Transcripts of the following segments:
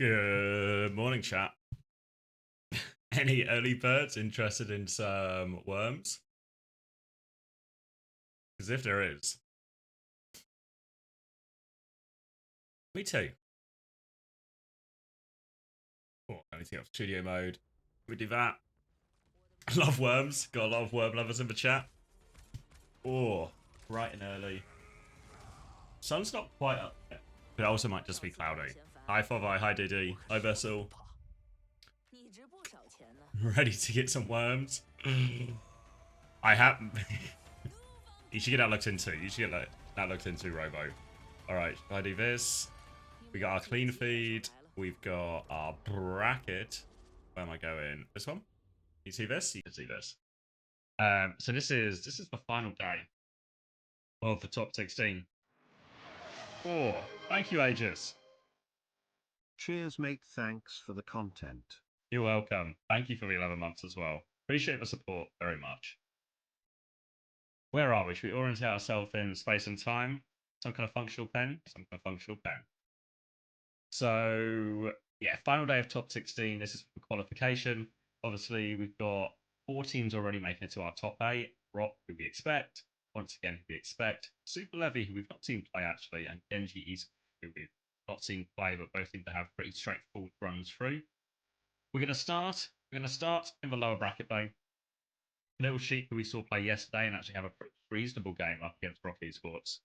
Good morning, chat. Any early birds interested in some worms? Because if there is, me too. Oh, anything else? Studio mode. We do that. I love worms. Got a lot of worm lovers in the chat. Oh, bright and early. Sun's not quite up yet, but it also might just be cloudy. Hi, Fovi. Hi, DD. Hi, Bessel. Ready to get some worms? I have. You should get that looked into. You should get that looked into, Robo. Alright, I do this. We got our clean feed. We've got our bracket. Where am I going? This one? You see this? You can see this. So this is the final day of the top 16. Oh, thank you, Aegis. Cheers, mate. Thanks for the content. You're welcome. Thank you for the 11 months as well. Appreciate the support very much. Where are we? Should we orientate ourselves in space and time? Some kind of functional pen? Some kind of functional pen. So, yeah, final day of top 16. This is for qualification. Obviously, we've got 4 teams already making it to our top 8. Rock, who we expect. Once again, who we expect. Super Levy, who we've not seen play actually. And Genji is who we've not seen play, but both seem to have pretty straightforward runs through. We're going to start in the lower bracket though. Little Sheep, who we saw play yesterday and actually have a pretty reasonable game up against Rock Esports.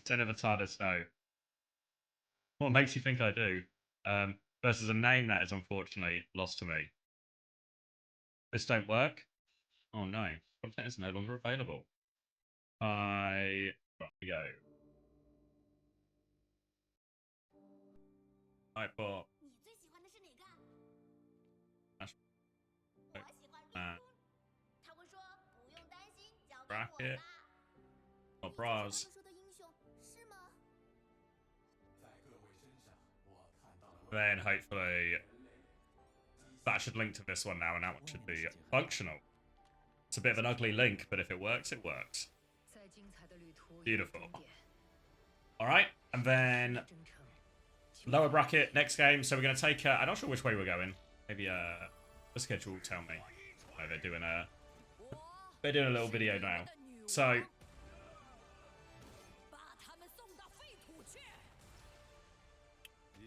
10 of the TARDIS, no. What makes you think I do? Versus a name that is unfortunately lost to me. This don't work? Oh no. Content is no longer available. Right, we go. Hypebot. Bracket. Or bras. Then hopefully that should link to this one now, and that one should be functional. It's a bit of an ugly link, but if it works, it works. Beautiful. Alright, and then lower bracket, next game. So we're going to take, I'm not sure which way we're going. Maybe the schedule will tell me. Oh, they're doing a little video now. So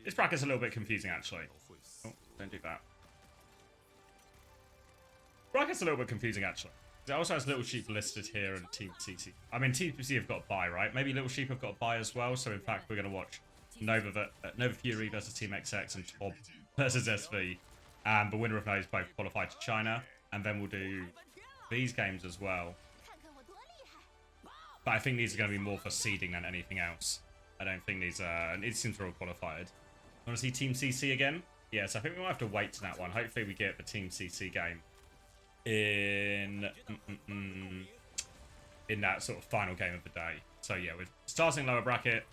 this bracket's a little bit confusing actually. Oh, don't do that. Bracket's a little bit confusing actually. It also has Little Sheep listed here and Team CC. I mean, Team CC have got a bye, right? Maybe Little Sheep have got a bye as well. So in fact, we're going to watch Nova Fury versus Team XX and Tob versus SV. And the winner of those both qualified to China. And then we'll do these games as well. But I think these are going to be more for seeding than anything else. I don't think these are... And it seems we're all qualified. Want to see Team CC again? Yes, I think we might have to wait to that one. Hopefully we get the Team CC game in that sort of final game of the day. So yeah, we're starting lower bracket.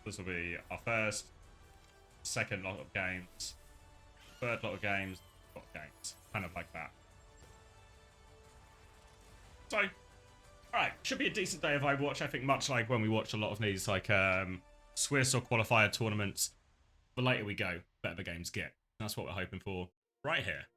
This will be our first, second lot of games, third lot of games, kind of like that. So, alright, should be a decent day of Overwatch. I think much like when we watch a lot of these like Swiss or qualifier tournaments, the later we go, better the games get. That's what we're hoping for right here.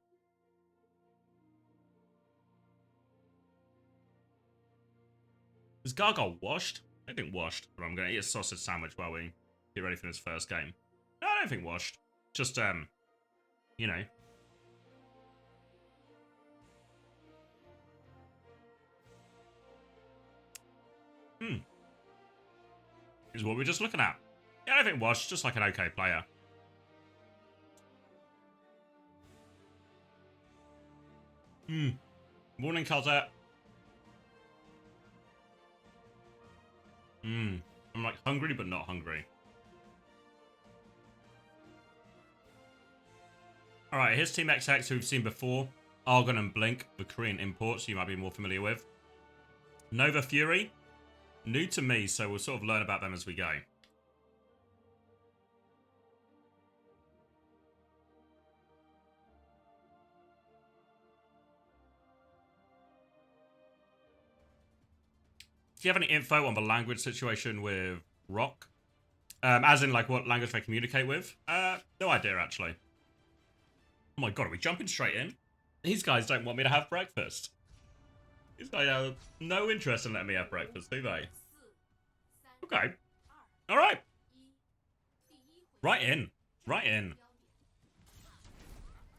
Is Gargoyle washed? I think washed, but I'm going to eat a sausage sandwich while we get ready for this first game. No, I don't think washed. Just, you know. Is what we're just looking at. Yeah, I don't think washed, just like an okay player. Morning, Cosette. I'm like hungry, but not hungry. Alright, here's Team XX, who we've seen before. Argon and Blink, the Korean imports you might be more familiar with. Nova Fury, new to me, so we'll sort of learn about them as we go. Do you have any info on the language situation with Rock? As in, like, what language they communicate with? No idea, actually. Oh my god, are we jumping straight in? These guys don't want me to have breakfast. These guys have no interest in letting me have breakfast, do they? Okay. Alright. Right in. Right in.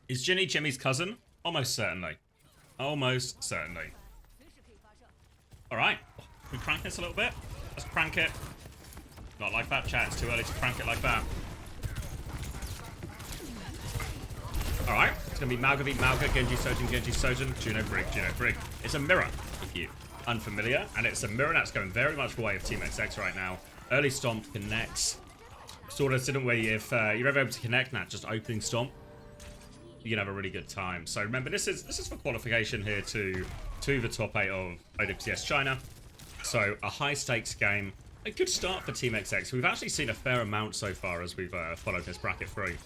Is Ginny Jimmy's cousin? Almost certainly. Almost certainly. Alright. Can we crank this a little bit? Let's crank it. Not like that, chat. It's too early to crank it like that. Alright. It's going to be Mauga v Mauga, Genji Sojin, Juno Brig. It's a mirror, if you unfamiliar. And it's a mirror that's going very much the way of Team XX right now. Early Stomp connects. Sort of didn't we, if you're ever able to connect that, just opening Stomp, you can have a really good time. So remember, this is for qualification here to the top 8 of OWCS China. So a high stakes game. A good start for Team XX. We've actually seen a fair amount so far as we've followed this bracket through.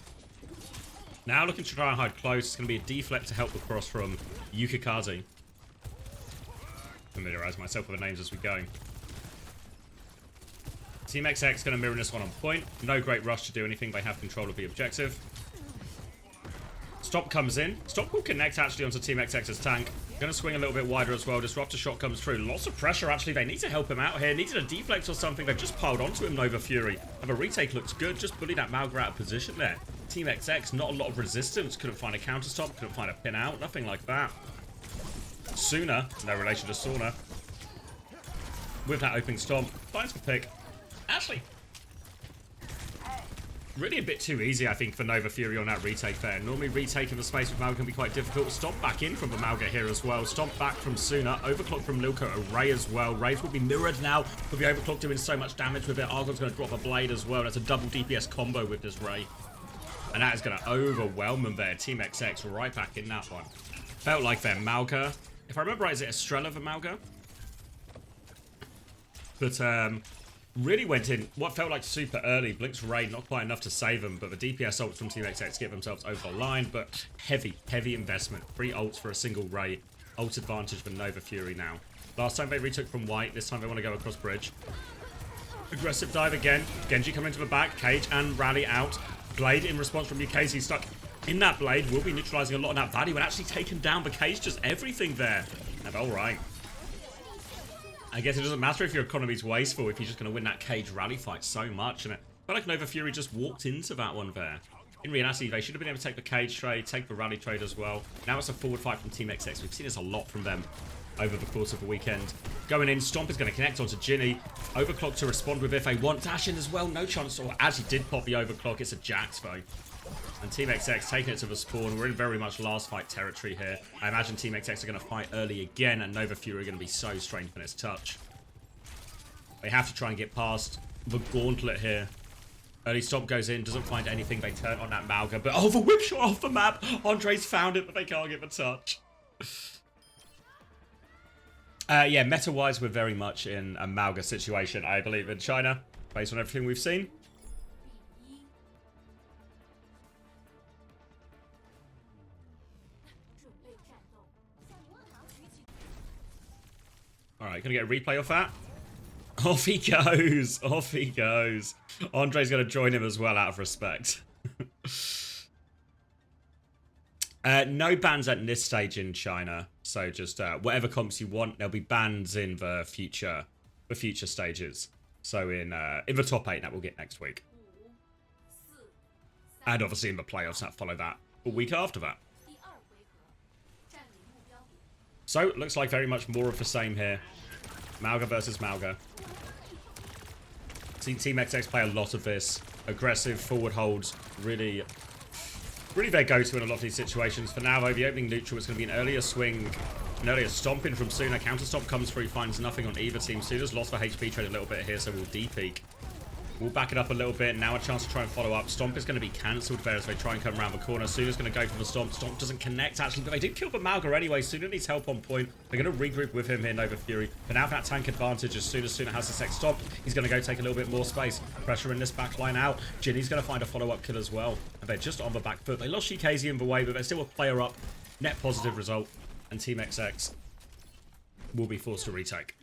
Now looking to try and hide close. It's going to be a deflect to help the cross from Yukikaze. Familiarise myself with the names as we go. Team XX going to mirror this one on point. No great rush to do anything. They have control of the objective. Stop comes in. Stop will connect actually onto Team XX's tank. Going to swing a little bit wider as well. Disruptor shot comes through. Lots of pressure actually. They need to help him out here. Needed a deflect or something. They've just piled onto him, Nova Fury. And the retake looks good. Just bullied that Mauga out of position there. Team XX, not a lot of resistance. Couldn't find a counter stop. Couldn't find a pin out. Nothing like that. Sooner, no relation to Sauna. With that opening stomp. Finds the pick. Actually, really a bit too easy, I think, for Nova Fury on that retake there. Normally, retaking the space with Mauga can be quite difficult. Stomp back in from the Mauga here as well. Stomp back from Suna. Overclock from Lilko. A Ray as well. Rays will be mirrored now with the Overclock doing so much damage with it. Argon's going to drop a blade as well. That's a double DPS combo with this Ray. And that is going to overwhelm them there. Team XX right back in that one. Felt like their Mauga. If I remember right, is it Estrella for Mauga? But, really went in what felt like super early. Blink's raid, not quite enough to save them, but the DPS ults from Team XX get themselves over the line, but heavy investment. 3 ults for a single raid. Ult advantage for Nova Fury now. Last time they retook from white, this time they want to go across bridge. Aggressive dive again. Genji coming into the back, Cage and Rally out. Blade in response from Yukazi stuck in that blade. Will be neutralizing a lot of that value and actually taking down the Cage, just everything there. And alright. I guess it doesn't matter if your economy's wasteful if you're just going to win that Cage rally fight so much. And it felt like Nova Fury just walked into that one there. In reality, they should have been able to take the Cage trade, take the rally trade as well. Now it's a forward fight from Team XX. We've seen this a lot from them over the course of the weekend. Going in, Stomp is going to connect onto Ginny. Overclock to respond with if they want. Dash in as well, no chance. Or as he did pop the Overclock, it's a Jax though. And Team XX taking it to the spawn. We're in very much last fight territory here. I imagine Team XX are going to fight early again, and Nova Fury are going to be so strained from its touch. They have to try and get past the gauntlet here. Early Stomp goes in, doesn't find anything. They turn on that Mauga, but oh, the whip shot off the map. Andre's found it, but they can't get the touch. Yeah, meta-wise, we're very much in a Mauga situation, I believe, in China, based on everything we've seen. Alright, gonna get a replay off that. Off he goes. Off he goes. Andre's gonna join him as well out of respect. No bans at this stage in China. So just whatever comps you want, there'll be bans in the future stages. So in the top 8 that we'll get next week. And obviously in the playoffs that follow that a week after that. So, looks like very much more of the same here. Mauga versus Mauga. Seen Team XX play a lot of this. Aggressive forward holds. Really their go-to in a lot of these situations. For now, though, the opening neutral is going to be an earlier swing. An earlier stomping from Suna. Counter stomp comes through, finds nothing on either team. Suna's lost the HP trade a little bit here, so we'll D-peak. We'll back it up a little bit. Now a chance to try and follow up. Stomp is going to be cancelled there as they try and come around the corner. Suna's going to go for the Stomp. Stomp doesn't connect, actually, but they did kill the Mauga anyway. Suna needs help on point. They're going to regroup with him here, Nova Fury. But now for that tank advantage, as soon as Suna has the next Stomp, he's going to go take a little bit more space. Pressure in this back line out. Ginny's going to find a follow-up kill as well. And they're just on the back foot. They lost Shikaze in the way, but they're still a player up. Net positive result. And Team XX will be forced to retake.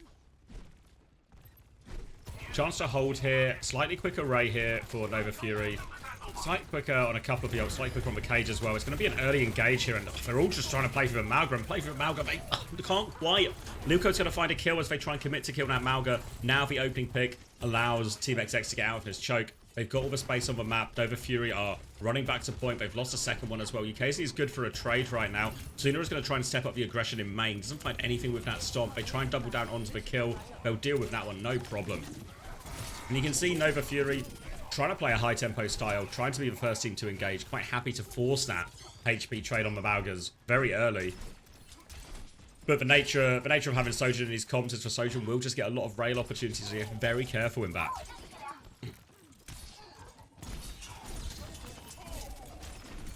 Chance to hold here. Slightly quicker Ray here for Nova Fury. Slightly quicker on a couple of the ults. Slightly quicker on the cage as well. It's going to be an early engage here. And they're all just trying to play for Malga and play for Malga. They can't quite. Luco's going to find a kill as they try and commit to kill that Malga. Now the opening pick allows Team XX to get out of his choke. They've got all the space on the map. Nova Fury are running back to point. They've lost a second one as well. UKZ is good for a trade right now. Sooner is going to try and step up the aggression in main. Doesn't find anything with that stomp. They try and double down onto the kill. They'll deal with that one, no problem. And you can see Nova Fury trying to play a high tempo style, trying to be the first team to engage. Quite happy to force that HP trade on the Malgas very early. But the nature of having Sojourn in his comps is for Sojourn will just get a lot of rail opportunities. So you have to be very careful in that.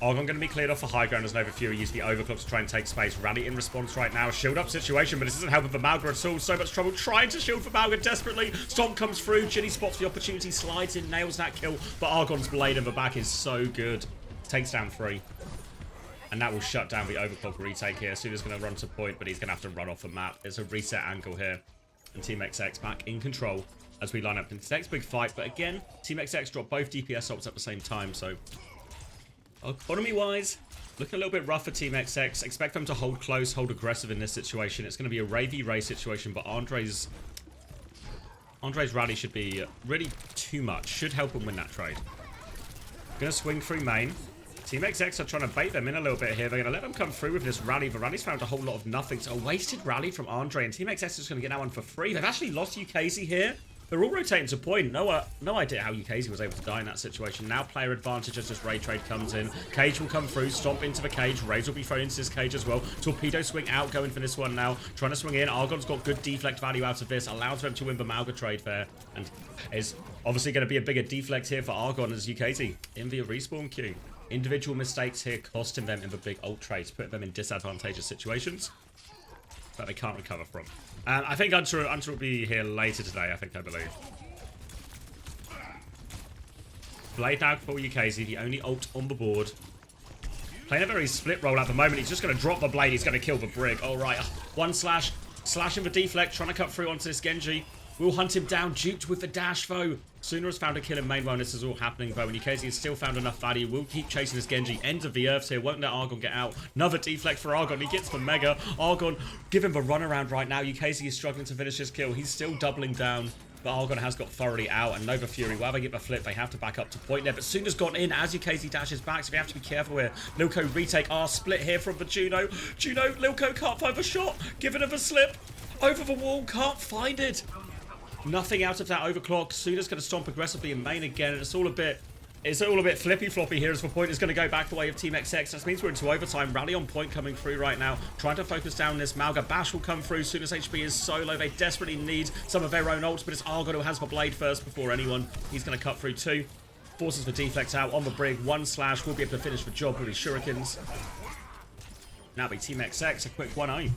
Argon going to be cleared off for high ground as Nova Fury use the overclock to try and take space. Rally in response right now. Shield up situation, but this isn't helping for Malga at all. So much trouble trying to shield for Malga desperately. Stomp comes through. Ginny spots the opportunity, slides in, nails that kill. But Argon's blade in the back is so good. Takes down 3. And that will shut down the overclock retake here. Suda's going to run to point, but he's going to have to run off the map. There's a reset angle here. And Team XX back in control as we line up into the next big fight. But again, Team XX drop both DPS ults at the same time, so economy-wise, looking a little bit rough for Team XX. Expect them to hold close, hold aggressive in this situation. It's going to be a Ray v Ray situation, but Andre's rally should be really too much. Should help him win that trade. Going to swing through main. Team XX are trying to bait them in a little bit here. They're going to let them come through with this rally. The rally's found a whole lot of nothing. So a wasted rally from Andre, and Team XX is just going to get that one for free. They've actually lost UKZ here. They're all rotating to point. No idea how UKZ was able to die in that situation. Now player advantage as this Ray trade comes in. Cage will come through, stomp into the cage. Rays will be thrown into this cage as well. Torpedo swing out, going for this one now. Trying to swing in. Argon's got good deflect value out of this. Allows them to win the Malga trade there. And is obviously going to be a bigger deflect here for Argon as UKZ in the respawn queue. Individual mistakes here costing them in the big ult trades, putting them in disadvantageous situations that they can't recover from. And I think Unter will be here later today, I believe. Blade now for UKZ, the only ult on the board. Playing a very split role at the moment. He's just going to drop the blade. He's going to kill the Brig. All right, one slash. Slashing the deflect, trying to cut through onto this Genji. We'll hunt him down, duped with the dash, though. Sooner has found a kill in main while this is all happening, though. And UKZ has still found enough value. We'll keep chasing this Genji. End of the earth here. Won't let Argon get out. Another deflect for Argon. He gets the Mega. Argon, give him the runaround right now. UKZ is struggling to finish his kill. He's still doubling down. But Argon has got thoroughly out. And Nova Fury, while they get the flip, they have to back up to point there. But Sooner's gone in as UKZ dashes back. So we have to be careful here. Lilco retake. Split here from the Juno. Lilco can't find the shot. Giving him a slip. Over the wall. Can't find it. Nothing out of that overclock. Suda's going to stomp aggressively in main again, and it's all a bit flippy floppy here as the point is going to go back the way of Team XX. That means we're into overtime. Rally on point coming through right now. Trying to focus down this Malga. Bash will come through. Suda's HP is so low. They desperately need some of their own ults, but it's Argon who has the blade first before anyone. He's going to cut through 2. Forces the deflect out on the Brig. 1 slash. Will be able to finish the job with his shurikens. Now be Team XX. A quick 1-0.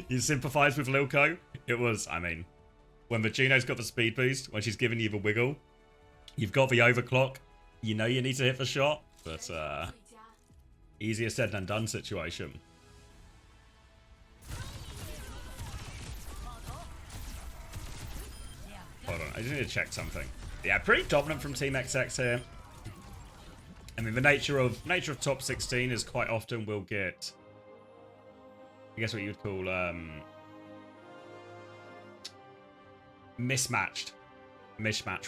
You sympathise with Lilco? It was, I mean, when the Juno's got the speed boost, when she's giving you the wiggle, you've got the overclock, you know you need to hit the shot, but easier said than done situation. Hold on, I just need to check something. Yeah, pretty dominant from Team XX here. I mean, the nature of top 16 is quite often we'll get, I guess what you would call mismatch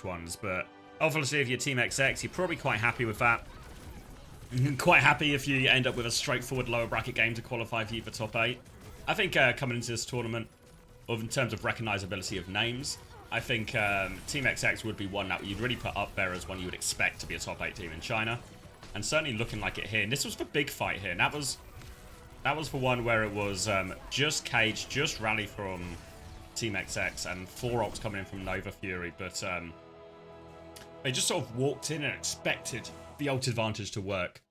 ones, but obviously if you're Team XX, you're probably quite happy with that. Quite happy if you end up with a straightforward lower bracket game to qualify for you for top 8. I think coming into this tournament, in terms of recognizability of names, I think Team XX would be one that you'd really put up there as one you would expect to be a top 8 team in China, and certainly looking like it here. And this was the big fight here, and that was the one where it was just Cage, just Rally from Team XX, and 4 ults coming in from Nova Fury. But they just sort of walked in and expected the ult advantage to work.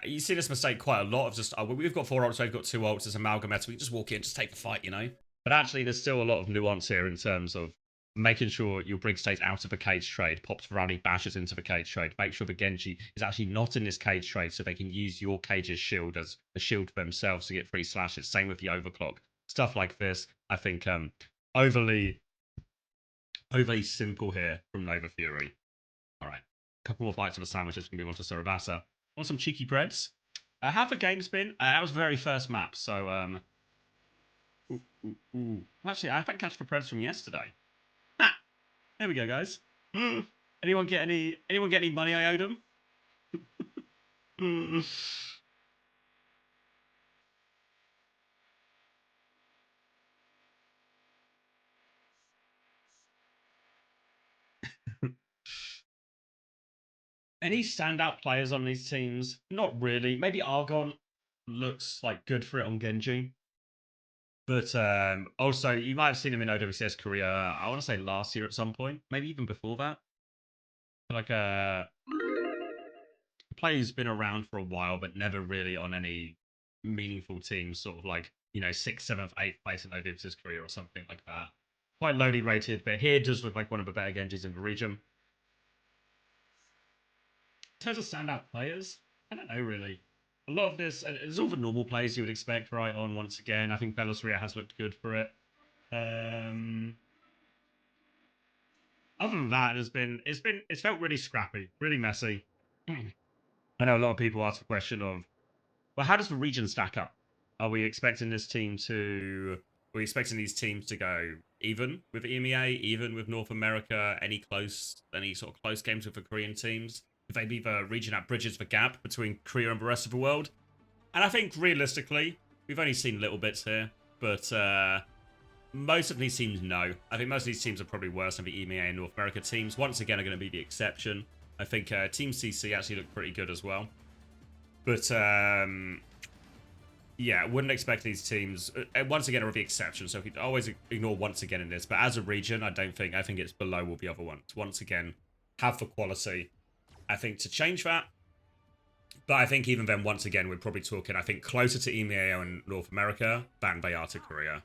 You see this mistake quite a lot of just, we've got 4 ults, they've got 2 ults, it's amalgamate, we just walk in, just take the fight, you know? But actually, there's still a lot of nuance here in terms of making sure your Brig stays out of the cage trade, pops Rally bashes into the cage trade, make sure the Genji is actually not in this cage trade so they can use your cage's shield as a shield for themselves to get free slashes. Same with the overclock. Stuff like this, I think overly simple here from Nova Fury. All right, a couple more bites of the sandwiches can move on to Sarabasa. Want some cheeky breads? Have the game's been? That was the very first map, so Actually, I haven't catch the breads from yesterday. There we go, guys. Anyone get any money I owed them? Any standout players on these teams? Not really. Maybe Argon looks like good for it on Genji. But also, you might have seen him in OWCS Korea, I want to say last year at some point. Maybe even before that. Like a player who's been around for a while, but never really on any meaningful teams, sort of like, 6th, 7th, 8th place in OWCS Korea or something like that. Quite lowly rated, but here does look like one of the better Genjis in the region. In terms of standout players, I don't know really. A lot of this is all the normal players you would expect, right? On once again, I think Bellasaria has looked good for it. Other than that, it's felt really scrappy, really messy. I know a lot of people ask the question of, well, how does the region stack up? Are we expecting these teams to go even with EMEA, even with North America? Any sort of close games with the Korean teams? If they be the region that bridges the gap between Korea and the rest of the world? And I think realistically, we've only seen little bits here, but most of these teams, no. I think most of these teams are probably worse than the EMEA and North America teams. Once again, are going to be the exception. I think Team CC actually looked pretty good as well. But yeah, wouldn't expect these teams. Once again, are the exception, so we could always ignore once again in this. But as a region, I think it's below all the other ones. Once again, have the quality, I think, to change that. But I think even then, once again, we're probably talking, I think, closer to EMEA and North America than they are to Korea.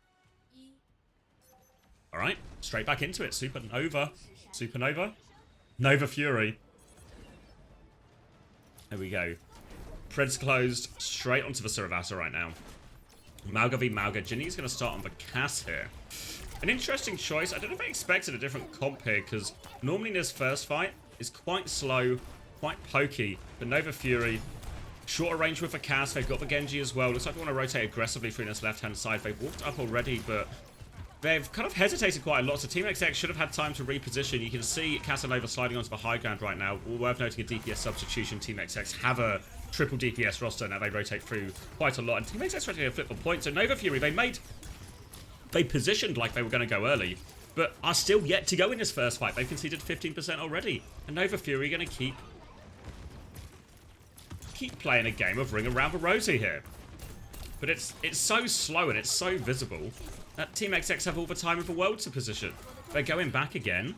All right, straight back into it. Supernova. Nova Fury. There we go. Pred's closed. Straight onto the Saravasa right now. Mauga v Mauga. Ginny's going to start on the Cass here. An interesting choice. I don't know if I expected a different comp here, because normally this first fight is quite slow, quite pokey. But Nova Fury, shorter range with the Cass. They've got the Genji as well. Looks like they want to rotate aggressively through this left-hand side. They've walked up already, but they've kind of hesitated quite a lot, so Team XX should have had time to reposition. You can see Casanova sliding onto the high ground right now. Worth noting a DPS substitution. Team XX have a triple DPS roster. Now they rotate through quite a lot. And Team XX ready to flip the point. So Nova Fury, they positioned like they were going to go early, but are still yet to go in this first fight. They've conceded 15% already. And Nova Fury going to keep playing a game of Ring Around the Rosie here. But it's so slow and it's so visible that Team XX have all the time in the world to position. They're going back again.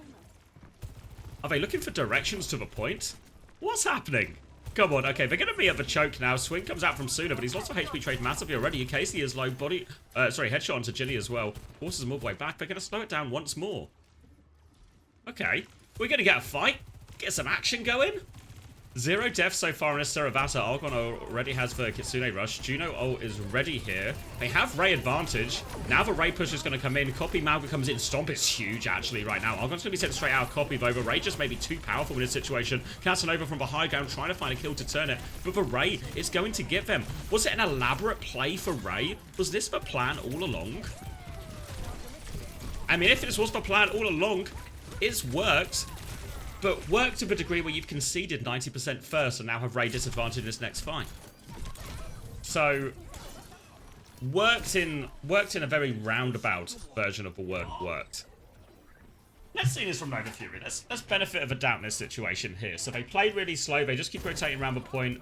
Are they looking for directions to the point? What's happening? Come on, okay, they're going to be at the choke now. Swing comes out from Suna, but he's lost the HP trade massively already. Casey is low body. Headshot onto Ginny as well. Forces them all the way back. They're going to slow it down once more. Okay, we're going to get a fight. Get some action going. 0 deaths so far in this Saravata. Argon already has the Kitsune Rush. Juno ult is ready here. They have Ray advantage. Now the Ray push is going to come in. Copy Mauga comes in. Stomp is huge, actually, right now. Argon's going to be sent straight out of Copy, though. The Ray just may be too powerful in this situation. Casanova from the high ground trying to find a kill to turn it. But the Ray is going to get them. Was it an elaborate play for Ray? Was this the plan all along? I mean, if this was the plan all along, it's worked. But worked to the degree where you've conceded 90% first and now have Ray disadvantage in this next fight. So, worked in a very roundabout version of the word worked. Let's see this from Nova Fury. Let's benefit of the doubt in this situation here. So they play really slow. They just keep rotating around the point.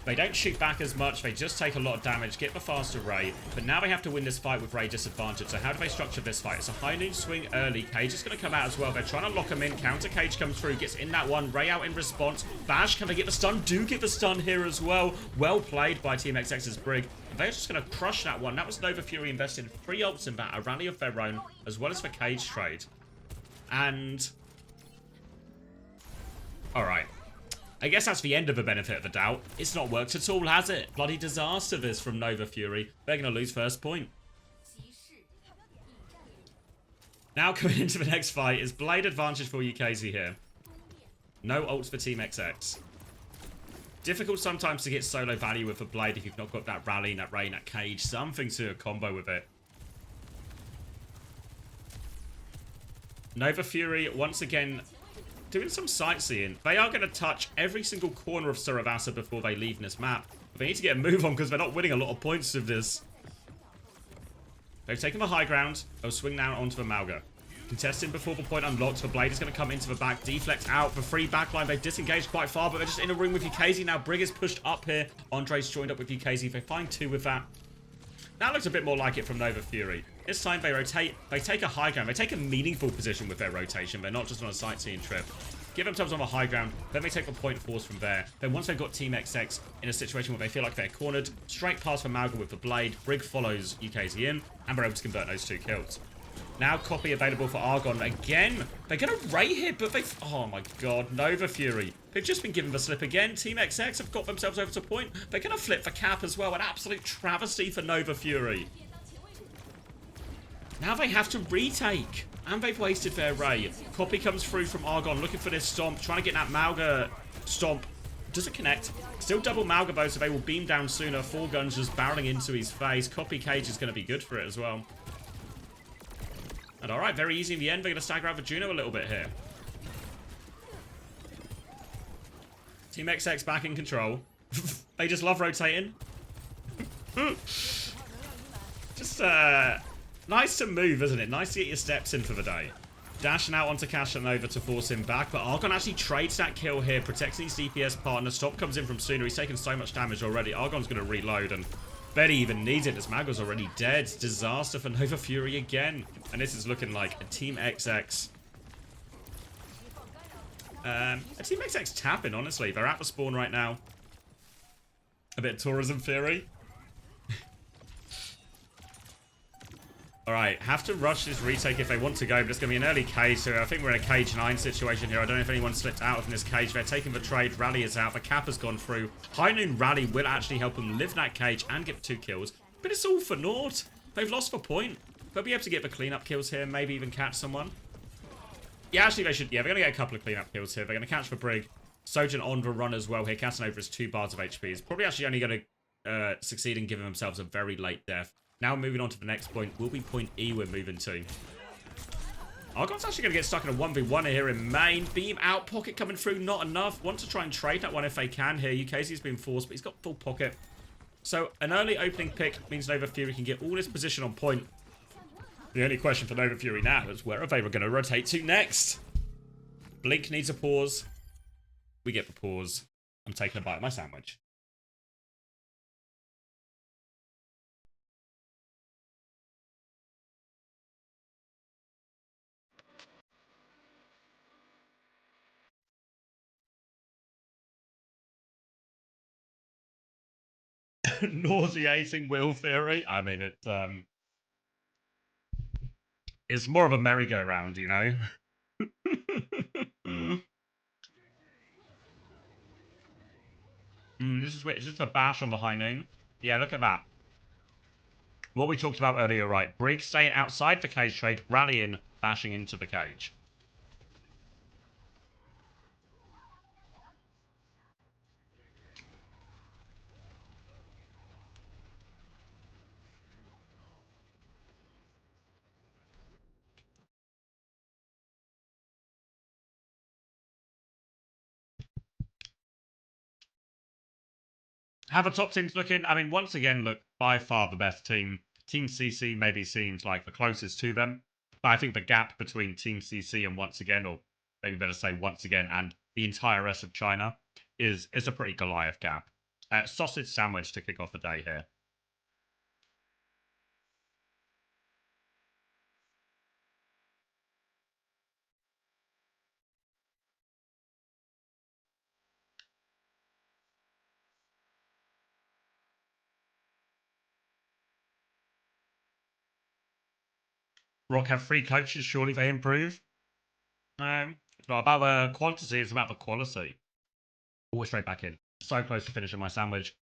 They don't shoot back as much. They just take a lot of damage, get the faster Ray. But now they have to win this fight with Ray disadvantage. So how do they structure this fight? It's a high noon swing early. Cage is going to come out as well. They're trying to lock him in. Counter Cage comes through, gets in that one. Ray out in response. Bash, can they get the stun? Do get the stun here as well. Well played by Team XX's Brig. They're just going to crush that one. That was Nova Fury investing 3 ults in that. A rally of their own, as well as for Cage trade. And... Alright. I guess that's the end of the benefit of the doubt. It's not worked at all, has it? Bloody disaster this from Nova Fury. They're going to lose first point. Now coming into the next fight is Blade advantage for UKZ here. No ults for Team XX. Difficult sometimes to get solo value with a Blade if you've not got that rally, that rain, that cage. Something to combo with it. Nova Fury, once again, doing some sightseeing. They are going to touch every single corner of Suravasa before they leave this map. But they need to get a move on because they're not winning a lot of points with this. They've taken the high ground. They'll swing now onto the Malga. Contesting before the point unlocks. The Blade is going to come into the back. Deflect out. The free backline. They've disengaged quite far, but they're just in a room with UKZ. Now Brig is pushed up here. Andre's joined up with UKZ. They find two with that. That looks a bit more like it from Nova Fury. This time they rotate. They take a high ground. They take a meaningful position with their rotation. They're not just on a sightseeing trip. Give themselves on the high ground. Then they take the point force from there. Then once they've got Team XX in a situation where they feel like they're cornered, straight past for Malga with the Blade. Brig follows UKZ in, and they're able to convert those two kills. Now copy available for Argon again. They're going to Ray here, but they've... Oh my god, Nova Fury. They've just been given the slip again. Team XX have got themselves over to point. They're going to flip the cap as well. An absolute travesty for Nova Fury. Now they have to retake. And they've wasted their Ray. Copy comes through from Argon, looking for this stomp. Trying to get that Malga stomp. Doesn't connect. Still double Malga though, so they will beam down sooner. 4 guns just barreling into his face. Copy cage is going to be good for it as well. And alright, very easy in the end. They're going to stagger out for Juno a little bit here. Team XX back in control. They just love rotating. Just, nice to move, isn't it? Nice to get your steps in for the day. Dashing out onto Casanova to force him back, but Argon actually trades that kill here, protecting his DPS partner. Stop comes in from sooner. He's taken so much damage already. Argon's going to reload, and barely even needs it. This Malga's already dead. Disaster for Nova Fury again. And this is looking like a Team XX. A Team XX tapping, honestly. They're at the spawn right now. A bit of tourism theory. Alright, have to rush this retake if they want to go, but it's going to be an early cage, so I think we're in a cage 9 situation here. I don't know if anyone slipped out from this cage. They're taking the trade. Rally is out. The cap has gone through. High Noon Rally will actually help them live that cage and get 2 kills, but it's all for naught. They've lost the point. They'll be able to get the cleanup kills here, maybe even catch someone. Yeah, actually they should. Yeah, they're going to get a couple of cleanup kills here. They're going to catch the Brig. Sojourn on the run as well here. Casanova is 2 bars of HP. He's probably actually only going to succeed in giving themselves a very late death. Now moving on to the next point will be point E we're moving to. Argon's actually going to get stuck in a 1v1 here in main. Beam out, pocket coming through, not enough. Want to try and trade that one if they can here. UKZ's been forced, but he's got full pocket. So an early opening pick means Nova Fury can get all this position on point. The only question for Nova Fury now is where are they going to rotate to next? Blink needs a pause. We get the pause. I'm taking a bite of my sandwich. Nauseating will theory. I mean, it's more of a merry-go-round, you know. This is a bash on the high noon. Yeah, look at that. What we talked about earlier, right? Brig staying outside the cage trade, rallying, bashing into the cage. How the top teams looking? I mean, once again, look, by far the best team. Team CC maybe seems like the closest to them. But I think the gap between Team CC and once again, or maybe better say once again, and the entire rest of China is a pretty Goliath gap. Sausage sandwich to kick off the day here. Rock have 3 coaches, surely they improve. It's not about the quantity, it's about the quality. Always straight back in. So close to finishing my sandwich.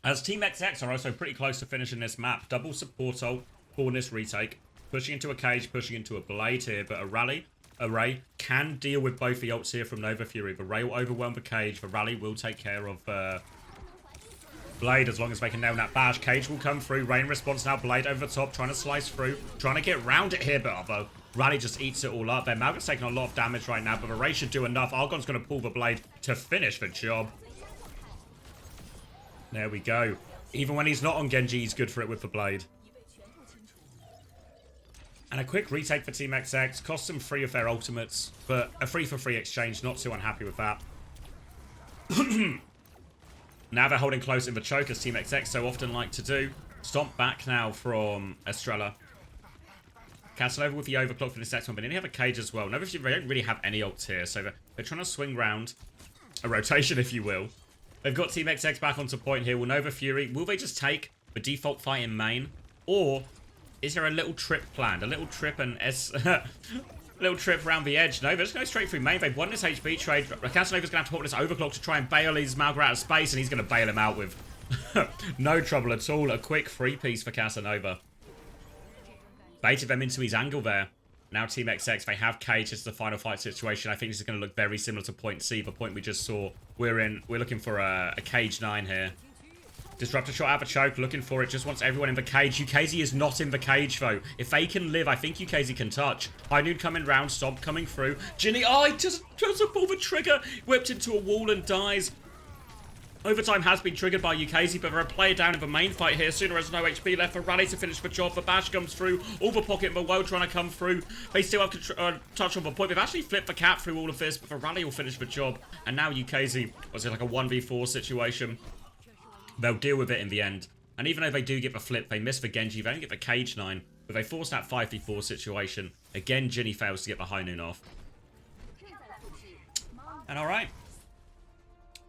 As Team XX are also pretty close to finishing this map. Double support ult for this retake. Pushing into a cage, pushing into a blade here, but a Ray can deal with both the ults here from Nova Fury. The Ray will overwhelm the cage. The rally will take care of Blade as long as they can nail that bash. Cage will come through. Ray in response now. Blade over the top, trying to slice through. Trying to get round it here, but although Rally just eats it all up. Their Malga's taking a lot of damage right now, but the Ray should do enough. Argon's going to pull the Blade to finish the job. There we go. Even when he's not on Genji, he's good for it with the Blade. And a quick retake for Team XX. Costs them 3 of their ultimates, but a 3-for-3 exchange. Not too unhappy with that. Now they're holding close in the choke, as Team XX so often like to do. Stomp back now from Estrella. Casanova with the overclock for this next one, but then you have a cage as well. Nova Fury, they don't really have any ults here, so they're trying to swing round. A rotation, if you will. They've got Team XX back onto point here. Will Nova Fury, will they just take the default fight in main? Or is there a little trip planned? A little trip and little trip around the edge. No, they're just going straight through main. They've won this HP trade. Casanova's going to have to put this overclock to try and bail his Malga out of space, and he's going to bail him out with no trouble at all. A quick 3-piece for Casanova. Baited them into his angle there. Now Team XX, they have cage. This is the final fight situation. I think this is going to look very similar to point C, the point we just saw. We're looking for a cage 9 here. Disruptor shot out of a choke, looking for it, just wants everyone in the cage. UKZ is not in the cage, though. If they can live, I think UKZ can touch. High Noon coming round, Stomp coming through. Ginny, he just tries to pull the trigger. Whipped into a wall and dies. Overtime has been triggered by UKZ, but they're a player down in the main fight here. Sooner has no HP left for Rally to finish the job. The bash comes through. All the pocket in the world trying to come through. They still have touch on the point. They've actually flipped the cap through all of this, but the Rally will finish the job. And now UKZ, was it like a 1v4 situation? They'll deal with it in the end. And even though they do get the flip, they miss the Genji. They only get the cage 9. But they force that 5v4 situation. Again, Ginny fails to get the High Noon off. And alright.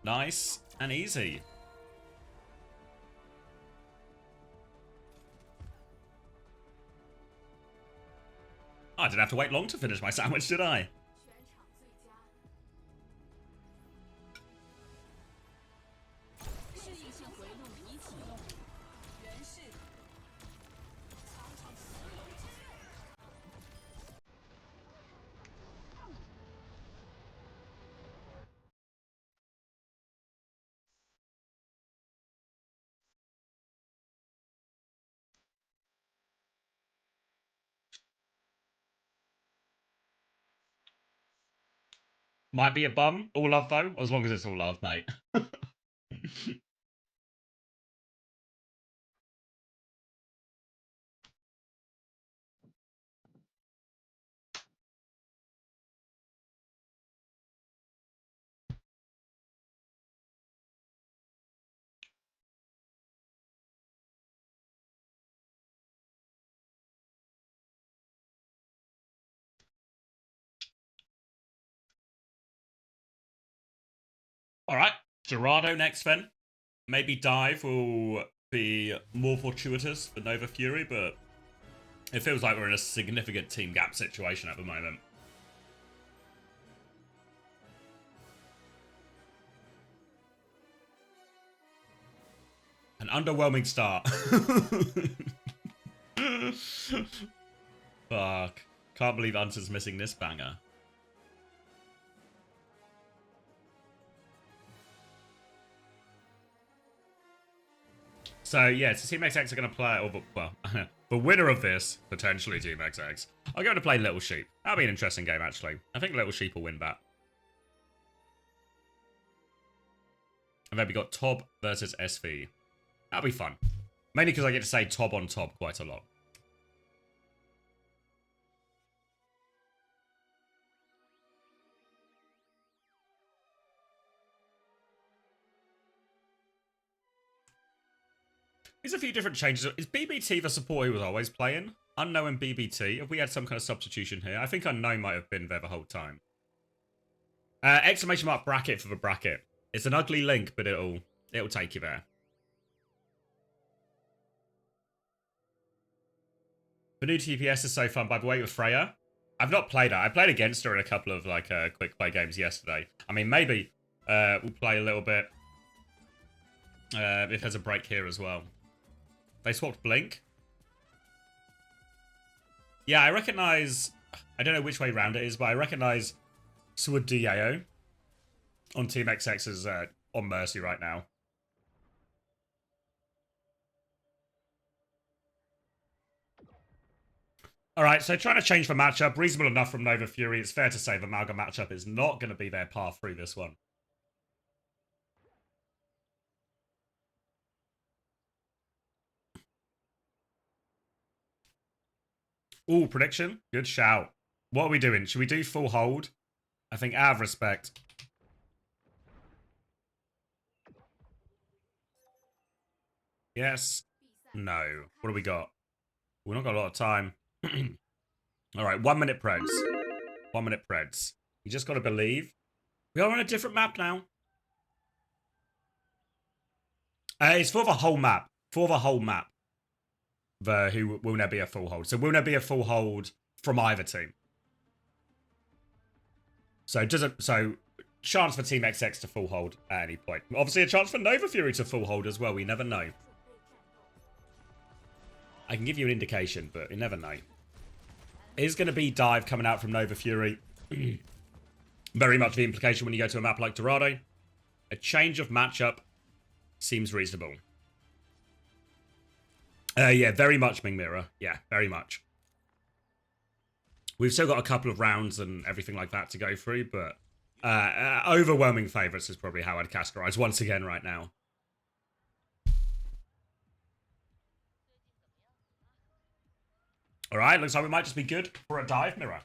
Nice and easy. Oh, I didn't have to wait long to finish my sandwich, did I? Might be a bum. All love, though. As long as it's all love, mate. Alright. Gerardo next, then. Maybe Dive will be more fortuitous for Nova Fury, but it feels like we're in a significant team gap situation at the moment. An underwhelming start. Fuck. Can't believe Unter's missing this banger. So, yeah, so Team XX are going to play, or, well, the winner of this, potentially Team XX, are going to play Little Sheep. That'll be an interesting game, actually. I think Little Sheep will win that. And then we got Tob versus SV. That'll be fun. Mainly because I get to say Tob on Tob quite a lot. There's a few different changes. Is BBT the support he was always playing? Unknown BBT. Have we had some kind of substitution here? I think Unknown might have been there the whole time. Exclamation mark bracket for the bracket. It's an ugly link, but it'll take you there. The new TPS is so fun. By the way, with Freya, I've not played her. I played against her in a couple of like quick play games yesterday. I mean, maybe we'll play a little bit if there's a break here as well. They swapped Blink. Yeah, I recognize... I don't know which way round it is, but I recognize Sword Diao on Team XX as on Mercy right now. Alright, so trying to change the matchup. Reasonable enough from Nova Fury. It's fair to say the Malga matchup is not going to be their path through this one. Ooh, prediction. Good shout. What are we doing? Should we do full hold? I think out of respect. Yes. No. What do we got? We've not got a lot of time. Alright, 1 minute preds. 1 minute preds. You just got to believe. We are on a different map now. It's for the whole map. For the whole map. Who will there be a full hold. So will there be a full hold from either team? So chance for Team XX to full hold at any point. Obviously a chance for Nova Fury to full hold as well. We never know. I can give you an indication, but you never know. It is going to be dive coming out from Nova Fury. Very much the implication when you go to a map like Dorado. A change of matchup seems reasonable. Yeah, very much Ming Mirror. Yeah, very much. We've still got a couple of rounds and everything like that to go through, but overwhelming favourites is probably how I'd categorize once again right now. All right, looks like we might just be good for a dive mirror.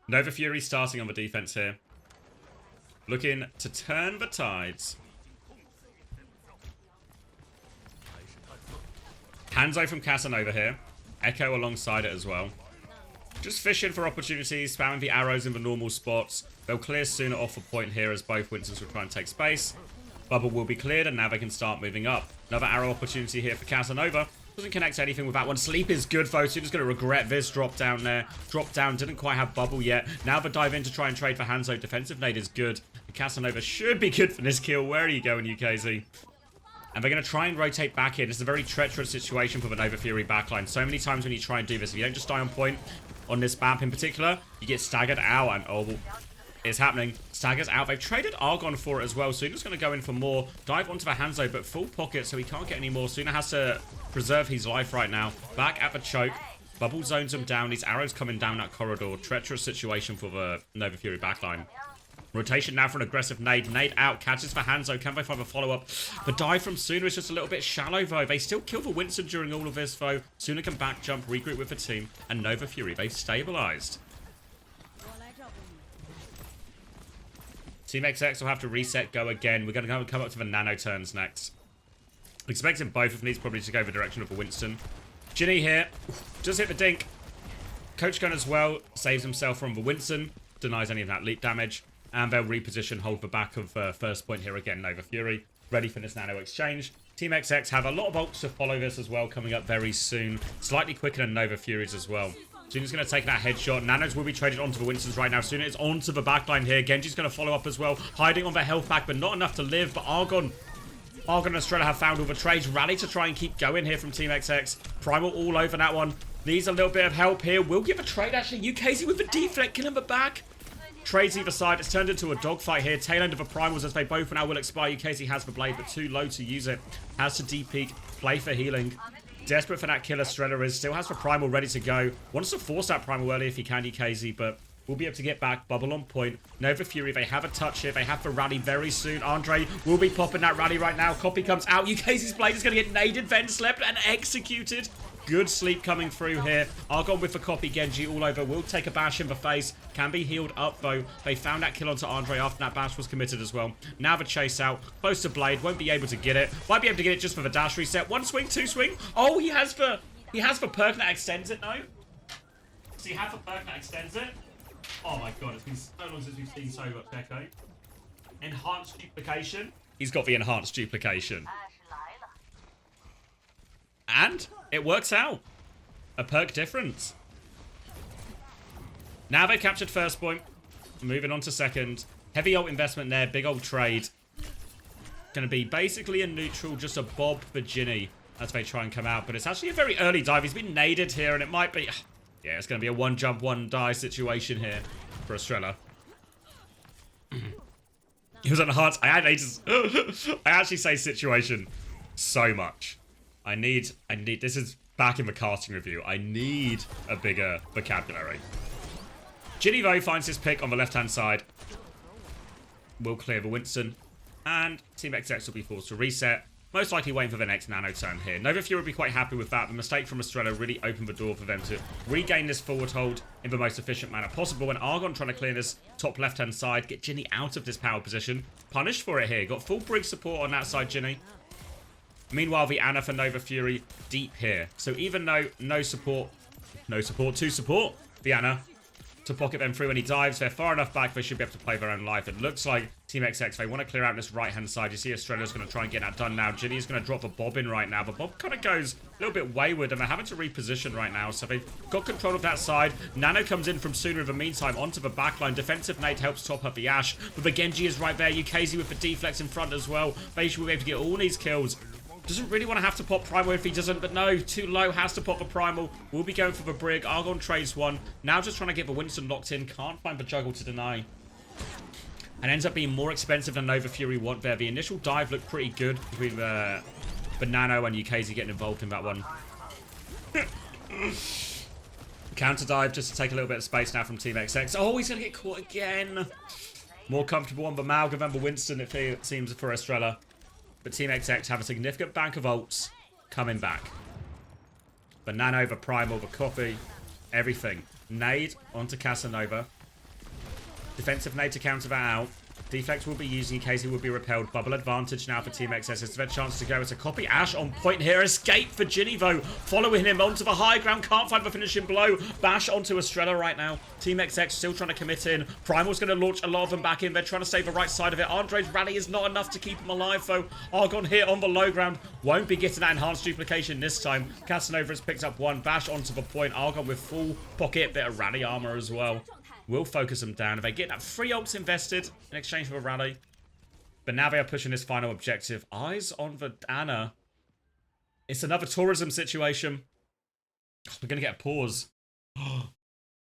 Nova Fury starting on the defense here. Looking to turn the tides. Hanzo from Casanova here. Echo alongside it as well. Just fishing for opportunities, spamming the arrows in the normal spots. They'll clear sooner off a point here as both Winstons will try and take space. Bubble will be cleared and now they can start moving up. Another arrow opportunity here for Casanova. Doesn't connect anything with that one. Sleep is good, though. So you're just going to regret this drop down there. Drop down, didn't quite have Bubble yet. Now the dive in to try and trade for Hanzo. Defensive nade is good. And Casanova should be good for this kill. Where are you going, UKZ? And they're going to try and rotate back in. It's a very treacherous situation for the Nova Fury backline. So many times when you try and do this, if you don't just die on point on this map in particular, you get staggered out. And oh, it's happening. Staggers out. They've traded Argon for it as well. Suna's going to go in for more. Dive onto the Hanzo, but full pocket, so he can't get any more. Suna has to preserve his life right now. Back at the choke. Bubble zones him down. These arrows coming down that corridor. Treacherous situation for the Nova Fury backline. Rotation now for an aggressive nade. Nade out. Catches for Hanzo. Can they find a follow-up? The dive from Suna is just a little bit shallow, though. They still kill the Winston during all of this, though. Suna can back jump, regroup with the team. And Nova Fury, they've stabilized. Team XX will have to reset, go again. We're going to come up to the nano turns next. Expecting both of these probably to go the direction of a Winston. Ginny here. Just hit the dink. Coach Gun as well. Saves himself from the Winston. Denies any of that leap damage. And they'll reposition, hold the back of first point here again, Nova Fury. Ready for this nano exchange. Team XX have a lot of ults to follow this as well, coming up very soon. Slightly quicker than Nova Fury's as well. Suna's going to take that headshot. Nanos will be traded onto the Winstons right now. Suna is onto the backline here. Genji's going to follow up as well. Hiding on the health pack, but not enough to live. But Argon and Estrella have found all the trades. Rally to try and keep going here from Team XX. Primal all over that one. Needs a little bit of help here. Will give a trade, actually. UKZ with the deflect, killing the back. Trades either side. It's turned into a dogfight here. Tail end of the primals as they both now will expire. UKZ has the blade, but too low to use it. Has to de-peek. Play for healing. Desperate for that kill, Estrella is. Still has the primal ready to go. Wants to force that primal early if he can, UKZ, but will be able to get back. Bubble on point. Nova Fury, they have a touch here. They have the rally very soon. Andre will be popping that rally right now. Copy comes out. UKZ's blade is going to get naded, then slept and executed. Good sleep coming through here. Argon with the copy. Genji all over. Will take a bash in the face. Can be healed up, though. They found that kill onto Andre after that bash was committed as well. Now the chase out. Close to Blade. Won't be able to get it. Might be able to get it just for the dash reset. One swing, two swing. Oh, he has the perk that extends it, no? Does he have the perk that extends it? Oh my god, it's been so long since we've seen so much Echo. Enhanced duplication. He's got the enhanced duplication. And it works out. A perk difference. Now they've captured first point. Moving on to second. Heavy ult investment there. Big old trade. Going to be basically a neutral, just a bob for Ginny as they try and come out. But it's actually a very early dive. He's been naded here, and it might be... Yeah, it's going to be a one jump, one die situation here for Estrella. He was on enhanced. I actually say situation so much. I need, this is back in the casting review. I need a bigger vocabulary. Ginny, though, finds his pick on the left-hand side. Will clear the Winston. And Team XX will be forced to reset. Most likely waiting for the next nano turn here. Nova Fury will be quite happy with that. The mistake from Estrella really opened the door for them to regain this forward hold in the most efficient manner possible. And Argon trying to clear this top left-hand side. Get Ginny out of this power position. Punished for it here. Got full brig support on that side, Ginny. Meanwhile, the Ana for Nova Fury deep here. So even though no support to support the Ana to pocket them through when he dives, they're far enough back they should be able to play their own life. It looks like Team XX, they want to clear out this right-hand side. You see Estrella's going to try and get that done now. Ginny's going to drop a bob in right now, but Bob kind of goes a little bit wayward, and they're having to reposition right now. So they've got control of that side. Nano comes in from sooner in the meantime onto the backline. Defensive nade helps top up the Ashe, but the Genji is right there. UKZ with the deflex in front as well. They should be able to get all these kills. Doesn't really want to have to pop Primal if he doesn't, but no, too low, has to pop the Primal. Will be going for the Brig. Argon trades one. Now just trying to get the Winston locked in. Can't find the juggle to deny. And ends up being more expensive than Nova Fury want there. The initial dive looked pretty good between the Nano and UKZ getting involved in that one. Counter dive just to take a little bit of space now from Team XX. Oh, he's going to get caught again. More comfortable on the Malga than the Winston, it seems, for Estrella. But Team XX have a significant bank of ults coming back. The Nano, the Primal, the Coffee, everything. Nade onto Casanova. Defensive nade to counter that out. Deflex will be used in case he will be repelled. Bubble advantage now for Team XX. It's their chance to go. It's a copy. Ashe on point here. Escape for Ginny, though. Following him onto the high ground. Can't find the finishing blow. Bash onto Estrella right now. Team XX still trying to commit in. Primal's going to launch a lot of them back in. They're trying to save the right side of it. Andre's rally is not enough to keep him alive, though. Argon here on the low ground. Won't be getting that enhanced duplication this time. Casanova has picked up one. Bash onto the point. Argon with full pocket. Bit of rally armor as well. Will focus them down. If they get that 3 ults invested in exchange for a rally. But now they are pushing this final objective. Eyes on the Ana. It's another tourism situation. Oh, we're going to get a pause.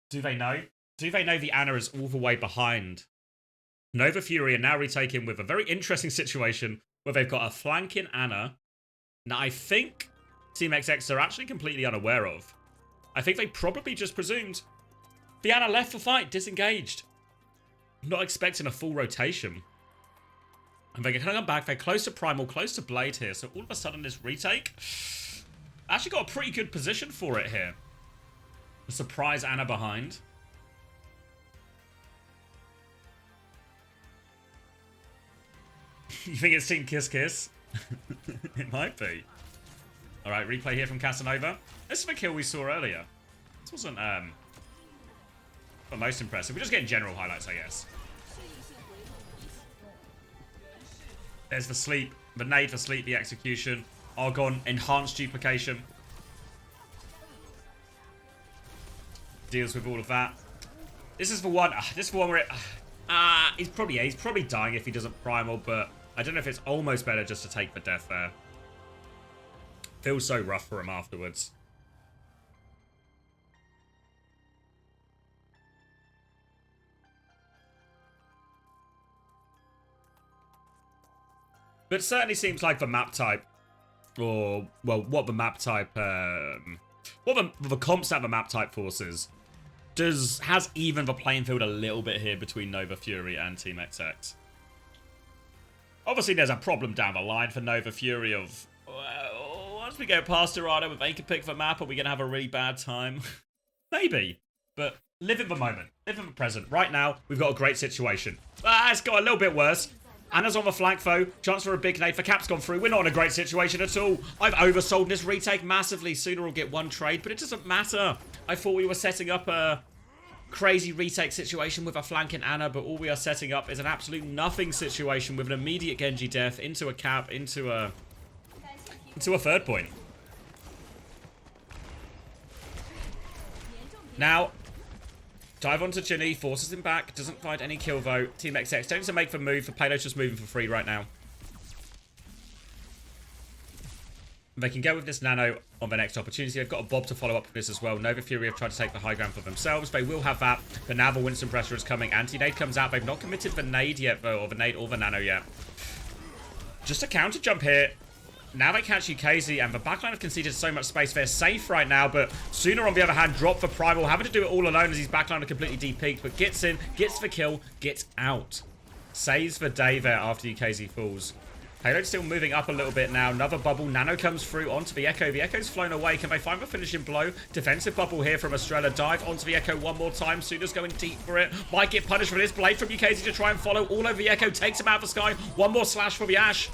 Do they know? Do they know the Ana is all the way behind? Nova Fury are now retaking with a very interesting situation where they've got a flanking Ana. Now, I think Team XX are actually completely unaware of. I think they probably just presumed the Ana left the fight, disengaged. Not expecting a full rotation. And they're going to come back. They're close to Primal, close to Blade here. So all of a sudden this retake actually got a pretty good position for it here. A surprise Ana behind. You think it's Team Kiss Kiss? It might be. Alright, replay here from Casanova. This is the kill we saw earlier. This wasn't the most impressive. We're just getting general highlights, I guess. There's the sleep, the nade for sleep, the execution. Argon, enhanced duplication. Deals with all of that. This is the one. This is the one where it. He's probably dying if he doesn't primal, but I don't know if it's almost better just to take the death there. Feels so rough for him afterwards. But it certainly seems like the map type, or, well, what the map type, what the comps that the map type forces has even the playing field a little bit here between Nova Fury and Team XX. Obviously, there's a problem down the line for Nova Fury of, well, once we go past Dorado, if they can pick the map, are we going to have a really bad time? Maybe, but live in the moment, live in the present. Right now, we've got a great situation. It's got a little bit worse. Ana's on the flank, though. Chance for a big nade for Cap's gone through. We're not in a great situation at all. I've oversold this retake massively. Sooner we'll get one trade, but it doesn't matter. I thought we were setting up a crazy retake situation with a flanking Ana, but all we are setting up is an absolute nothing situation with an immediate Genji death into a Cap, into a third point. Now, dive onto Ginny, forces him back, doesn't find any kill vote. Team XX don't need to make the move, for Payload's just moving for free right now. They can go with this nano on their next opportunity. They've got a Bob to follow up with this as well. Nova Fury have tried to take the high ground for themselves. They will have that. But now the Winston pressure is coming. Anti-nade comes out. They've not committed the nade yet, though, or the nade or the nano yet. Just a counter jump here. Now they catch UKZ, and the backline have conceded so much space. They're safe right now, but Sooner, on the other hand, dropped for Primal, having to do it all alone as his backline are completely de-peaked, but gets in, gets the kill, gets out. Saves the day there after UKZ falls. Payload still moving up a little bit now. Another bubble. Nano comes through onto the Echo. The Echo's flown away. Can they find the finishing blow? Defensive bubble here from Estrella. Dive onto the Echo one more time. Sooner's going deep for it. Might get punished for this. Blade from UKZ to try and follow all over the Echo. Takes him out of the sky. One more slash for the Ash.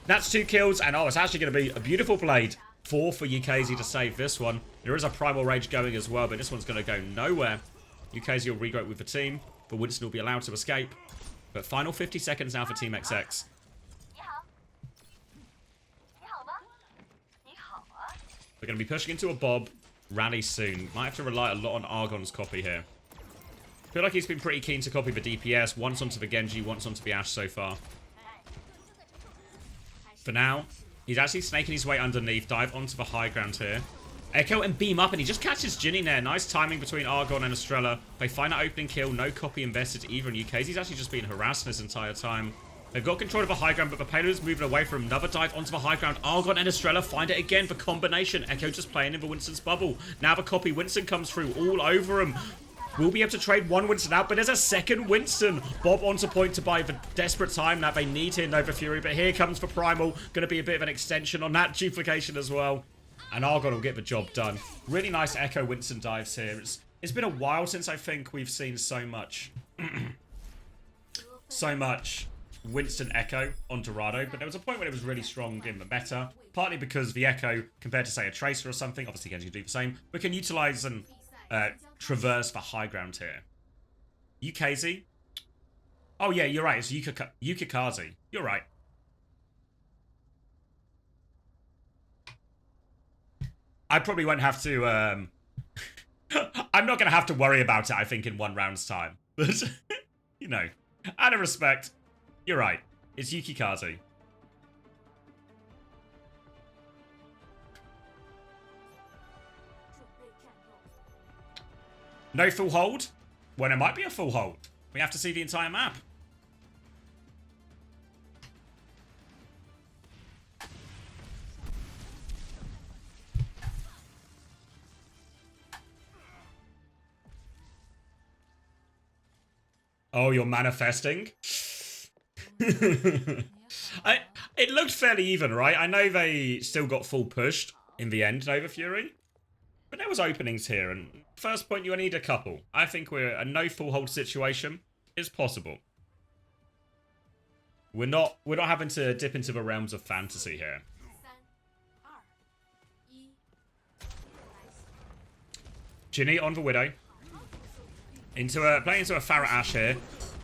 That's 2 kills. And oh, it's actually going to be a beautiful blade. 4 for UKZ to save this one. There is a Primal Rage going as well, but this one's going to go nowhere. UKZ will regroup with the team, but Winston will be allowed to escape. But final 50 seconds now for Team XX. We're going to be pushing into a Bob rally soon. Might have to rely a lot on Argon's copy here. I feel like he's been pretty keen to copy the DPS. Once onto the Genji, once onto the Ashe so far. For now, he's actually snaking his way underneath. Dive onto the high ground here. Echo and beam up, and he just catches Ginny there. Nice timing between Argon and Estrella. They find that opening kill. No copy invested either in UKs. He's actually just been harassing this entire time. They've got control of the high ground, but the payload is moving away from another dive onto the high ground. Argon and Estrella find it again for combination. Echo just playing in the Winston's bubble. Now the copy. Winston comes through all over him. We'll be able to trade one Winston out, but there's a second Winston. Bob onto point to buy the desperate time that they need here, Nova Fury. But here comes for Primal. Going to be a bit of an extension on that duplication as well. And Argon will get the job done. Really nice Echo Winston dives here. It's been a while since I think we've seen so much. so much Winston Echo on Dorado, but there was a point when it was really strong in the meta, partly because the Echo, compared to say a Tracer or something, obviously Genji can do the same, but can utilize and traverse the high ground here. UKZ? Oh yeah, you're right, it's Yukikaze. You're right. I probably won't have to, I'm not going to have to worry about it, I think, in one round's time. But, you know, out of respect, you're right. It's Yukikaze. No full hold? Well, it might be a full hold. We have to see the entire map. Oh, you're manifesting? It looked fairly even, right? I know they still got full pushed in the end, Nova Fury. But there was openings here, and first point, you need a couple. I think a no full hold situation is possible. We're not having to dip into the realms of fantasy here. Ginny on the Widow. Playing into a Pharah Ashe here.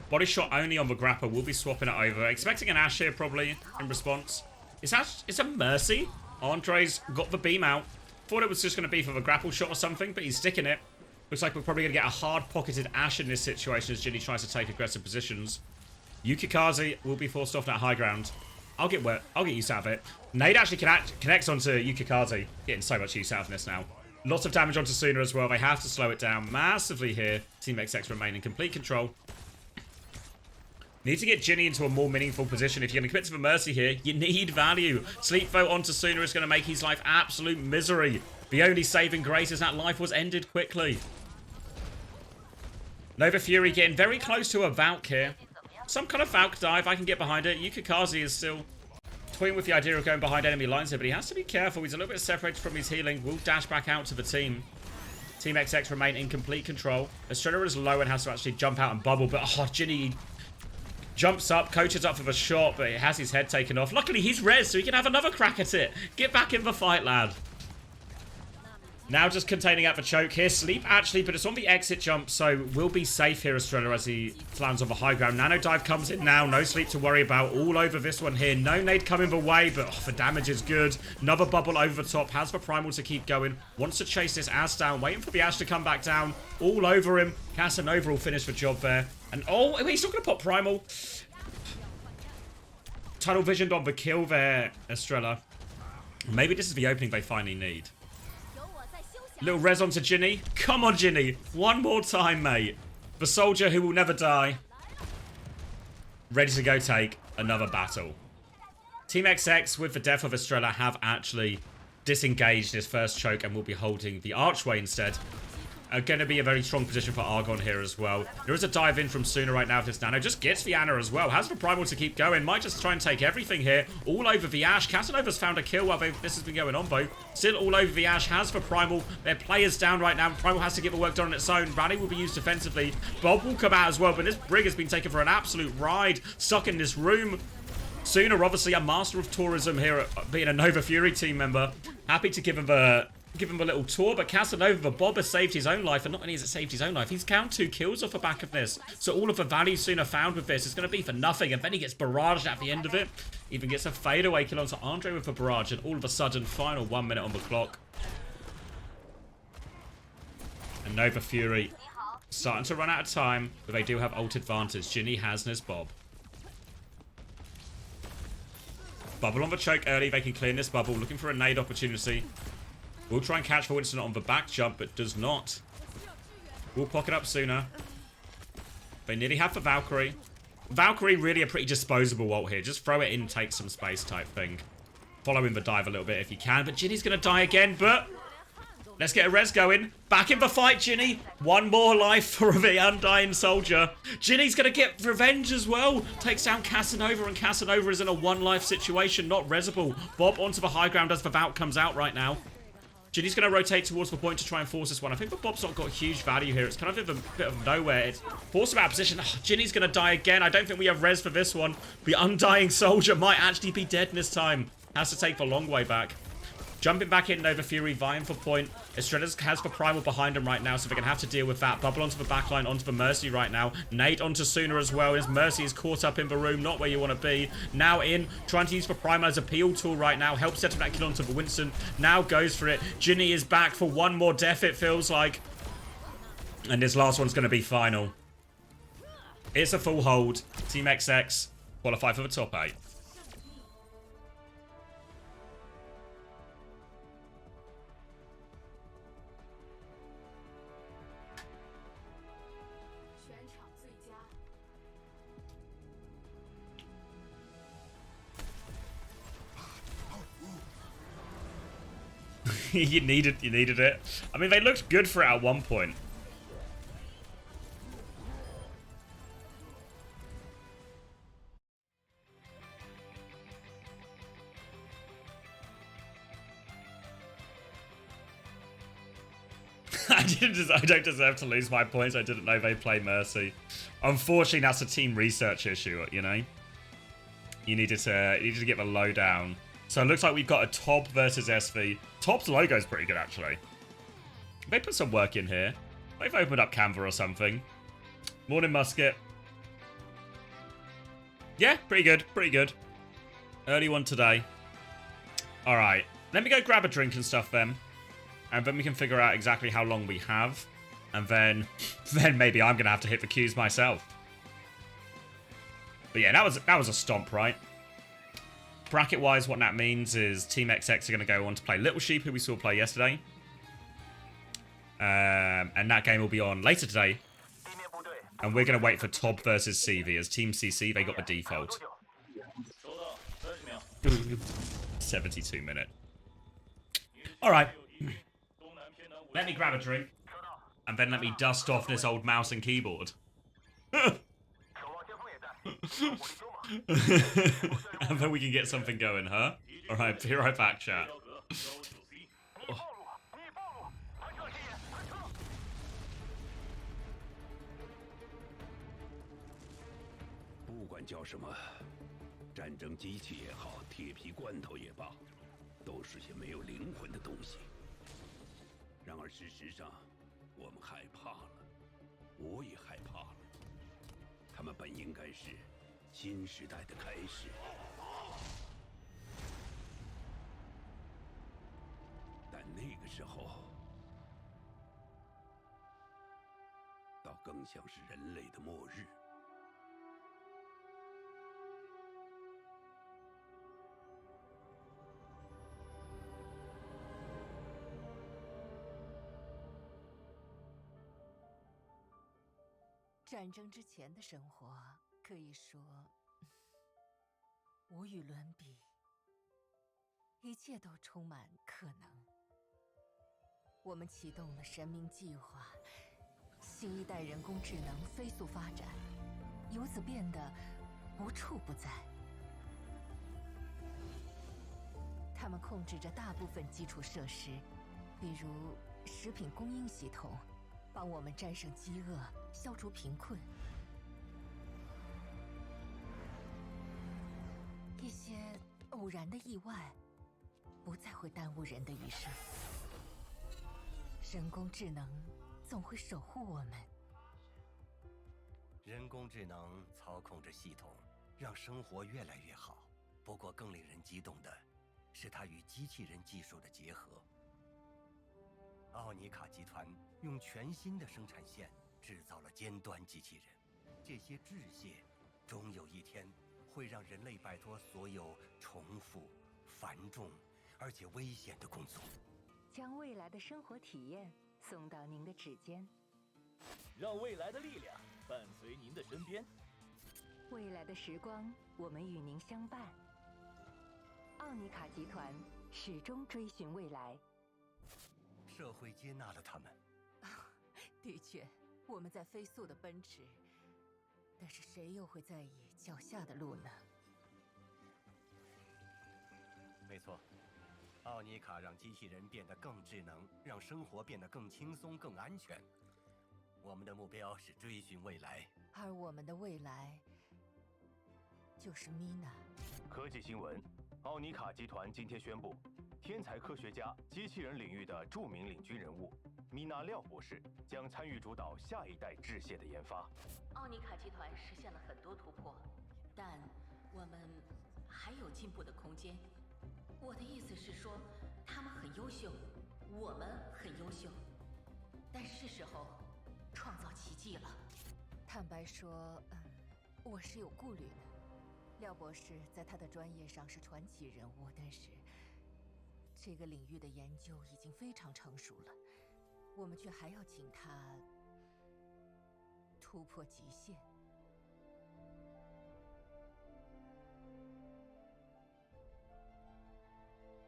Body shot only on the grapper. We'll be swapping it over. Expecting an Ashe here probably in response. It's a Mercy. Andre's got the beam out. Thought it was just going to be for the grapple shot or something, but he's sticking it. Looks like we're probably going to get a hard-pocketed Ashe in this situation as Ginny tries to take aggressive positions. Yukikaze will be forced off that high ground. I'll get use out of it. Nade actually connects onto Yukikaze. Getting so much use out of this now. Lots of damage onto Sooner as well. They have to slow it down massively here. Team XX remain in complete control. Need to get Ginny into a more meaningful position. If you're going to commit to the Mercy here, you need value. Sleep vote onto Sooner is going to make his life absolute misery. The only saving grace is that life was ended quickly. Nova Fury getting very close to a Valk here. Some kind of Valk dive. I can get behind it. Yukikaze is still toying with the idea of going behind enemy lines here, but he has to be careful. He's a little bit separated from his healing. Will dash back out to the team. Team XX remain in complete control. Estrella is low and has to actually jump out and bubble, but Ginny jumps up, coaches up for the shot, but it has his head taken off. Luckily, he's res, so he can have another crack at it. Get back in the fight, lad. Now just containing out the choke here. Sleep actually, but it's on the exit jump, so we'll be safe here, Estrella, as he lands on the high ground. Nano dive comes in now. No sleep to worry about. All over this one here. No nade coming the way, but the damage is good. Another bubble over the top. Has the primal to keep going. Wants to chase this Ash down. Waiting for the Ash to come back down. All over him. Casanova will finish the job there. And oh, he's not going to pop primal. Tunnel visioned on the kill there, Estrella. Maybe this is the opening they finally need. Little res onto Ginny. Come on, Ginny. One more time, mate. The soldier who will never die. Ready to go take another battle. Team XX, with the death of Estrella, have actually disengaged his first choke and will be holding the archway instead. Going to be a very strong position for Argon here as well. There is a dive in from Suna right now if this Nano. Just gets the Ana as well. Has the primal to keep going. Might just try and take everything here. All over the Ash. Casanova's found a kill while this has been going on, though. Still all over the Ash. Has the primal. Their players down right now. Primal has to get the work done on its own. Rally will be used defensively. Bob will come out as well, but this Brig has been taken for an absolute ride. Stuck in this room. Suna, obviously a master of tourism here, being a Nova Fury team member. Happy to give him a little tour, but Casanova, Bob has saved his own life, and not only has it saved his own life, he's count 2 kills off the back of this. So all of the value Suna found with this is going to be for nothing, and then he gets barraged at the end of it. Even gets a fadeaway kill onto Andre with a barrage, and all of a sudden, final 1 minute on the clock. And Nova Fury starting to run out of time, but they do have ult advantage. Ginny, Hasnes, Bob. Bubble on the choke early, they can clear this bubble, looking for a nade opportunity. We'll try and catch for Winston on the back jump, but does not. We'll pocket up sooner. They nearly have the Valkyrie. Valkyrie really a pretty disposable ult here. Just throw it in, take some space type thing. Follow in the dive a little bit if you can. But Ginny's going to die again, but let's get a res going. Back in the fight, Ginny. One more life for the undying soldier. Ginny's going to get revenge as well. Takes down Casanova, and Casanova is in a 1-life situation, not resable. Bob onto the high ground as the Valk comes out right now. Ginny's going to rotate towards the point to try and force this one. I think the Bob's not got huge value here. It's kind of a bit of nowhere. It's forced him out of position. Oh, Ginny's going to die again. I don't think we have res for this one. The undying soldier might actually be dead in this time. Has to take the long way back. Jumping back in, Nova Fury, vying for point. Estrella has the primal behind him right now, so they're going to have to deal with that. Bubble onto the backline, onto the Mercy right now. Nate onto Suna as well. His Mercy is caught up in the room, not where you want to be. Now in, trying to use the primal as a peel tool right now. Helps set up that kill onto the Winston. Now goes for it. Ginny is back for one more death, it feels like. And this last one's going to be final. It's a full hold. Team XX qualify for the top 8. you needed it. I mean, they looked good for it at one point. I don't deserve to lose my points. I didn't know they play Mercy. Unfortunately, that's a team research issue, you know? You needed to get the lowdown. So it looks like we've got a Top versus SV. Top's logo is pretty good, actually. They put some work in here. They've opened up Canva or something. Morning, Musket. Yeah, pretty good. Pretty good. Early one today. All right. Let me go grab a drink and stuff then. And then we can figure out exactly how long we have. And then maybe I'm going to have to hit the queues myself. But yeah, that was a stomp, right? Bracket-wise, what that means is Team XX are going to go on to play Little Sheep, who we saw play yesterday. And that game will be on later today. And we're going to wait for Tob versus CV, as Team CC, they got the default. 72 minute. Alright. Let me grab a drink. And then let me dust off this old mouse and keyboard. And then we can get something going, huh? Alright, be right back, chat. Oh. 不管叫什么，战争机器也好，铁皮罐头也罢，都是些没有灵魂的东西。然而事实上，我们害怕了，我也害怕了。他们本应该是新时代的开始，但那个时候，倒更像是人类的末日。战争之前的生活可以说无与伦比，一切都充满可能。我们启动了神明计划，新一代人工智能飞速发展，由此变得无处不在。他们控制着大部分基础设施，比如食品供应系统，帮我们战胜饥饿，消除贫困。一些偶然的意外，不再会耽误人的余生。人工智能总会守护我们。人工智能操控着系统，让生活越来越好。不过，更令人激动的是它与机器人技术的结合。奥尼卡集团用全新的生产线制造了尖端机器人，这些致谢终有一天会让人类摆脱所有重复、繁重而且危险的工作，将未来的生活体验送到您的指尖，让未来的力量伴随您的身边。未来的时光，我们与您相伴。奥尼卡集团始终追寻未来。社会接纳了他们。的确，我们在飞速的奔驰，但是谁又会在意脚下的路呢？没错，奥尼卡让机器人变得更智能，让生活变得更轻松、更安全。我们的目标是追寻未来，而我们的未来就是米娜。科技新闻：奥尼卡集团今天宣布，天才科学家、机器人领域的著名领军人物米娜廖博士将参与主导下一代致谢的研发。奥尼卡集团实现了很多突破，但我们还有进步的空间。我的意思是说，他们很优秀，我们很优秀，但是时候创造奇迹了。坦白说，我是有顾虑的。廖博士在他的专业上是传奇人物，但是这个领域的研究已经非常成熟了，我们却还要请他突破极限。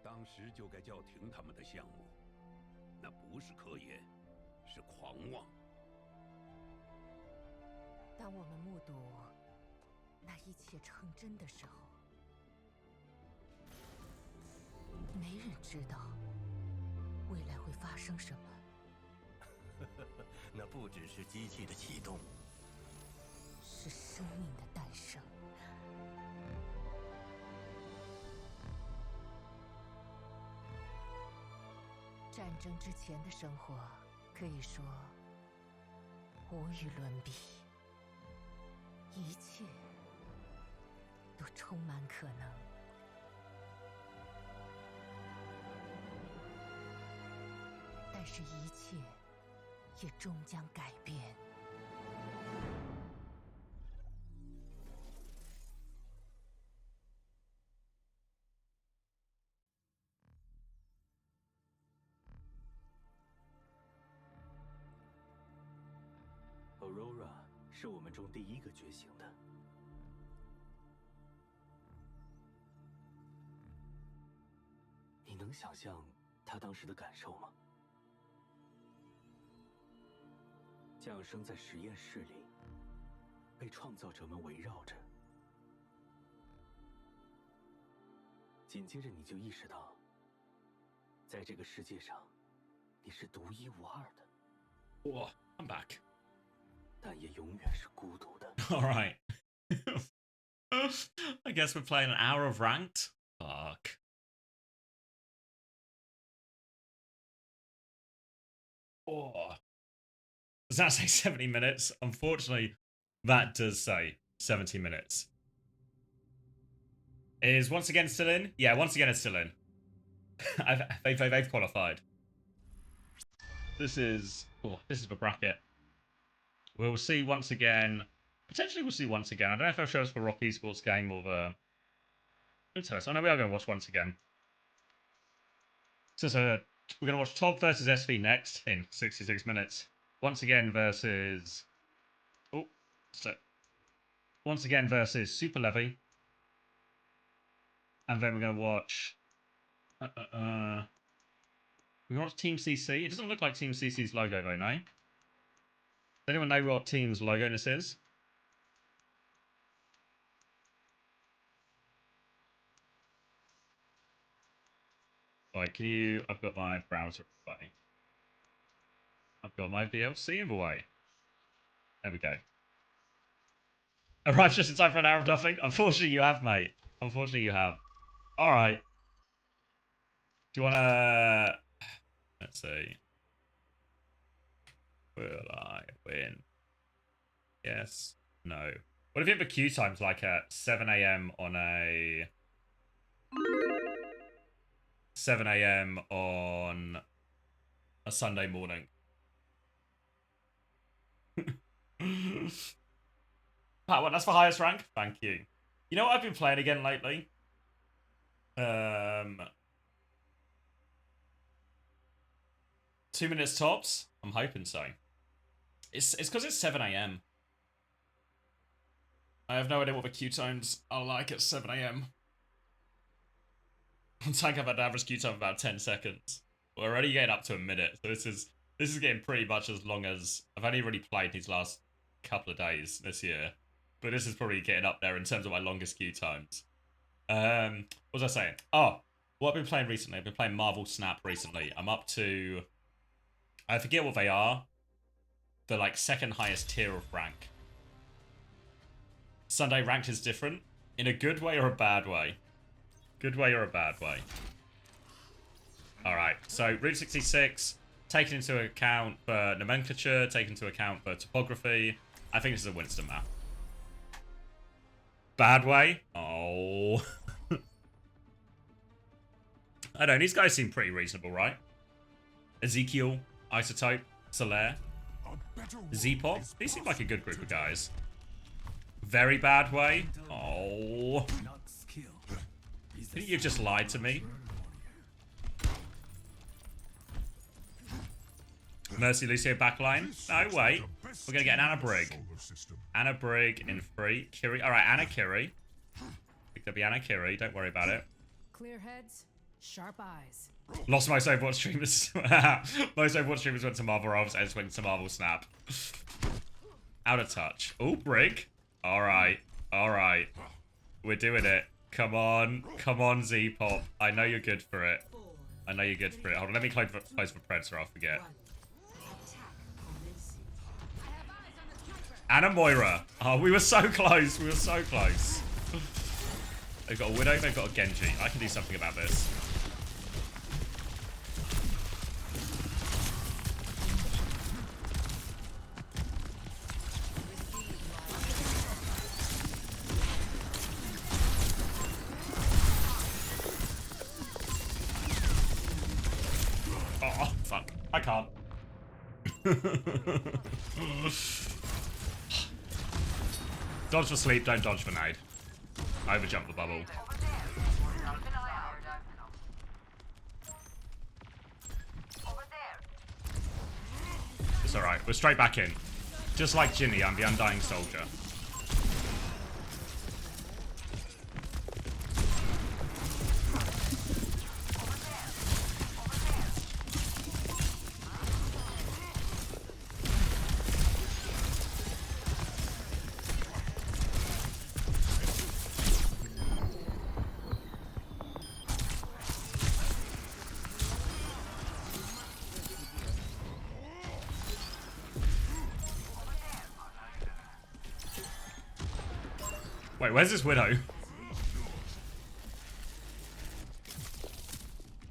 当时就该叫停他们的项目，那不是科研，是狂妄。当我们目睹那一切成真的时候，没人知道未来会发生什么。那不只是机器的启动，是生命的诞生。战争之前的生活可以说无与伦比，一切都充满可能。但是一切也终将改变。Aurora 是我们中第一个觉醒的。你能想象他当时的感受吗？降生在实验室里，被创造者们围绕着，紧接着你就意识到，在这个世界上，你是独一无二的。Oh, I'm back. 但也永远是孤独的。All right. I guess we're playing an hour of ranked. Fuck. Oh, does that say 70 minutes? Unfortunately, that does say 70 minutes. Is once again still in? Yeah, once again it's still in. they've qualified. This is the bracket. We'll see once again. Potentially we'll see once again. I don't know if they'll show us the Rock Esports game or the... Who tell us? I know we are going to watch once again. So we're going to watch Top versus SV next in 66 minutes. Once again versus... Oh, so... Once again versus Super Levi. And then we're going to watch... We're going to watch Team CC. It doesn't look like Team CC's logo though, no? Does anyone know what team's logo this is? Right, can you... I've got my browser away. I've got my VLC in the way. There we go. Arrived just in time for an hour of nothing? Unfortunately you have, mate. Unfortunately you have. Alright. Do you wanna... Let's see. Will I win? Yes. No. What if you have a queue times like at 7 AM on a... 7 AM on a Sunday morning? Pat, what? That's the highest rank? Thank you. You know what I've been playing again lately? 2 minutes tops? I'm hoping so. It's because it's 7 AM. I have no idea what the queue times are like at 7 AM. I'm talking about an average queue time of about 10 seconds. We're already getting up to a minute, so this is getting pretty much as long as... I've only really played these last couple of days this year. But this is probably getting up there in terms of my longest queue times. What was I saying? Oh, what I've been playing recently. I've been playing Marvel Snap recently. I'm up to... I forget what they are. The, like, second highest tier of rank. Sunday ranked is different. In a good way or a bad way? Good way or a bad way? Alright, so Route 66, taking into account for nomenclature, taking into account for topography. I think this is a Winston map. Bad way? Oh. I don't know, these guys seem pretty reasonable, right? Ezekiel, Isotope, Solaire, Z-Pop. These seem like a good group of guys. Very bad way? Oh. You've just lied to me. Mercy Lucio backline. No, wait. We're going to get an Anna Brig. Anna Brig in 3. Kiri. Alright, Anna Kiri. It could be Anna Kiri. Don't worry about it. Clear heads, sharp eyes. Lost most Overwatch streamers. Most Overwatch streamers went to Marvel Robs. I just went to Marvel Snap. Out of touch. Oh, Brig. Alright. Alright. We're doing it. Come on. Come on, Z-Pop. I know you're good for it. I know you're good for it. Hold on, let me close for Predator, I'll forget. Anna Moira. Oh, we were so close. We were so close. They've got a Widow, they've got a Genji. I can do something about this. Oh, fuck. I can't. Dodge for sleep, don't dodge for nade. Overjump the bubble. It's alright, we're straight back in. Just like Ginny, I'm the undying soldier. Wait, where's this Widow?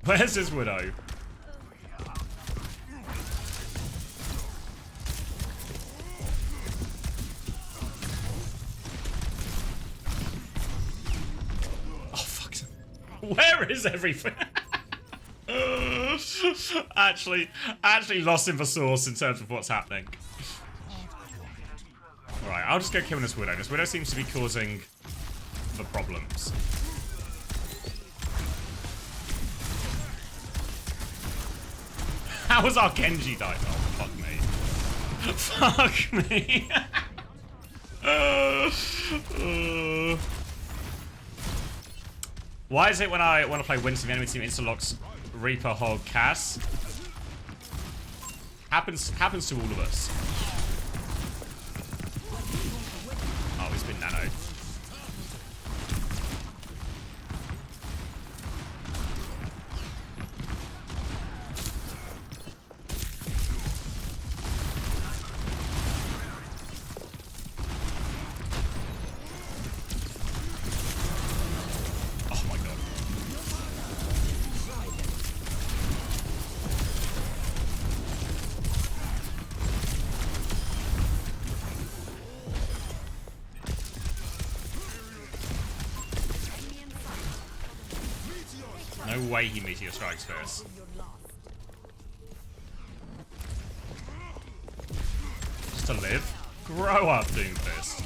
Where's this Widow? Where is everything? actually lost in the source in terms of what's happening. Right, I'll just go killing this Widow. This Widow seems to be causing the problems. How was our Genji died? Oh, fuck me. Fuck me. Why is it when I want to play Winston, the enemy team insta-locks Reaper, Hog, Cass? Happens to all of us. Oh, he's been nanoed. Oh my god. No way he meteor strikes first. Just to live? Grow up, Doomfist.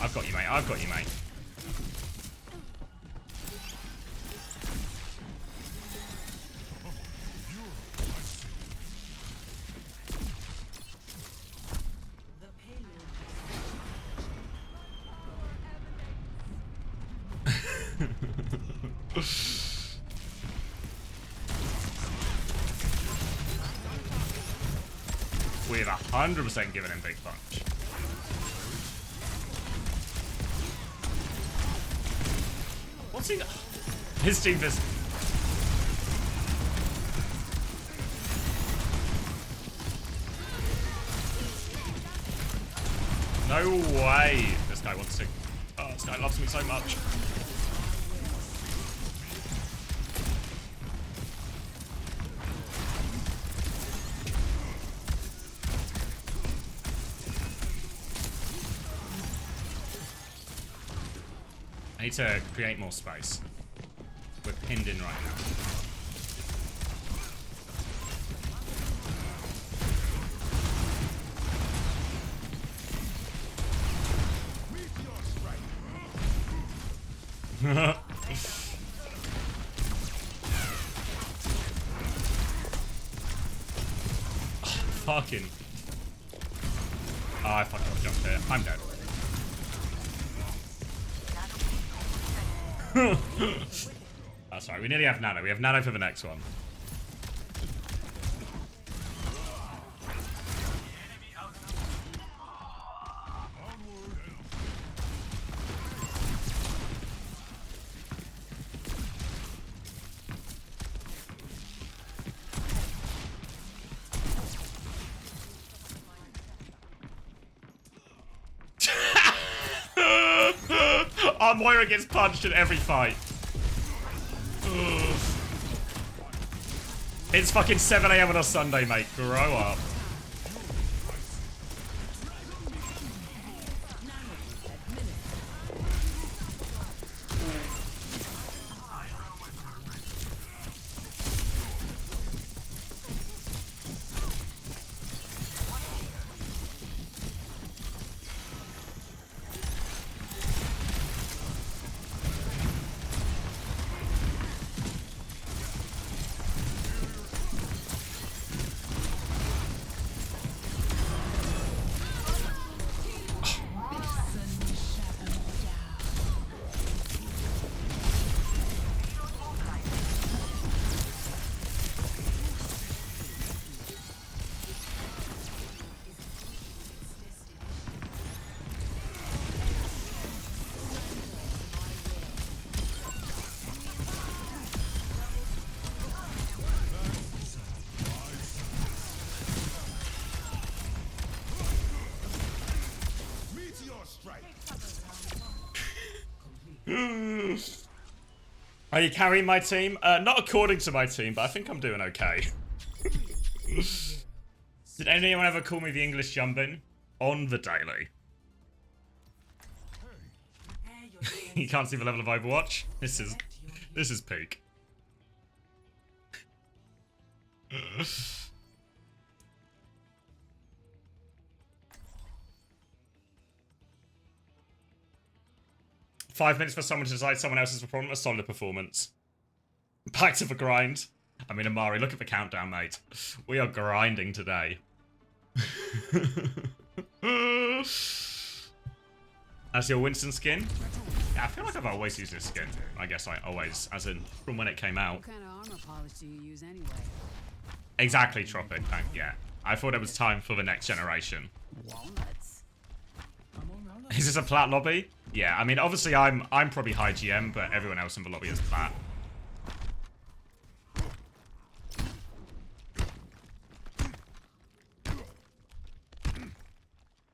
I've got you, mate. I've got you, mate. We've 100% given him big punch. What's he? His team is. No way. This guy wants to. Oh, this guy loves me so much. I need to create more space. We're pinned in right now. Fucking. Oh, I fucking jumped there. I'm dead. Oh, sorry, we nearly have Nano. We have Nano for the next one. Our Moira gets punched in every fight. Ugh. It's fucking 7 AM on a Sunday, mate. Grow up. Are you carrying my team? Not according to my team, but I think I'm doing okay. Did anyone ever call me the English jumping? On the daily. You can't see the level of Overwatch. This is peak. 5 minutes for someone to decide someone else's performance. A solid performance. Back to the grind. I mean, Amari, look at the countdown, mate. We are grinding today. As your Winston skin? Yeah, I feel like I've always used this skin. I guess I always, as in from when it came out. What kind of armor polish do you use anyway? Exactly, Tropic. Yeah. I thought it was time for the next generation. Walnuts. Is this a plat lobby? Yeah, I mean, obviously I'm probably high GM, but everyone else in the lobby is plat.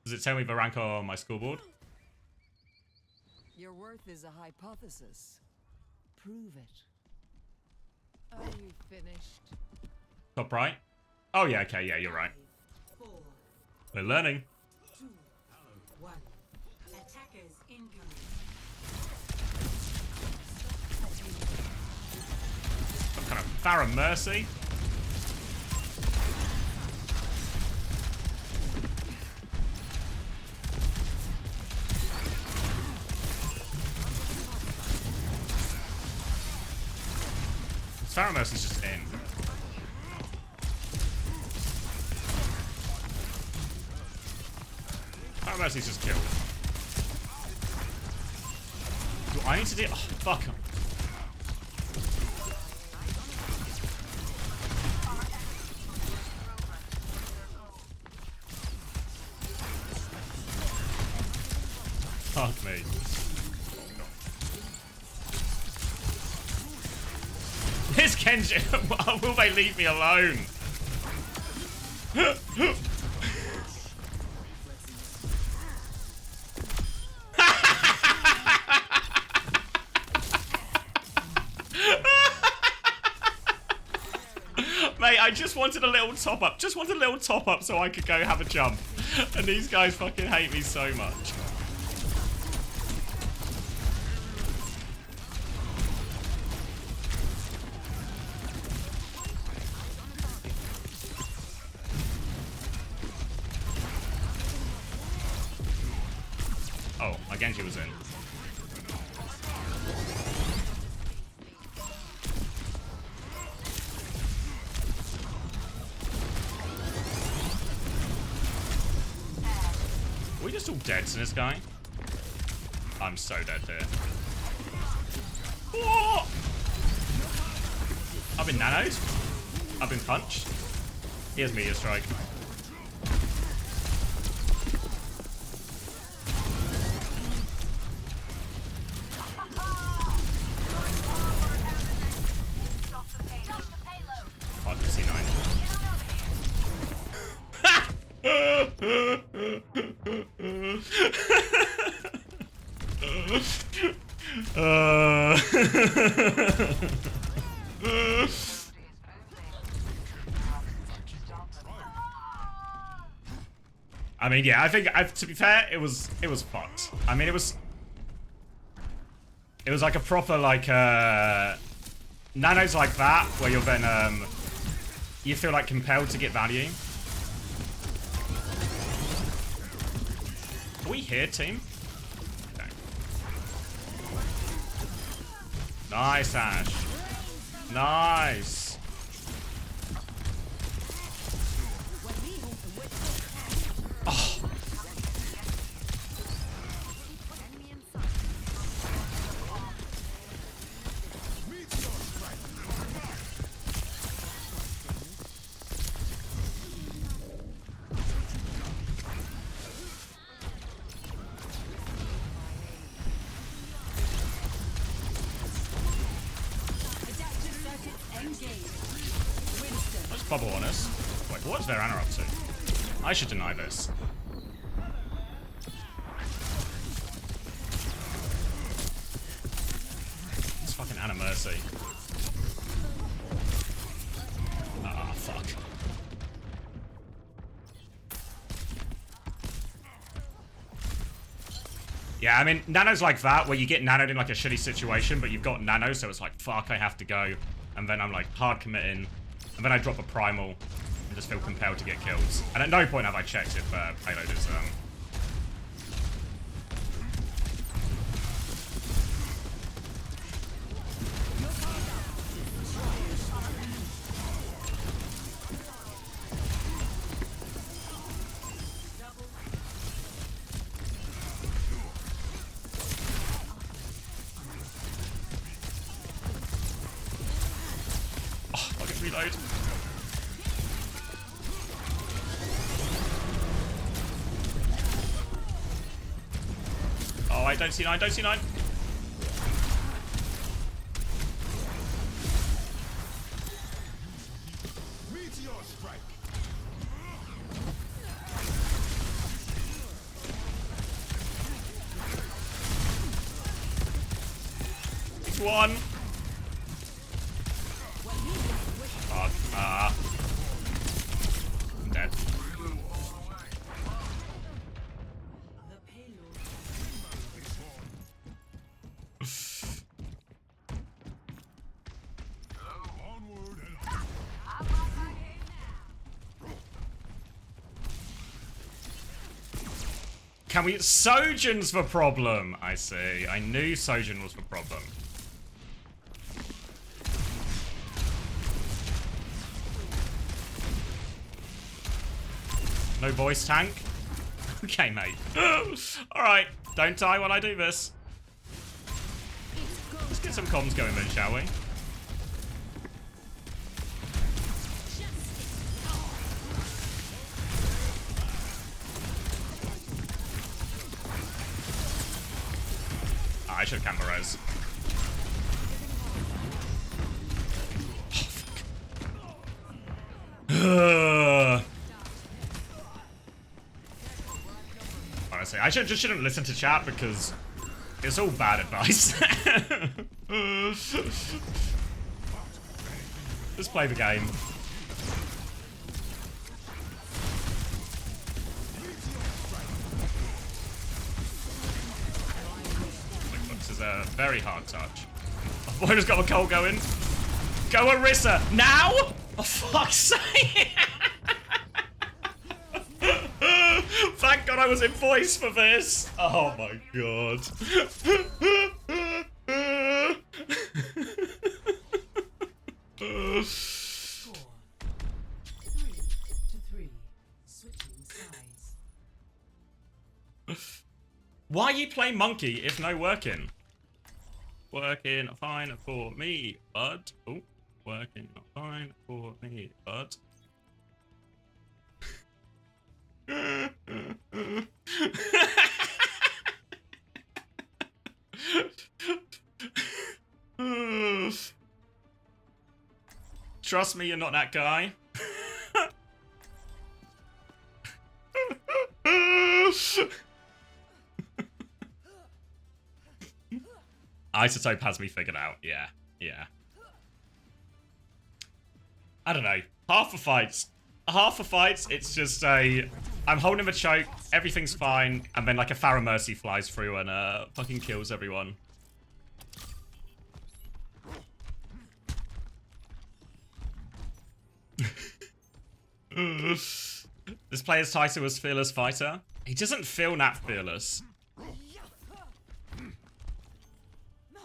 Does it tell me the rank on my scoreboard? Your worth is a hypothesis. Prove it. Are you finished? Top right? Oh yeah, okay, yeah, you're right. 4, We're learning. 2, 1. Attackers incoming. Some kind of Farrah Mercy. Farrah Mercy's just in. Farrah Mercy's just killed. Do I need to do? Oh, fuck him. Fuck me. This Kenji, will they leave me alone? Mate, I just wanted a little top up. Just wanted a little top up so I could go have a jump. And these guys fucking hate me so much. Oh, my Genji was in. Are we just all dead to this guy? I'm so dead here. Whoa! I've been nanoed. I've been punched. Here's Meteor Strike. I mean, yeah, I think, to be fair, it was fucked. I mean, it was like a proper, like, nanos like that, where you're then, you feel, like, compelled to get value. Are we here, team? Okay. Nice, Ash. Nice. Oh. Let's bubble on us. Wait, what's their Anna up to? I should deny this. It's fucking Anna Mercy. Ah, fuck. Yeah, I mean, Nano's like that, where you get nanoed in like a shitty situation, but you've got Nano, so it's like, fuck, I have to go. And then I'm like, hard committing. And then I drop a Primal and just feel compelled to get kills. And at no point have I checked if payload is... Oh, I'll get reload. Oh, wait, don't see 9, don't see 9. It's one. Fuck. I'm dead. The payload. Can we... Sojourn's the problem, I see. I knew Sojourn was the problem. No voice tank? Okay, mate. Alright, don't die while I do this. Let's get some comms going then, shall we? Ah, I should have camera res. Oh, fuck. Honestly, I shouldn't listen to chat because it's all bad advice. Just play the game. This is a very hard touch. Oh, I just got a cold going. Go Orisa now! Oh, fuck's sake! Thank God I was in voice for this. Oh my God. Score 3-3. Switching sides. Why you play monkey if no working? Working fine for me, bud. Oh, working fine for me, bud. Trust me, you're not that guy. Isotope has me figured out. Yeah, yeah. I don't know. Half the fights, it's just a... I'm holding the choke, everything's fine, and then like a Pharaoh Mercy flies through and fucking kills everyone. This player's title was Fearless Fighter. He doesn't feel that fearless.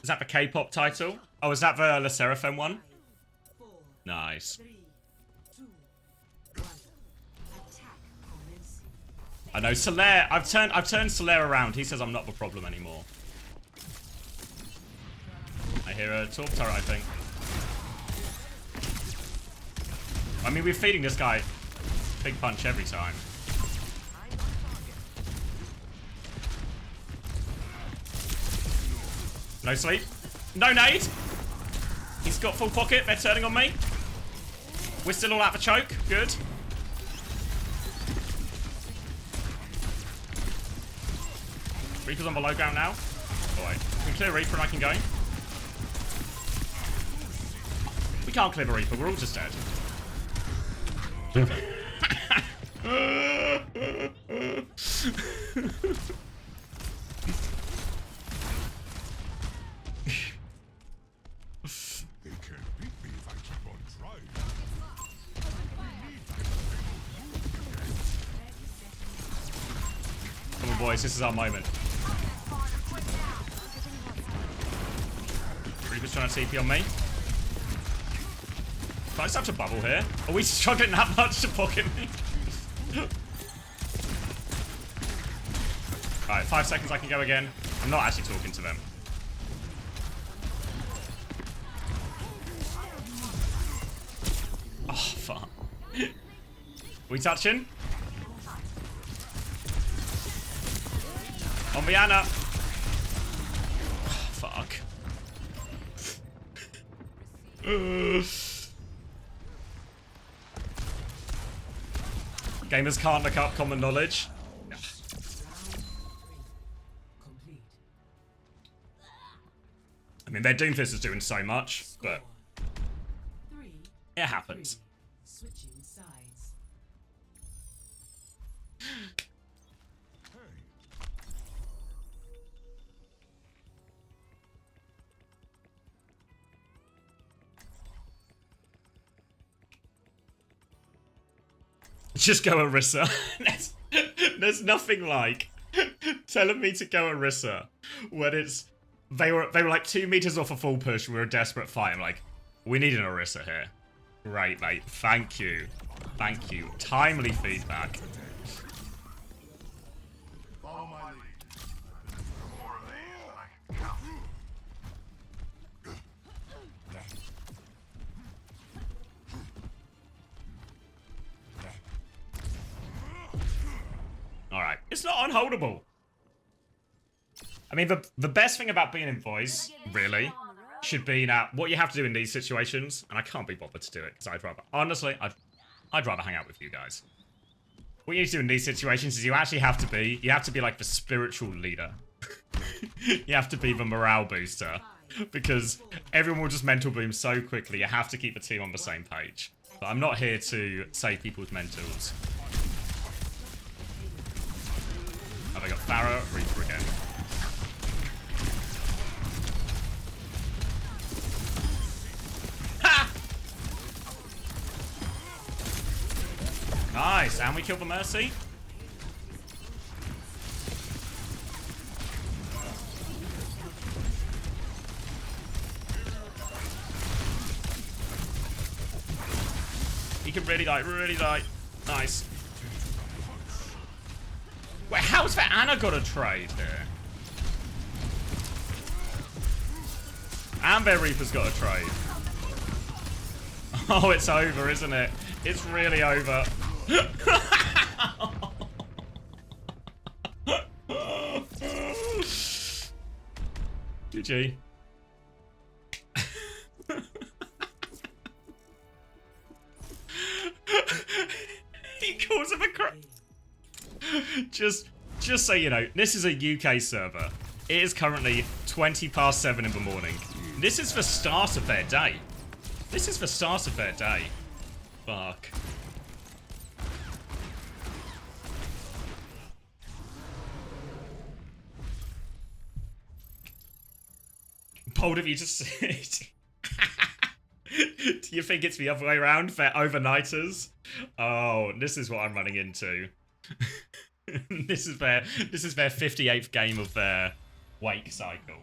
Is that the K-pop title? Oh, is that the Le Seraphim one? 4, Nice. 3, 2, 1. Attack commencing. I know, Solaire, I've turned Solaire around. He says I'm not the problem anymore. I hear a Torp turret, I think. I mean, we're feeding this guy big punch every time. No sleep. No nade. He's got full pocket. They're turning on me. We're still all out the choke. Good. Reaper's on the low ground now. Oh, wait. We can clear Reaper and I can go. We can't clear the Reaper. We're all just dead. boys. This is our moment. Reaper's trying to TP on me. Do I just have to bubble here? Are we struggling that much to pocket me? Alright, 5 seconds I can go again. I'm not actually talking to them. Oh, fuck. We touching? On me, Anna. Oh, fuck. Gamers can't look up common knowledge. I mean, their Doomfist is doing so much, but it happens. Switching sides. Just go Orisa. There's nothing like telling me to go Orisa when it's they were like 2 meters off a full push. We were a desperate fight. I'm like, we need an Orisa here. Great, mate. Thank you. Thank you. Timely feedback. Alright. It's not unholdable. I mean, the best thing about being in voice, really, should be now what you have to do in these situations, and I can't be bothered to do it, because I'd rather, honestly, I'd rather hang out with you guys. What you need to do in these situations is you have to be like the spiritual leader. You have to be the morale booster, because everyone will just mental boom so quickly, you have to keep the team on the same page. But I'm not here to save people's mentals. Have I got Farah? Reaper again. Ha! Nice, and we killed the Mercy. He can really die, really die. Nice. Wait, how's that Anna got a trade here? And their Reaper's got a trade. Oh, it's over, isn't it? It's really over. GG. He calls him a crap. Just so you know, this is a UK server. It is currently 7:20 in the morning. This is the start of their day. This is the start of their day. Fuck. Bold of you to say. Do you think it's the other way around? They're overnighters? Oh, this is what I'm running into. This is their 58th game of their wake cycle.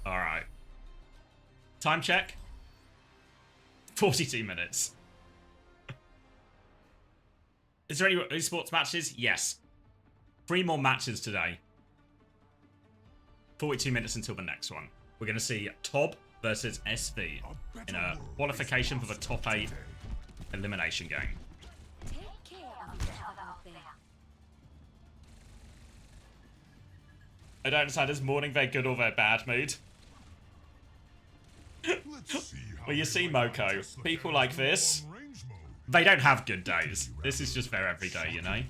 Alright. Time check. 42 minutes. Is there any esports matches? Yes. 3 more matches today. 42 minutes until the next one. We're going to see Tob versus SV in a qualification for the top 8 elimination game. Take care of each other out there. I don't decide is morning their good or their bad mood. Well, you see, Moko, people like this, they don't have good days. This is just their everyday, you know?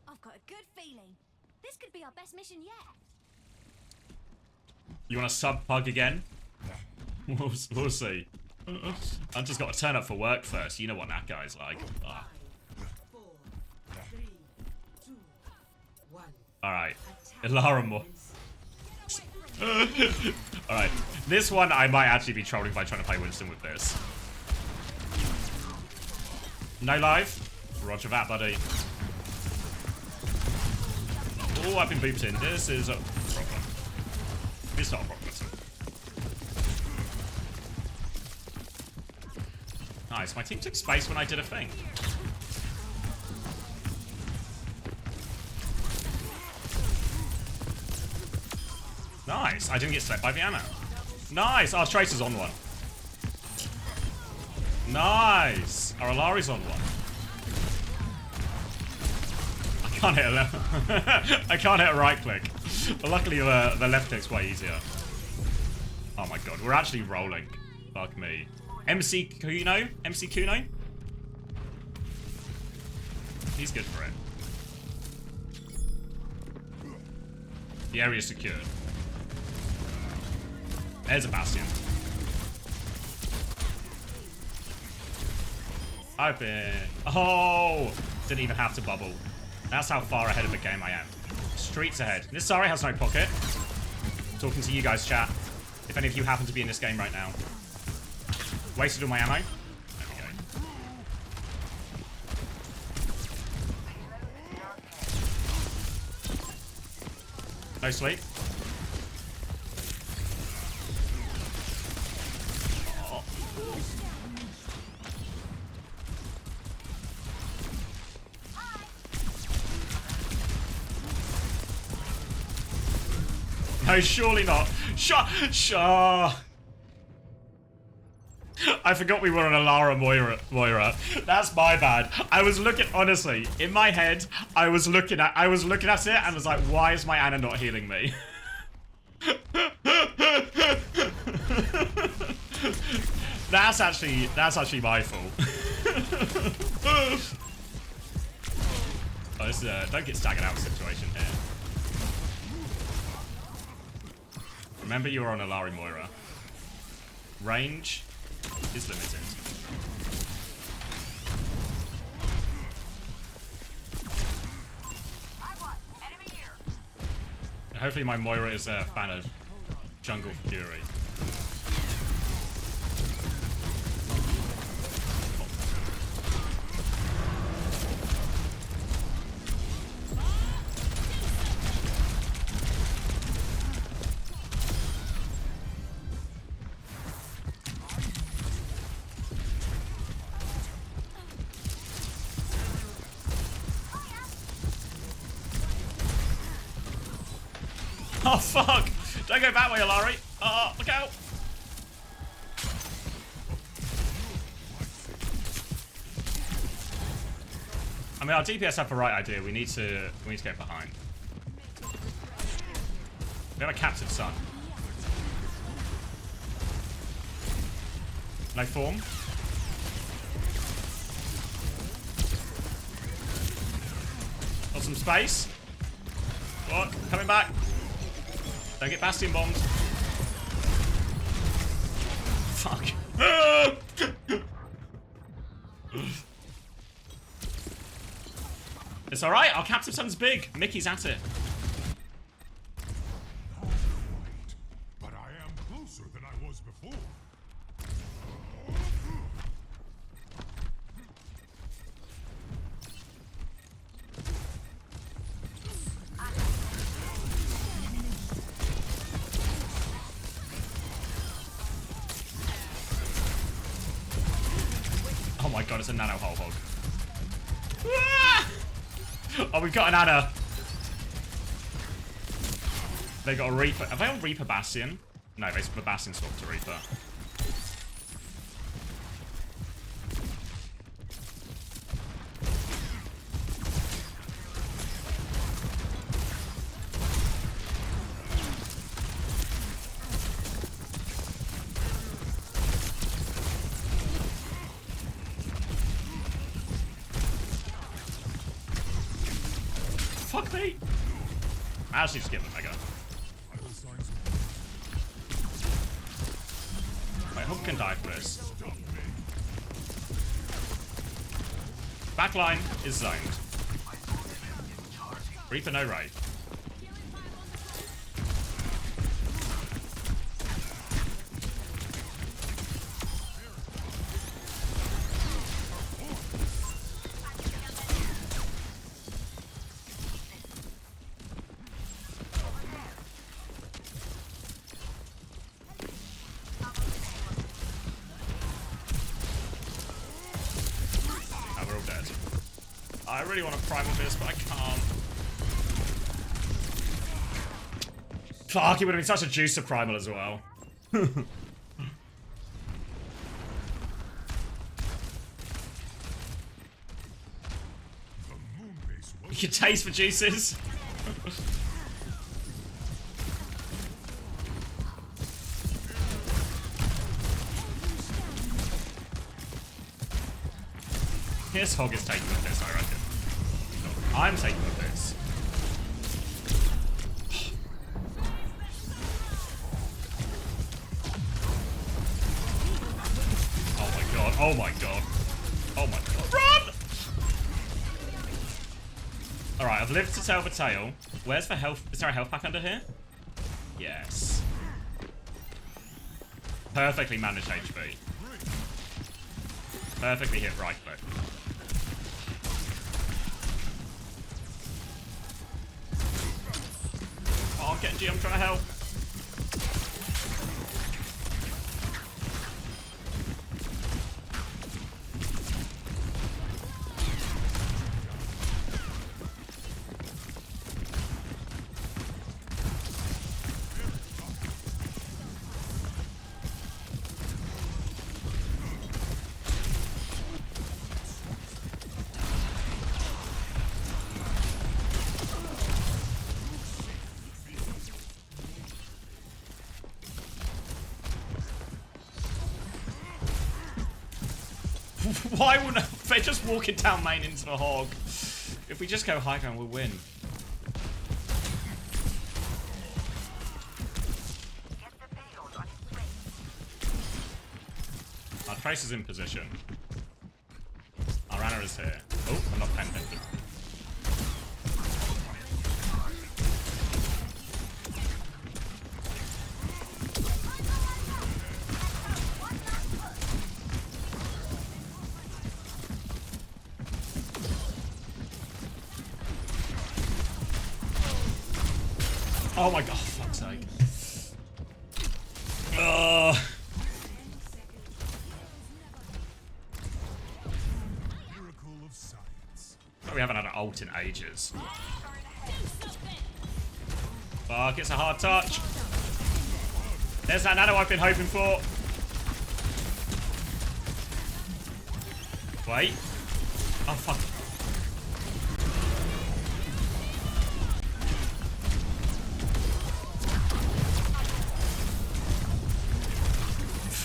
I've got a good feeling. This could be our best mission yet. You want to sub-pug again? We'll see. I've just got to turn up for work first. You know what that guy's like. Ah. 4, 3, 2, 1. Alright. Ilara more. Alright. This one I might actually be trolling by trying to play Winston with this. No live? Roger that, buddy. Oh, I've been booped in. This is a problem. It's not a problem at all. Nice. My team took space when I did a thing. Nice. I didn't get slept by the ammo. Nice. Our Tracer's on one. Nice. Our Alari's on one. I can't hit a left. I can't hit a right click. But luckily the left click's way easier. Oh my god. We're actually rolling. Fuck me. MC Kuno? MC Kuno? He's good for it. The area's secured. There's a Bastion. I've been... Oh! Didn't even have to bubble. That's how far ahead of the game I am. Streets ahead. This Sari has no pocket. Talking to you guys, chat. If any of you happen to be in this game right now. Wasted all my ammo. There we go. No sleep. Oh. No, surely not. Shut. I forgot we were on a Lara Moira. That's my bad. I was looking, honestly, in my head, I was looking at it and was like, why is my Ana not healing me? That's actually my fault. Oh, this is a don't get staggered out situation here. Remember you were on a Lara Moira. Range is limited. Hopefully my Moira is a fan of Jungle Fury. Oh fuck! Don't go that way, Alari! Oh, look out! I mean, our DPS have the right idea. We need to get behind. We have a captive son. No form. Got some space. What? Coming back. Don't get Bastion bombed. Fuck. It's alright, our captive son's big. Mickey's at it. But I am closer than I was before. Oh my god, it's a nano whole hog. Oh, we've got an Ana. They got a Reaper. Are they on Reaper Bastion? No, they put the Bastion swap to Reaper. Fuck me! I actually just give him a Mega. My hook can die for this. Backline is zoned. Reaper no right. I really want to primal this, but I can't. Fuck, it would have been such a juice to primal as well. You can taste for juices. This hog is taking the piss, I reckon. I'm taking the piss. Oh my god, oh my god. Oh my god. Run! Alright, I've lived to tell the tale. Where's the health? Is there a health pack under here? Yes. Perfectly managed HP. Perfectly hit right click. Oh, Genji, I'm trying to help. Why wouldn't they're just walking down main into the hog? If we just go high ground, we'll win. Our Trace is in position. Our Ana is here. Oh, I'm not paying attention. Oh my god, fuck's sake. We haven't had an ult in ages. Fuck, it's a hard touch. There's that nano I've been hoping for. Wait. Oh, fuck.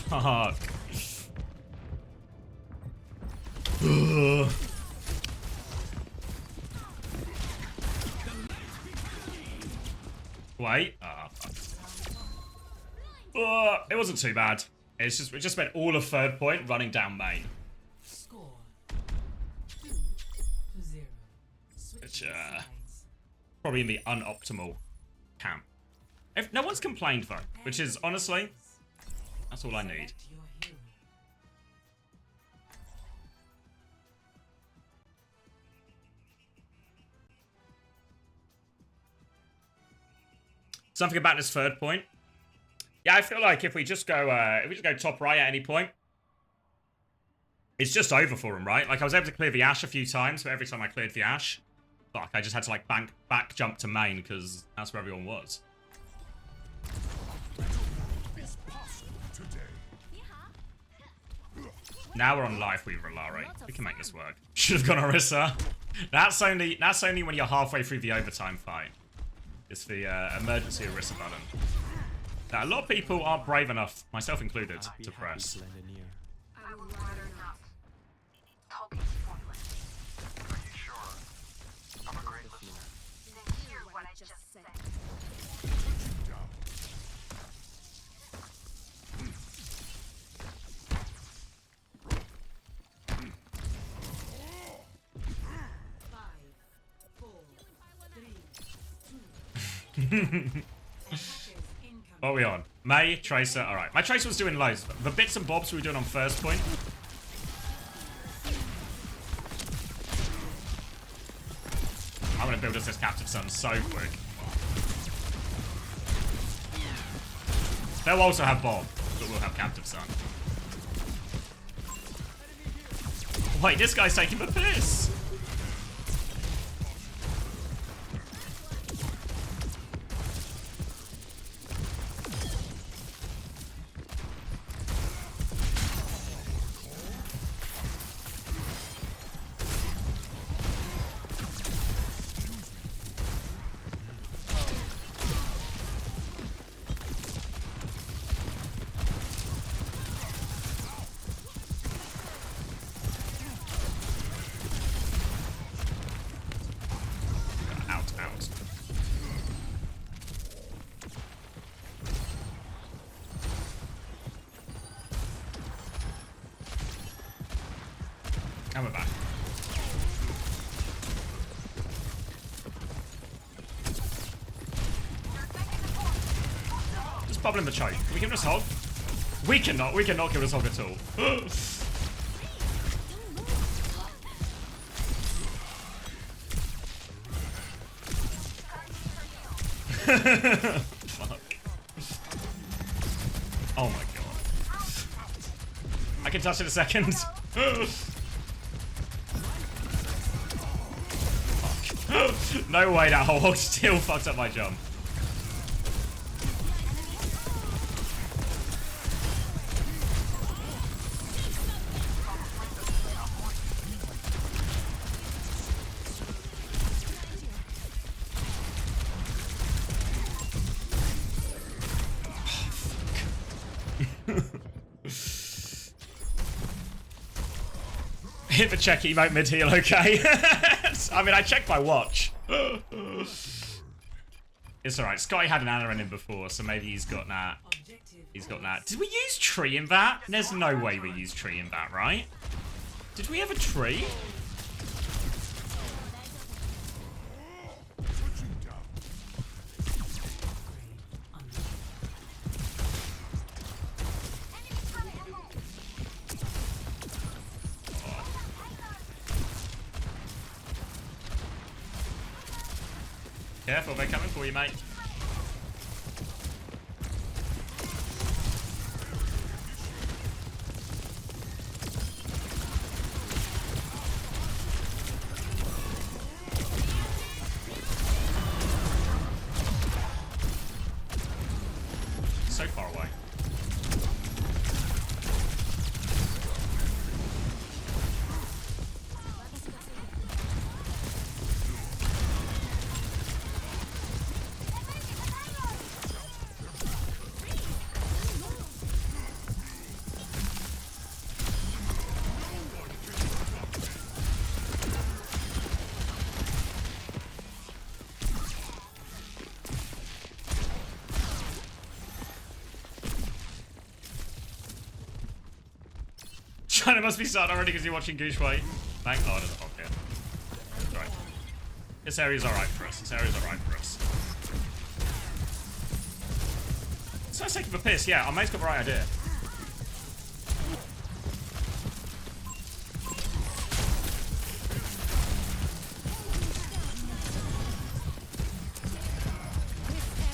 Fuck. Wait. Ah, fuck. It wasn't too bad. We just spent all of third point running down main. Score 2-0. Which, probably in the unoptimal camp. If no one's complained though, which is honestly, that's all I need. Something about this third point. Yeah, I feel like if we just go top right at any point, it's just over for him, right? Like I was able to clear the Ashe a few times, but every time I cleared the Ashe, fuck, I just had to like back jump to main because that's where everyone was. Now we're on live with Rolare. We can make this work. Should have gone Orisa. That's only when you're halfway through the overtime fight. It's the emergency Orisa button. Now, a lot of people aren't brave enough, myself included, to press. I would rather not. Talking pointless. Are you sure? I'm a great listener. Then hear what I just said. What are we on? Mei, Tracer, alright. My Tracer was doing loads. The bits and bobs we were doing on first point. I'm gonna build us this Captive Sun so quick. They'll also have Bob, but we'll have Captive Sun. Wait, this guy's taking the piss! And we're back. Just bubbling the choke. Can we give him a hog? We cannot give him a hog at all. Fuck. Oh my god. I can touch it in a second. Fuck. No way that whole hog still fucked up my jump. Hit the check emote mid heal, okay? I mean, I checked my watch. It's alright. Scotty had an Ana in him before, so maybe he's got that. He's got that. Did we use tree in that? There's no way we used tree in that, right? Did we have a tree? Careful, they're coming for you, mate. So far away. China must be starting already because you're watching Goose Way. Thank God it's not here. Right. This area's alright for us. This area's alright for us. It's nice taking a piss. Yeah, our mate's got the right idea.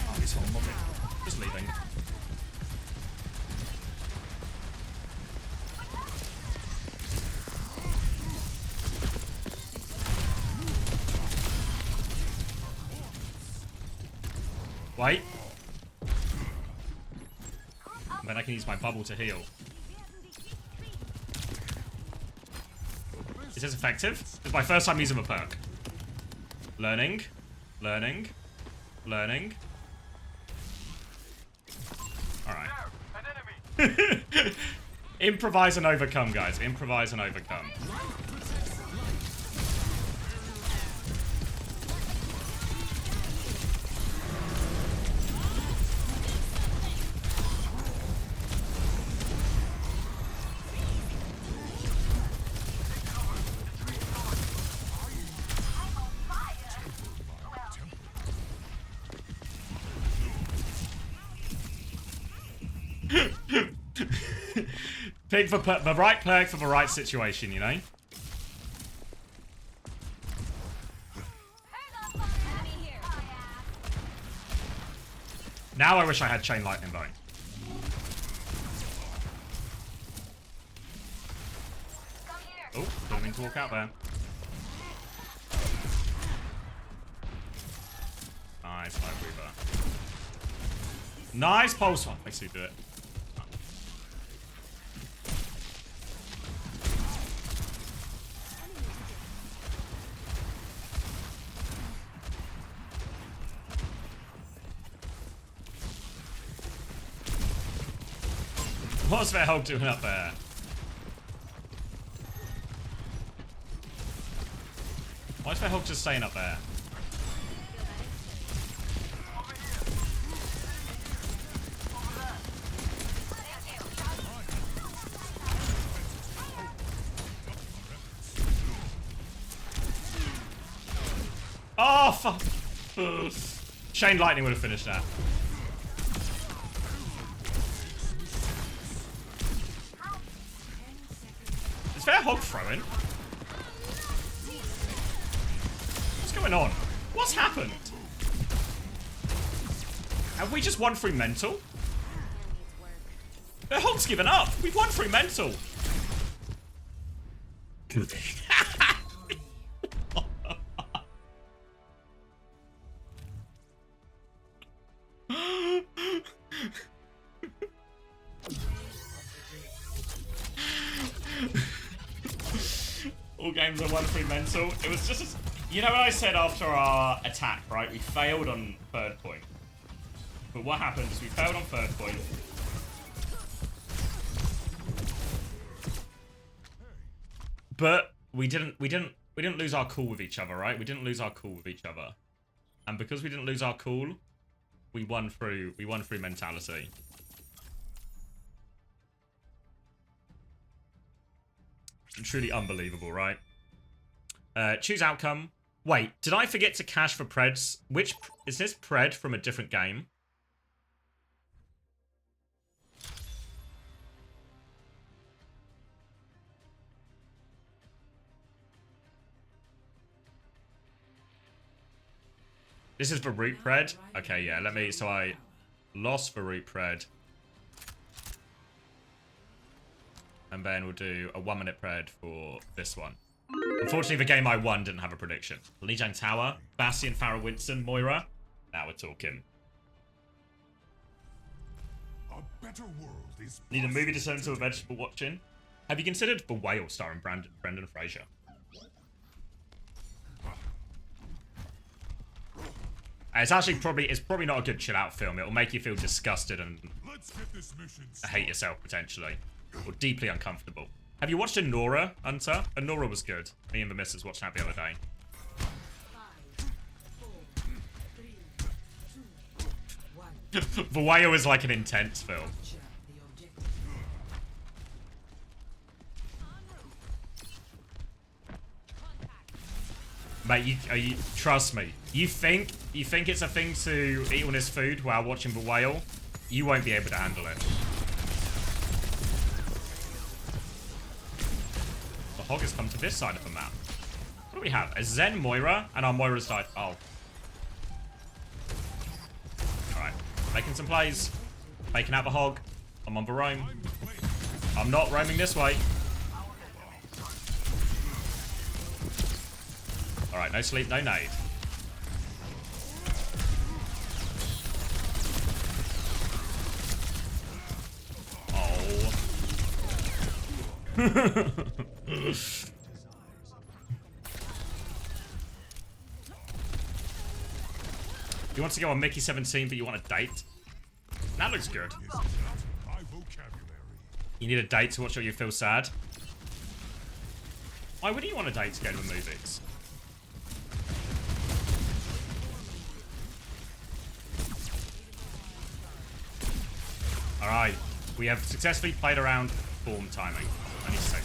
Oh, he's on me. Just leaving. Wait. Then I can use my bubble to heal. Is this effective? It's my first time using a perk. Learning. Learning. Learning. Alright. Improvise and overcome, guys. Improvise and overcome. Pick the right perk for the right situation, you know? Now I wish I had Chain Lightning though. Oh, didn't mean to walk out there. Nice, Light Weaver. Nice pulse one. Makes me do it. What's that Hulk doing up there? Why is that Hulk just staying up there? Oh, fuck. Chain Lightning would have finished that. Is there hog throwing? What's going on? What's happened? Have we just won through mental? The hog's given up. We've won through mental. All games are 1-3 mental. It was just, you know what I said after our attack, right? We failed on third point. But what happened is we failed on third point. But we didn't lose our cool with each other, right? We didn't lose our cool with each other. And because we didn't lose our cool, we won through mentality. Truly unbelievable, right? Choose outcome. Wait, did I forget to cash for Preds? Which is this Pred from a different game? This is for root Pred? Okay, yeah, let me, so I lost for root Pred. And then we'll do a 1-minute Pred for this one. Unfortunately, the game I won didn't have a prediction. Lijiang Tower, Bastion, Farrah Winston, Moira. Now we're talking. A better world is Need a movie to turn into a vegetable watching? Have you considered The Whale starring Brendan Fraser? It's actually probably not a good chill out film. It'll make you feel disgusted and hate yourself potentially. Or deeply uncomfortable. Have you watched Unter, Unter? Unter was good. Me and the missus watched that the other day. 5, 4, 3, 2, 1. The Whale is like an intense film. Mate, you trust me. You think it's a thing to eat on his food while watching The Whale? You won't be able to handle it. The hog has come to this side of the map. What do we have? A Zen Moira, and our Moira's died. Oh. Alright. Making some plays. Making out the hog. I'm on the roam. I'm not roaming this way. Alright, no sleep, no nade. Oh. You want to go on Mickey 17, but you want a date? That looks good. You need a date to watch what you feel sad? Why wouldn't you want a date to go to the movies? Alright, we have successfully played around form timing. I need to say.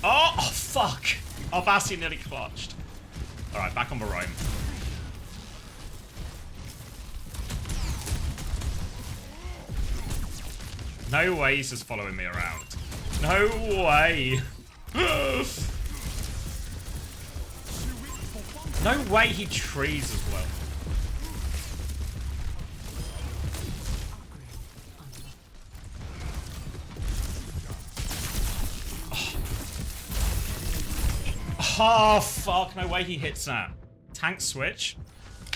Oh, fuck! Our Bastion nearly clutched. Alright, back on the roam. No way he's just following me around. No way! No way he trees as well. Oh, fuck. No way he hits that. Tank switch?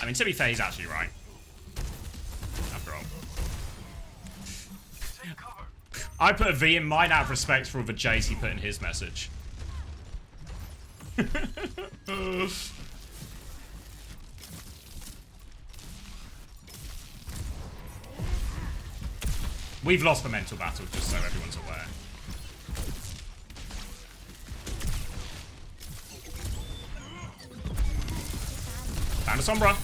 I mean, to be fair, he's actually right. After all. I put a V in mine out of respect for all the J's he put in his message. We've lost the mental battle, just so everyone's aware. Found a Sombra.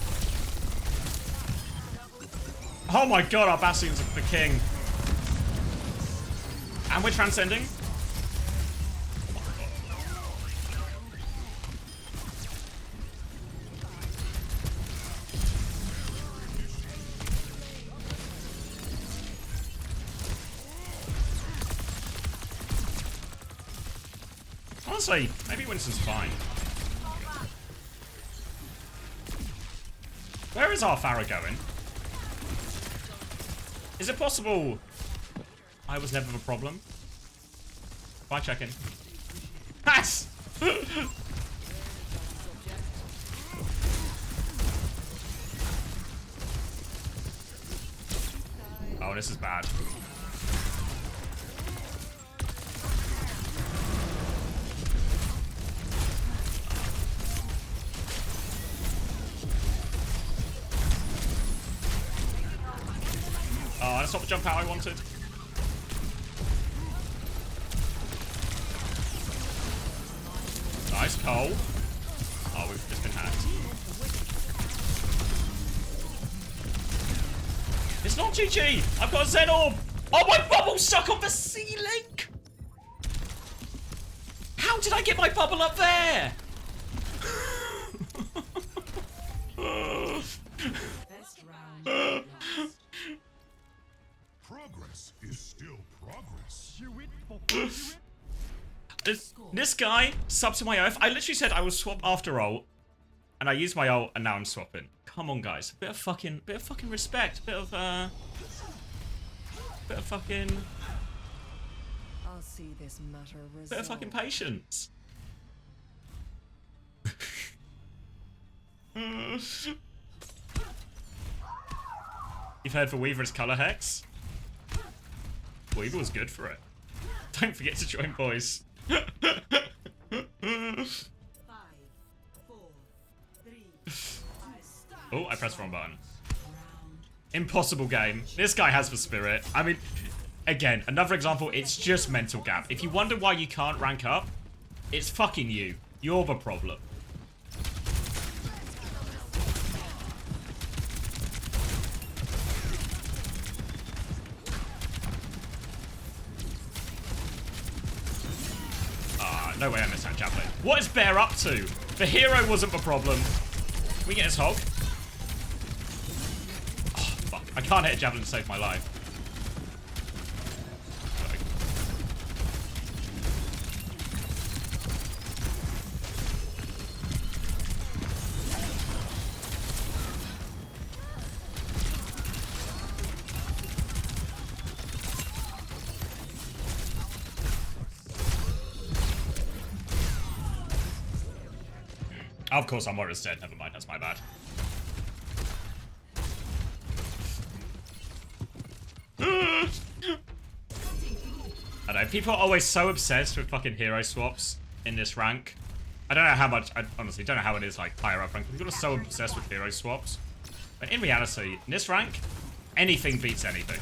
Oh my god, our Bastion's the king. And we're transcending. Honestly, maybe Winston's fine. Where is our Pharah going? Is it possible I was never a problem? Bye, check-in. Pass! Oh, this is bad. Oh, that's not the jump out I wanted. Nice, Cole. Oh, we've just been hacked. It's not GG! I've got a Zen Orb! Oh, my bubble's stuck on the ceiling! How did I get my bubble up there? Progress is still progress. This guy subbed to my oath. I literally said I would swap after ult, and I used my ult, and now I'm swapping. Come on, guys, bit of fucking respect, bit of fucking, I'll see this matter resolved. bit of fucking patience. You've heard for Weaver's color hex? Weaver was good for it. Don't forget to join, boys. 5, 4, 3. Oh, I pressed the wrong button. Impossible game. This guy has the spirit. I mean, again, another example, it's just mental gap. If you wonder why you can't rank up, it's fucking you. You're the problem. No way I missed that javelin. What is Bear up to? The hero wasn't the problem. Can we get his hog? Oh, fuck. I can't hit a javelin to save my life. Of course, I'm Morris dead. Never mind, that's my bad. I know, people are always so obsessed with fucking hero swaps in this rank. I don't know how much, I honestly don't know how it is like higher up rank. People are so obsessed with hero swaps. But in reality, in this rank, anything beats anything.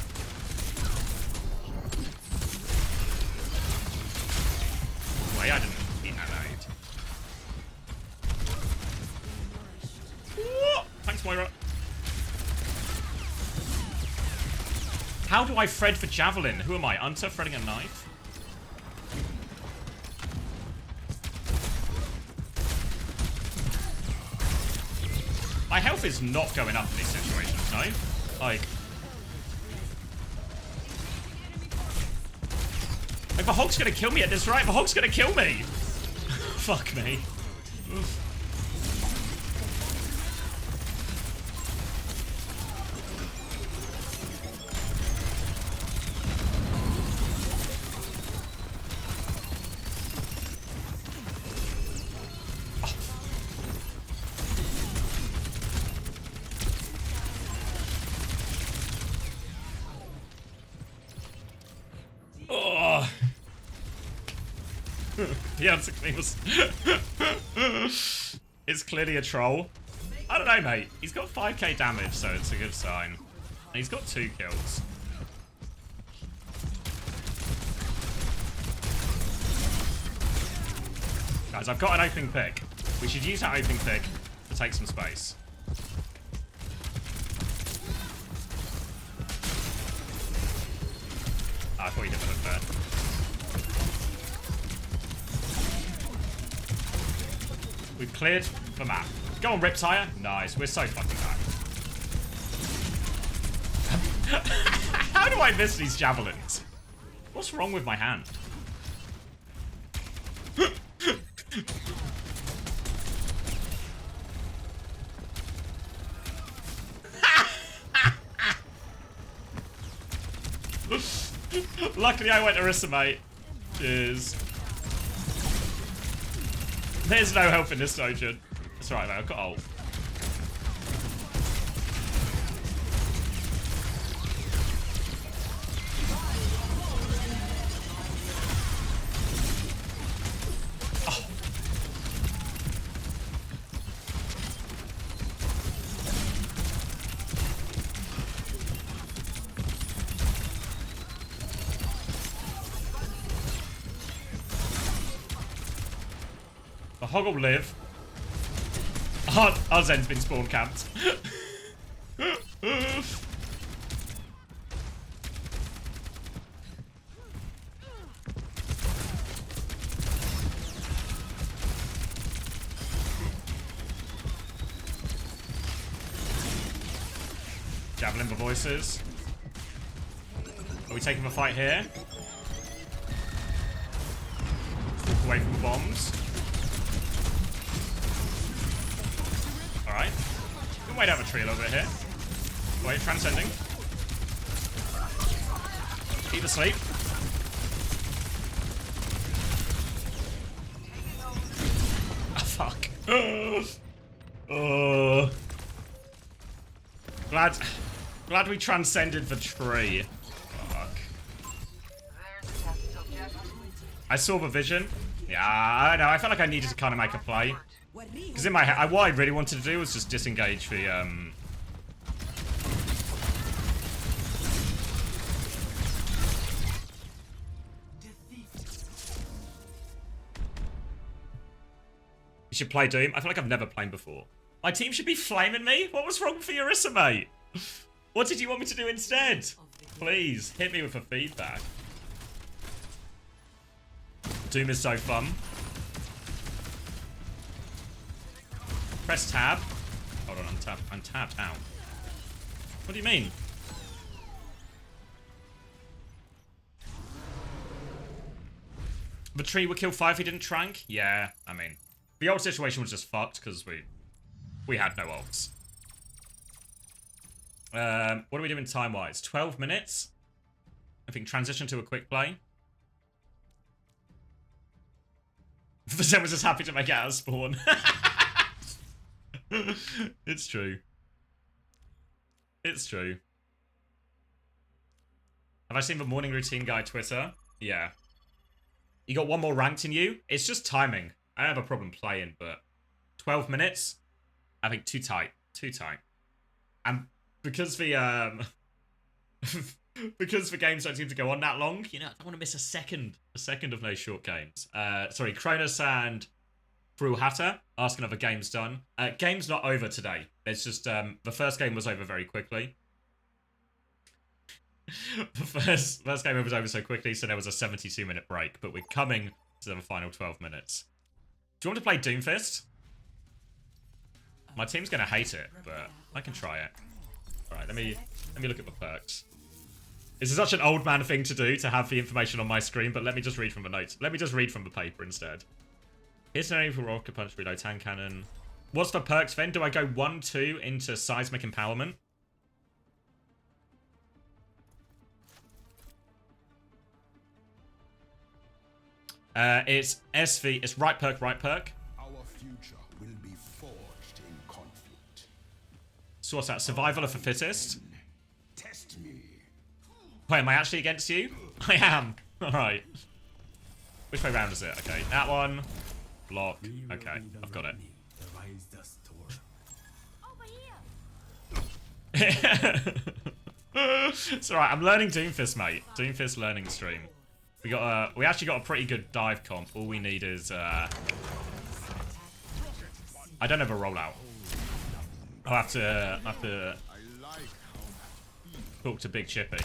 Wait, I didn't mean that aid. Thanks, Moira. How do I thread for javelin? Who am I? Unter threading a knife? My health is not going up in these situations, no? Like the hog's gonna kill me at this rate. The hog's gonna kill me. Fuck me. The answer to me was... It's clearly a troll. I don't know, mate. He's got 5k damage, so it's a good sign. And he's got 2 kills. Guys, I've got an opening pick. We should use that opening pick to take some space. I thought you didn't look there. We've cleared the map. Go on, Riptire. Nice. We're so fucking back. How do I miss these javelins? What's wrong with my hand? Luckily I went Orisa, mate. Cheers. There's no help in this dungeon. It's alright, mate. I've got ult. The hog will live. Our Zen's been spawn camped. Javelin for voices. Are we taking a fight here? Walk away from the bombs. Alright. We might have a tree a little bit here. Wait, transcending. Keep asleep. Ah, fuck. Oh. Glad we transcended the tree. Fuck. I saw the vision. Yeah, I know. I felt like I needed to kind of make a play. Because in my head, what I really wanted to do was just disengage the, You should play Doom. I feel like I've never played before. My team should be flaming me? What was wrong with Orisa, mate? What did you want me to do instead? Please, hit me with a feedback. Doom is so fun. Press tab. Hold on, I'm tapped out. What do you mean? The tree would kill 5 if he didn't trank? Yeah, I mean, the ult situation was just fucked because we had no ults. What are we doing time-wise? 12 minutes? I think transition to a quick play. The Zen was just happy to make it out of spawn. It's true. It's true. Have I seen the morning routine guy Twitter? Yeah. You got one more ranked in you? It's just timing. I don't have a problem playing, but 12 minutes? I think too tight. Too tight. And because the because the games don't seem to go on that long, you know, I don't want to miss a second of no short games. Sorry, Cronus and Hatter asking if the game's done. Game's not over today. It's just the first game was over very quickly. The first game was over so quickly, so there was a 72-minute break. But we're coming to the final 12 minutes. Do you want to play Doomfist? My team's gonna hate it, but I can try it. All right, let me look at the perks. This is such an old man thing to do, to have the information on my screen, but let me just read from the notes. Let me just read from the paper instead. Here's an enemy for rocket punch, reload, tank cannon. What's the perks then? Do I go 1-2 into seismic empowerment? It's SV. It's right perk, right perk. Our future will be forged in conflict. So what's that? Survival of the fittest? Test me. Wait, am I actually against you? I am. Alright. Which way round is it? Okay, that one. Block. Okay, I've got it. It's alright, I'm learning Doomfist, mate. Doomfist learning stream. We actually got a pretty good dive comp. All we need is I don't have a rollout. I'll have to talk to Big Chippy.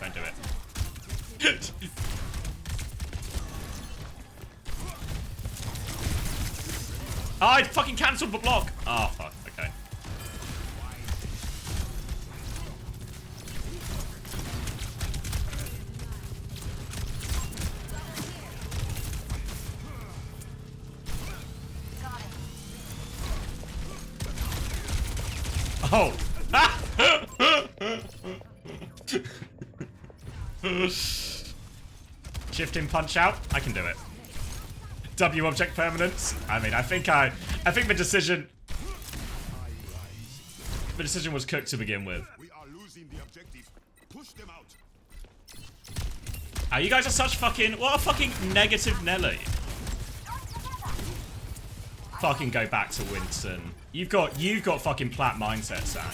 Don't do it. Oh, I fucking cancelled the block. Oh fuck. Okay. Oh. Shift in, punch out. I can do it. W object permanence. I mean, I think the decision was cooked to begin with. We are losing the objective. Push them out. You guys are such fucking... What a fucking negative Nelly. Fucking go back to Winston. You've got fucking plat mindset, Sam.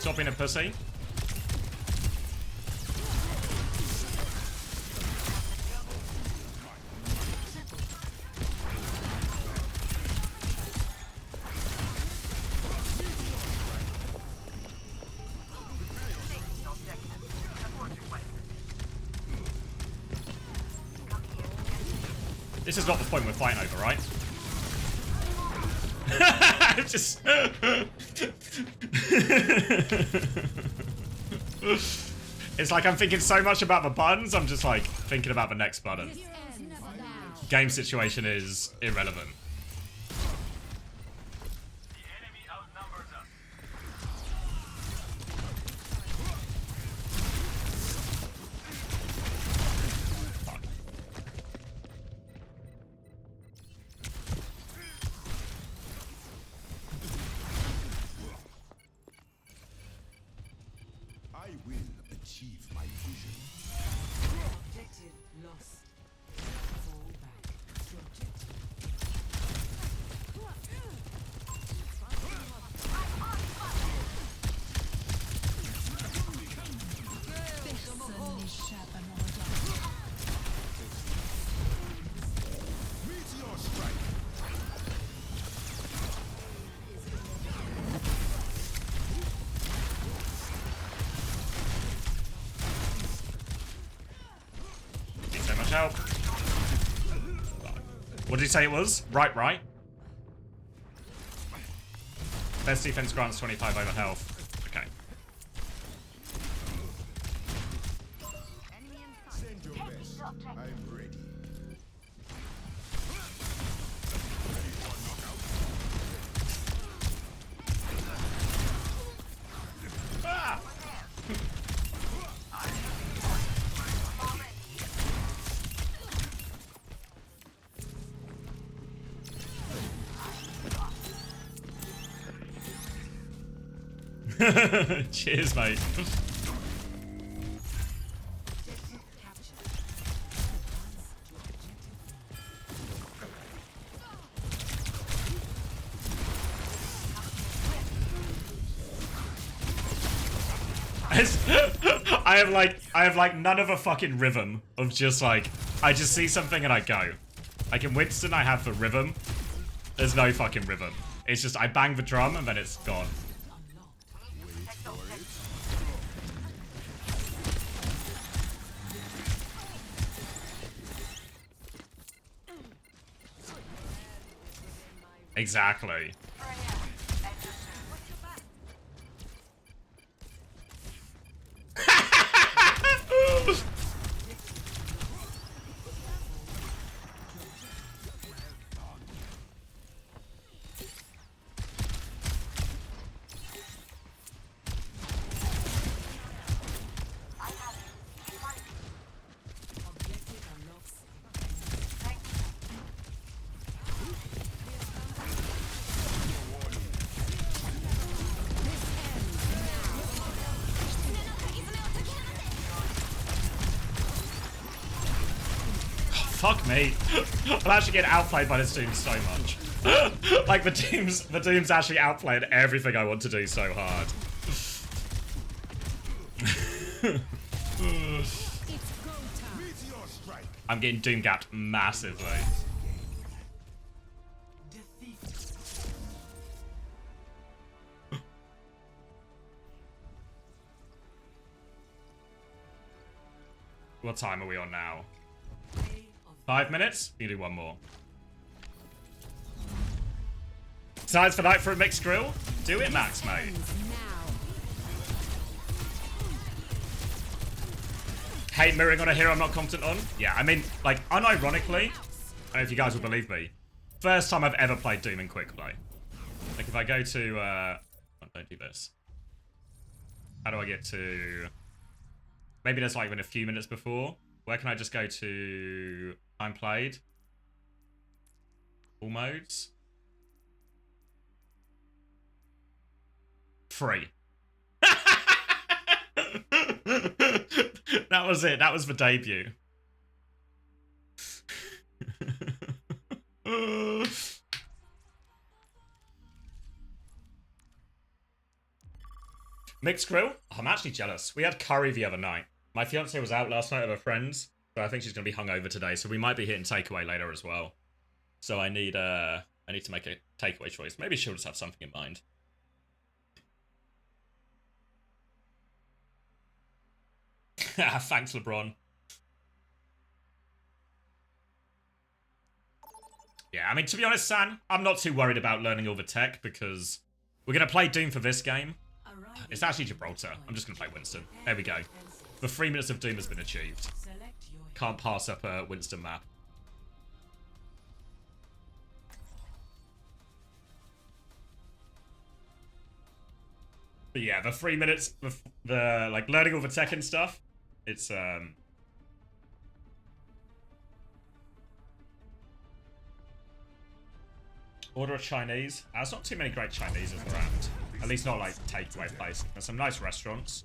Stop being a pussy. This is not the point we're fighting over, right? Just... It's like I'm thinking so much about the buttons, I'm just like thinking about the next button. Game situation is irrelevant. I will achieve my vision. Objective lost. Fall back to objective. Meteor strike. Need so much help. What did he say it was? Right. Best defense grants 25 over health. Okay. Send your best. I'm ready. Ah! Cheers, mate. I have like none of a fucking rhythm of just like I just see something and I go. Like in Winston I have the rhythm. There's no fucking rhythm. It's just I bang the drum and then it's gone. Exactly. Fuck me. I'm actually getting outplayed by this team so much. Like the team's actually outplayed everything I want to do so hard. I'm getting doom gapped massively. What time are we on now? 5 minutes? You do one more. Sides for night for a mixed grill? Do it, Max, mate. Hate mirroring on a hero I'm not confident on. Yeah, I mean, like, unironically, I don't know if you guys will believe me. First time I've ever played Doom in quick play. Like, if I go to, oh, don't do this. How do I get to... Maybe there's like been a few minutes before. Where can I just go to time played? All modes. Free. That was it. That was the debut. Mixed grill? Oh, I'm actually jealous. We had curry the other night. My fiance was out last night with her friends, so I think she's going to be hungover today, so we might be hitting takeaway later as well. So I need to make a takeaway choice. Maybe she'll just have something in mind. Thanks, LeBron. Yeah, I mean, to be honest, San, I'm not too worried about learning all the tech because we're going to play Doom for this game. It's actually Gibraltar. I'm just going to play Winston. There we go. The 3 minutes of Doom has been achieved. Can't pass up a Winston map. But yeah, the 3 minutes, the like learning all the tech and stuff, it's order a Chinese. There's not too many great Chineses around. At least not like takeaway places. There's some nice restaurants.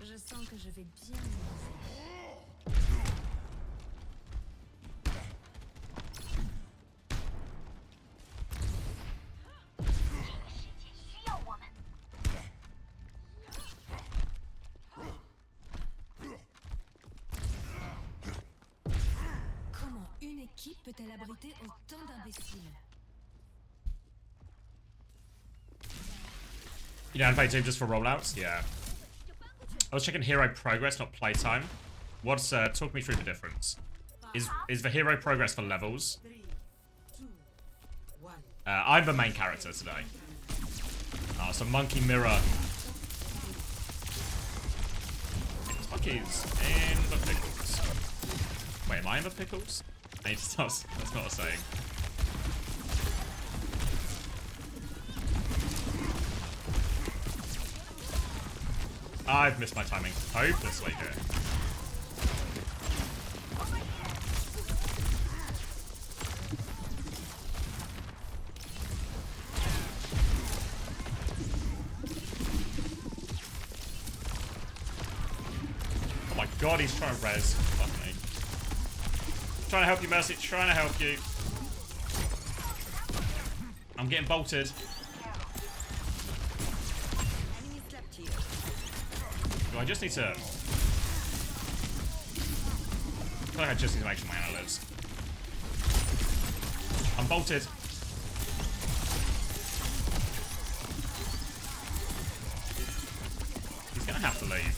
Je sens que je vais bien Comment une équipe peut-elle abriter autant d'imbéciles? You don't play Doom just for rollouts? Yeah. I was checking hero progress, not playtime. What's talk me through the difference? Is the hero progress for levels? I'm the main character today. Oh, so monkey mirror. Monkey's in the pickles. Wait, am I in the pickles? I need to stop. That's not a saying. I've missed my timing hopelessly here. Oh my god, he's trying to res. Fuck me. Trying to help you, Mercy. Trying to help you. I'm getting bolted. Do I just need to... I feel like I just need to make sure my mana lives. I'm bolted. He's gonna have to leave.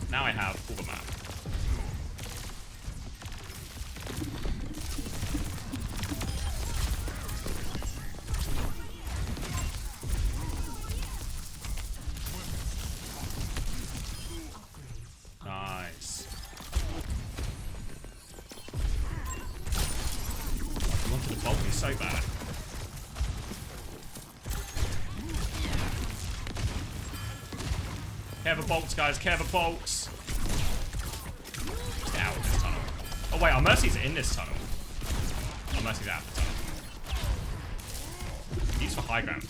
Now I have all the map. Nice. I wanted to bolt me so bad. Care the bolts, guys. Care the bolts. Get out of this tunnel. Oh, wait. Our Mercy's in this tunnel. Our Mercy's out of the tunnel. He's for high ground.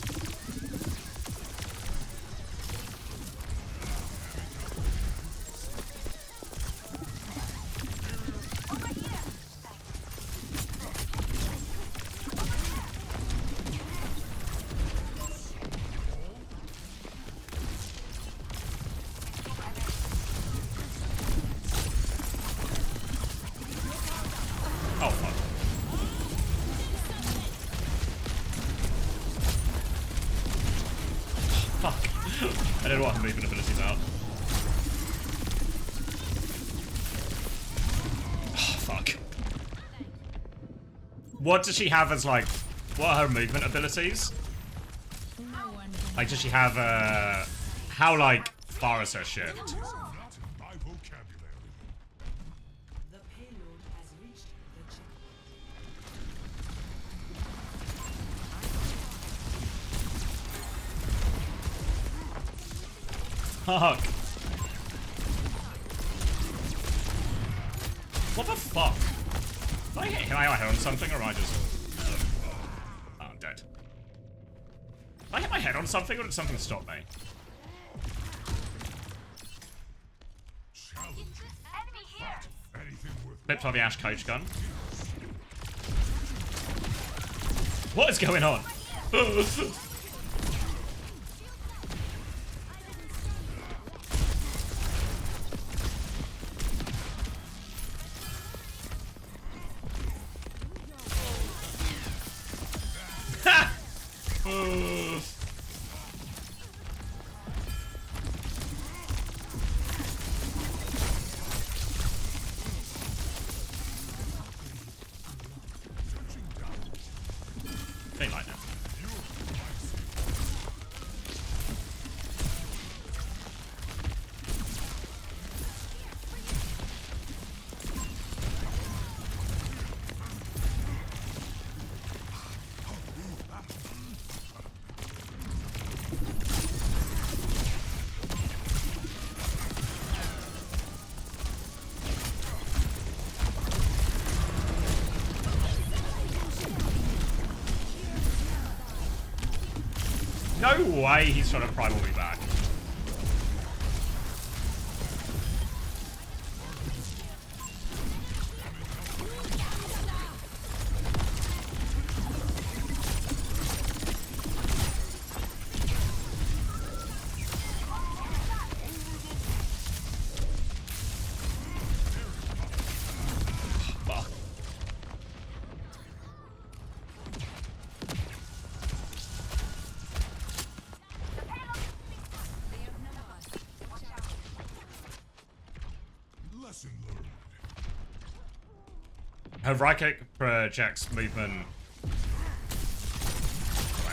Oh, fuck. Fuck. I don't know what I'm moving abilities out. Oh, fuck. What does she have as, like, what are her movement abilities? Like, does she have, how, like, far is her shift? fuck? What the fuck? Did I hit my head on something, or am I just... Oh, I'm dead. Did I hit my head on something, or did something stop me? Enemy here. Flipped on the Ash Coach gun. What is going on? Ain't like that. No way he's trying to primal me back. Fuck. Lesson learned. Her right kick projects movement. Wait,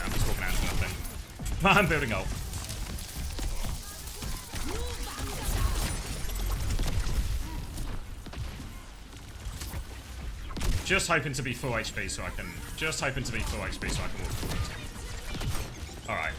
I'm just walking out into nothing. I'm building up. Just hoping to be full HP so I can. Just hoping to be full HP so I can walk forward. Alright.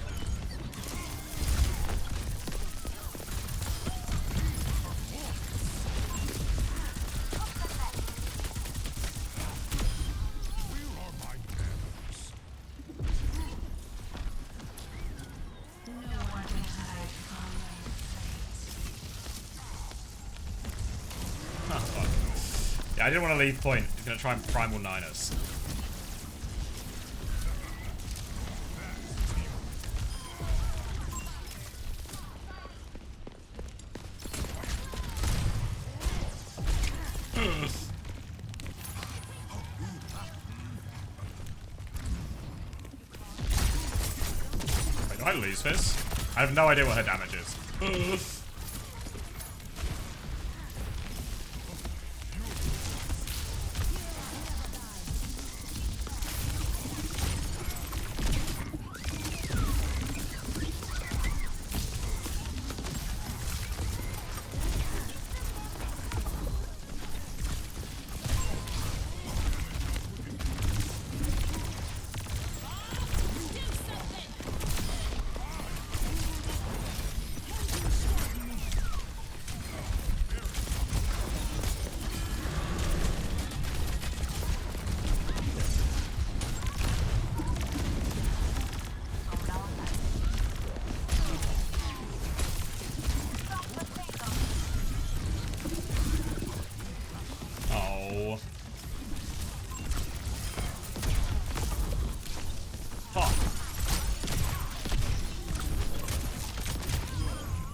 Oh, fuck. Yeah, I didn't want to leave point. He's going to try and primal 9 us. Wait, did I lose this? I have no idea what her damage is. Oh. Fuck.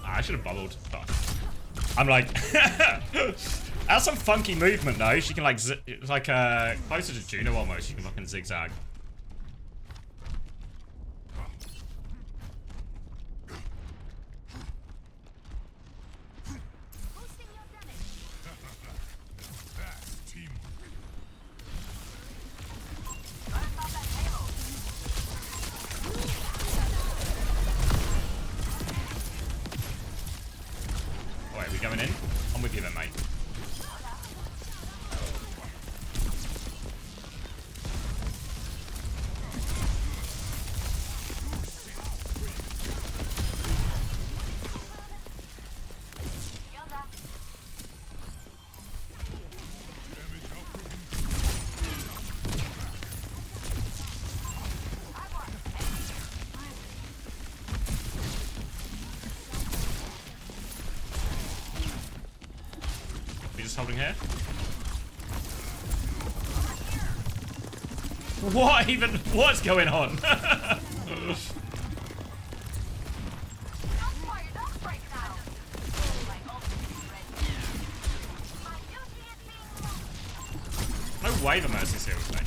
I should have bubbled. Fuck. I'm like... That's some funky movement though. She can like... It's like closer to Juno almost. She can fucking zigzag. Wait, we going in? I'm with you then, mate. just holding here. What even? What's going on? No way the Mercy's here with me.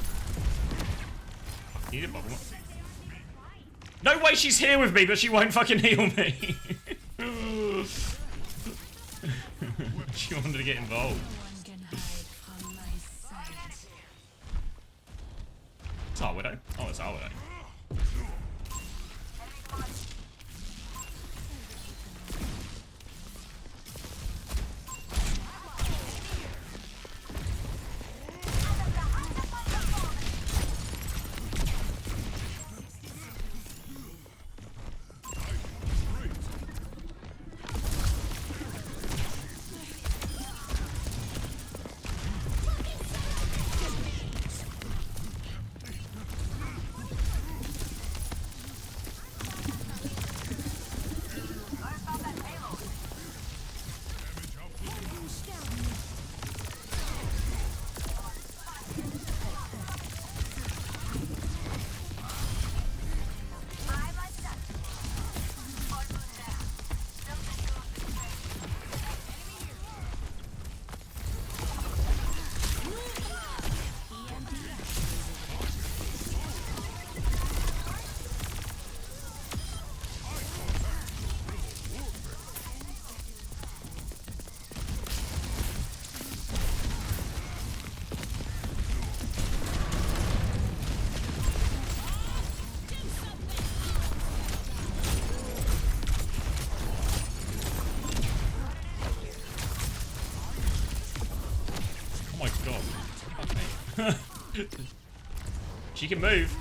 You need a bubble. No way she's here with me, but she won't fucking heal me. She wanted to get involved. It's our Widow. Oh, it's our Widow. She can move.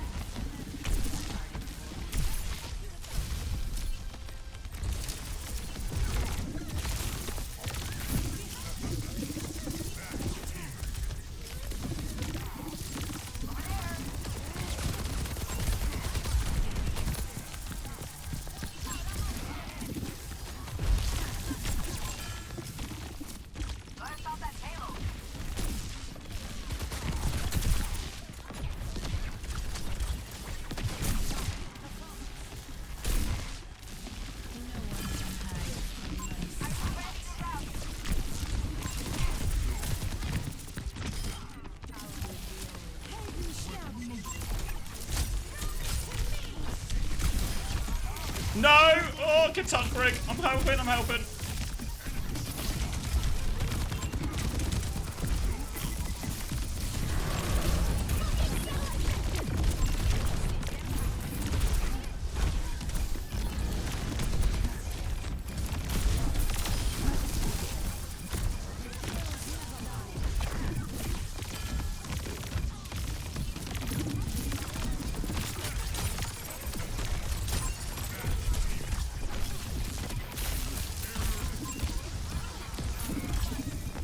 No! Oh, good touch, Brig. I'm helping, I'm helping.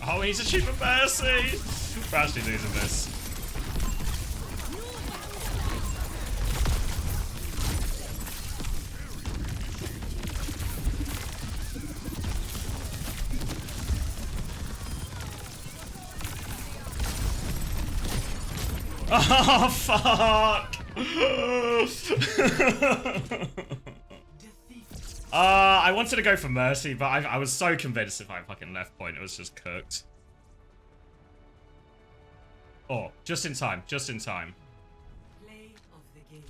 Oh, he's a cheaper Mercy! We're actually losing this. Oh, fuck! I wanted to go for Mercy, but I was so convinced if I fucking left point, it was just cooked. Oh, just in time, just in time. Play of the game.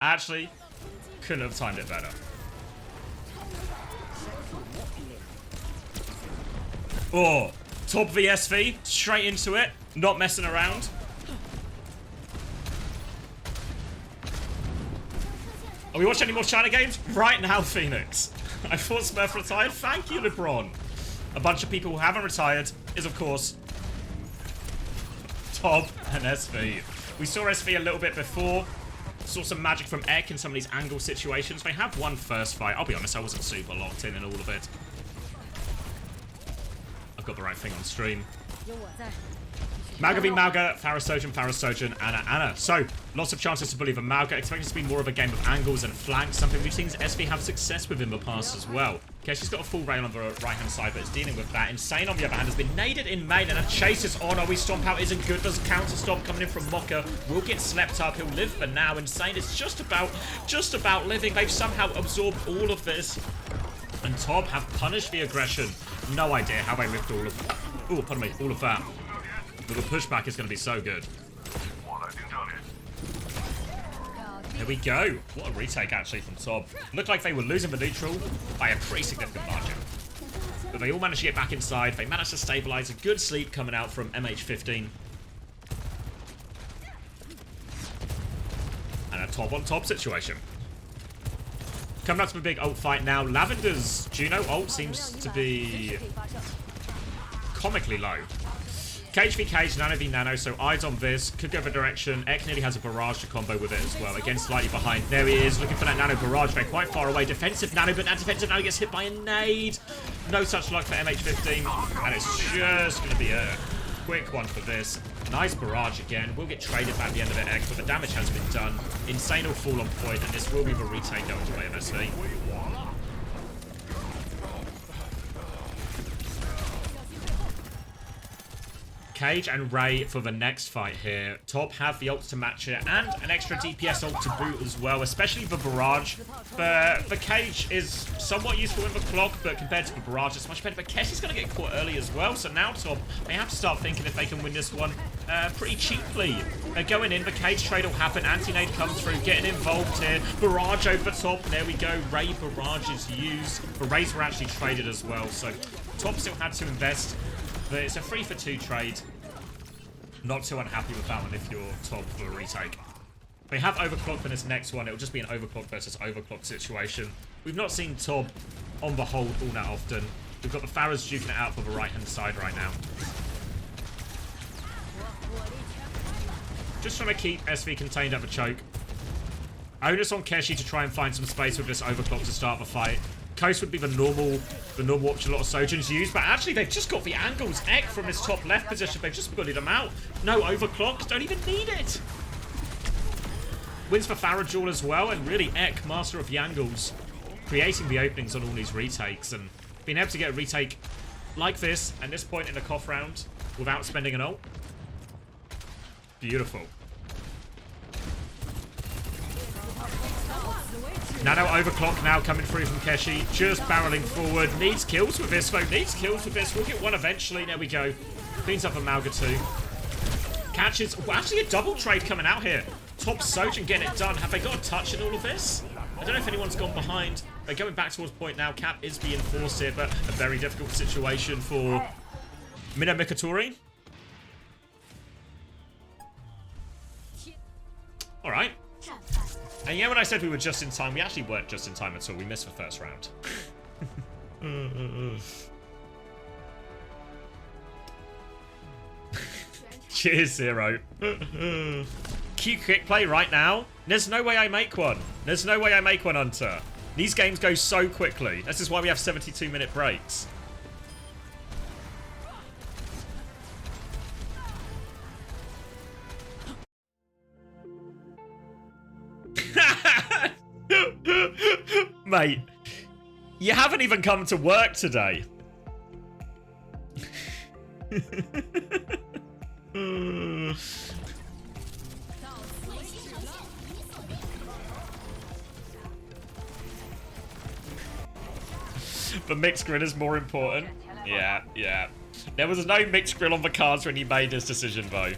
Actually, couldn't have timed it better. Oh, top VSV, straight into it, not messing around. Are we watching any more China games? Right now, Phoenix. I thought Smurf retired. Thank you, LeBron. A bunch of people who haven't retired is, of course, Top and SV. We saw SV a little bit before. Saw some magic from Ek in some of these angle situations. They have won first fight. I'll be honest, I wasn't super locked in all of it. I've got the right thing on stream. Mauga v Mauga, Pharasogen, Anna. So, lots of chances to bully the Mauga. Expect it to be more of a game of angles and flanks, something we've seen SV have success with in the past as well. Okay, she's got a full rail on the right-hand side, but it's dealing with that. Insane, on the other hand, has been naded in main, and a chase is on. We stomp out isn't good. There's a counter stomp coming in from Mocha. Will get slept up. He'll live for now. Insane is just about living. They've somehow absorbed all of this. And Tob have punished the aggression. No idea how they ripped all of that. But the pushback is going to be so good. Here we go. What a retake, actually, from Tob. Looked like they were losing the neutral by a pretty significant margin. But they all managed to get back inside. They managed to stabilize. A good sleep coming out from MH15. And a Tob on top situation. Coming out to a big ult fight now. Lavender's Juno ult seems to be comically low. Cage v Cage, Nano v Nano, so eyes on this. Could go the direction. Ek nearly has a barrage to combo with it as well. Again, slightly behind. There he is, looking for that Nano barrage. They're quite far away. Defensive Nano, but that defensive Nano gets hit by a nade. No such luck for MH15. And it's just going to be a quick one for this. Nice barrage again. Will get traded back at the end of it, Ek, but the damage has been done. Insane will fall on point, and this will be the retake going to AMSV. Cage and Ray for the next fight here. Top have the ult to match it, and an extra DPS ult to boot as well, especially the barrage. The Cage is somewhat useful in the clock, but compared to the barrage, it's much better. But Kesh is going to get caught early as well, so now Top may have to start thinking if they can win this one pretty cheaply. They're going in, the Cage trade will happen, anti-nade comes through, getting involved here. Barrage over Top, there we go. Ray barrage is used. The Rays were actually traded as well, so Top still had to invest. But it's a 3-for-2 trade. Not too unhappy with that one if you're Top for a retake. They have overclock for this next one. It'll just be an overclock versus overclock situation. We've not seen Top on the hold all that often. We've got the Pharaohs duking it out for the right-hand side right now. Just trying to keep SV contained at the choke. Onus on Keshi to try and find some space with this overclock to start the fight. Coast would be the normal option a lot of Sojins use, but actually they've just got the angles. Ek from his top left position, they've just bullied him out. No overclocks, don't even need it. Wins for Farajul as well, and really Ek, master of the angles, creating the openings on all these retakes, and being able to get a retake like this at this point in the KOF round without spending an ult. Beautiful. Nano overclock now coming through from Keshi. Just barreling forward. Needs kills with this, though. Needs kills with this. We'll get one eventually. There we go. Cleans up Amalga too. Catches. Well, actually, a double trade coming out here. Top Sojin getting it done. Have they got a touch in all of this? I don't know if anyone's gone behind. They're going back towards point now. Cap is being forced here, but a very difficult situation for Mino Mikatori. All right. And yeah, when I said we were just in time, we actually weren't just in time at all. We missed the first round. Cheers, Zero. Q quick play right now. There's no way I make one. There's no way I make one, Unter. These games go so quickly. This is why we have 72-minute breaks. Mate, you haven't even come to work today. The mixed grill is more important. Yeah, yeah. There was no mixed grill on the cards when you made this decision, though.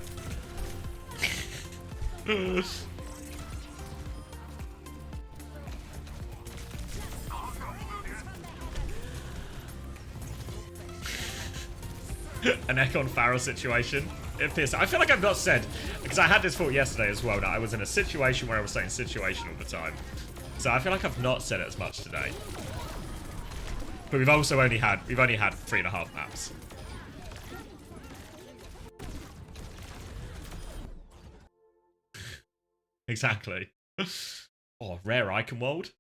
An Ekon Pharaoh situation. It appears. I feel like I've not said, because I had this thought yesterday as well, that I was in a situation where I was saying situation all the time. So I feel like I've not said it as much today. But we've also only had 3.5 maps. Exactly. Oh, rare icon world.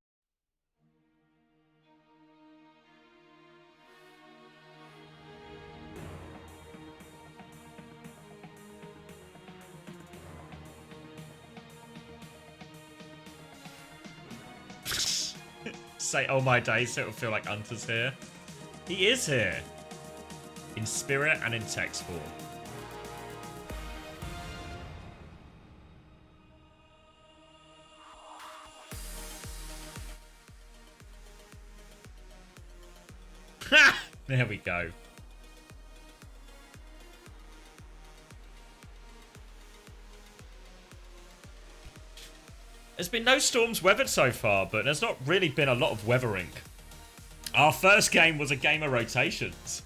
say "Oh my days" so it'll feel like Unter's here. He is here. In spirit and in text form. Ha! There we go. There's been no storms weathered so far, but there's not really been a lot of weathering. Our first game was a game of rotations.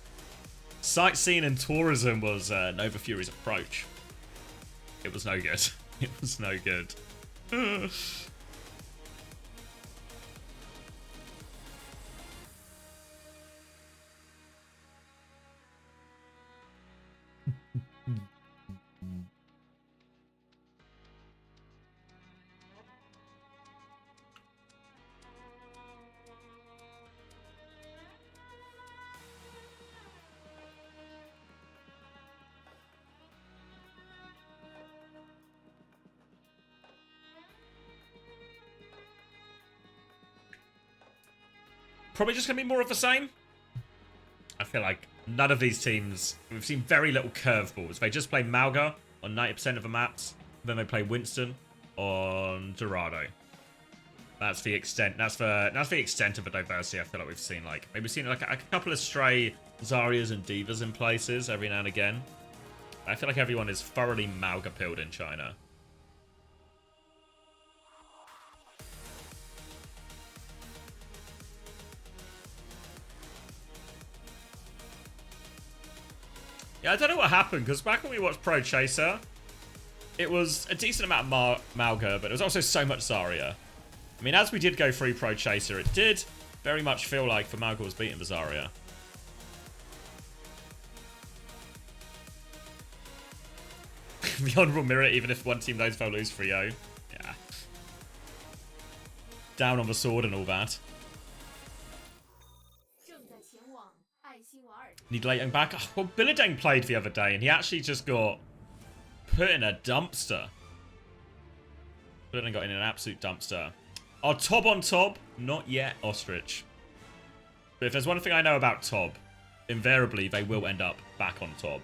Sightseeing and tourism was Nova Fury's approach. It was no good. It was no good. Probably just going to be more of the same. I feel like none of these teams... We've seen very little curveballs. They just play Malga on 90% of the maps. Then they play Winston on Dorado. That's the extent. That's the extent of the diversity I feel like we've seen. Like maybe seen like a couple of stray Zaryas and Divas in places every now and again. I feel like everyone is thoroughly Malga pilled in China. Yeah, I don't know what happened, because back when we watched Pro Chaser, it was a decent amount of Malga, but it was also so much Zarya. I mean, as we did go through Pro Chaser, it did very much feel like the Malga was beating the Zarya. The Honorable Mirror, even if one team knows they'll lose 3-0. Yeah. Down on the sword and all that. Need Leighton back. Oh, well, Bilideng played the other day, and he actually just got put in a dumpster. Bilideng got in an absolute dumpster. Oh, Tob on Tob? Not yet, Ostrich. But if there's one thing I know about Tob, invariably they will end up back on Tob.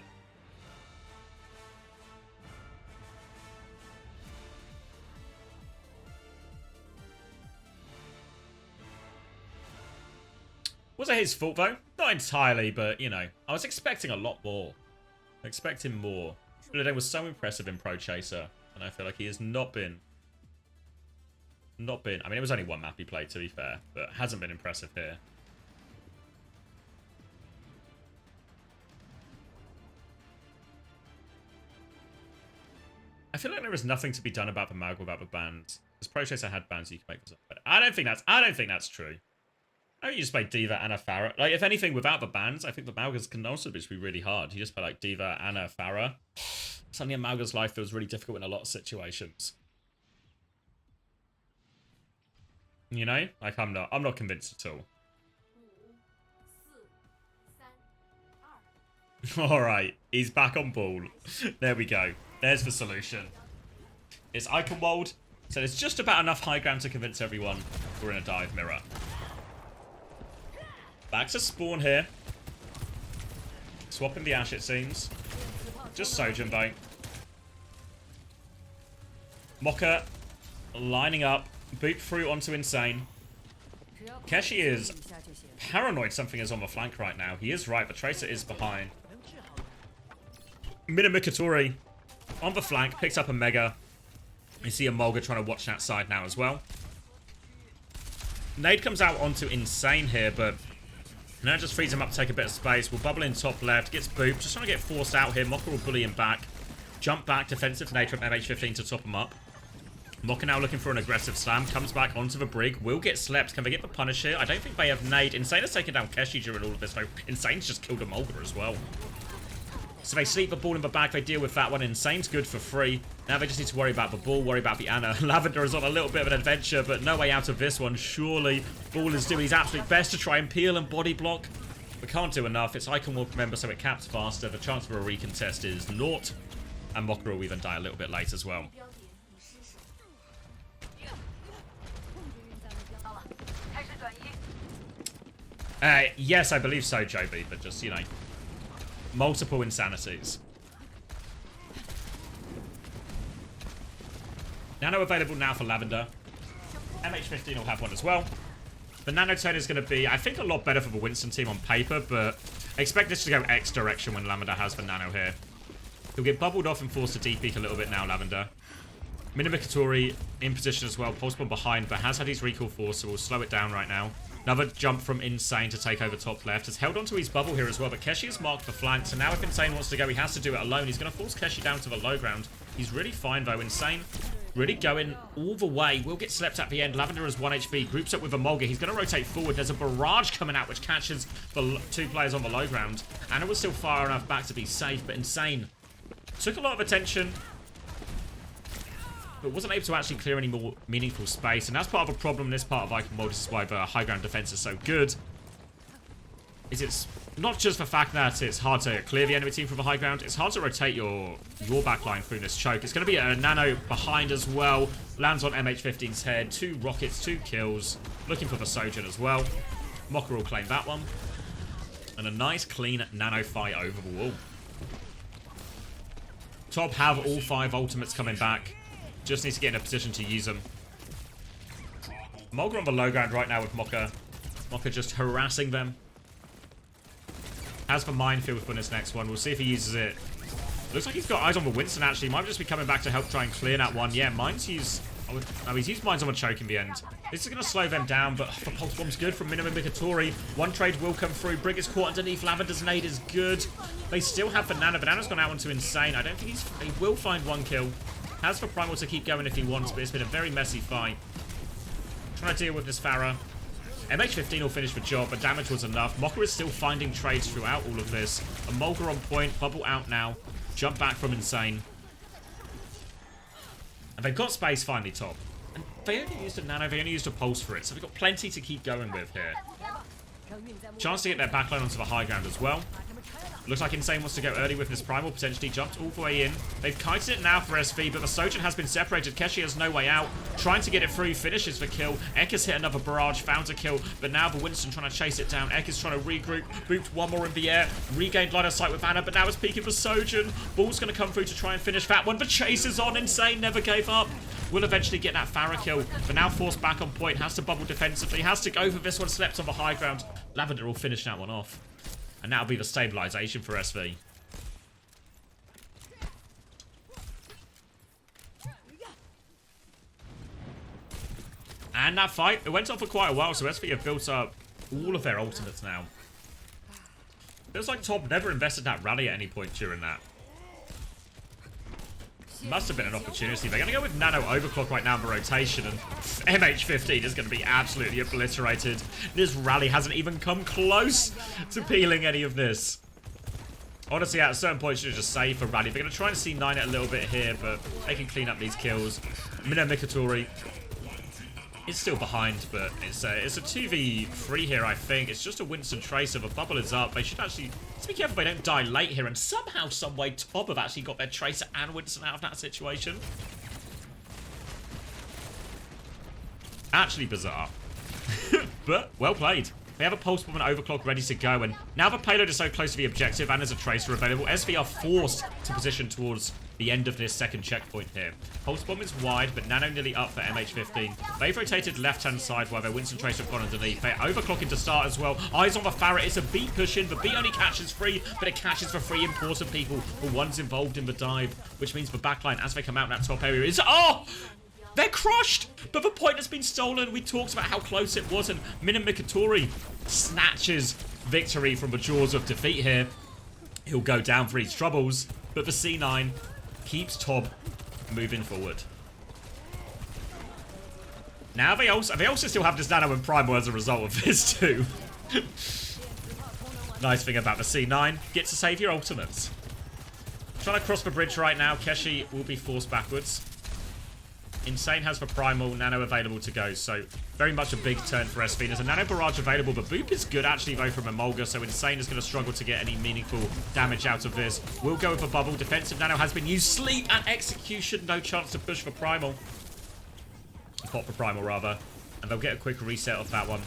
Was it his fault, though? Not entirely, but, you know, I was expecting a lot more. Expecting more. Bilideng was so impressive in Pro Chaser, and I feel like he has not been... I mean, it was only one map he played, to be fair, but hasn't been impressive here. I feel like there is nothing to be done about the Malga without the bans. Because Pro Chaser had bans, you can make this up. But I don't think that's true. I think you just play Diva and a Pharah. Like, if anything, without the bans, I think the Malgas can also be really hard. You just play, like, Diva and a Pharah. Suddenly a Malga's life feels really difficult in a lot of situations. You know? Like, I'm not convinced at all. Alright, he's back on ball. There we go. There's the solution. It's Eichenwald. So there's just about enough high ground to convince everyone we're in a dive mirror. Back to spawn here. Swapping the Ash, it seems. Just Sojin, though. Mocha lining up. Boot through onto Insane. Keshi is paranoid something is on the flank right now. He is right, but Tracer is behind. Minamikatori on the flank. Picks up a Mega. You see a Mulga trying to watch that side now as well. Nade comes out onto Insane here, but... Now just frees him up to take a bit of space. We'll bubble in top left. Gets booped. Just trying to get forced out here. Mocha will bully him back. Jump back. Defensive nade from MH15 to top him up. Mocha now looking for an aggressive slam. Comes back onto the brig. Will get slept. Can they get the punish here? I don't think they have nade. Insane has taken down Keshi during all of this. Insane's just killed a Mulga as well. So they sleep the ball in the back. They deal with that one. Insane's good for free. Now they just need to worry about the ball, worry about the Ana. Lavender is on a little bit of an adventure, but no way out of this one. Surely, Ball is doing his absolute best to try and peel and body block. But can't do enough. It's Eichenwald, remember, so it caps faster. The chance for a recontest is 0. And Mocha will even die a little bit late as well. Yes, I believe so, Joby, but just, you know, multiple insanities. Nano available now for Lavender. MH15 will have one as well. The Nanotone is going to be, I think, a lot better for the Winston team on paper, but expect this to go X direction when Lavender has the Nano here. He'll get bubbled off and forced to deep-peek a little bit now, Lavender. Minimikatori in position as well. Pulse Bomb behind, but has had his recall force, so we'll slow it down right now. Another jump from Insane to take over top left. Has held onto his bubble here as well, but Keshi has marked the flank, so now if Insane wants to go, he has to do it alone. He's going to force Keshi down to the low ground. He's really fine, though. Insane really going all the way. Will get slept at the end. Lavender is 1 HP. Groups up with Emolga. He's going to rotate forward. There's a barrage coming out, which catches the 2 players on the low ground. Anna was still far enough back to be safe, but Insane took a lot of attention, but wasn't able to actually clear any more meaningful space. And that's part of a problem in this part of Icon World. This is why the high ground defense is so good. It's not just the fact that it's hard to clear the enemy team from the high ground, it's hard to rotate your backline through this choke. It's going to be a Nano behind as well. Lands on MH15's head. 2 rockets, 2 kills. Looking for the Sojourn as well. Mocker will claim that one. And a nice clean Nano fight over the wall. Top have all 5 ultimates coming back. Just needs to get in a position to use them. Mulga on the low ground right now with Mocker. Mocker just harassing them. Has the minefield for this next one. We'll see if he uses it. Looks like he's got eyes on the Winston, actually. Might just be coming back to help try and clear that one. Yeah, Mines used... Oh, he's used Mines on the choke in the end. This is going to slow them down, but the Pulse Bomb's good from Minimum Mikatori. One trade will come through. Brig is caught underneath. Lavender's nade is good. They still have Banana. Banana's gone out onto Insane. I don't think he will find 1 kill. Has for Primal to keep going if he wants, but it's been a very messy fight. Trying to deal with this Pharah. MH15 will finish the job, but damage was enough. Mocker is still finding trades throughout all of this. A Mulga on point. Bubble out now. Jump back from Insane. And they've got space finally top. And they only used a Nano. They only used a Pulse for it. So they've got plenty to keep going with here. Chance to get their backline onto the high ground as well. Looks like Insane wants to go early with this Primal, potentially jumped all the way in. They've kited it now for SV, but the Sojourn has been separated. Keshi has no way out. Trying to get it through, finishes the kill. Ek has hit another barrage, found a kill, but now the Winston trying to chase it down. Ek is trying to regroup, booped 1 more in the air, regained line of sight with Anna, but now it's peeking for Sojourn. Ball's going to come through to try and finish that one, but chase is on. Insane never gave up. Will eventually get that Pharah kill, but now forced back on point. Has to bubble defensively, has to go for this one, slept on the high ground. Lavender will finish that one off. And that'll be the stabilization for SV. And that fight, it went on for quite a while, so SV have built up all of their ultimates now. Feels like Top never invested that rally at any point during that. Must have been an opportunity. They're going to go with Nano Overclock right now in the rotation, and MH15 is going to be absolutely obliterated. This rally hasn't even come close to peeling any of this. Honestly, at a certain point, should have just saved for rally. They're going to try and C9 it a little bit here, but they can clean up these kills. Minno Mikatori is still behind, but it's a 2v3 here, I think. It's just a Winston Tracer. The bubble is up. They should actually... Let's be careful they don't die late here, and somehow, someway, Top have actually got their Tracer and Winston out of that situation. Actually bizarre. But, well played. They have a Pulse Bomb and Overclock ready to go, and now the payload is so close to the objective and there's a Tracer available, SV are forced to position towards the end of this second checkpoint here. Pulse Bomb is wide, but Nano nearly up for MH15. They've rotated left-hand side while their Winston Tracer have gone underneath. They're overclocking to start as well. Eyes on the Pharah. It's a beat push in. The beat only catches 3, but it catches for 3 important people. The one's involved in the dive, which means the backline, as they come out in that top area, is... Oh! They're crushed! But the point has been stolen. We talked about how close it was, and Minno Mikatori snatches victory from the jaws of defeat here. He'll go down for his troubles, but the C9 keeps Tob moving forward. Now they also still have this Nano and Primal as a result of this too. Nice thing about the C9, get to save your ultimates. Trying to cross the bridge right now. Keshi will be forced backwards. Insane has the Primal, Nano available to go, so very much a big turn for SV. There's a Nano Barrage available, but Boop is good actually though from Emolga, so Insane is going to struggle to get any meaningful damage out of this. We'll go with a bubble. Defensive Nano has been used. Sleep and Execution, no chance to push for Primal. Pop for Primal rather, and they'll get a quick reset of that one.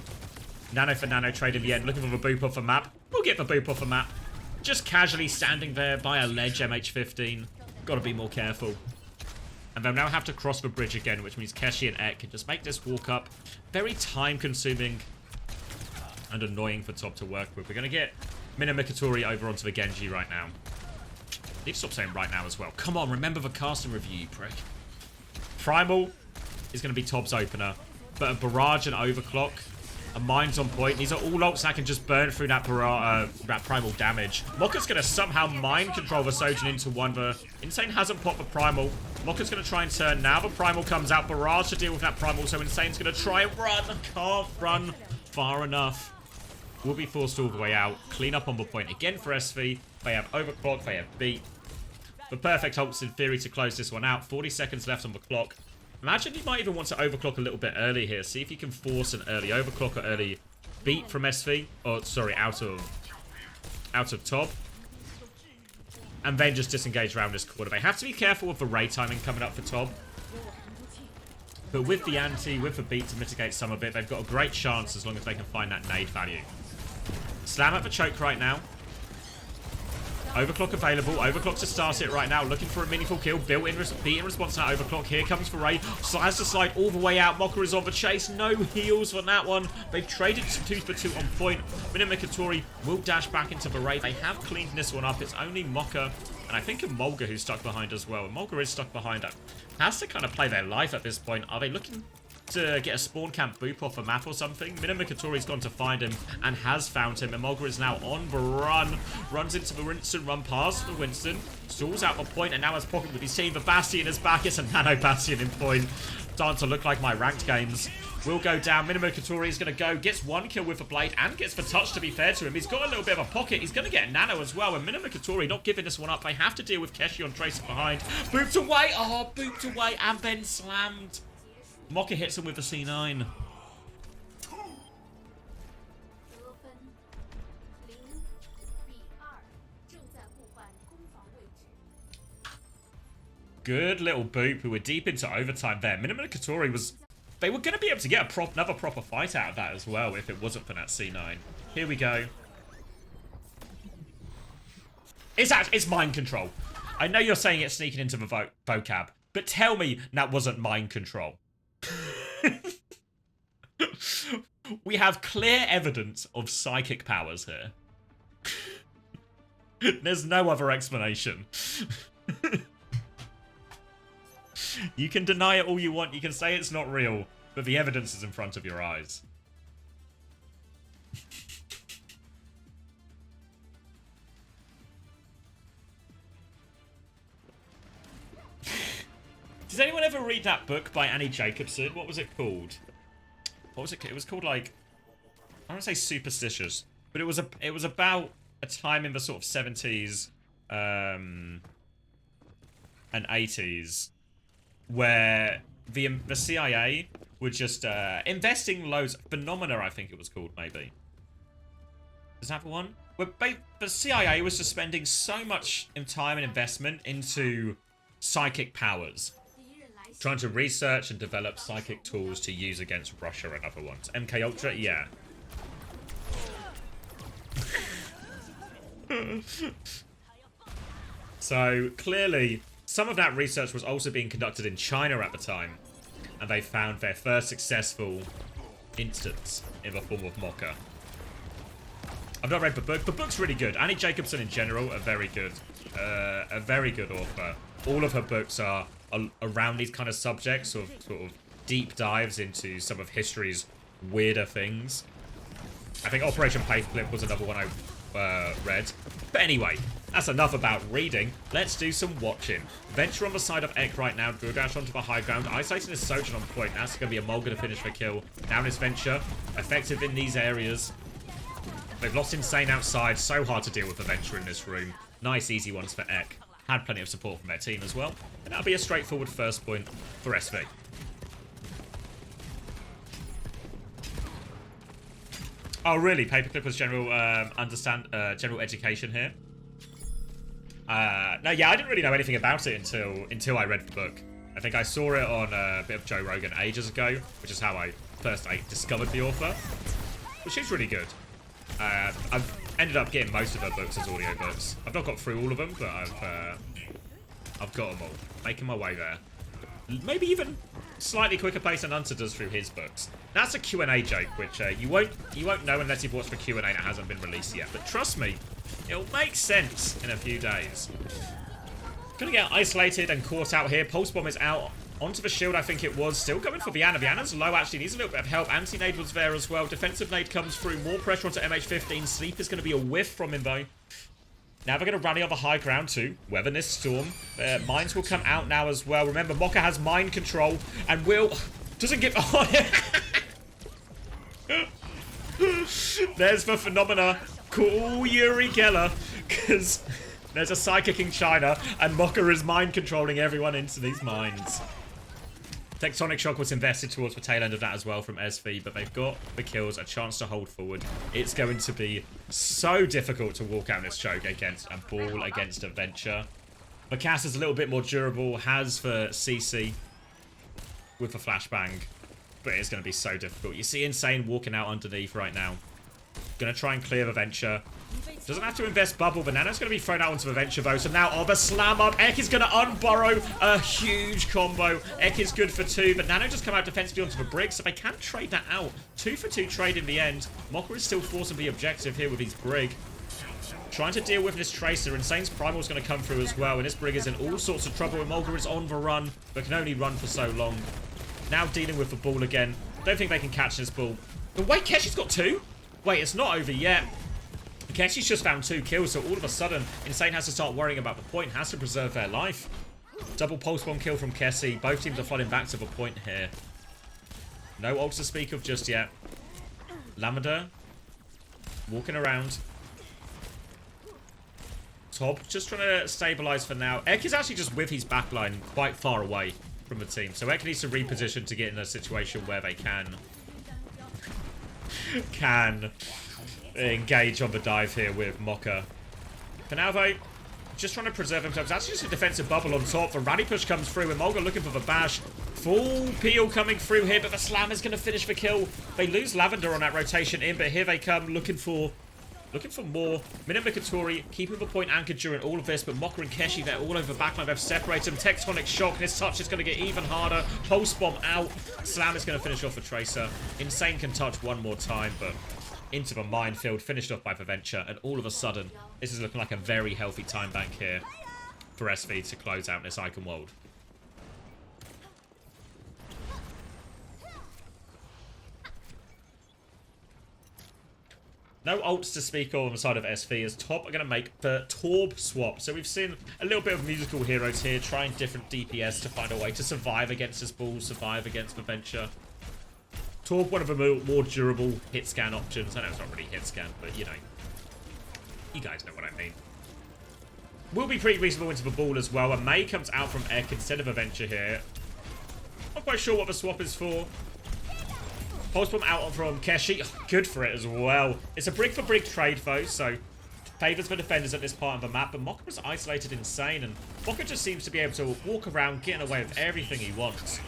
Nano for nano trade in the end. Looking for the boop off a map. We'll get the boop off a map. Just casually standing there by a ledge, MH15. Gotta be more careful. And they'll now have to cross the bridge again, which means Keshi and Ek can just make this walk up. Very time-consuming and annoying for Top to work with. We're going to get Minamikatori over onto the Genji right now. Need to stop saying right now as well. Come on, remember the casting review, you prick. Primal is going to be Top's opener. But a Barrage and Overclock, a Mind's on point. These are all ults that can just burn through that Primal damage. Mokka's going to somehow Mind control the Sojin into one. The Insane hasn't popped the Primal. Mokka's going to try and turn. Now the Primal comes out. Barrage to deal with that Primal. So Insane's going to try and run. Can't run far enough. Will be forced all the way out. Clean up on the point again for SV. They have Overclock. They have Beat. The perfect ults in theory to close this one out. 40 seconds left on the clock. Imagine he might even want to overclock a little bit early here. See if he can force an early overclock or early beat from SV. Or, sorry, out of Top. And then just disengage around this corner. They have to be careful with the raid timing coming up for Top. But with the anti, with the beat to mitigate some of it, they've got a great chance as long as they can find that nade value. Slam at the choke right now. Overclock available. Overclock to start it right now. Looking for a meaningful kill. Beat in response to that overclock. Here comes for Ray. Slides to slide all the way out. Mokka is on the chase. No heals on that one. They've traded 2 for 2 on point. Minamikatori will dash back into the Ray. They have cleaned this one up. It's only Mokka and I think Emolga who's stuck behind as well. Emolga is stuck behind. Has to kind of play their life at this point. Are they looking to get a spawn camp boop off a map or something? Minamikatori's gone to find him and has found him. Emolga is now on the run. Runs into the Winston, run past the Winston. Stalls out the point and now has pocket with his team. The Bastion is back. It's a Nano Bastion in point. Starting to look like my ranked games. Will go down. Minamikatori is going to go. Gets 1 kill with the blade and gets the touch, to be fair to him. He's got a little bit of a pocket. He's going to get Nano as well. And Minamikatori not giving this one up. They have to deal with Keshi on Tracer behind. Booped away. Oh, booped away and then slammed. Mokka hits him with the C9. Good little boop. We were deep into overtime there. Minamikatori was... They were going to be able to get another proper fight out of that as well if it wasn't for that C9. Here we go. It's mind control. I know you're saying it's sneaking into the vocab, but tell me that wasn't mind control. We have clear evidence of psychic powers here. There's no other explanation. You can deny it all you want. You can say it's not real, but the evidence is in front of your eyes. Does anyone ever read that book by Annie Jacobson? What was it called? What was it? It was called like, I don't want to say superstitious, but it was about a time in the sort of 70s and 80s where the CIA were just investing loads. Phenomena, I think it was called, maybe. Is that the one? Where the CIA was just spending so much time and investment into psychic powers. Trying to research and develop psychic tools to use against Russia and other ones. MK Ultra, yeah. So, clearly, some of that research was also being conducted in China at the time. And they found their first successful instance in the form of Mokka. I've not read the book. The book's really good. Annie Jacobson in general, a very good author. All of her books are around these kind of subjects, of sort of deep dives into some of history's weirder things. I think Operation Paperclip was another one I read. But anyway, that's enough about reading. Let's do some watching. Venture on the side of Ek right now. Dash onto the high ground. Isolating his Sojin on point. That's going to be Emolga to finish the kill. Down is Venture. Effective in these areas. They've lost Insane outside. So hard to deal with the Venture in this room. Nice, easy ones for Ek. Had plenty of support from their team as well. And that'll be a straightforward first point for SV. Oh, really? Paperclip was general general education here. No, yeah, I didn't really know anything about it until I read the book. I think I saw it on a bit of Joe Rogan ages ago, which is how I first discovered the author. which is really good. I've ended up getting most of her books as audiobooks. I've not got through all of them, but I've got them all. Making my way there. Maybe even slightly quicker pace than Unter does through his books. That's a Q&A joke, which you won't know unless you've watched the Q&A that hasn't been released yet. But trust me, it'll make sense in a few days. Gonna get isolated and caught out here. Pulse Bomb is out. Onto the shield, I think it was. Still going for Vianna. Vianna's low, actually. Needs a little bit of help. Anti-nade was there as well. Defensive nade comes through. More pressure onto MH15. Sleep is going to be a whiff from him, though. Now they're going to rally on the high ground, too. Weather this storm. Mines will come out now as well. Remember, Mocha has mind control. And Will doesn't give... Oh, there's the phenomena. Call Yuri Geller. Because there's a psychic in China. And Mocha is mind controlling everyone into these mines. Tectonic Shock was invested towards the tail end of that as well from SV, but they've got the kills, a chance to hold forward. It's going to be so difficult to walk out this choke against a ball, against a Venture. The cast is a little bit more durable, has the CC with the flashbang, but it's going to be so difficult. You see Insane walking out underneath right now. Going to try and clear the Venture. Doesn't have to invest bubble, but Nano's going to be thrown out onto the Venture though. So now the slam up. Ek is going to unburrow a huge combo. Ek is good for 2, but Nano just come out defensively onto the Brig, so they can trade that out. 2 for 2 trade in the end. Mocha is still forcing the objective here with his Brig. Trying to deal with this Tracer. Insane's Primal is going to come through as well, and this Brig is in all sorts of trouble. And Mocha is on the run, but can only run for so long. Now dealing with the ball again. Don't think they can catch this ball. But wait, Keshi's got 2? Wait, it's not over yet. Keshi's just found 2 kills, so all of a sudden, Insane has to start worrying about the point, has to preserve their life. Double pulse bomb kill from Keshi. Both teams are flooding back to the point here. No ult to speak of just yet. Lavender walking around. Tob just trying to stabilize for now. Ek is actually just with his backline quite far away from the team, so Ek needs to reposition to get in a situation where they can engage on the dive here with Mocha. For now, though, just trying to preserve themselves. That's just a defensive bubble on top. The rally push comes through, and Mulga looking for the bash. Full peel coming through here, but the slam is going to finish the kill. They lose Lavender on that rotation in, but here they come looking for more. Minimikatori keeping the point anchored during all of this, but Mocha and Keshi, they're all over the backline. They've separated them. Tectonic Shock, and his touch is going to get even harder. Pulse Bomb out. Slam is going to finish off the Tracer. Insane can touch one more time, but into the minefield, finished off by the Venture, and all of a sudden, this is looking like a very healthy time bank here for SV to close out this Icon World. No ults to speak of on the side of SV, as Top are going to make the Torb swap. So we've seen a little bit of musical heroes here, trying different DPS to find a way to survive against this ball, survive against the Venture. Torb, one of the more durable hit scan options. I know it's not really hit scan, but you know. You guys know what I mean. Will be pretty reasonable into the ball as well. And May comes out from Ek instead of a Venture here. Not quite sure what the swap is for. Pulse Bomb out from Keshi. Oh, good for it as well. It's a brick for brick trade though, so favours for defenders at this part of the map. But Mocha is isolated Insane, and Mocha just seems to be able to walk around, getting away with everything he wants.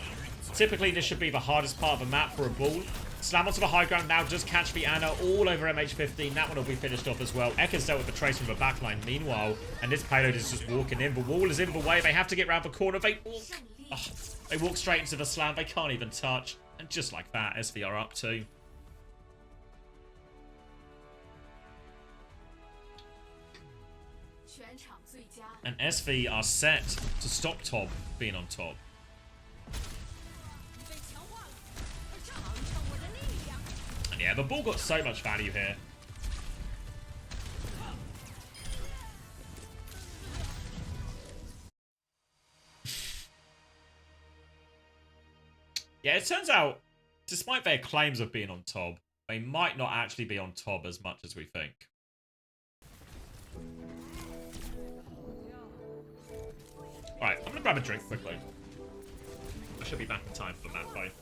Typically, this should be the hardest part of the map for a ball. Slam onto the high ground now, just catch the Anna all over MH15. That one will be finished off as well. Ek has dealt with the trace from the backline meanwhile, and this payload is just walking in. The wall is in the way. They have to get around the corner. They walk straight into the slam. They can't even touch. And just like that, SV are up too. And SV are set to stop Top being on top. And yeah, the ball got so much value here. Yeah, it turns out, despite their claims of being on top, they might not actually be on top as much as we think. Alright, I'm gonna grab a drink quickly. I should be back in time for the map fight.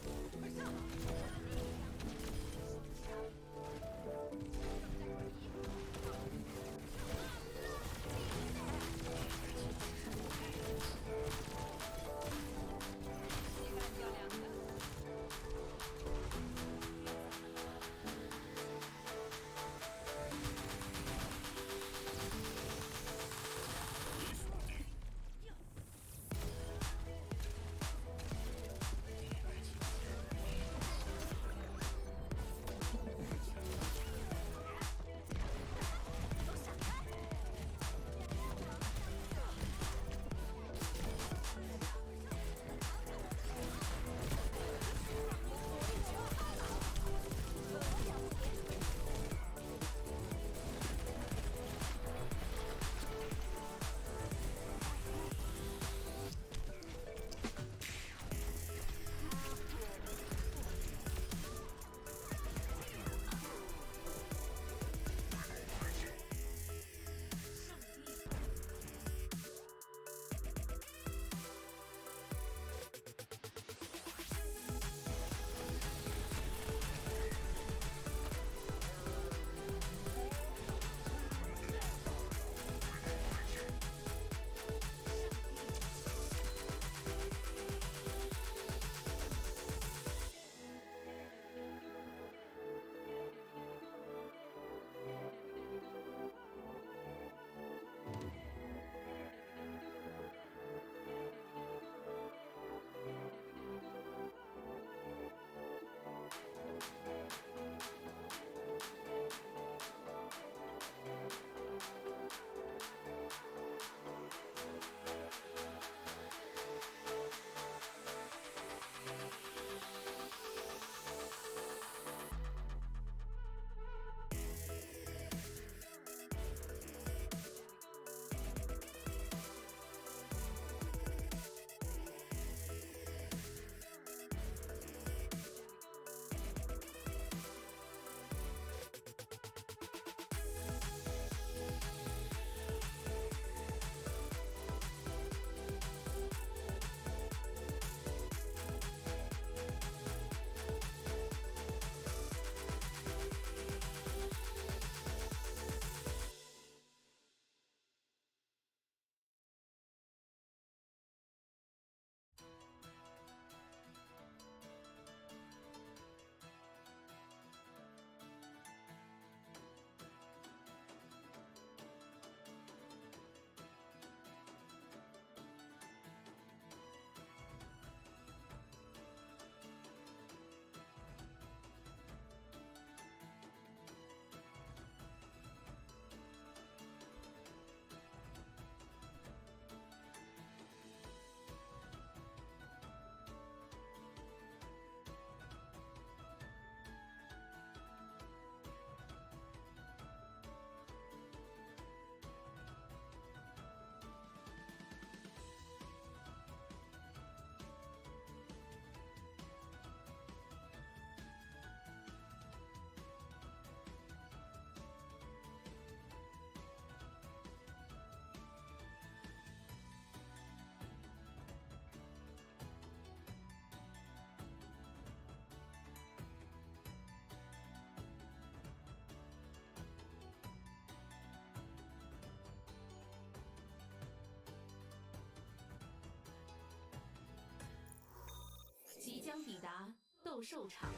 后授场。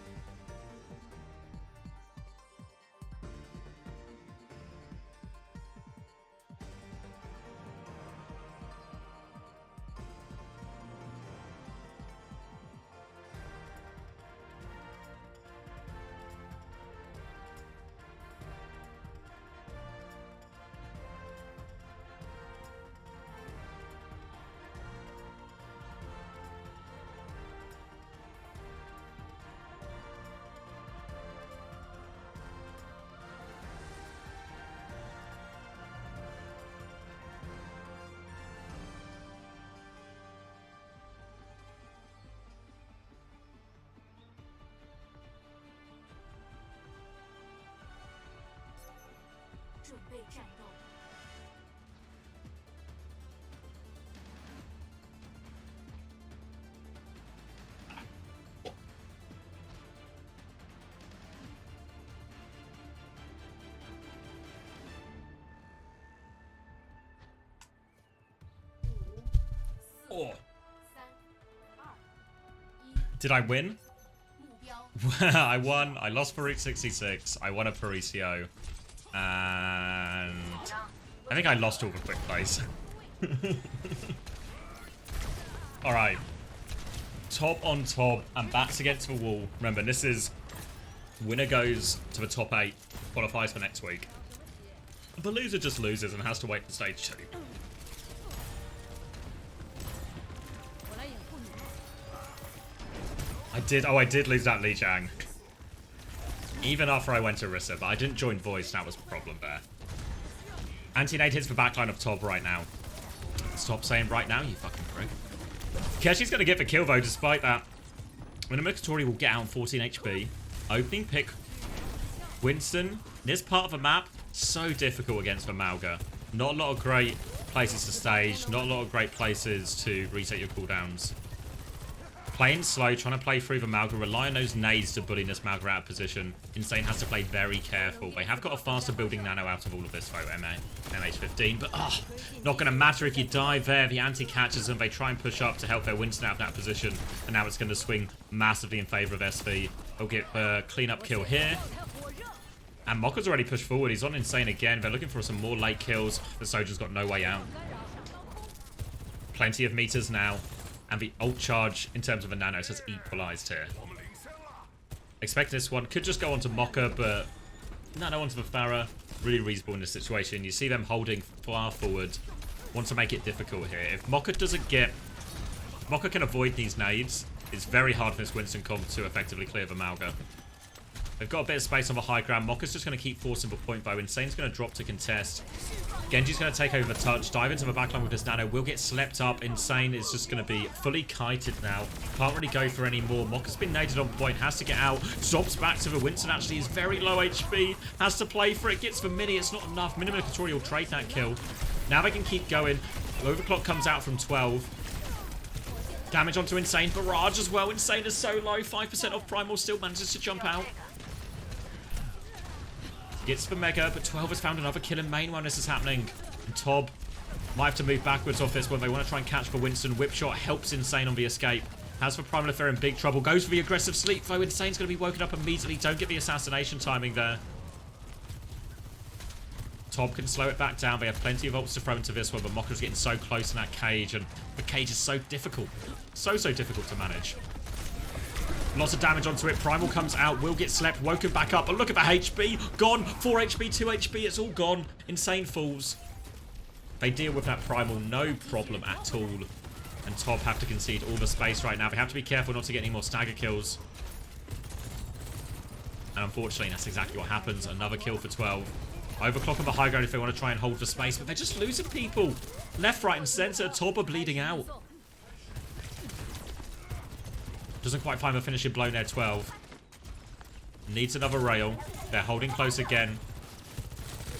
准备战斗。Oh. Did I win? I won. I lost for Route 66. I won a Paricio. And I think I lost all the quick plays. Alright. Top on top and backs against the wall. Remember, this is winner goes to the top 8, qualifies for next week. The loser just loses and has to wait for stage 2. I did lose that Li Jiang. Even after I went to Rissa, but I didn't join voice, that was the problem there. Anti-nade hits the backline of Tob right now. Stop saying right now, you fucking prick. Keshi's gonna get the kill though, despite that. Minamikatori will get out on 14 HP. Opening pick. Winston, this part of the map, so difficult against the Mauga. Not a lot of great places to stage, not a lot of great places to reset your cooldowns. Playing slow, trying to play through the Malga, rely on those nades to bully this Malga out of position. Insane has to play very careful. They have got a faster building nano out of all of this though, MH15, but not going to matter if you die there. The anti catches them, they try and push up to help their Winston out of that position, and now it's going to swing massively in favour of SV. They'll get a clean-up kill here. And Mokka's already pushed forward, he's on Insane again. They're looking for some more late kills. The Soldier's got no way out. Plenty of meters now. And the ult charge, in terms of the nanos, has equalized here. Expect this one. Could just go on to Mokka, but nano onto the Pharah. Really reasonable in this situation. You see them holding far forward. Want to make it difficult here. If Mokka doesn't get... Mokka can avoid these nades. It's very hard for this Winston comp to effectively clear the Malga. They've got a bit of space on the high ground. Mokka's just going to keep forcing the point though. Insane's going to drop to contest. Genji's going to take over the touch, dive into the backline with this nano. Will get slept up. Insane is just going to be fully kited now. Can't really go for any more. Mokka's been naded on point, has to get out. Stops back to the Winston, actually is very low HP. Has to play for it, gets the mini. It's not enough. Minamikatori will trade that kill. Now they can keep going. Overclock comes out from 12. Damage onto Insane. Barrage as well. Insane is so low. 5% off Primal, still manages to jump out. Gets the Mega, but 12 has found another kill in main while this is happening. And Tob might have to move backwards off this one. They want to try and catch for Winston. Whip shot helps Insane on the escape. Has for Primal if they're in big trouble. Goes for the aggressive sleep, though. Insane's going to be woken up immediately. Don't get the assassination timing there. Tob can slow it back down. They have plenty of ults to throw into this one, but Mokka's getting so close in that cage, and the cage is so difficult. So difficult to manage. Lots of damage onto it. Primal comes out. Will get slept. Woken back up. But look at the HP. Gone. 4 HP, 2 HP. It's all gone. Insane falls. They deal with that Primal. No problem at all. And Tob have to concede all the space right now. They have to be careful not to get any more stagger kills. And unfortunately, that's exactly what happens. Another kill for 12. Overclock on the high ground if they want to try and hold the space. But they're just losing people. Left, right, and centre. Tob are bleeding out. Doesn't quite find the finishing blow there, 12. Needs another rail. They're holding close again.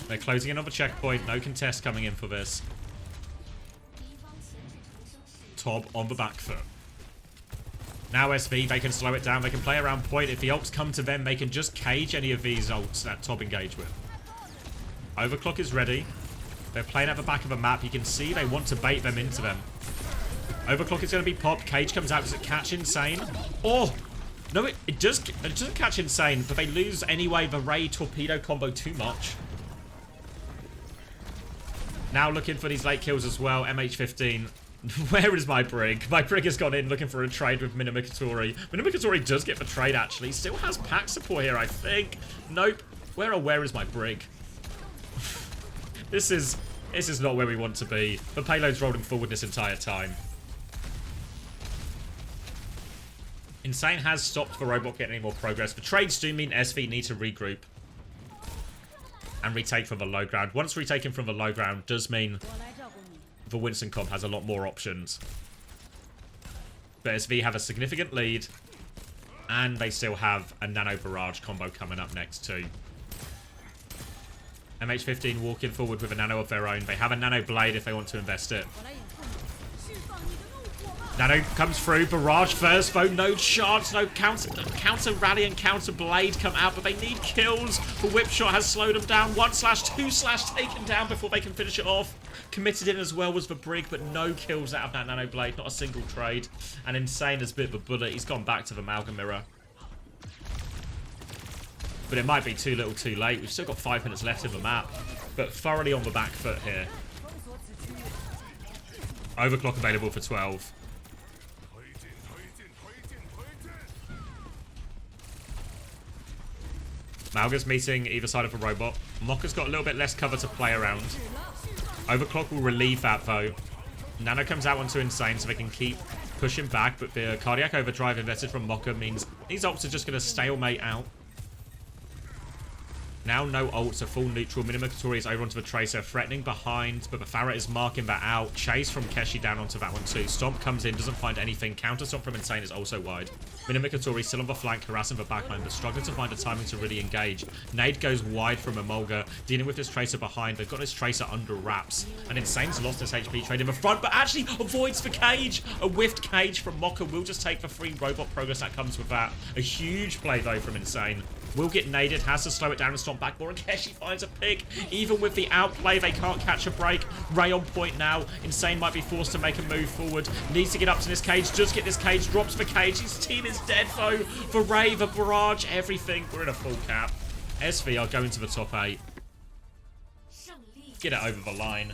They're closing in on the checkpoint. No contest coming in for this. Tob on the back foot. Now SV, they can slow it down. They can play around point. If the ults come to them, they can just cage any of these ults that Tob engage with. Overclock is ready. They're playing at the back of the map. You can see they want to bait them into them. Overclock is going to be popped. Cage comes out. Does it catch Insane? Oh! No, it doesn't catch Insane, but they lose anyway. The Ray torpedo combo too much. Now looking for these late kills as well. MH15. Where is my brig? My brig has gone in looking for a trade with Minamikatori. Minamikatori does get the trade, actually. Still has pack support here, I think. Nope. Where is my brig? This is not where we want to be. The payload's rolling forward this entire time. Insane has stopped the robot getting any more progress. The trades do mean SV need to regroup and retake from the low ground. Once retaking from the low ground does mean the Winston comp has a lot more options. But SV have a significant lead, and they still have a Nano Barrage combo coming up next too. MH15 walking forward with a Nano of their own. They have a Nano Blade if they want to invest it. Nano comes through. Barrage first, though. No chance. No counter rally and counter blade come out, but they need kills. The whip shot has slowed them down. 1/2/ taken down before they can finish it off. Committed in as well was the brig, but no kills out of that Nano Blade. Not a single trade. And Insane has bit of a bullet. He's gone back to the Amalgam Mirror. But it might be too little too late. We've still got 5 minutes left in the map, but thoroughly on the back foot here. Overclock available for 12. Malga's meeting either side of a robot. Mokka's got a little bit less cover to play around. Overclock will relieve that though. Nano comes out onto Insane so they can keep pushing back, but the Cardiac Overdrive invested from Mokka means these ults are just going to stalemate out. Now no ults, a full neutral. Minamikatori is over onto the Tracer, threatening behind, but the Farah is marking that out. Chase from Keshi down onto that one too. Stomp comes in, doesn't find anything. Counter Stomp from Insane is also wide. Minamikatori still on the flank, harassing the backline, but struggling to find a timing to really engage. Nade goes wide from Emolga, dealing with this Tracer behind. They've got his Tracer under wraps, and Insane's lost his HP trade in the front, but actually avoids the cage. A whiffed cage from Mokka will just take the free robot progress that comes with that. A huge play though from Insane. Will get naded, has to slow it down and stomp back more, and Keshi finds a pick. Even with the outplay, they can't catch a break. Ray on point now. Insane might be forced to make a move forward. Needs to get up to this cage, does get this cage, drops the cage. His team is dead though. For Ray, the barrage, everything. We're in a full cap. SV are going to the top 8. Get it over the line.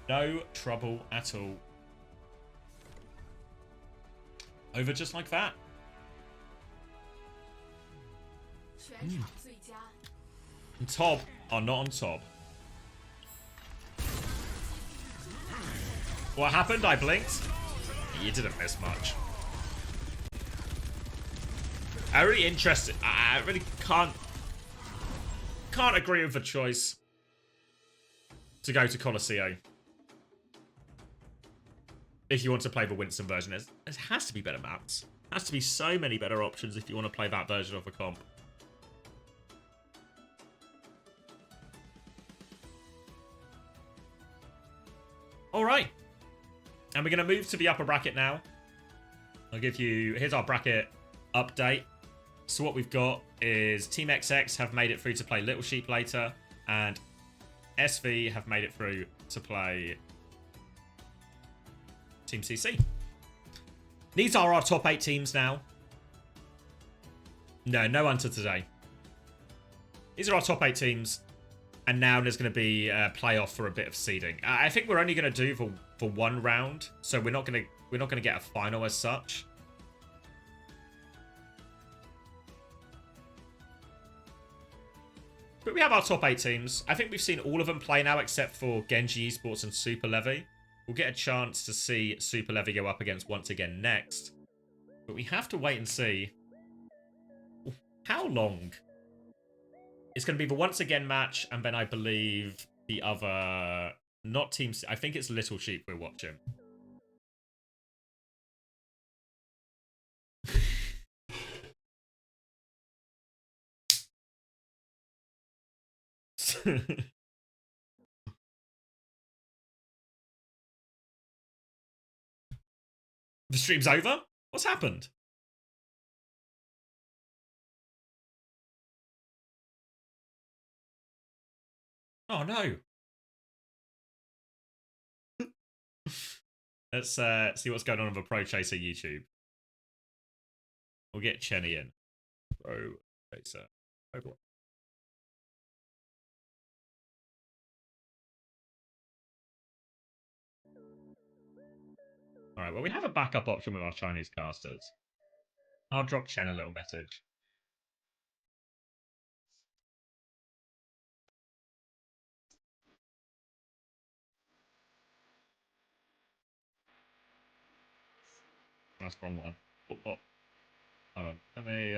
No trouble at all. Over just like that. And top are not on top. What happened? I blinked. You didn't miss much. I'm really interested. I really can't agree with the choice to go to Colosseo. If you want to play the Winston version, it has to be better maps. Has to be so many better options if you want to play that version of the comp. Alright. And we're going to move to the upper bracket now. I'll give you... Here's our bracket update. So what we've got is Team XX have made it through to play Little Sheep later. And SV have made it through to play Team CC. These are our top 8 teams now. No Unter today. These are our top 8 teams. And now there's going to be a playoff for a bit of seeding. I think we're only going to do for one round, so we're not going to get a final as such. But we have our top 8 teams. I think we've seen all of them play now except for Genji Esports and Super Levi. We'll get a chance to see Super Levi go up against once again next. But we have to wait and see how long. It's going to be the once again match, and then I believe the other, not Team, I think it's Little Sheep we're watching. The stream's over? What's happened? Oh no. Let's see what's going on with the Pro Chaser YouTube. We'll get Chenny in. Pro Chaser. Overlord. Alright, well, we have a backup option with our Chinese casters. I'll drop Chen a little message. That's the wrong one. Oh. Hold on. Let me,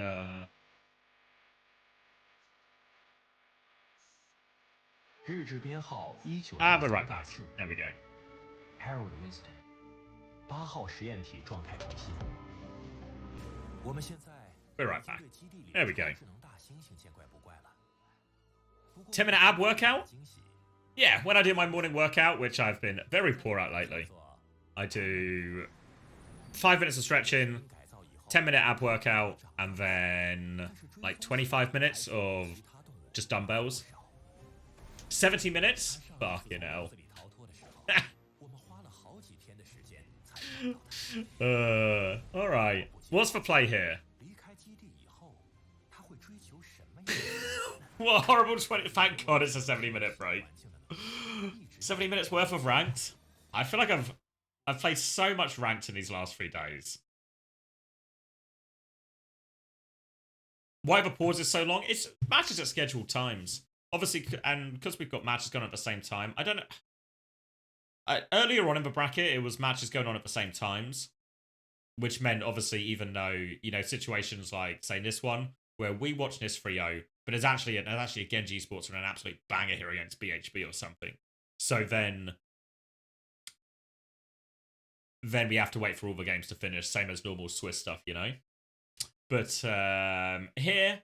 we're right back. There we go. Harold Winston 8号实验体状态中心。我们现在 We're right back. There we go. 10-minute ab workout? Yeah, when I do my morning workout, which I've been very poor at lately, I do 5 minutes of stretching, 10-minute ab workout, and then like 25 minutes of just dumbbells. 70 minutes? Fucking hell. Alright. What's for play here? What a horrible 20... Thank God it's a 70-minute break. 70 minutes worth of ranked? I feel like I've played so much ranked in these last 3 days. Why the pause is so long? It's matches at scheduled times. Obviously, and because we've got matches going on at the same time, I don't know. Earlier on in the bracket, it was matches going on at the same times. Which meant, obviously, even though, you know, situations like, say, this one, where we watch this 3-0, but it's actually a Genji Esports and an absolute banger here against BHB or something. So then we have to wait for all the games to finish, same as normal Swiss stuff, you know? But here,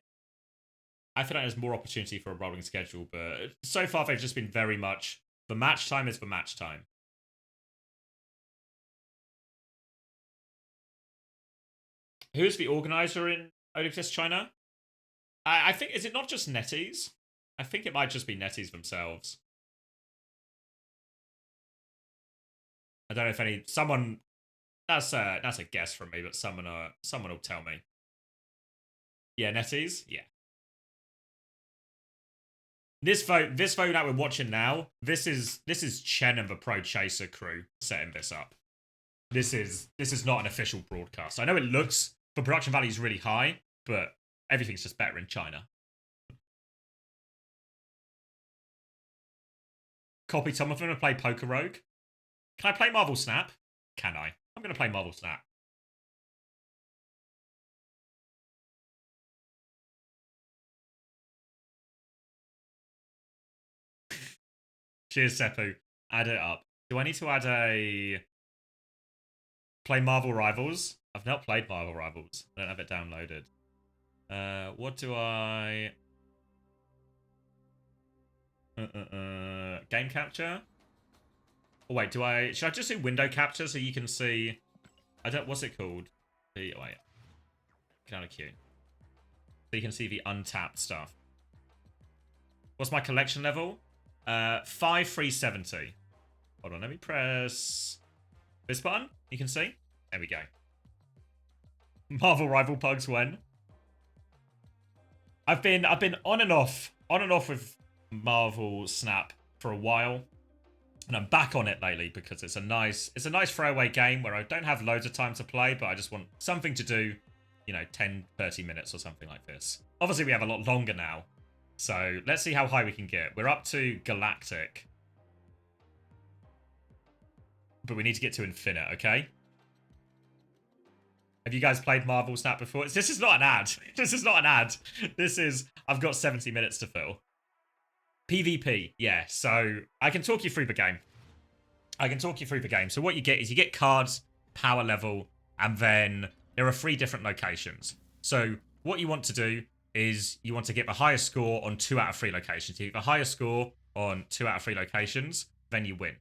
I feel like there's more opportunity for a rolling schedule, but so far they've just been very much, the match time is the match time. Who's the organizer in OWCS China? I think, is it not just NetEase? I think it might just be NetEase themselves. I don't know if someone, that's a guess from me, but someone will tell me. Yeah, NetEase? Yeah. This vote that we're watching now, this is Chen and the Pro Chaser crew setting this up. This is not an official broadcast. I know it looks, the production value is really high, but everything's just better in China. Copy Tom, I'm going to play Poker Rogue. Can I play Marvel Snap? Can I? I'm going to play Marvel Snap. Cheers, Seppu. Add it up. Do I need to add a... Play Marvel Rivals? I've not played Marvel Rivals. I don't have it downloaded. What do I... Game capture? Oh, wait, should I just do window capture so you can see... what's it called? Wait. Get out of queue. So you can see the untapped stuff. What's my collection level? 5370. Hold on, let me press this button. You can see. There we go. Marvel Rival Pugs when? I've been on and off with Marvel Snap for a while. And I'm back on it lately because it's a nice throwaway game where I don't have loads of time to play, but I just want something to do, you know, 10, 30 minutes or something like this. Obviously, we have a lot longer now. So, let's see how high we can get. We're up to Galactic. But we need to get to Infinite, okay? Have you guys played Marvel Snap before? This is not an ad. This is not an ad. This is, I've got 70 minutes to fill. PvP, yeah. So, I can talk you through the game. So, what you get is you get cards, power level, and then there are 3 different locations. So, what you want to do is you want to get the highest score on 2 out of 3 locations. You get the highest score on 2 out of 3 locations, then you win.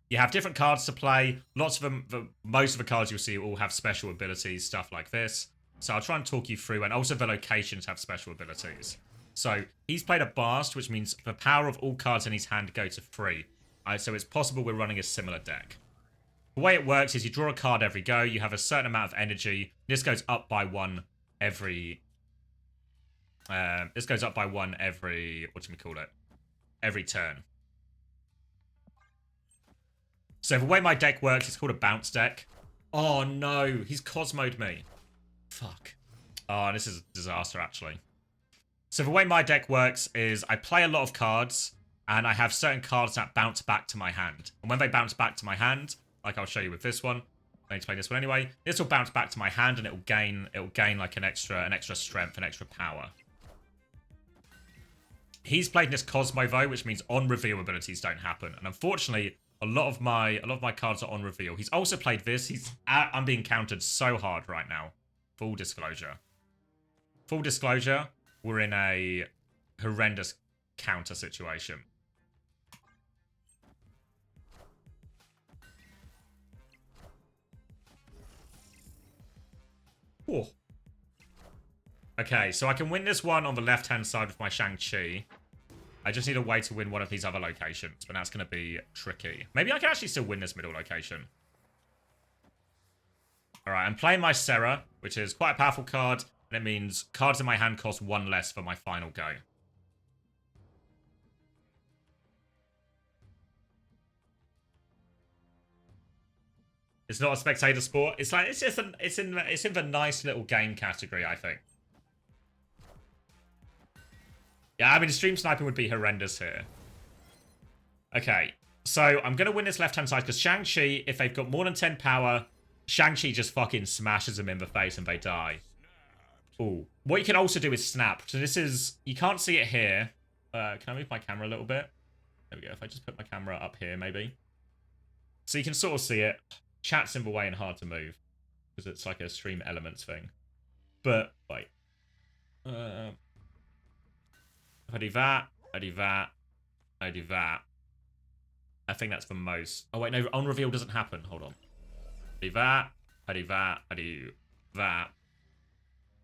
You have different cards to play. Lots of them, most of the cards you'll see all have special abilities, stuff like this. So I'll try and talk you through, and also the locations have special abilities. So he's played a Bast, which means the power of all cards in his hand go to 3. So it's possible we're running a similar deck. The way it works is you draw a card every go. You have a certain amount of energy. This goes up by one every... this goes up by one every... What do we call it? Every turn. So the way my deck works, it's called a bounce deck. Oh no, he's Cosmo'd me. Fuck. Oh, this is a disaster, actually. So the way my deck works is I play a lot of cards, and I have certain cards that bounce back to my hand. And when they bounce back to my hand, like I'll show you with this one, I need to play this one anyway. This will bounce back to my hand, and it will gain like an extra strength, an extra power. He's played this Cosmo though, which means on reveal abilities don't happen. And unfortunately, a lot of my cards are on reveal. He's also played this. I'm being countered so hard right now. Full disclosure. Full disclosure, we're in a horrendous counter situation. Whoa. Okay, so I can win this one on the left-hand side with my Shang-Chi. I just need a way to win one of these other locations, but that's going to be tricky. Maybe I can actually still win this middle location. Alright, I'm playing my Serra, which is quite a powerful card, and it means cards in my hand cost one less for my final go. It's not a spectator sport. It's like it's in the nice little game category, I think. Yeah, I mean, stream sniping would be horrendous here. Okay, so I'm gonna win this left-hand side because Shang-Chi, if they've got more than 10 power, Shang-Chi just fucking smashes them in the face and they die. Ooh. What you can also do is snap. So this is, you can't see it here. Can I move my camera a little bit? There we go. If I just put my camera up here, maybe. So you can sort of see it. Chat's in the way and hard to move because it's like a stream elements thing. But wait, if I do that, I do that, I do that. I think that's the most. Oh wait, no, on reveal doesn't happen. Hold on. I do that, I do that, I do that.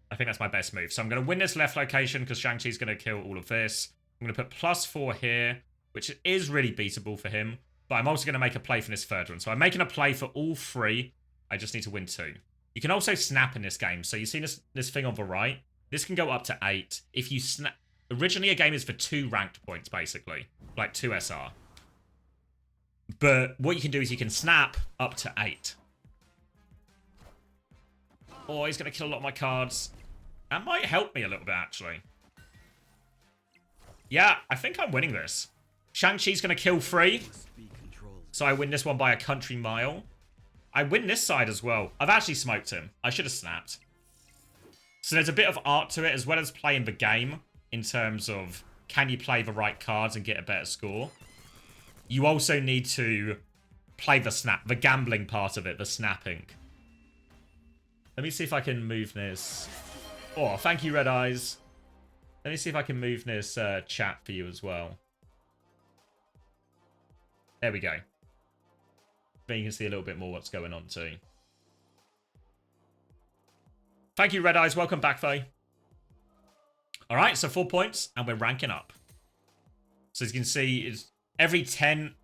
I think that's my best move. So I'm going to win this left location because Shang-Chi's going to kill all of this. I'm going to put +4 here, which is really beatable for him. But I'm also going to make a play for this third one. So I'm making a play for all 3. I just need to win 2. You can also snap in this game. So you see this thing on the right? This can go up to 8. If you snap... Originally, a game is for 2 ranked points, basically. Like 2 SR. But what you can do is you can snap up to 8. Oh, he's going to kill a lot of my cards. That might help me a little bit, actually. Yeah, I think I'm winning this. Shang-Chi's going to kill 3. So I win this one by a country mile. I win this side as well. I've actually smoked him. I should have snapped. So there's a bit of art to it as well as playing the game. In terms of, can you play the right cards and get a better score? You also need to play the snap. The gambling part of it. The snapping. Let me see if I can move this. Oh, thank you, Red Eyes. Let me see if I can move this chat for you as well. There we go. Then you can see a little bit more what's going on too. Thank you, Red Eyes. Welcome back, though. All right, so 4 points, and we're ranking up. So as you can see, is every 10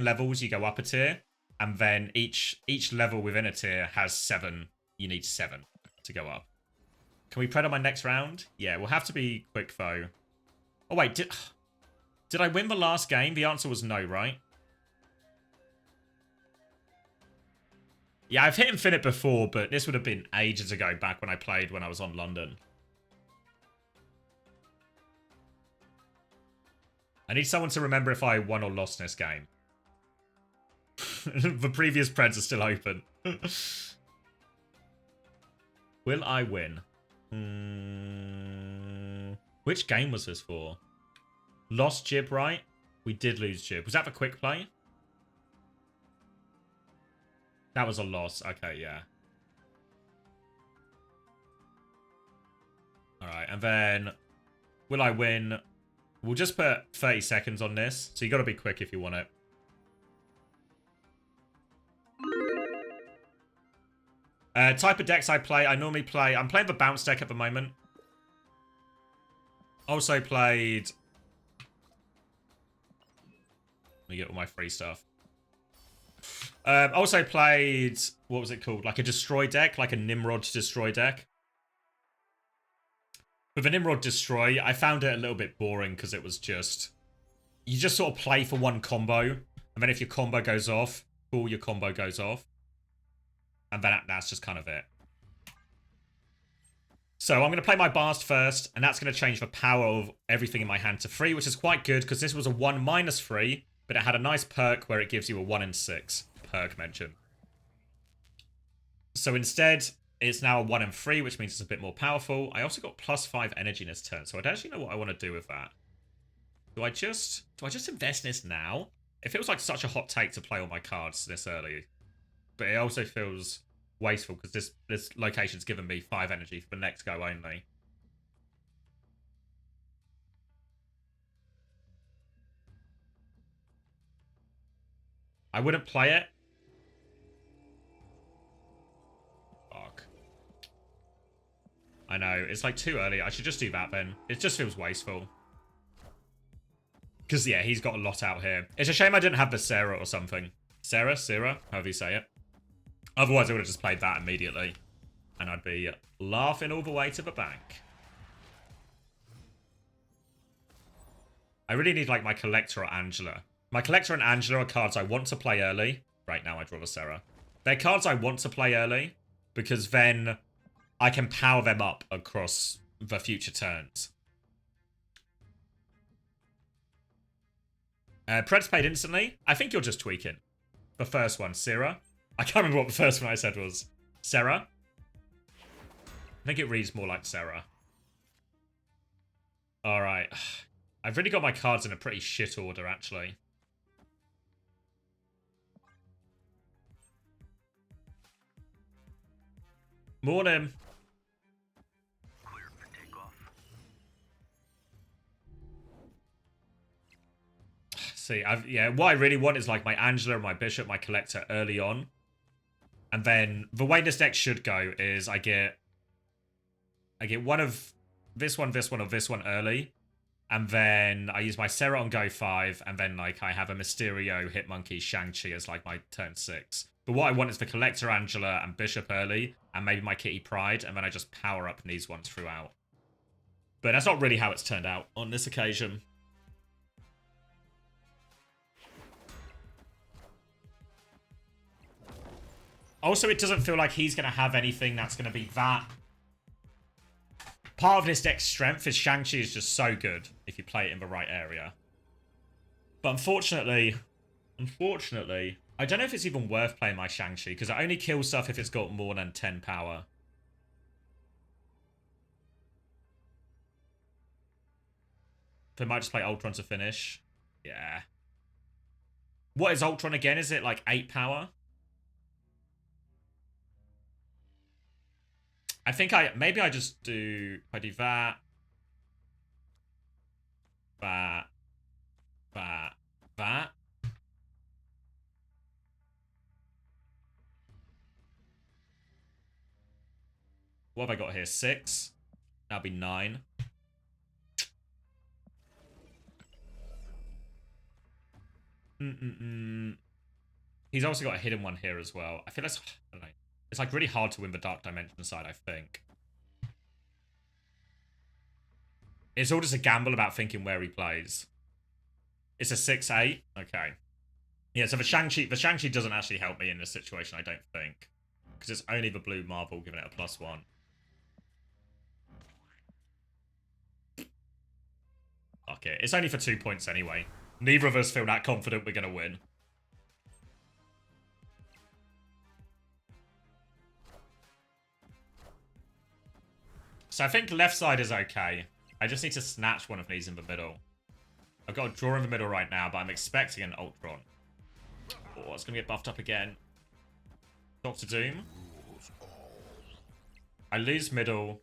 levels you go up a tier, and then each level within a tier has 7. You need 7 to go up. Can we pred on my next round? Yeah, we'll have to be quick though. Oh wait, did I win the last game? The answer was no, right? Yeah, I've hit Infinite before, but this would have been ages ago back when I played when I was on London. I need someone to remember if I won or lost this game. The previous Preds are still open. Will I win? Which game was this for? Lost Jib, right? We did lose Jib. Was that the quick play? That was a loss. Okay, yeah. Alright, and then... Will I win? We'll just put 30 seconds on this. So you got to be quick if you want it. Type of decks I play. I normally play... I'm playing the bounce deck at the moment. Also played... Let me get all my free stuff. Also played, what was it called? Like a destroy deck, like a Nimrod destroy deck. With the Nimrod destroy, I found it a little bit boring because it was just, you just sort of play for one combo, and then if your combo goes off, cool, your combo goes off. And then that's just kind of it. So I'm going to play my Bast first, and that's going to change the power of everything in my hand to 3, which is quite good, because this was a 1 minus 3, but it had a nice perk where it gives you a 1 in 6 perk mention. So instead, it's now a 1 in 3, which means it's a bit more powerful. I also got +5 energy in this turn, so I don't actually know what I want to do with that. Do I just invest in this now? It feels like such a hot take to play all my cards this early. But it also feels wasteful because this location's given me 5 energy for the next go only. I wouldn't play it. Fuck. I know, it's like too early. I should just do that then. It just feels wasteful. Because, yeah, he's got a lot out here. It's a shame I didn't have the Sarah or something. Sarah, however you say it. Otherwise, I would have just played that immediately. And I'd be laughing all the way to the bank. I really need, like, my Collector or Angela. My Collector and Angela are cards I want to play early. Right now, I draw the Sarah. They're cards I want to play early, because then I can power them up across the future turns. Pred's paid instantly. I think you're just tweaking. The first one, Sarah. I can't remember what the first one I said was. Sarah? I think it reads more like Sarah. Alright. I've really got my cards in a pretty shit order, actually. Morning. See, what I really want is like my Angela, my Bishop, my Collector early on. And then the way this deck should go is I get one of this one, or this one early. And then I use my Sarah on go 5. And then like I have a Mysterio, Hitmonkey, Shang-Chi as like my turn 6. But what I want is the Collector, Angela, and Bishop early. And maybe my Kitty Pryde. And then I just power up these ones throughout. But that's not really how it's turned out on this occasion. Also, it doesn't feel like he's going to have anything that's going to be that. Part of this deck's strength is Shang-Chi is just so good if you play it in the right area. But unfortunately, I don't know if it's even worth playing my Shang-Chi, because it only kills stuff if it's got more than 10 power. They might just play Ultron to finish. Yeah. What is Ultron again? Is it like 8 power? I think maybe I just do, I do that. What have I got here? 6. That'll be 9. He's also got a hidden one here as well. I feel that's, I don't know. It's like really hard to win the Dark Dimension side, I think. It's all just a gamble about thinking where he plays. It's a 6-8. Okay. Yeah, so the Shang-Chi doesn't actually help me in this situation, I don't think. Because it's only the blue marble giving it a +1. Okay, it's only for 2 points anyway. Neither of us feel that confident we're going to win. So I think left side is okay. I just need to snatch one of these in the middle. I've got a draw in the middle right now, but I'm expecting an Ultron. Oh, it's going to get buffed up again. Doctor Doom. I lose middle.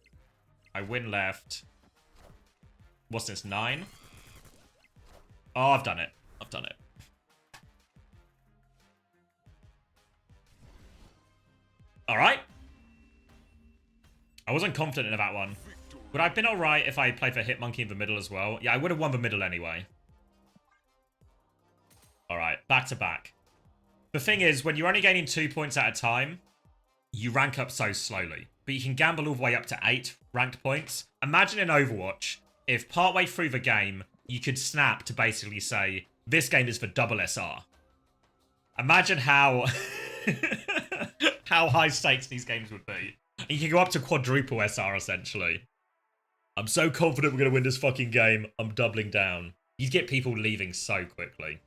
I win left. What's this, 9? Oh, I've done it. I've done it. Alright. I wasn't confident in that one. Would I have been alright if I played for Hitmonkey in the middle as well? Yeah, I would have won the middle anyway. Alright, back to back. The thing is, when you're only gaining 2 points at a time, you rank up so slowly. But you can gamble all the way up to 8 ranked points. Imagine in Overwatch, if partway through the game, you could snap to basically say, this game is for double SR. Imagine how how high stakes these games would be. And you can go up to quadruple SR, essentially. I'm so confident we're going to win this fucking game. I'm doubling down. You get people leaving so quickly.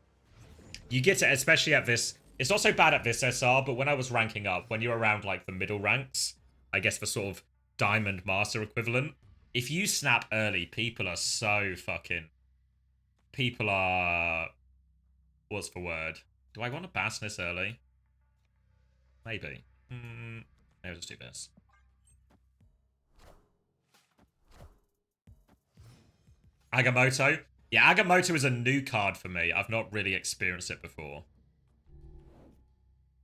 You get it, especially at this. It's not so bad at this SR, but when I was ranking up, when you're around like the middle ranks, I guess the sort of Diamond Master equivalent, if you snap early, people are so fucking... People are... What's the word? Do I want to bass this early? Maybe. Maybe I'll just do this. Agamotto. Yeah, Agamotto is a new card for me. I've not really experienced it before.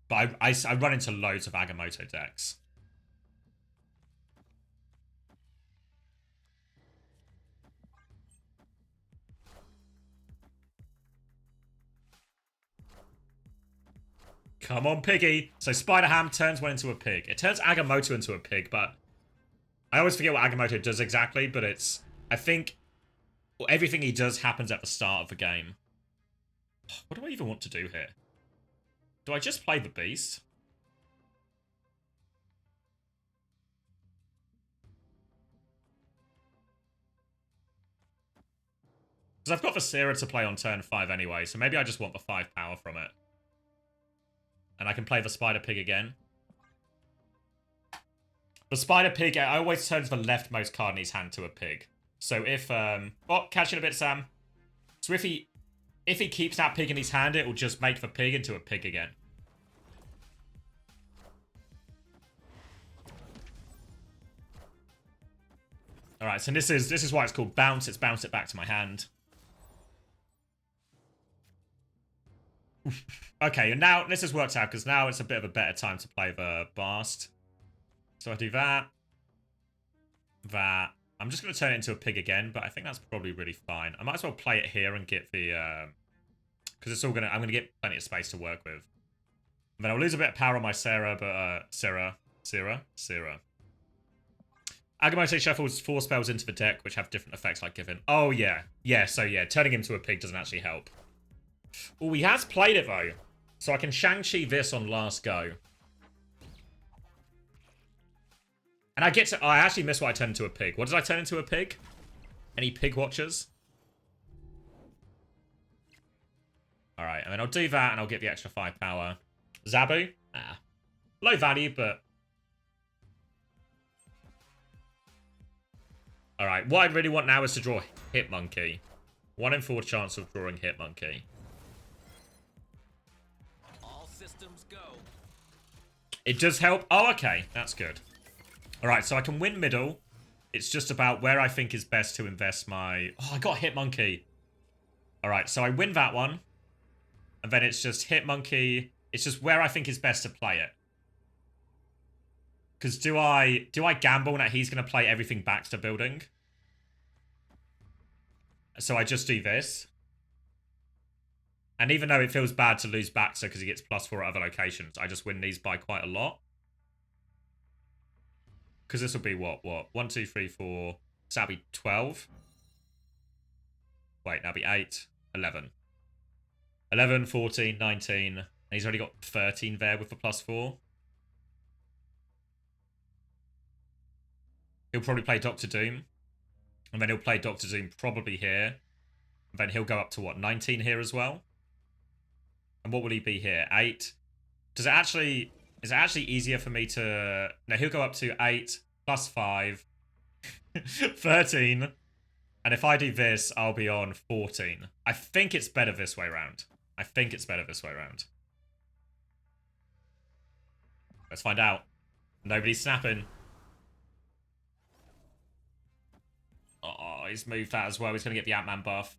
But I run into loads of Agamotto decks. Come on, piggy. So Spider-Ham turns one into a pig. It turns Agamotto into a pig, but... I always forget what Agamotto does exactly, but it's... I think... everything he does happens at the start of the game. What do I even want to do here? Do I just play the beast? Because I've got the Sierra to play on turn 5 anyway, so maybe I just want the 5 power from it. And I can play the Spider Pig again. The Spider Pig, I always turns the leftmost card in his hand to a pig. So if, oh, catching a bit, Sam. So if he keeps that pig in his hand, it will just make the pig into a pig again. All right, so this is why it's called bounce. It's bounce it back to my hand. Okay, and now this has worked out because now it's a bit of a better time to play the Bast. So I do that. That. I'm just going to turn it into a pig again, but I think that's probably really fine. I might as well play it here and get the... because it's all going to... I'm going to get plenty of space to work with. And then I'll lose a bit of power on my Sarah, but... Sarah. Agamotto shuffles 4 spells into the deck, which have different effects like giving... Oh, yeah. Yeah, so yeah, turning him to a pig doesn't actually help. Oh, he has played it, though. So I can Shang-Chi this on last go. And I get to... Oh, I actually missed what I turned into a pig. What did I turn into a pig? Any pig watchers? Alright, and then I'll do that and I'll get the extra 5 power. Zabu? Ah. Low value, but... Alright, what I really want now is to draw Hitmonkey. 1 in 4 chance of drawing Hitmonkey. All systems go. It does help. Oh, okay. That's good. Alright, so I can win middle. It's just about where I think is best to invest my... Oh, I got Hitmonkey. Alright, so I win that one. And then it's just Hitmonkey. It's just where I think is best to play it. Because do I gamble that he's going to play everything back to building? So I just do this. And even though it feels bad to lose Baxter because he gets +4 at other locations, I just win these by quite a lot. Because this will be what? 1, 2, 3, 4. So that'll be 12. Wait, that'll be 8, 11. 11, 14, 19. And he's already got 13 there with the +4. He'll probably play Doctor Doom. And then he'll play Doctor Doom probably here. And then he'll go up to what? 19 here as well? And what will he be here? 8? Does it actually... Is it actually easier for me to... No, he'll go up to 8 plus 5. 13. And if I do this, I'll be on 14. I think it's better this way around. Let's find out. Nobody's snapping. Oh, he's moved that as well. He's going to get the Ant-Man buff.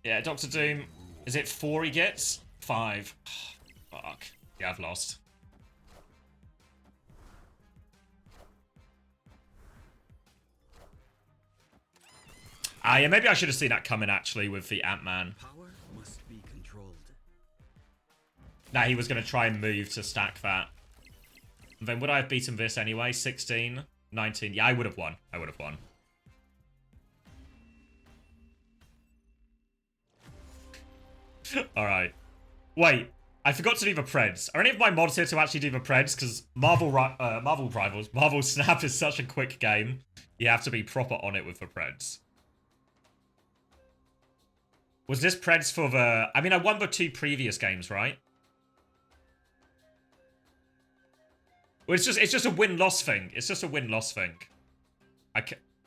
Yeah, Doctor Doom. Is it 4 he gets? 5. Fuck. Yeah, I've lost. Ah, yeah, maybe I should have seen that coming, actually, with the Ant-Man. Power must be controlled. that he was going to try and move to stack that. And then would I have beaten this anyway? 16, 19. Yeah, I would have won. I would have won. Alright. Wait. I forgot to do the Preds. Are any of my mods here to actually do the Preds? Because Marvel Rivals, Marvel Snap is such a quick game. You have to be proper on it with the Preds. Was this Preds for the... I mean, I won the 2 previous games, right? Well, it's just a win-loss thing. It's just a win-loss thing.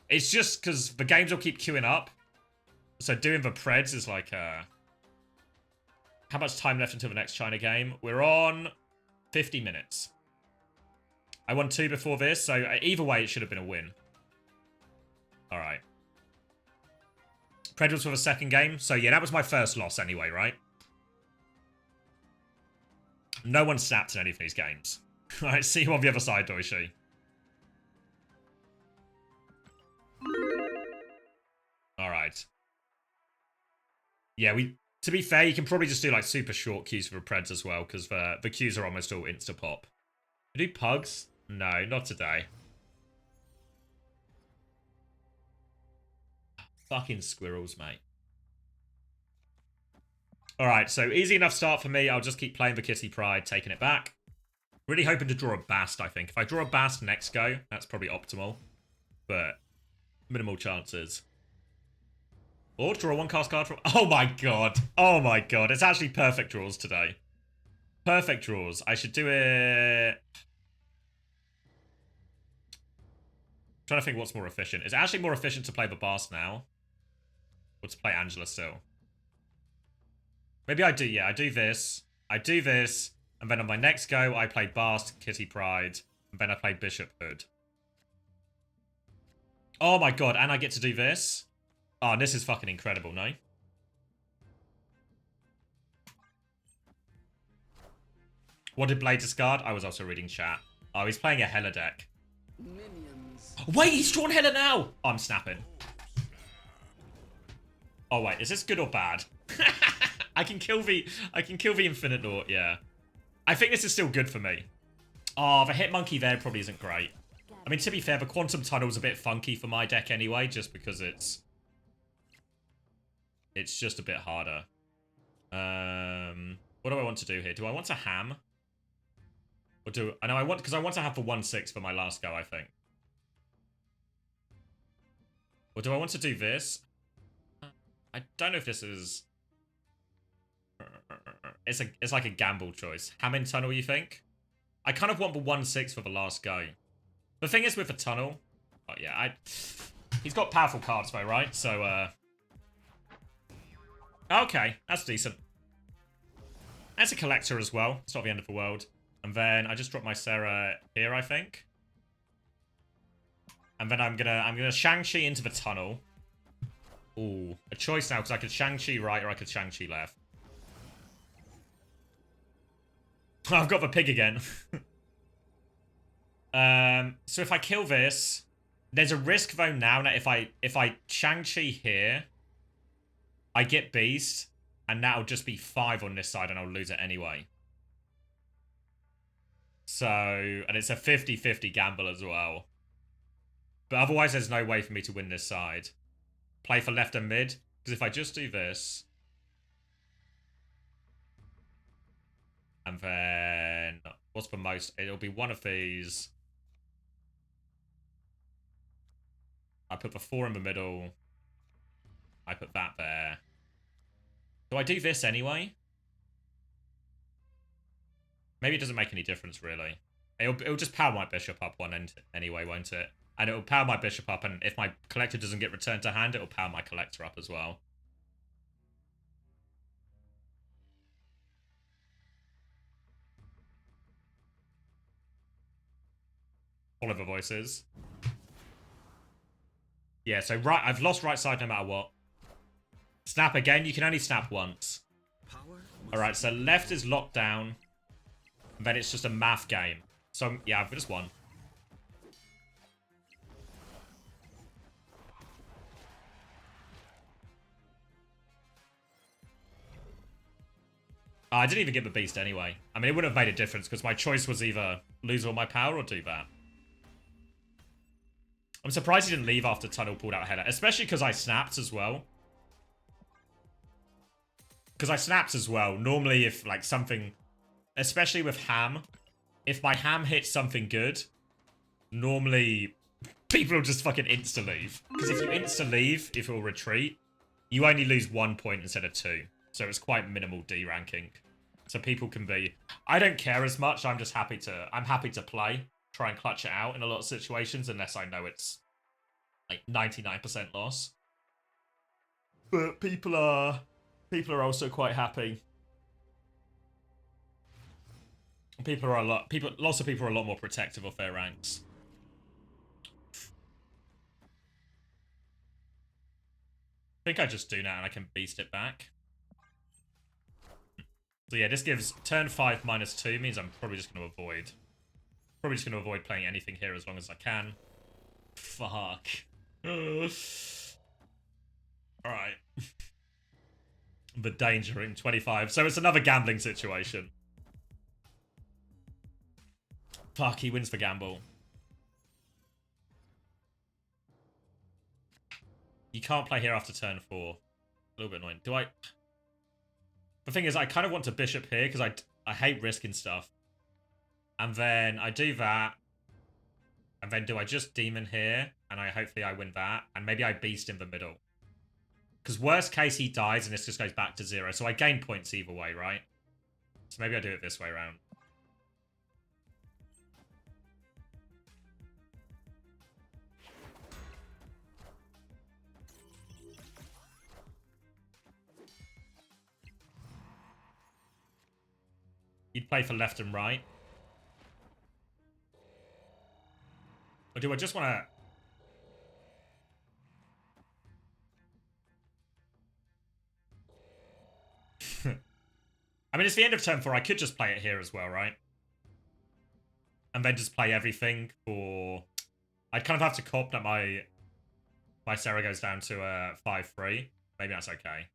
It's just because the games will keep queuing up. So doing the Preds is like... How much time left until the next China game? We're on 50 minutes. I won 2 before this, so either way, it should have been a win. Alright. Pred was for the second game. So yeah, that was my first loss anyway, right? No one snapped in any of these games. Alright, see you on the other side, Doishi. Alright. Yeah, to be fair, you can probably just do like super short queues for the Preds as well, because the queues are almost all insta-pop. Do pugs? No, not today. Fucking squirrels, mate. Alright, so easy enough start for me. I'll just keep playing the Kitty Pride, taking it back. Really hoping to draw a Bast, I think. If I draw a Bast next go, that's probably optimal. But minimal chances. Or draw 1 cast card from... Oh my god. Oh my god. It's actually perfect draws today. Perfect draws. I should do it... I'm trying to think what's more efficient. Is it actually more efficient to play the Bast now? Or to play Angela still? Maybe I do, yeah. I do this. I do this. And then on my next go, I play Bast, Kitty Pride. And then I play Bishop Hood. Oh my god, and I get to do this? Oh, this is fucking incredible, no? What did Blade discard? I was also reading chat. Oh, he's playing a Hela deck. Minions. Wait, he's drawn Hela now! Oh, I'm snapping. Oh wait, is this good or bad? I can kill the Infinite Naught, yeah. I think this is still good for me. Oh, the Hitmonkey there probably isn't great. I mean, to be fair, the Quantum Tunnel's a bit funky for my deck anyway, just because it's just a bit harder. What do I want to do here? Do I want to ham? Or do... I know I want... Because I want to have the 1/6 for my last go, I think. Or do I want to do this? I don't know if this is... It's like a gamble choice. Ham in tunnel, you think? I kind of want the 1/6 for the last go. The thing is with the tunnel... Oh, yeah, he's got powerful cards, though, right? So, okay, that's decent. That's a collector as well. It's not the end of the world. And then I just drop my Sarah here, I think. And then I'm gonna Shang-Chi into the tunnel. Ooh, a choice now, because I could Shang-Chi right or I could Shang-Chi left. I've got the pig again. So if I kill this, there's a risk though now that if I Shang-Chi here, I get Beast, and that'll just be 5 on this side and I'll lose it anyway. So, and it's a 50-50 gamble as well. But otherwise there's no way for me to win this side. Play for left and mid, because if I just do this, and then what's the most? It'll be one of these. I put the 4 in the middle. I put that there. Do I do this anyway? Maybe it doesn't make any difference, really. It'll just power my bishop up one end anyway, won't it? And it'll power my bishop up, and if my collector doesn't get returned to hand, it'll power my collector up as well. Oliver voices. Yeah, so right, I've lost right side no matter what. Snap again, you can only snap once. Alright, so left is locked down. And then it's just a math game. So, yeah, I've just won. I didn't even get the beast anyway. I mean, it wouldn't have made a difference because my choice was either lose all my power or do that. I'm surprised he didn't leave after Tunnel pulled out Header, especially because I snapped as well. Normally, if like something, especially with Ham, if my Ham hits something good, normally people will just fucking insta-leave. Because if you insta-leave, if you'll retreat, you only lose 1 point instead of 2. So it's quite minimal D ranking. So people can be... I don't care as much. I'm just happy to... I'm happy to play. Try and clutch it out in a lot of situations. Unless I know it's like 99% loss. But people are also quite happy. Lots of people are a lot more protective of their ranks. I think I just do now and I can beast it back. So yeah, this gives turn 5 -2 means I'm probably just going to avoid. Probably just going to avoid playing anything here as long as I can. Fuck. Alright. The danger in 25. So it's another gambling situation. Fuck, he wins the gamble. You can't play here after turn 4. A little bit annoying. Do I... The thing is, I kind of want to bishop here because I hate risking stuff. And then I do that. And then do I just demon here? And hopefully I win that. And maybe I beast in the middle. Because worst case, he dies and this just goes back to 0. So I gain points either way, right? So maybe I do it this way around. You'd play for left and right. Or do I just want to... I mean, it's the end of turn 4. I could just play it here as well, right? And then just play everything for... I'd kind of have to cop that my Sarah goes down to 5-3. Maybe that's okay.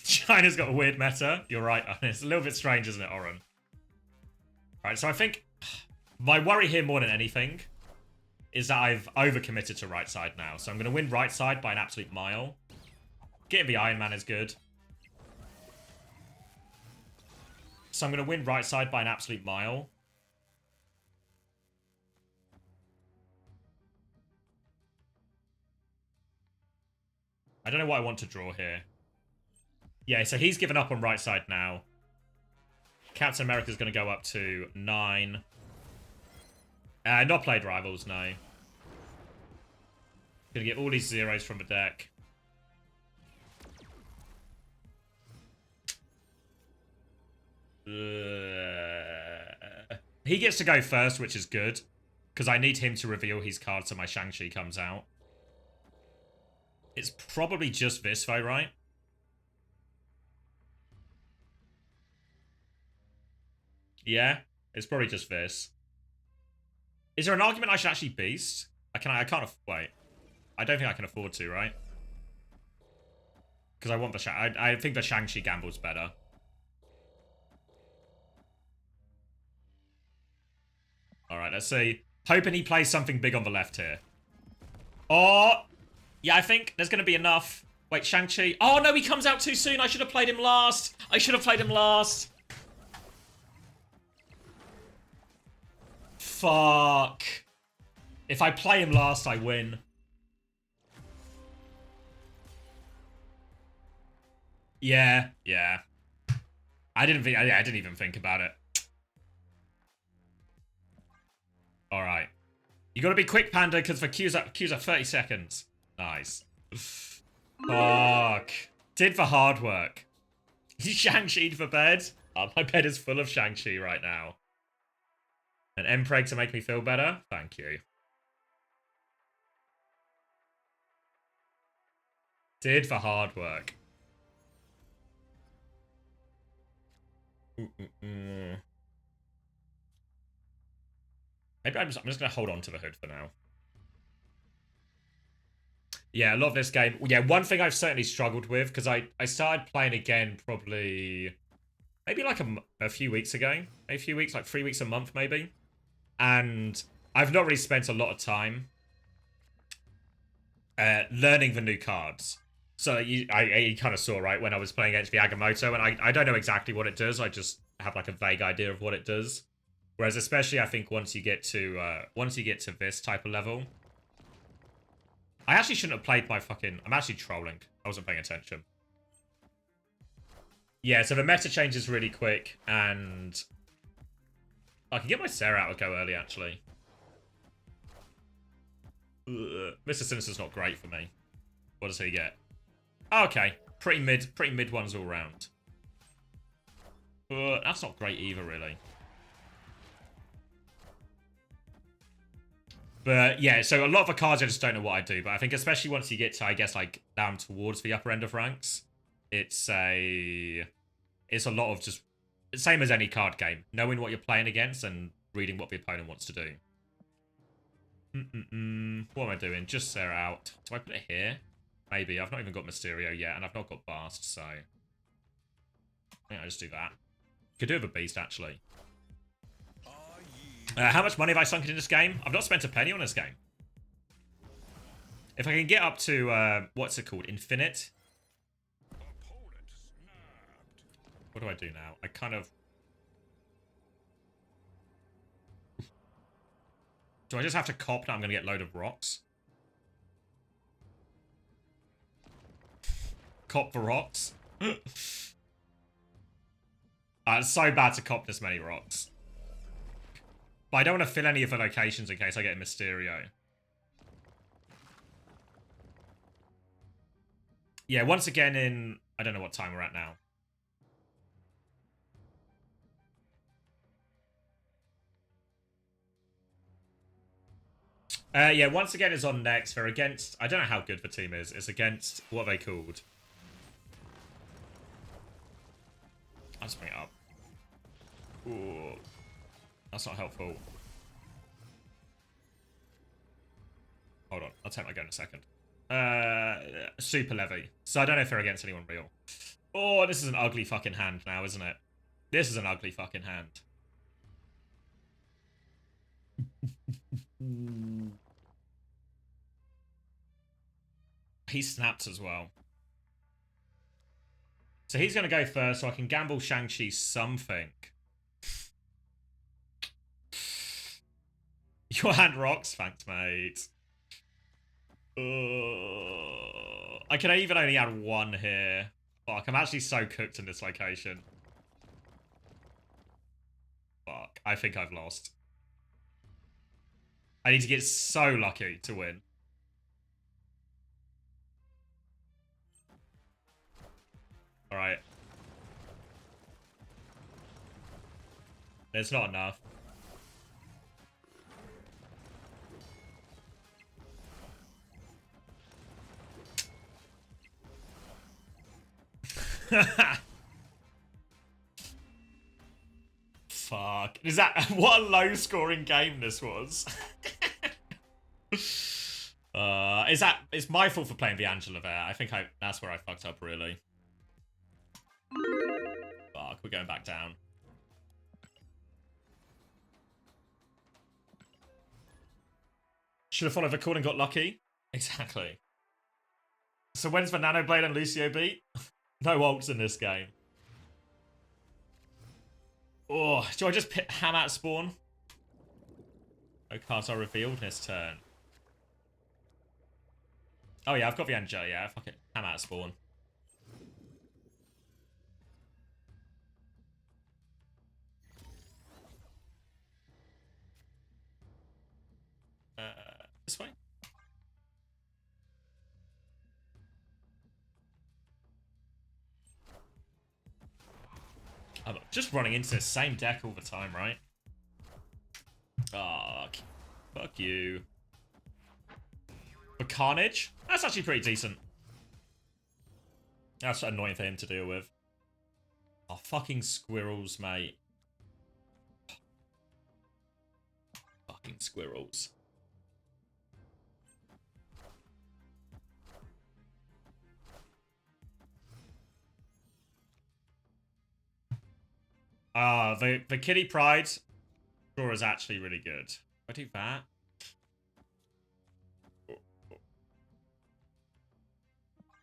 China's got a weird meta. You're right. It's a little bit strange, isn't it, Oren? Alright, so I think my worry here more than anything is that I've overcommitted to right side now. So I'm going to win right side by an absolute mile. Getting the Iron Man is good. So I'm going to win right side by an absolute mile. I don't know what I want to draw here. Yeah, so he's given up on right side now. Captain America's going to go up to 9. Not played Rivals, no. Going to get all these zeros from the deck. He gets to go first, which is good. Because I need him to reveal his card so my Shang-Chi comes out. It's probably just this, though, right? Yeah, it's probably just this. Is there an argument I should actually beast? I can't wait. I don't think I can afford to, right? Because I want the I think the Shang-Chi gamble's better. Alright, let's see. Hoping he plays something big on the left here. Oh! Yeah, I think there's going to be enough. Wait, Shang-Chi. Oh, no, he comes out too soon. I should have played him last. Fuck. If I play him last, I win. Yeah. I didn't even think about it. Alright. You gotta be quick, Panda, because the queue's at 30 seconds. Nice. Fuck. Did the hard work. Shang-Chi'd for bed? Oh, my bed is full of Shang-Chi right now. An Empreg to make me feel better? Thank you. Did the hard work. Maybe I'm just going to hold on to the hood for now. Yeah, a lot of this game. Yeah, one thing I've certainly struggled with, because I started playing again probably maybe like a few weeks ago. A few weeks, like 3 weeks, a month maybe. And I've not really spent a lot of time learning the new cards. So you kind of saw, right, when I was playing against the Agamotto, and I don't know exactly what it does. I just have like a vague idea of what it does. Whereas especially I think once you get to this type of level, I actually shouldn't have played my fucking... I'm actually trolling. I wasn't paying attention. Yeah, so the meta changes really quick, and I can get my Sarah out to go early, actually. Ugh. Mr. Sinister's not great for me. What does he get? Oh, okay. Pretty mid ones all round. That's not great either, really. But yeah, so a lot of the cards I just don't know what I do. But I think especially once you get to, I guess, like down towards the upper end of ranks, it's a lot of just same as any card game, knowing what you're playing against and reading what the opponent wants to do. What am I doing? Just Sarah out. Do I put it here? Maybe. I've not even got Mysterio yet, and I've not got Bast, so I think I just do that. Could do with a Beast, actually. How much money have I sunk into this game? I've not spent a penny on this game. If I can get up to, what's it called? Infinite? What do I do now? I kind of... Do I just have to cop now I'm going to get a load of rocks? Cop the rocks? It's so bad to cop this many rocks. But I don't want to fill any of the locations in case I get a Mysterio. Yeah, once again in... I don't know what time we're at now. Yeah, once again is on next. They're against... I don't know how good the team is. It's against... What are they called? I'll just bring it up. Ooh. That's not helpful. Hold on. I'll take my go in a second. Super Levi. So I don't know if they're against anyone real. Oh, this is an ugly fucking hand now, isn't it? This is an ugly fucking hand. He snapped as well. So he's going to go first, so I can gamble Shang-Chi something. Your hand rocks? Thanks, mate. I can even only add one here. Fuck, I'm actually so cooked in this location. Fuck, I think I've lost. I need to get so lucky to win. Alright. There's not enough. Fuck. Is that... What a low-scoring game this was. Is that... It's my fault for playing the Angela there. I think that's where I fucked up, really. Fuck, we're going back down. Should have followed the call and got lucky. Exactly. So when's the Nano Blade and Lucio beat? No ults in this game. Oh, do I just pit ham at spawn? No cards are revealed this turn. Oh yeah, I've got the Angela, yeah. Fuck it. Ham at spawn. This way? I'm just running into the same deck all the time, right? Oh, fuck you. For Carnage? That's actually pretty decent. That's annoying for him to deal with. Oh, fucking squirrels, mate. Fucking squirrels. The Kitty Pride draw is actually really good. I do that.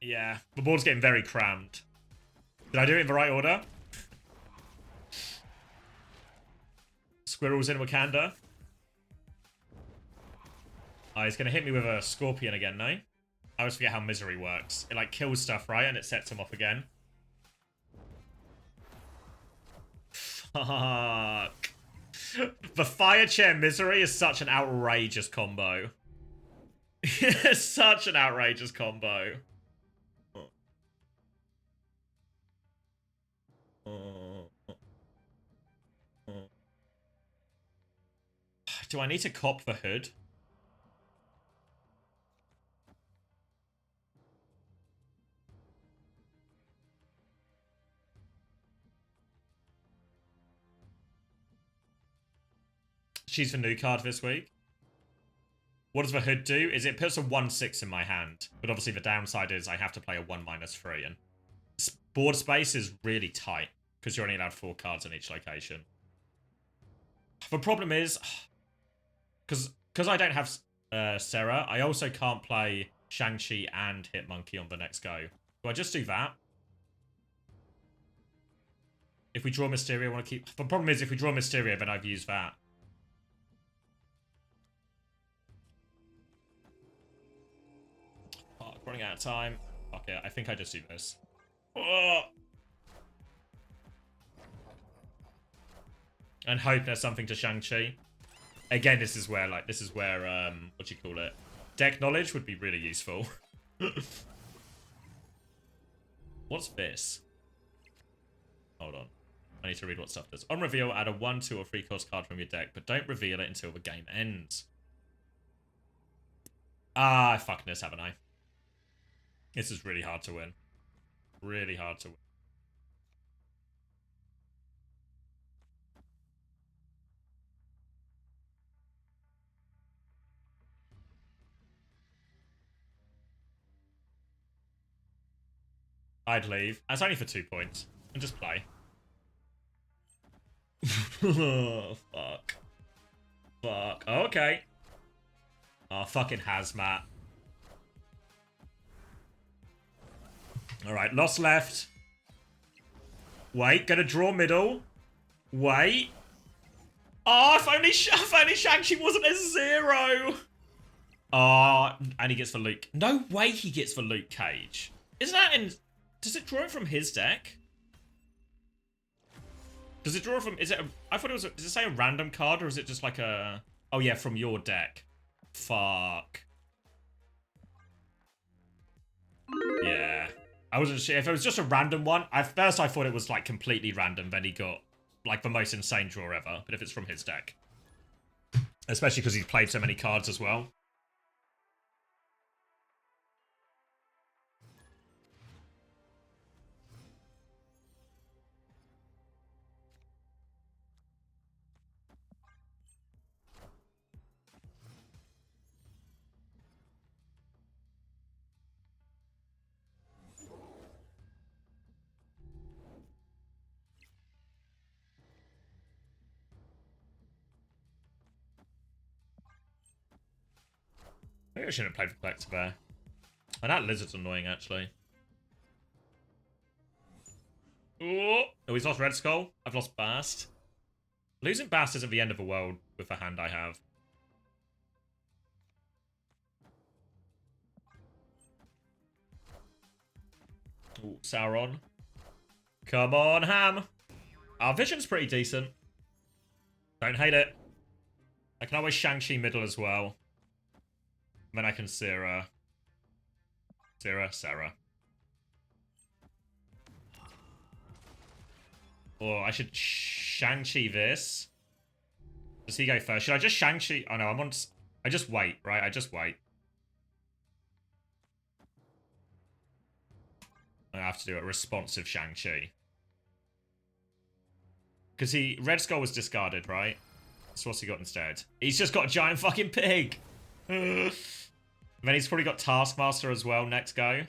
Yeah, the board's getting very crammed. Did I do it in the right order? Squirrels in Wakanda. Oh, he's gonna hit me with a scorpion again, no? I always forget how misery works. It like kills stuff, right? And it sets him off again. Fuck. The fire chair misery is such an outrageous combo. Such an outrageous combo. Do I need to cop the hood? She's the new card this week. What does the hood do? Is it puts a 1/6 in my hand. But obviously the downside is I have to play a 1/3. And board space is really tight. Because you're only allowed 4 cards in each location. The problem is... Because I don't have Sarah, I also can't play Shang-Chi and Hit Monkey on the next go. Do I just do that? If we draw Mysterio, I want to keep... The problem is if we draw Mysterio, then I've used that. Oh, running out of time. Fuck it, I think I just do this. Oh! And hope there's something to Shang-Chi. Again, this is where, what do you call it? Deck knowledge would be really useful. What's this? Hold on. I need to read what stuff does. On reveal, add a 1, 2, or 3 cost card from your deck, but don't reveal it until the game ends. Ah, I fucking this, haven't I? This is really hard to win. Really hard to win. I'd leave. That's only for 2 points. And just play. Oh, fuck. Fuck. Oh, okay. Oh, fucking hazmat. Alright, lost left. Wait, gonna draw middle. Wait. Oh, if only Shang-Chi wasn't a 0. Oh, and he gets the Luke. No way he gets the Luke Cage. Isn't that in... Does it draw it from his deck? Does it draw from... Is it a, I thought it was... Does it say a random card or is it just like a... Oh yeah, from your deck. Fuck. Yeah. I wasn't sure. If it was just a random one, at first I thought it was like completely random, then he got like the most insane draw ever. But if it's from his deck. Especially because he's played so many cards as well. Maybe I shouldn't have played for Collector there. And that lizard's annoying, actually. Oh, he's lost Red Skull. I've lost Bast. Losing Bast isn't the end of the world with the hand I have. Ooh, Sauron. Come on, Ham. Our vision's pretty decent. Don't hate it. I can always Shang-Chi middle as well. Then I can Sarah. Oh, I should Shang-Chi this. Does he go first? Should I just Shang-Chi? Oh no, I'm on... I just wait, right? I just wait. I have to do a responsive Shang-Chi. Because Red Skull was discarded, right? So what's he got instead? He's just got a giant fucking pig! Then he's probably got Taskmaster as well next go.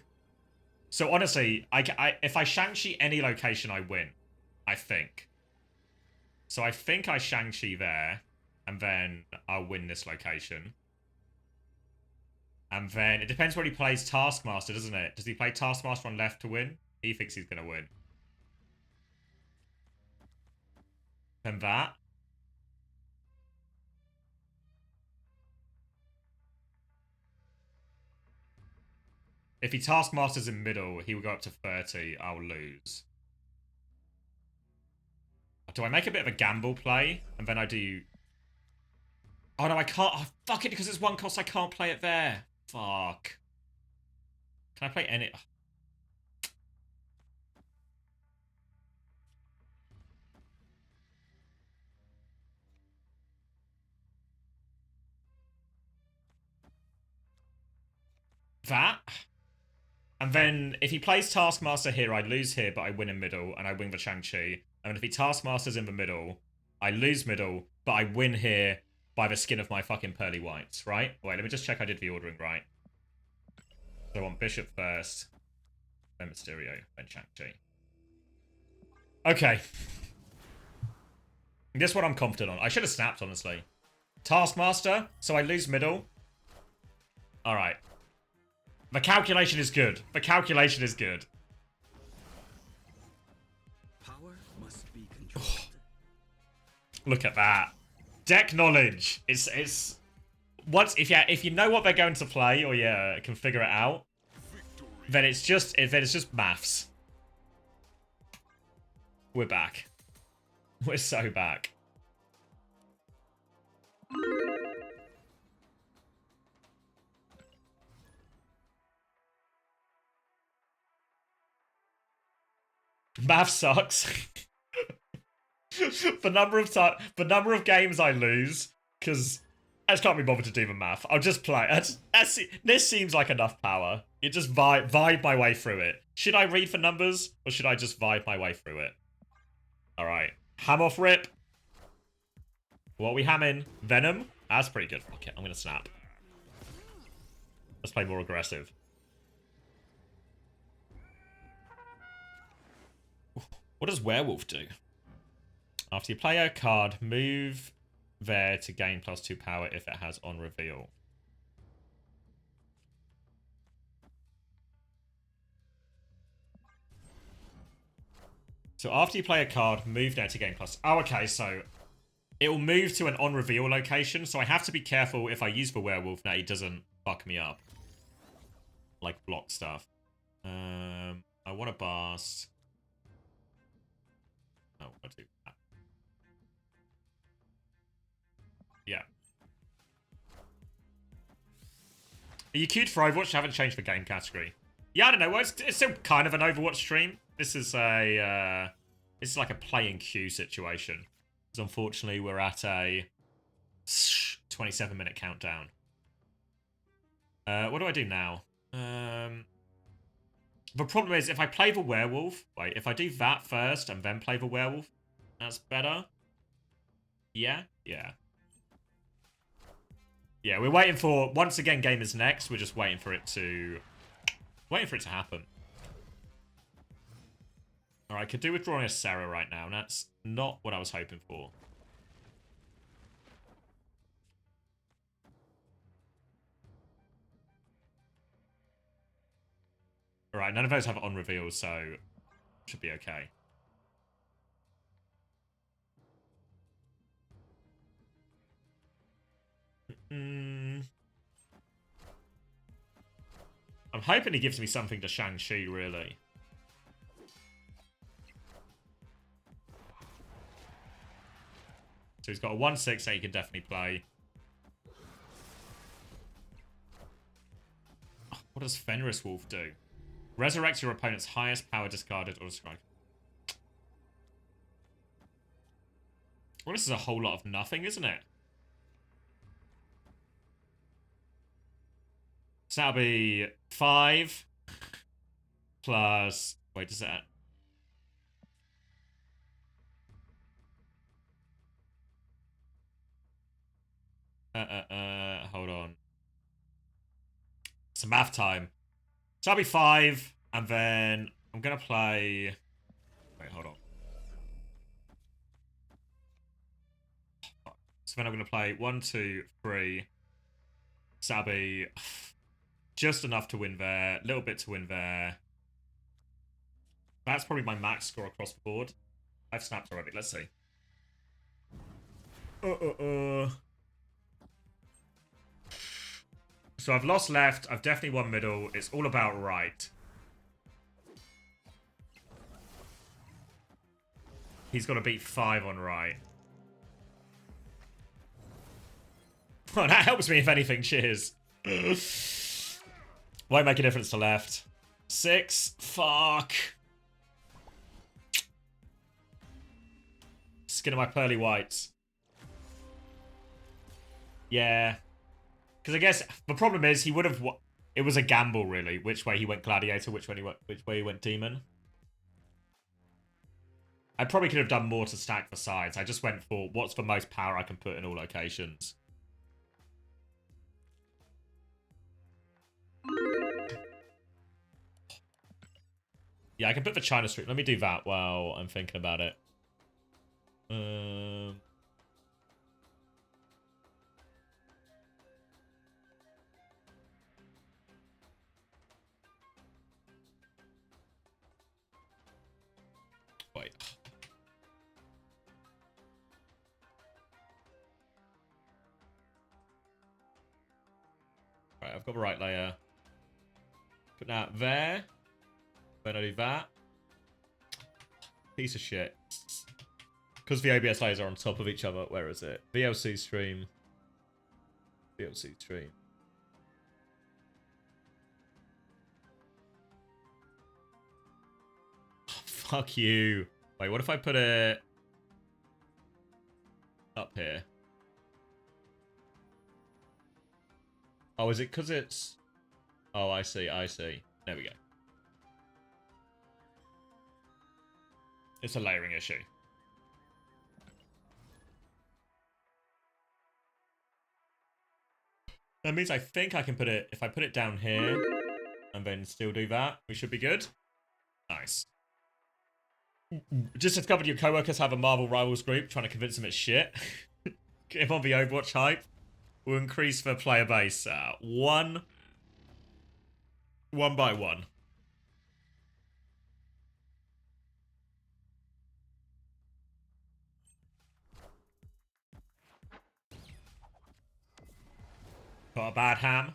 So honestly, if I Shang-Chi any location, I win. I think. So I think I Shang-Chi there, and then I'll win this location. And then it depends when he plays Taskmaster, doesn't it? Does he play Taskmaster on left to win? He thinks he's going to win. Then that. If he Taskmasters in middle, he will go up to 30. I'll lose. Do I make a bit of a gamble play? And then I do... Oh, no, I can't. Oh, fuck it, because it's one cost, I can't play it there. Fuck. Can I play any... That? And then, if he plays Taskmaster here, I lose here, but I win in middle, and I win the Shang-Chi. And if he Taskmasters in the middle, I lose middle, but I win here by the skin of my fucking pearly whites, right? Wait, let me just check I did the ordering right. So I want Bishop first, then Mysterio, then Shang-Chi. Okay. This one I'm confident on. I should have snapped, honestly. Taskmaster, so I lose middle. Alright. The calculation is good. The calculation is good. Power must be controlled. Look at that. Deck knowledge. It's once if you know what they're going to play or you can figure it out, then it's just maths. We're back. We're so back. Math sucks. the number of games I lose, because I just can't be bothered to do the math. I'll just play. This seems like enough power. You just vibe my way through it. Should I read for numbers, or should I just vibe my way through it? Alright. Ham off rip. What are we hamming? Venom? That's pretty good. Fuck it, I'm gonna snap. Let's play more aggressive. What does Werewolf do? After you play a card, move there to gain +2 power if it has on reveal. So after you play a card, move there to gain +. Oh, okay, so it will move to an on reveal location, so I have to be careful if I use the Werewolf that he doesn't fuck me up. Like block stuff. I want to blast. Oh, I'll do that. Yeah. Are you queued for Overwatch? I haven't changed the game category. Yeah, I don't know. Well, it's still kind of an Overwatch stream. This is a this is like a playing queue situation. Because unfortunately, we're at a 27-minute countdown. What do I do now? The problem is, if I play the Werewolf... Wait, if I do that first and then play the Werewolf, that's better. Yeah? Yeah. Yeah, we're waiting for... Once again, game is next. We're just waiting for it to... happen. Alright, I could do with drawing a Sarah right now, and that's not what I was hoping for. Alright, none of those have on reveal, so should be okay. I'm hoping he gives me something to Shang-Chi, really. So he's got a 1/6 that he can definitely play. Oh, what does Fenris Wolf do? Resurrect your opponent's highest power discarded or strike. Well, this is a whole lot of nothing, isn't it? So that'll be 5 plus... Wait, does that... Hold on. It's math time. So that'll be 5, and then I'm gonna play... Wait, hold on. then I'm going to play 1, 2, 3. Sabby. Just enough to win there. A little bit to win there. That's probably my max score across the board. I've snapped already. Let's see. So I've lost left. I've definitely won middle. It's all about right. He's got to beat 5 on right. Oh, that helps me if anything. Cheers. Won't make a difference to left. 6. Fuck. Skin of my pearly whites. Yeah. Because I guess the problem is he would have... It was a gamble, really. Which way he went gladiator, which way he went demon. I probably could have done more to stack the sides. I just went for what's the most power I can put in all locations. Yeah, I can put the China streak. Let me do that while I'm thinking about it. Wait. Right, I've got the right layer. Put that there. Then I do that. Piece of shit. Because the OBS layers are on top of each other. Where is it? VLC stream. VLC stream. Oh, fuck you. Wait, what if I put it up here? Oh, is it because it's... Oh, I see, I see. There we go. It's a layering issue. That means I think I can put it... If I put it down here and then still do that, we should be good. Nice. Just discovered your co-workers have a Marvel Rivals group, trying to convince them it's shit. Get him on the Overwatch hype. We'll increase the player base one by one. Got a bad ham.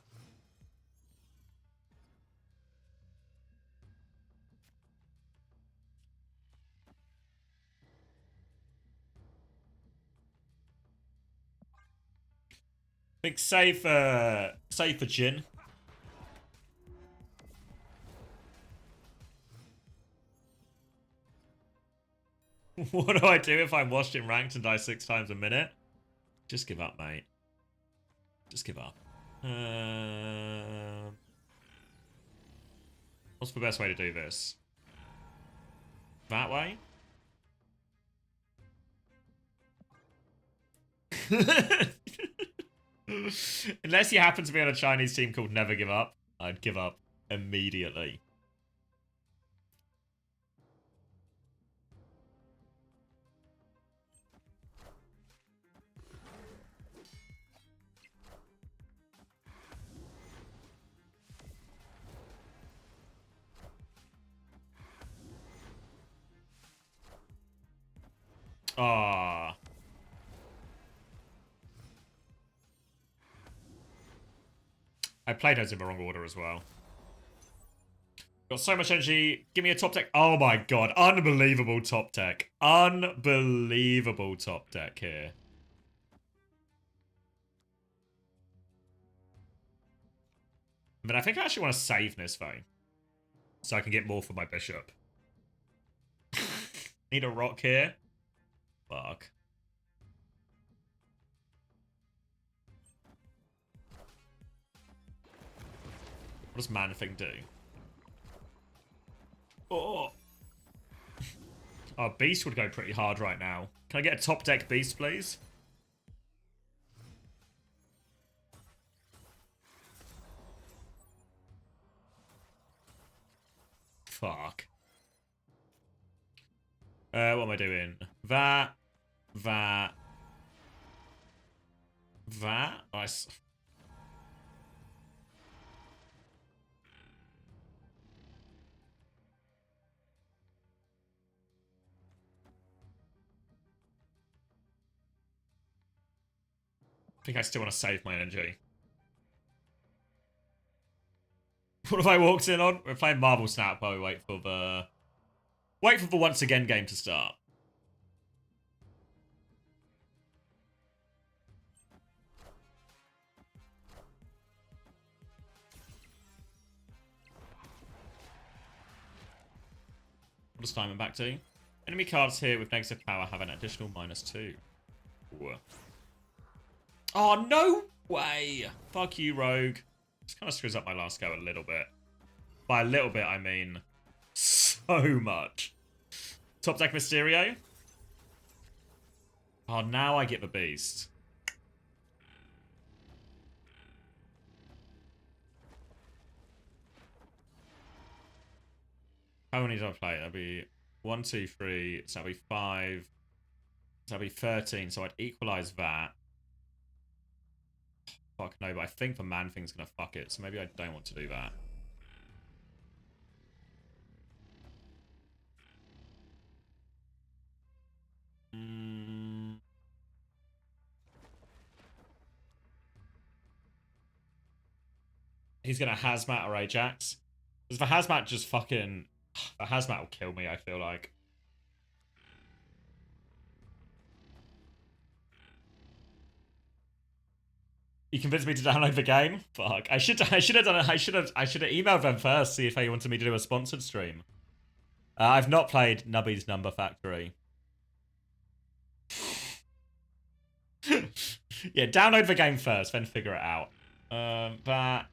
Big save for Jin. What do I do if I'm washed in ranked and die 6 times a minute? Just give up, mate. Just give up. What's the best way to do this? That way? Unless you happen to be on a Chinese team called Never Give Up, I'd give up immediately. Ah. I played those in the wrong order as well. Got so much energy. Give me a top deck. Oh my god. Unbelievable top deck. Unbelievable top deck here. But I think I actually want to save this though. So I can get more for my bishop. Need a rock here. Fuck. What does Man Thing do? Oh. Oh, Beast would go pretty hard right now. Can I get a top deck Beast, please? Fuck. What am I doing? That. That? Nice. I think I still want to save my energy. What have I walked in on? We're playing Marble Snap while we wait for the once again game to start. What does Simon back to? Enemy cards here with negative power have an additional -2. Ooh. Oh, no way! Fuck you, Rogue. This kind of screws up my last go a little bit. By a little bit, I mean so much. Top deck Mysterio. Oh, now I get the beast. How many do I play? That'll be 1, 2, 3. So that'll be 5. So that'll be 13. So I'd equalize that. Fuck no, but I think the man thing's gonna fuck it. So maybe I don't want to do that. He's gonna Hazmat or Ajax. Because the Hazmat just fucking... The Hazmat will kill me, I feel like. You convinced me to download the game? Fuck. I should have done it. I should have emailed them first, see if they wanted me to do a sponsored stream. I've not played Nubby's Number Factory. Yeah, download the game first, then figure it out. That.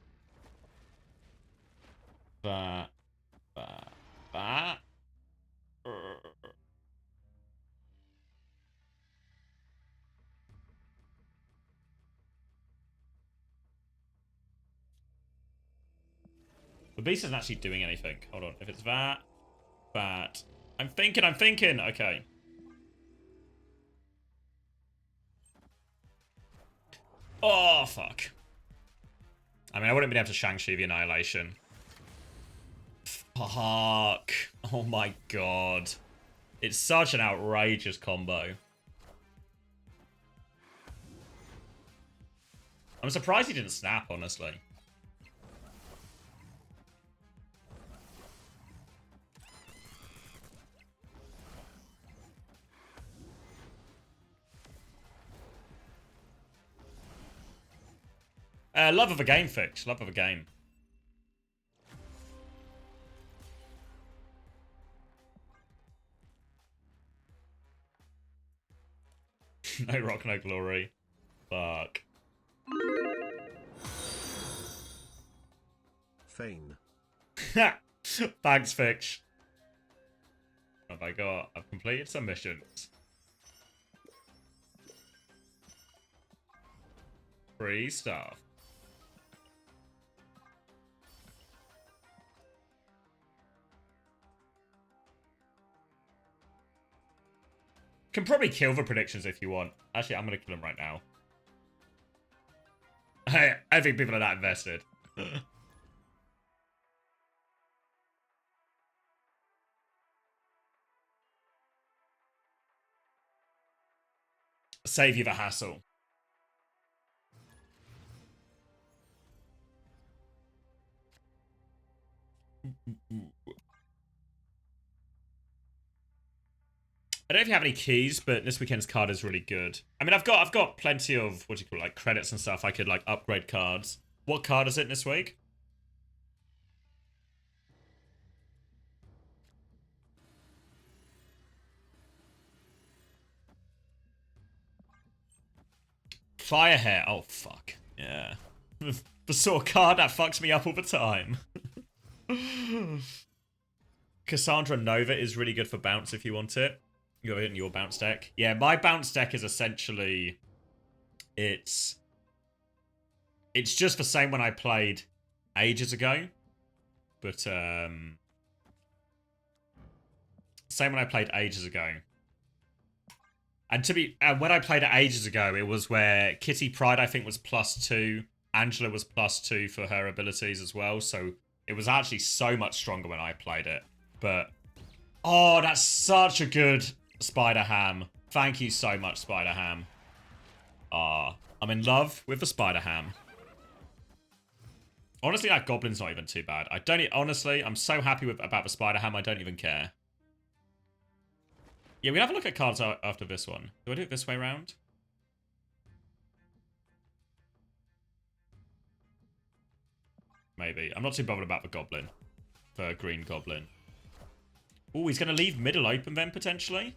The beast isn't actually doing anything. Hold on. If it's that. I'm thinking. Okay. Oh, fuck. I mean, I wouldn't be able to Shang-Chi the Annihilation. Fuck. Oh my god. It's such an outrageous combo. I'm surprised he didn't snap, honestly. Love of a game, Fix. Love of a game. No rock, no glory. Fuck. Fane. Thanks, Fix. What have I got? I've completed some missions. Free stuff. Can probably kill the predictions if you want. Actually, I'm gonna kill them right now. I think people are that invested. Save you the hassle. I don't know if you have any keys, but this weekend's card is really good. I mean, I've got plenty of, what do you call it, like credits and stuff. I could like upgrade cards. What card is it this week? Firehair. Oh, fuck. Yeah. The sort of card that fucks me up all the time. Cassandra Nova is really good for bounce if you want it. You're in your bounce deck. Yeah, my bounce deck is essentially... It's just the same when I played ages ago. But, same when I played ages ago. And when I played it ages ago, it was where Kitty Pryde, I think, was +2. Angela was +2 for her abilities as well. So it was actually so much stronger when I played it. But, oh, that's such a good Spider Ham. Thank you so much, Spider Ham. I'm in love with the Spider Ham. Honestly, that Goblin's not even too bad. Honestly, I'm so happy about the Spider Ham, I don't even care. Yeah, we'll have a look at cards after this one. Do I do it this way around? Maybe. I'm not too bothered about the Goblin. The green Goblin. Oh, he's going to leave middle open then, potentially?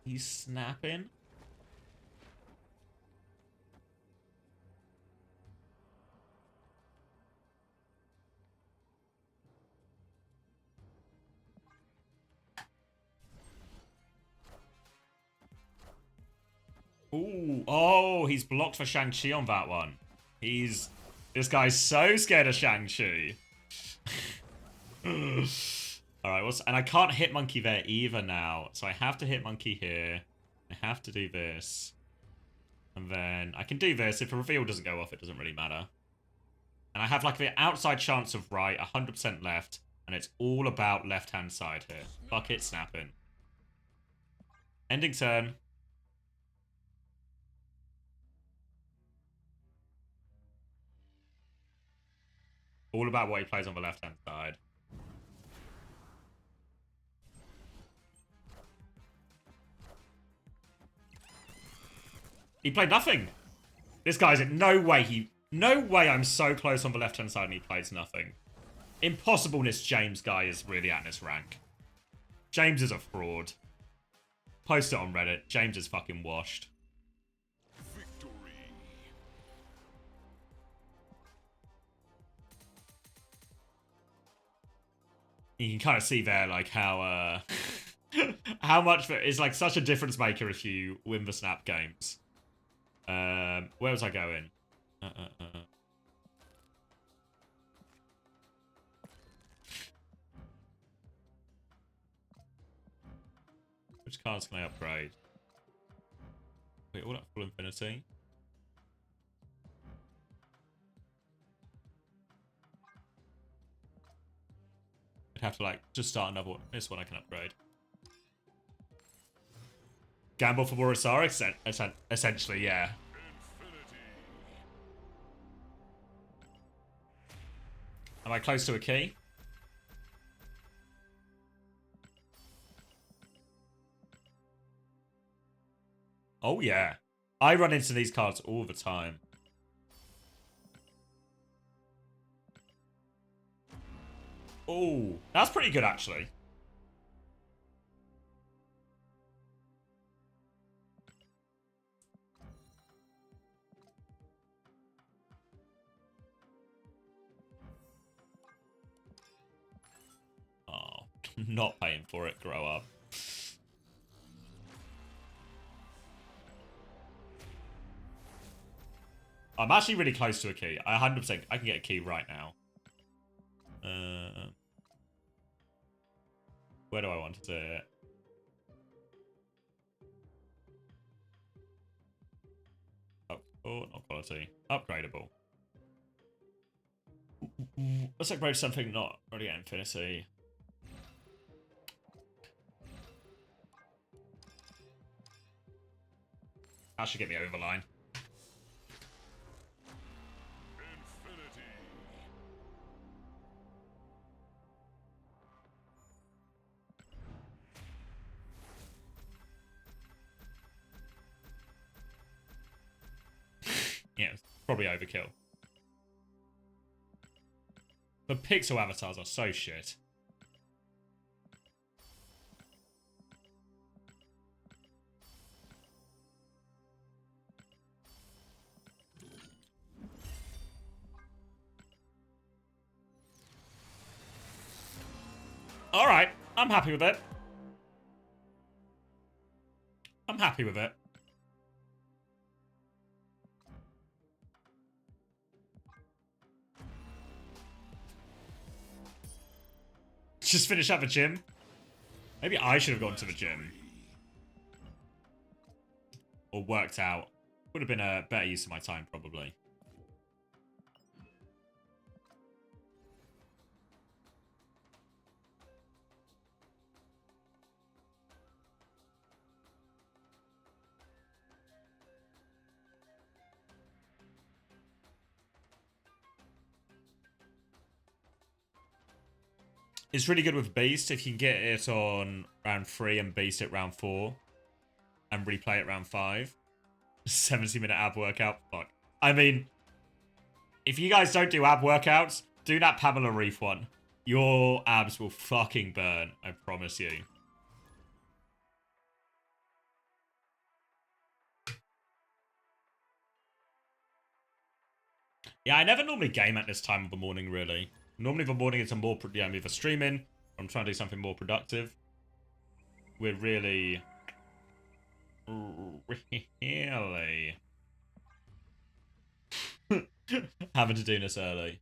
He's snapping. Ooh, oh, he's blocked for Shang-Chi on that one. This guy's so scared of Shang-Chi. Alright, and I can't hit monkey there either now. So I have to hit monkey here. I have to do this. And then I can do this. If a reveal doesn't go off, it doesn't really matter. And I have like the outside chance of right, 100% left. And it's all about left-hand side here. Fuck it, snapping. Ending turn. All about what he plays on the left-hand side. He played nothing. This guy's in no way I'm so close on the left-hand side and he plays nothing. Impossibleness James guy is really at this rank. James is a fraud. Post it on Reddit. James is fucking washed. Victory. You can kind of see there, like, how, how much it's like such a difference maker if you win the snap games. Where was I going? Which cards can I upgrade? Wait, all at full infinity? I'd have to, like, just start another one. This one I can upgrade. Gamble for Borisar, essentially, yeah. Am I close to a key? Oh, yeah. I run into these cards all the time. Oh, that's pretty good, actually. Oh, not paying for it. Grow up. I'm actually really close to a key. 100%. I can get a key right now. Where do I want to do it? Oh, not quality. Upgradable. Let's upgrade something not already at infinity. That should get me over the line. Yeah, it's probably overkill. The pixel avatars are so shit. Alright, I'm happy with it. I'm happy with it. Just finish up the gym. Maybe I should have gone to the gym. Or worked out. Would have been a better use of my time, probably. It's really good with Beast if you can get it on round 3 and Beast it round 4. And replay it round 5. 70-minute ab workout. Fuck. I mean, if you guys don't do ab workouts, do that Pamela Reef one. Your abs will fucking burn. I promise you. Yeah, I never normally game at this time of the morning, really. Normally the morning it's a more, yeah, I'm either streaming, or I'm trying to do something more productive. We're really having to do this early.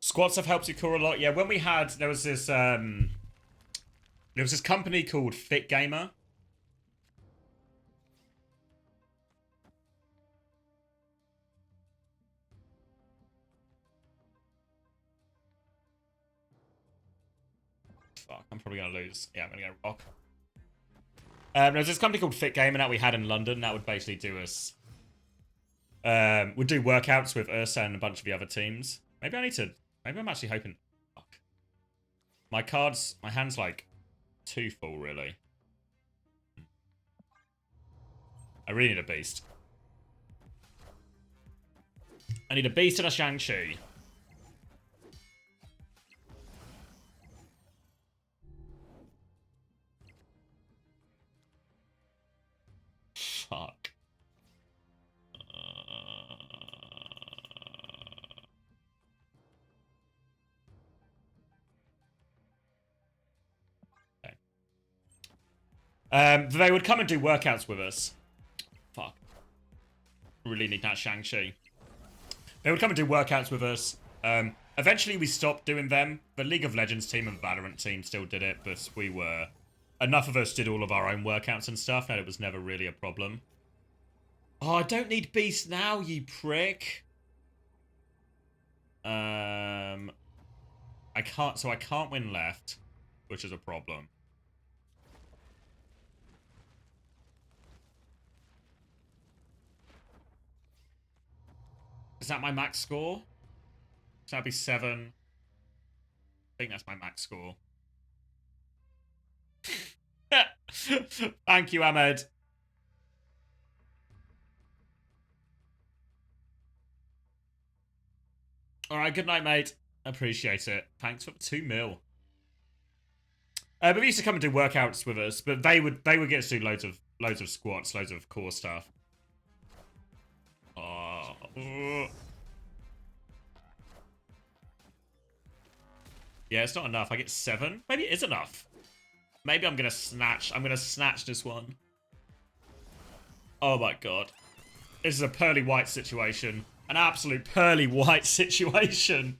Squats have helped you core a lot. Yeah, when we had, there was this company called Fit Gamer. Fuck, I'm probably gonna lose. Yeah, I'm gonna go rock. There was this company called Fit Gamer that we had in London that would basically do us, would do workouts with us and a bunch of the other teams. Maybe I'm actually hoping. Fuck. My hand's like too full, really. I really need a beast. I need a beast and a Shang-Chi. Fuck. Okay. They would come and do workouts with us. Fuck. Really need that Shang-Chi. They would come and do workouts with us. Eventually we stopped doing them. The League of Legends team and Valorant team still did it, but enough of us did all of our own workouts and stuff, and it was never really a problem. Oh, I don't need Beast now, you prick. I can't win left, which is a problem. Is that my max score? So that'd be 7. I think that's my max score. Thank you, Ahmed. Alright, good night, mate. Appreciate it. Thanks for 2 mil. But they used to come and do workouts with us, but they would get us to do loads of squats, loads of core stuff. Oh. Yeah, it's not enough. I get 7. Maybe it is enough. Maybe I'm gonna snatch this one. Oh my god. This is a pearly white situation. An absolute pearly white situation.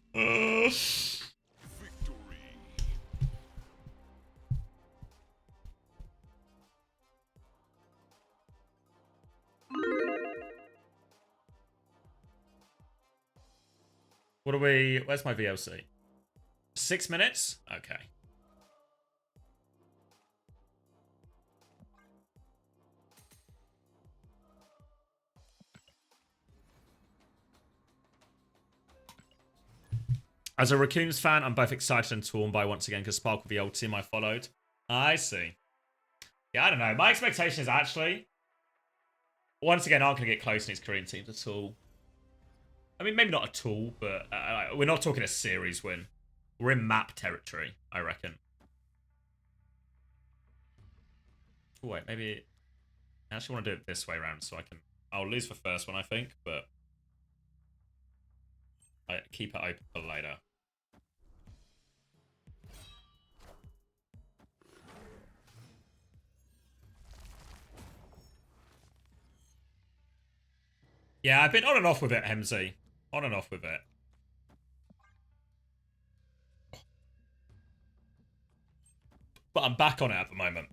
What are we... Where's my VLC? 6 minutes? Okay. As a Raccoons fan, I'm both excited and torn by once again because Spark with the old team I followed. I see. Yeah, I don't know. My expectation is actually, once again, aren't going to get close in these Korean teams at all. I mean, maybe not at all, but we're not talking a series win. We're in map territory, I reckon. Oh, wait, maybe... I actually want to do it this way around so I can... I'll lose the first one, I think, but... I keep it open for later. Yeah, I've been on and off with it, Hemsy. On and off with it. But I'm back on it at the moment.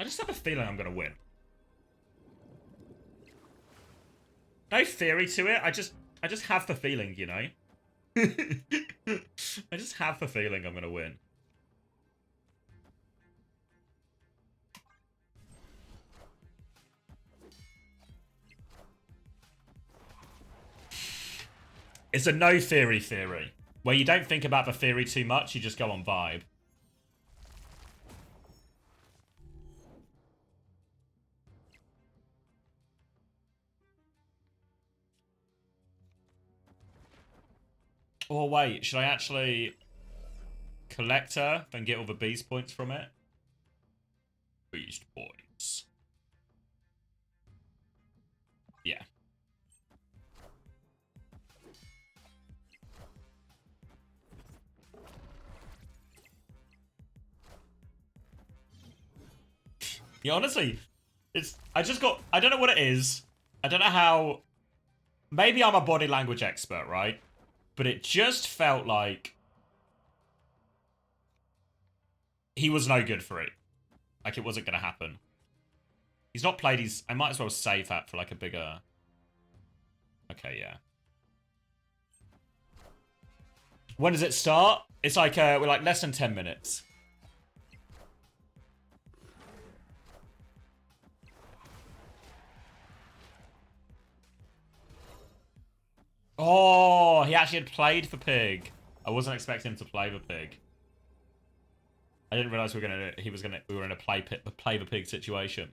I just have a feeling I'm going to win. No theory to it. I just have the feeling, you know? I just have the feeling I'm going to win. It's a no theory, where you don't think about the theory too much, you just go on vibe. Oh wait, should I actually collect her and get all the beast points from it? Beast points. Yeah. Yeah, honestly, I don't know what it is. I don't know how, maybe I'm a body language expert, right? But it just felt like he was no good for it. Like it wasn't going to happen. He's not played his, I might as well save that for like a bigger, okay, yeah. When does it start? It's like, we're like less than 10 minutes. Oh, he actually had played for Pig. I wasn't expecting him to play the Pig. I didn't realize we were in a play the Pig situation.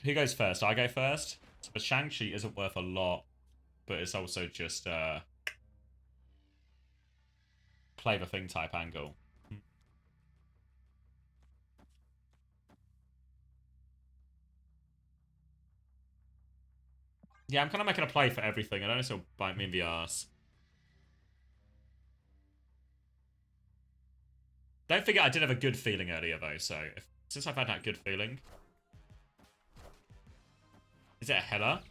Who goes first? I go first. So the Shang-Chi isn't worth a lot, but it's also just play the thing type angle. Yeah, I'm kind of making a play for everything. I don't know if it'll bite me in the ass. Don't forget I did have a good feeling earlier, though, so since I've had that good feeling... Is it a Hela?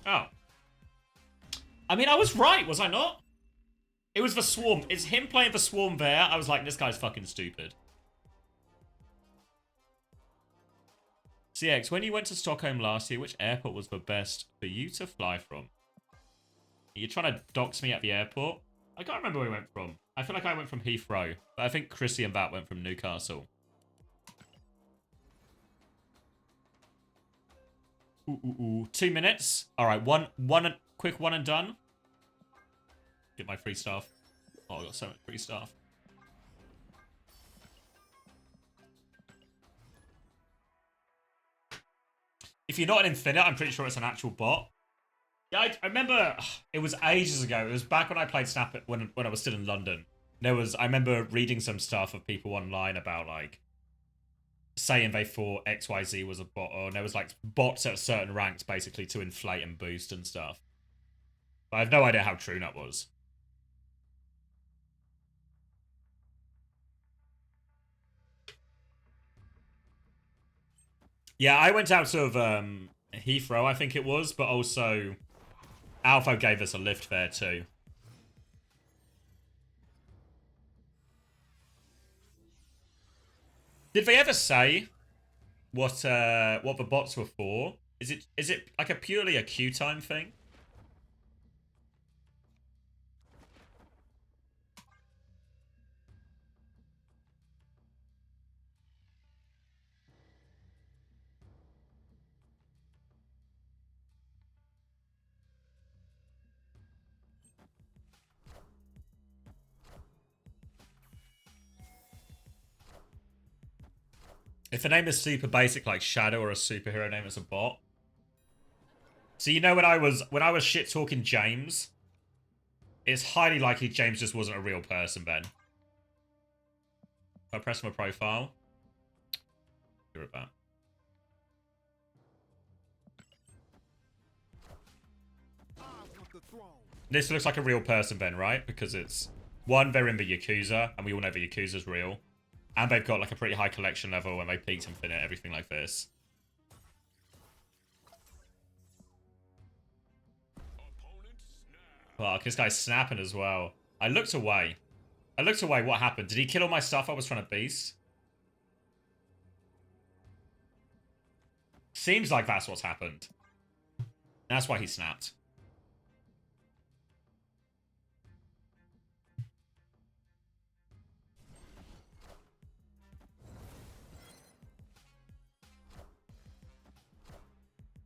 Oh. I mean, I was right, was I not? It was the Swarm. It's him playing the Swarm there. I was like, this guy's fucking stupid. CX, when you went to Stockholm last year, which airport was the best for you to fly from? You're trying to dox me at the airport? I can't remember where we went from. I feel like I went from Heathrow. But I think Chrissy and Bat went from Newcastle. Ooh. 2 minutes. Alright, quick one and done. Get my free stuff. Oh, I got so much free stuff. If you're not an Infinite, I'm pretty sure it's an actual bot. Yeah, I remember it was ages ago. It was back when I played Snap when I was still in London. I remember reading some stuff of people online about like saying they thought XYZ was a bot, or there was like bots at certain ranks basically to inflate and boost and stuff. But I have no idea how true that was. Yeah, I went out of Heathrow, I think it was, but also Alpha gave us a lift there too. Did they ever say what the bots were for? Is it like purely a queue time thing? If the name is super basic like Shadow or a superhero name is a bot. So you know when I was shit talking James, it's highly likely James just wasn't a real person, Ben. I press my profile. You're about. This looks like a real person then, right? Because it's one, they're in the Yakuza, and we all know the Yakuza's real. And they've got like a pretty high collection level, and they peaked infinite, everything like this. Fuck, this guy's snapping as well. I looked away. What happened? Did he kill all my stuff I was trying to beast? Seems like that's what's happened. That's why he snapped.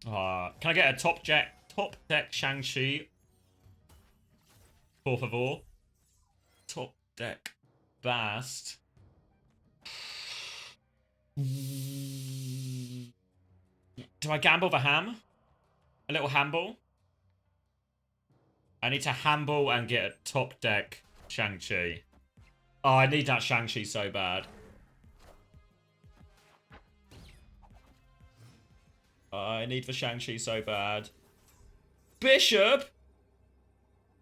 Can I get a top deck Shang-Chi? Por favor. Top deck Bast. Do I gamble the ham? A little hamble? I need to hamble and get a top deck Shang-Chi. Oh, I need that Shang-Chi so bad. I need the Shang-Chi so bad. Bishop!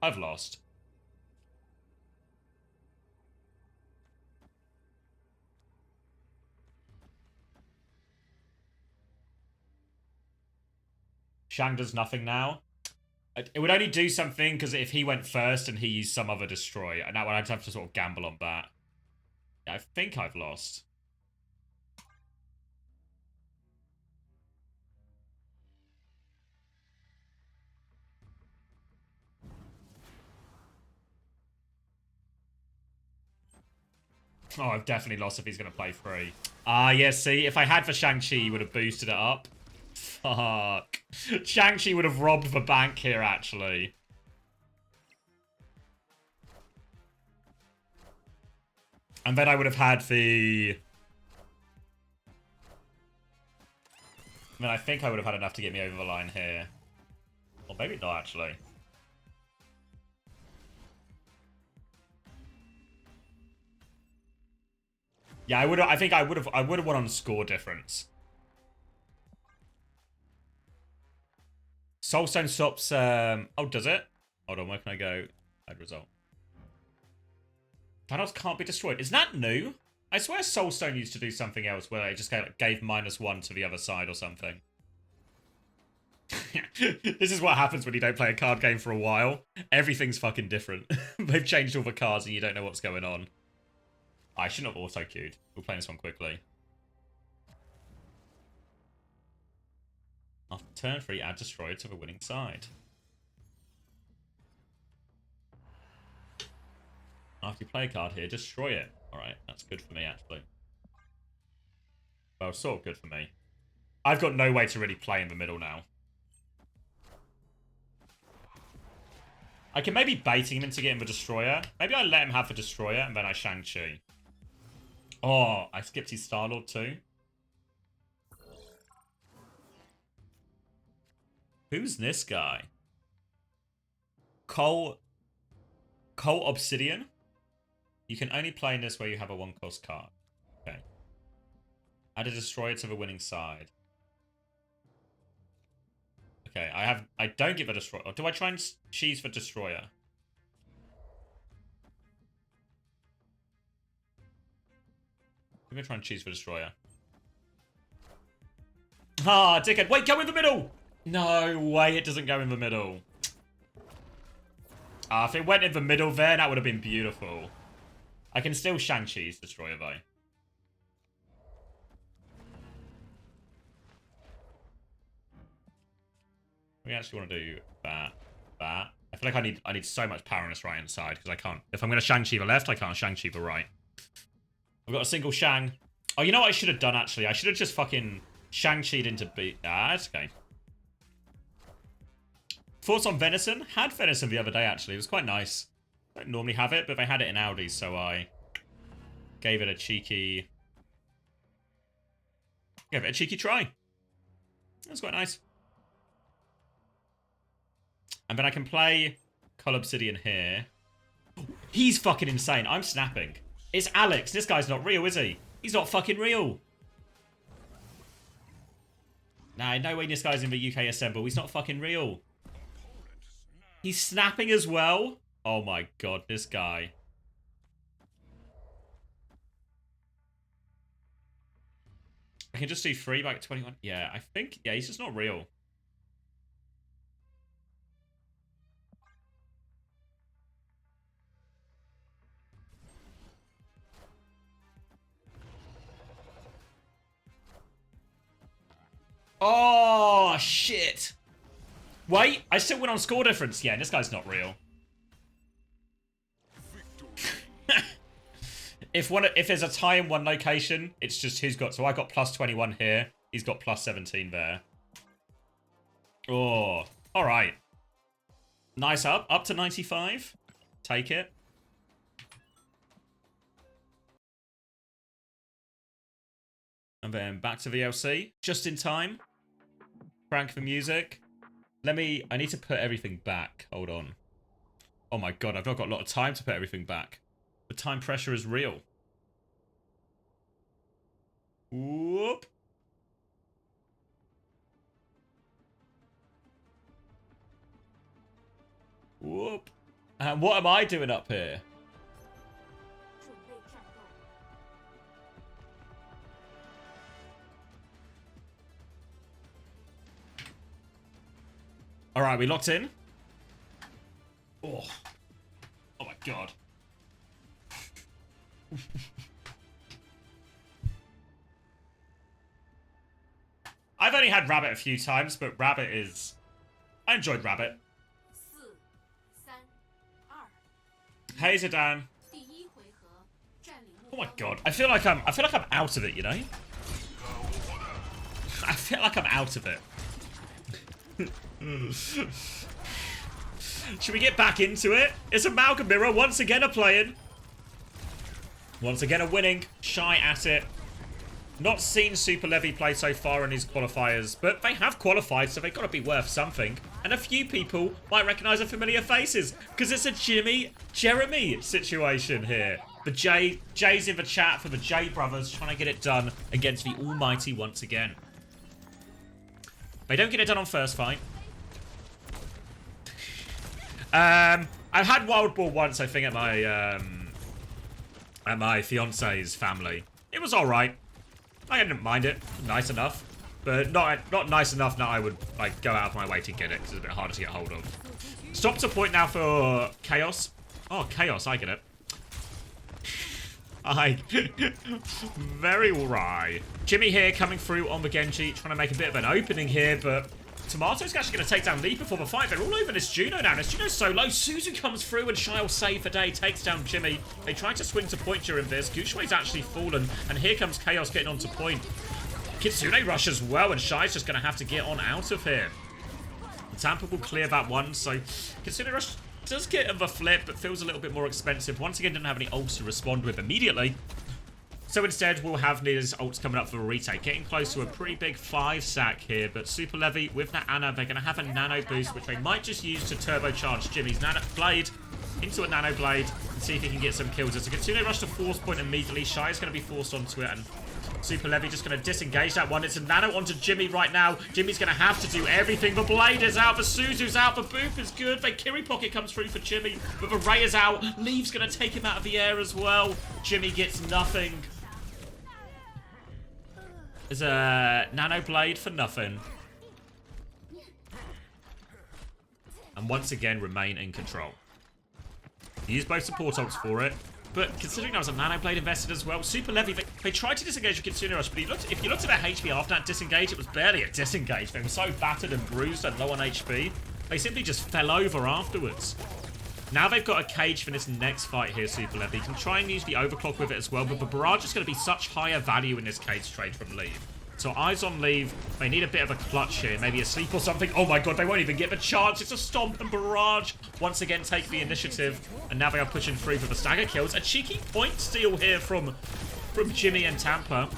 I've lost. Shang does nothing now. It would only do something because if he went first and he used some other destroy, and that one I'd have to sort of gamble on that. Yeah, I think I've lost. Oh, I've definitely lost if he's going to play free. Ah, yeah, see? If I had for Shang-Chi, he would have boosted it up. Fuck. Shang-Chi would have robbed the bank here, actually. And then I would have had the... I mean, I think I would have had enough to get me over the line here. Or maybe not, actually. Yeah, I think I would have won on score difference. Soulstone stops, oh, does it? Hold on, where can I go? Add result. Thanos can't be destroyed. Is that new? I swear Soulstone used to do something else where it just gave -1 to the other side or something. This is what happens when you don't play a card game for a while. Everything's fucking different. They've changed all the cards and you don't know what's going on. I shouldn't have auto-queued. We're playing this one quickly. After turn 3, add Destroyer to the winning side. After you play a card here, destroy it. Alright, that's good for me, actually. Well, sort of good for me. I've got no way to really play in the middle now. I can maybe bait him into getting the Destroyer. Maybe I let him have the Destroyer and then I Shang-Chi. Oh, I skipped his Star-Lord too. Who's this guy? Cole Obsidian? You can only play in this where you have a 1-cost card. Okay. Add a Destroyer to the winning side. Okay, I don't give a Destroyer. Or do I try and cheese for Destroyer? I'm gonna try and cheese for Destroyer. Ah, dickhead. Wait, go in the middle! No way it doesn't go in the middle. Ah, if it went in the middle there, that would have been beautiful. I can still Shang-Chi's Destroyer, though. We actually want to do that. I feel like I need so much power on this right-hand side, because I can't. If I'm going to Shang-Chi the left, I can't Shang-Chi the right. I've got a single Shang. Oh, you know what I should have done, actually? I should have just fucking Shang-Chi'd into B. Ah, that's okay. Thoughts on Venison? Had Venison the other day, actually. It was quite nice. I don't normally have it, but they had it in Aldi, so I gave it a cheeky... try. It was quite nice. And then I can play Cole Obsidian here. He's fucking insane. I'm snapping. It's Alex. This guy's not real, is he? He's not fucking real. Nah, no way this guy's in the UK Assemble. He's not fucking real. He's snapping as well. Oh my god, this guy. I can just do 3 back at 21. Yeah, I think... Yeah, he's just not real. Oh, shit. Wait, I still win on score difference. Yeah, this guy's not real. If there's a tie in one location, it's just who's got... So I got plus 21 here. He's got plus 17 there. Oh, all right. Nice up. Up to 95. Take it. And then back to VLC. Just in time. Crank the music. I need to put everything back. Hold on. Oh my god, I've not got a lot of time to put everything back. The time pressure is real. Whoop. Whoop. And what am I doing up here? Alright, we locked in. Oh. Oh my god. I've only had Rabbit a few times, but Rabbit is... I enjoyed Rabbit. Hey, Zidane. Oh my god. I feel like I'm out of it, you know? I feel like I'm out of it. Should we get back into it? It's Amalgam Mirror once again a playing. Once again a winning. Shy at it. Not seen Super Levi play so far in these qualifiers, but they have qualified, so they've got to be worth something. And a few people might recognise their familiar faces, because it's a Jeremy situation here. The Jay's in the chat for the J brothers, trying to get it done against the Almighty once again. They don't get it done on first fight. I've had Wild Ball once, I think, at my fiance's family. It was all right. I didn't mind it. Nice enough. But not nice enough that I would like go out of my way to get it, because it's a bit harder to get hold of. Stop to point now for Chaos. Oh, Chaos, I get it. Very alright. Jimmy here coming through on the Genji, trying to make a bit of an opening here, but Tomato's actually going to take down Lee before the fight. They're all over this Juno now. This Juno's so low. Suzu comes through and Shy will save the day. Takes down Jimmy. They tried to swing to point during this. Guxue's actually fallen. And here comes Chaos getting onto point. Kitsune rush as well. And Shy's just going to have to get on out of here. Tampa will clear that one. So Kitsune rush does get the flip, but feels a little bit more expensive. Once again, didn't have any ults to respond with immediately. So instead, we'll have Nida's ults coming up for a retake. Getting close to a pretty big 5-sack here. But Super Levi with that Ana, they're going to have a nano boost, which they might just use to turbocharge Jimmy's nano blade into a nano blade and see if he can get some kills. As a Kitsune rush to force point immediately. Shy is going to be forced onto it, and Super Levi just going to disengage that one. It's a nano onto Jimmy right now. Jimmy's going to have to do everything. The blade is out. The Suzu's out. The boop is good. The Kiri Pocket comes through for Jimmy. But the Ray is out. Leave's going to take him out of the air as well. Jimmy gets nothing. There's a nano blade for nothing. And once again, remain in control. Use both support ults for it. But considering there was a nano blade invested as well, Super Levi, they tried to disengage with Kitsune Rush, but if you looked at their HP after that disengage, it was barely a disengage. They were so battered and bruised and low on HP, they simply just fell over afterwards. Now they've got a cage for this next fight here, Super Levi. You can try and use the overclock with it as well, but the barrage is going to be such higher value in this cage trade from Leave. So eyes on Leave. They need a bit of a clutch here, maybe a sleep or something. Oh my god, they won't even get the chance. It's a stomp, and barrage once again take the initiative, and now they are pushing through for the stagger kills. A cheeky point steal here from Jimmy and Tampa.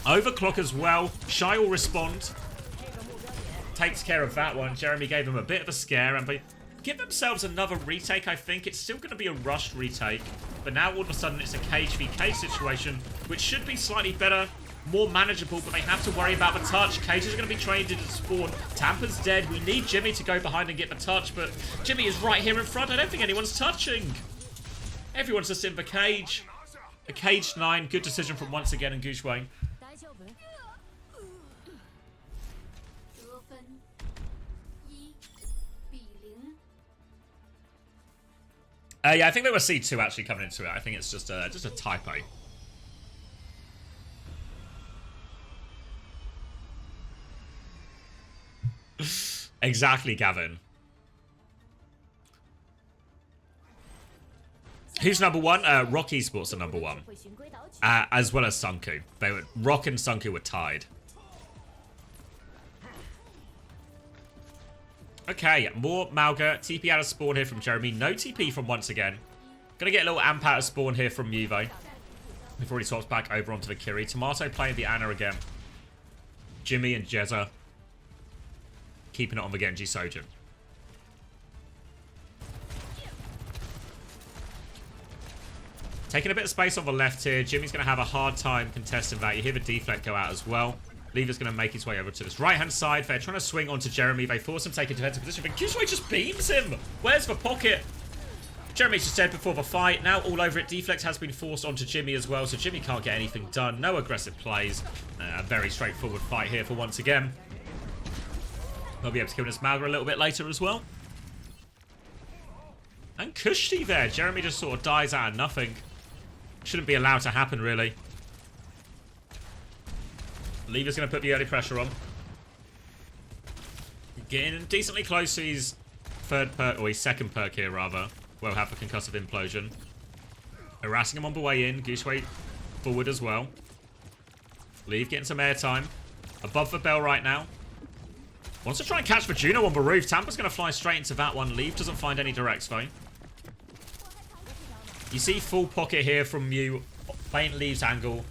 Overclock as well. Shy will respond. Takes care of that one. Jeremy gave him a bit of a scare, and they give themselves another retake, I think. It's still going to be a rushed retake. but now all of a sudden it's a cage v cage situation, which should be slightly better, more manageable, but they have to worry about the touch. Cages are going to be trained into spawn. Tampa's dead. We need Jimmy to go behind and get the touch, but Jimmy is right here in front. I don't think anyone's touching. Everyone's just in the cage. A cage 9. Good decision from once again in Guxue. Yeah, I think there was C2 actually coming into it. I think it's just a typo. Exactly, Gavin. Who's number 1? Rock Esports are number 1. As well as Sunku. Rock and Sunku were tied. Okay, more Malga. TP out of spawn here from Jeremy. No TP from once again. Gonna get a little amp out of spawn here from Levi. Before he swaps back over onto the Kiri. Tomato playing the Ana again. Jimmy and Jezza keeping it on the Genji Sojin. Taking a bit of space on the left here. Jimmy's going to have a hard time contesting that. You hear the deflect go out as well. Lever's going to make his way over to this right-hand side. They're trying to swing onto Jeremy. They force him to take a defensive position. But Guxue just beams him. Where's the pocket? Jeremy's just dead before the fight. Now all over it. Deflect has been forced onto Jimmy as well. So Jimmy can't get anything done. No aggressive plays. A very straightforward fight here for once again. They'll be able to kill this Malga a little bit later as well. And Kushti there. Jeremy just sort of dies out of nothing. Shouldn't be allowed to happen, really. Lever's going to put the early pressure on. Getting decently close to his third perk, or his second perk here, rather. We'll have a concussive implosion. Harassing him on the way in. Guxue forward as well. Leave getting some airtime. Above the bell right now. Wants to try and catch the Juno on the roof. Tampa's going to fly straight into that one. Leave doesn't find any directs, though. You see full pocket here from Mew. Playing Leave's angle.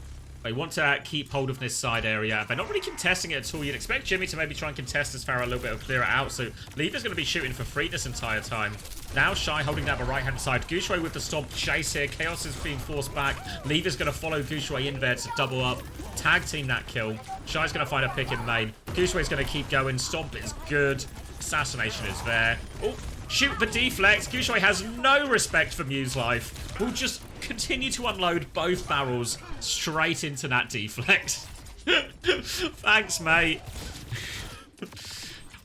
They want to keep hold of this side area. They're not really contesting it at all. You'd expect Jimmy to maybe try and contest this Pharaoh a little bit or clear it out. So Leave is going to be shooting for free this entire time. Now Shy holding down the right-hand side. Guxue with the stomp chase here. Chaos is being forced back. Leave is going to follow Guxue in there to double up. Tag team that kill. Shy's going to find a pick in main. Guxue is going to keep going. Stomp is good. Assassination is there. Oh, shoot the deflect. Guxue has no respect for Mew's life. Will just continue to unload both barrels straight into that deflect. Thanks, mate.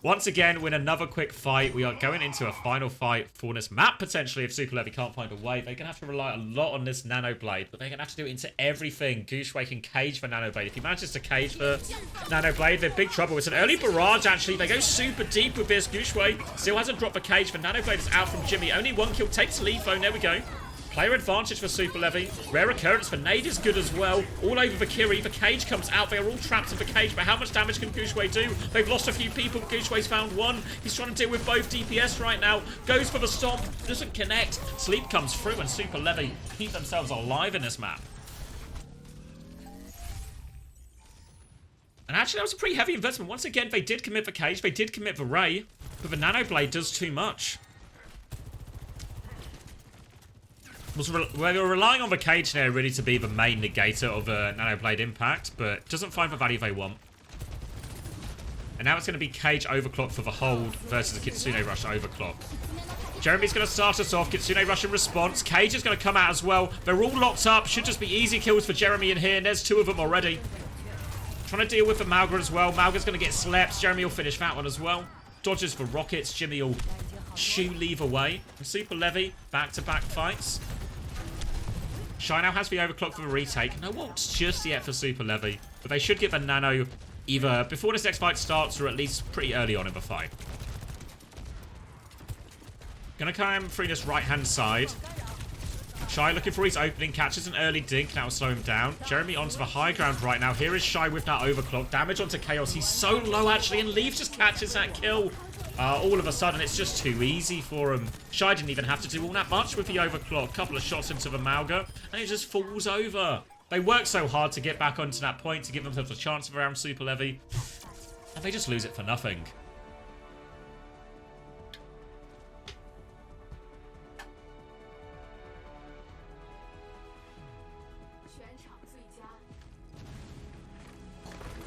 Once again, win another quick fight. We are going into a final fight for this map, potentially, if Super Levi can't find a way. They're going to have to rely a lot on this Nano Blade, but they're going to have to do it into everything. Guxue can cage for Nano Blade. If he manages to cage for Nano Blade, they're in big trouble. It's an early barrage, actually. They go super deep with this. Guxue still hasn't dropped the cage, but Nano Blade is out from Jimmy. Only one kill takes the lead, though. There we go. Player advantage for Super Levi. Rare occurrence for Nade is good as well. All over the Kiri. The cage comes out. They are all trapped in the cage. But how much damage can Guxue do? They've lost a few people. Guxue's found one. He's trying to deal with both DPS right now. Goes for the stomp. Doesn't connect. Sleep comes through and Super Levi keep themselves alive in this map. And actually, that was a pretty heavy investment. Once again, they did commit the cage. They did commit the Ray. But the Nano Blade does too much. We're relying on the cage there really to be the main negator of a Nano Blade impact, but doesn't find the value they want. And now it's going to be cage overclock for the hold versus a Kitsune Rush overclock. Jeremy's going to start us off. Kitsune Rush in response. Cage is going to come out as well. They're all locked up. Should just be easy kills for Jeremy in here, and there's two of them already. Trying to deal with the Malga as well. Malga's going to get slept. Jeremy will finish that one as well. Dodges for rockets. Jimmy will shoo Leave away. And Super Levi, back-to-back fights. Shy now has the overclock for the retake. No ults just yet for Super Levi, but they should get the nano either before this next fight starts or at least pretty early on in the fight. Gonna come through this right-hand side. Shy looking for his opening, catches an early dink, that will slow him down. Jeremy onto the high ground right now. Here is Shy with that overclock. Damage onto Chaos. He's so low, actually, and Leaf just catches that kill. All of a sudden, it's just too easy for him. Shy didn't even have to do all that much with the overclock. Couple of shots into the Malga, and it just falls over. They work so hard to get back onto that point to give themselves a chance around Super Levi, and they just lose it for nothing.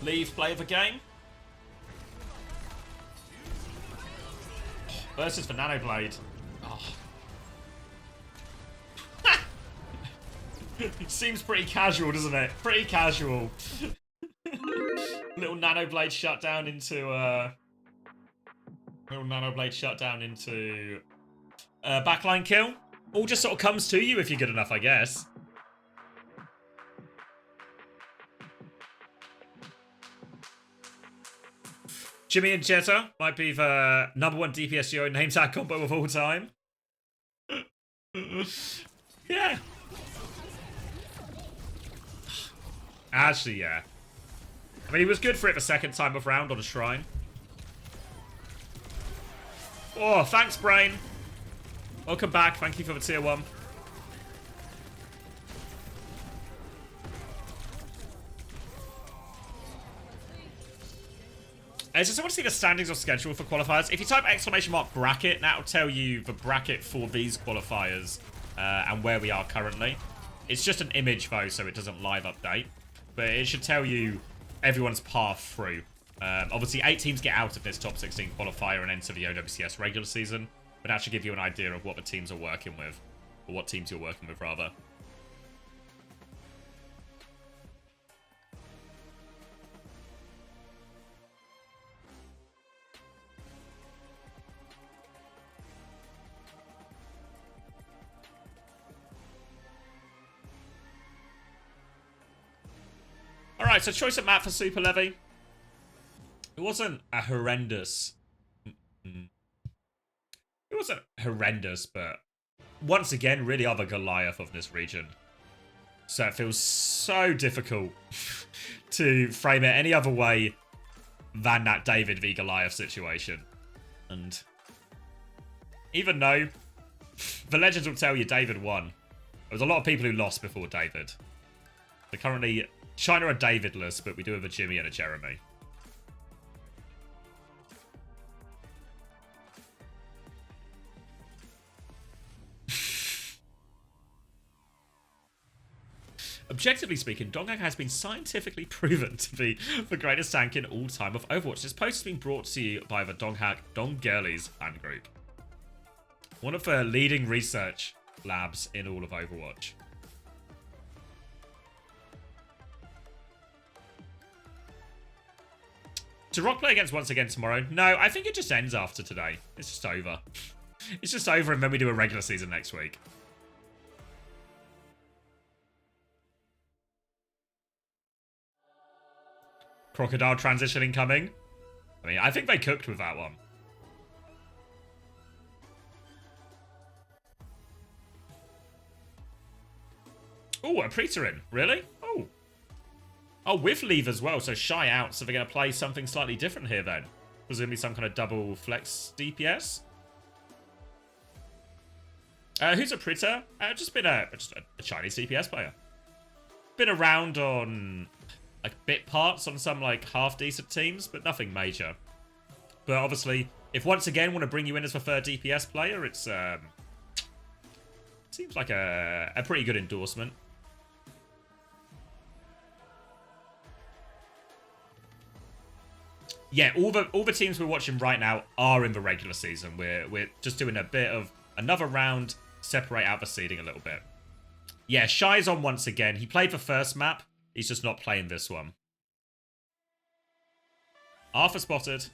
Leave play of the game. Versus for Nanoblade. Oh. Seems pretty casual, doesn't it? Pretty casual. Little Nanoblade shutdown into backline kill. All just sort of comes to you if you're good enough, I guess. Jimmy and Jetta might be the #1 DPS duo name tag combo of all time. Yeah. Actually, yeah. I mean, he was good for it the second time of round on a shrine. Oh, thanks, Brain. Welcome back. Thank you for the tier 1. I just want to see the standings or schedule for qualifiers. If you type !bracket, that'll tell you the bracket for these qualifiers and where we are currently. It's just an image, though, so it doesn't live update. But it should tell you everyone's path through. Obviously, 8 teams get out of this top 16 qualifier and enter the OWCS regular season. But that should give you an idea of what the teams are working with. Or what teams you're working with, rather. Alright, so choice of map for Super Levy. It wasn't a horrendous... It wasn't horrendous, but once again, really are the Goliath of this region. So it feels so difficult to frame it any other way than that David v Goliath situation. And even though the legends will tell you David won, there was a lot of people who lost before David. So currently, China are Davidless, but we do have a Jimmy and a Jeremy. Objectively speaking, Donghak has been scientifically proven to be the greatest tank in all time of Overwatch. This post has been brought to you by the Donghak Donggirlies fan group. One of the leading research labs in all of Overwatch. To Rock play against once again tomorrow? No, I think it just ends after today. It's just over. It's just over and then we do a regular season next week. Crocodile transition incoming. I mean, I think they cooked with that one. Oh, a Preeter in. Really? Oh. Oh, with Leave as well, so Shy out. So they're going to play something slightly different here then. Presumably some kind of double flex DPS. Who's a Preeter? Just been a Chinese DPS player. Been around on... like bit parts on some like half decent teams, but nothing major. But obviously, if once again want to bring you in as the third DPS player, it's seems like a pretty good endorsement. Yeah, all the teams we're watching right now are in the regular season. We're just doing a bit of another round, separate out the seeding a little bit. Yeah, Shy's on once again. He played the first map. He's just not playing this one. Arthur spotted.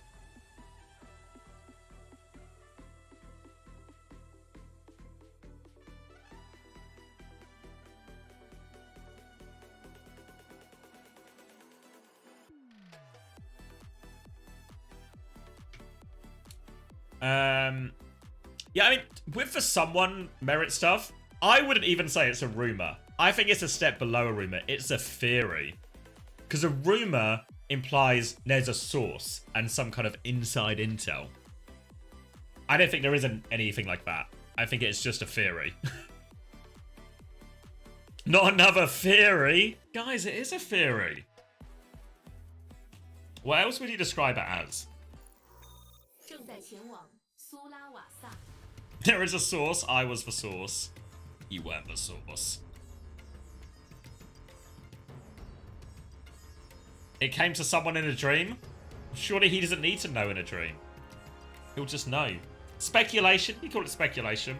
Yeah, I mean, with the someone merit stuff, I wouldn't even say it's a rumor. I think it's a step below a rumor. It's a theory. Because a rumor implies there's a source and some kind of inside intel. I don't think there isn't anything like that. I think it's just a theory. Not another theory. Guys, it is a theory. What else would you describe it as? There is a source. I was the source. You weren't the source. It came to someone in a dream? Surely he doesn't need to know in a dream. He'll just know. Speculation? You call it speculation.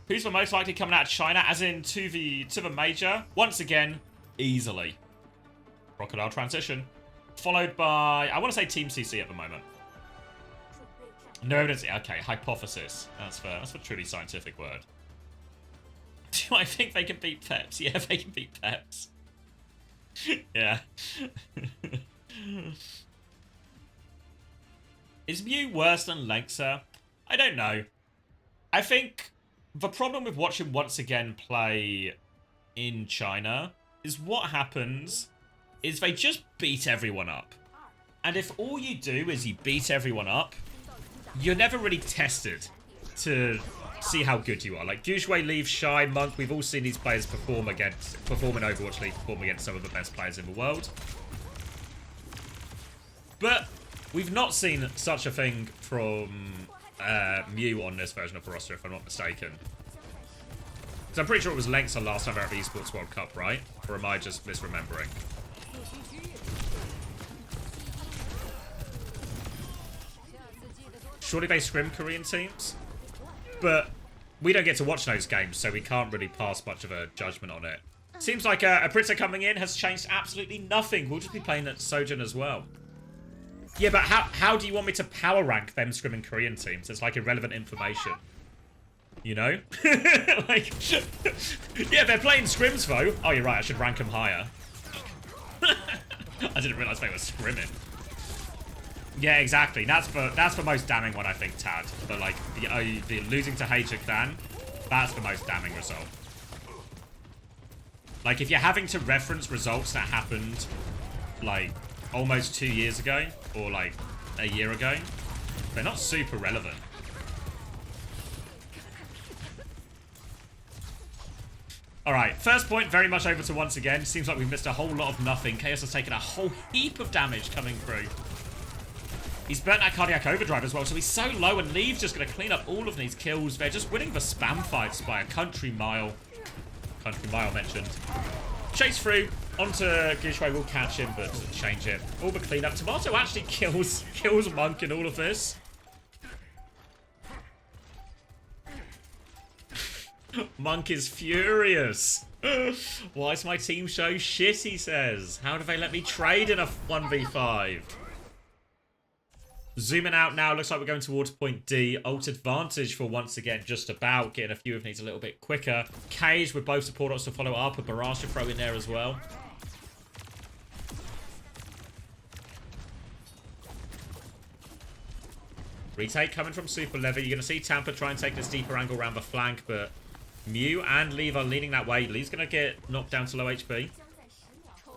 Who's the most likely coming out of China, as in to the major? Once again, easily. Crocodile Transition. Followed by, I want to say Team CC at the moment. No evidence. Okay, hypothesis. That's fair. That's a truly scientific word. Do I think they can beat Peps? Yeah, they can beat Peps. Yeah. Is Mew worse than Lengsa? I don't know. I think the problem with watching once again play in China is what happens is they just beat everyone up. And if all you do is you beat everyone up, you're never really tested to see how good you are. Like Guxue, Leave, Shy, Monk, we've all seen these players perform in Overwatch League, perform against some of the best players in the world. But we've not seen such a thing from Mew on this version of the roster, if I'm not mistaken. So I'm pretty sure it was Lengsa last time out of the Esports World Cup, right? Or am I just misremembering? Surely they scrim Korean teams? But we don't get to watch those games, so we can't really pass much of a judgment on it. Seems like a Pritza coming in has changed absolutely nothing. We'll just be playing at Sojin as well. Yeah, but how do you want me to power rank them scrimming Korean teams? It's like irrelevant information. You know? Like, yeah, they're playing scrims though. Oh, you're right, I should rank them higher. I didn't realise they were scrimming. Yeah, exactly. That's the most damning one, I think, Tad. But like the losing to Hajik Dan, that's the most damning result. Like if you're having to reference results that happened like almost 2 years ago or like a year ago, they're not super relevant. Alright, first point very much over to once again. Seems like we've missed a whole lot of nothing. Chaos has taken a whole heap of damage coming through. He's burnt that cardiac overdrive as well, so he's so low, and Leve's just going to clean up all of these kills. They're just winning the spam fights by a country mile. Country mile mentioned. Chase through. Onto Guxue will catch him, but doesn't change it. All the cleanup. Tomato actually kills Monk in all of this. Monk is furious. Why is my team so shit, he says. How do they let me trade in a 1v5? Zooming out now, looks like we're going towards point D. Ult advantage for once again, just about. Getting a few of these a little bit quicker. Cage with both support ops to follow up. A barrage to throw in there as well. Retake coming from Super Levi. You're going to see Tampa try and take this deeper angle around the flank, but Mew and Levi are leaning that way. Lee's going to get knocked down to low HP.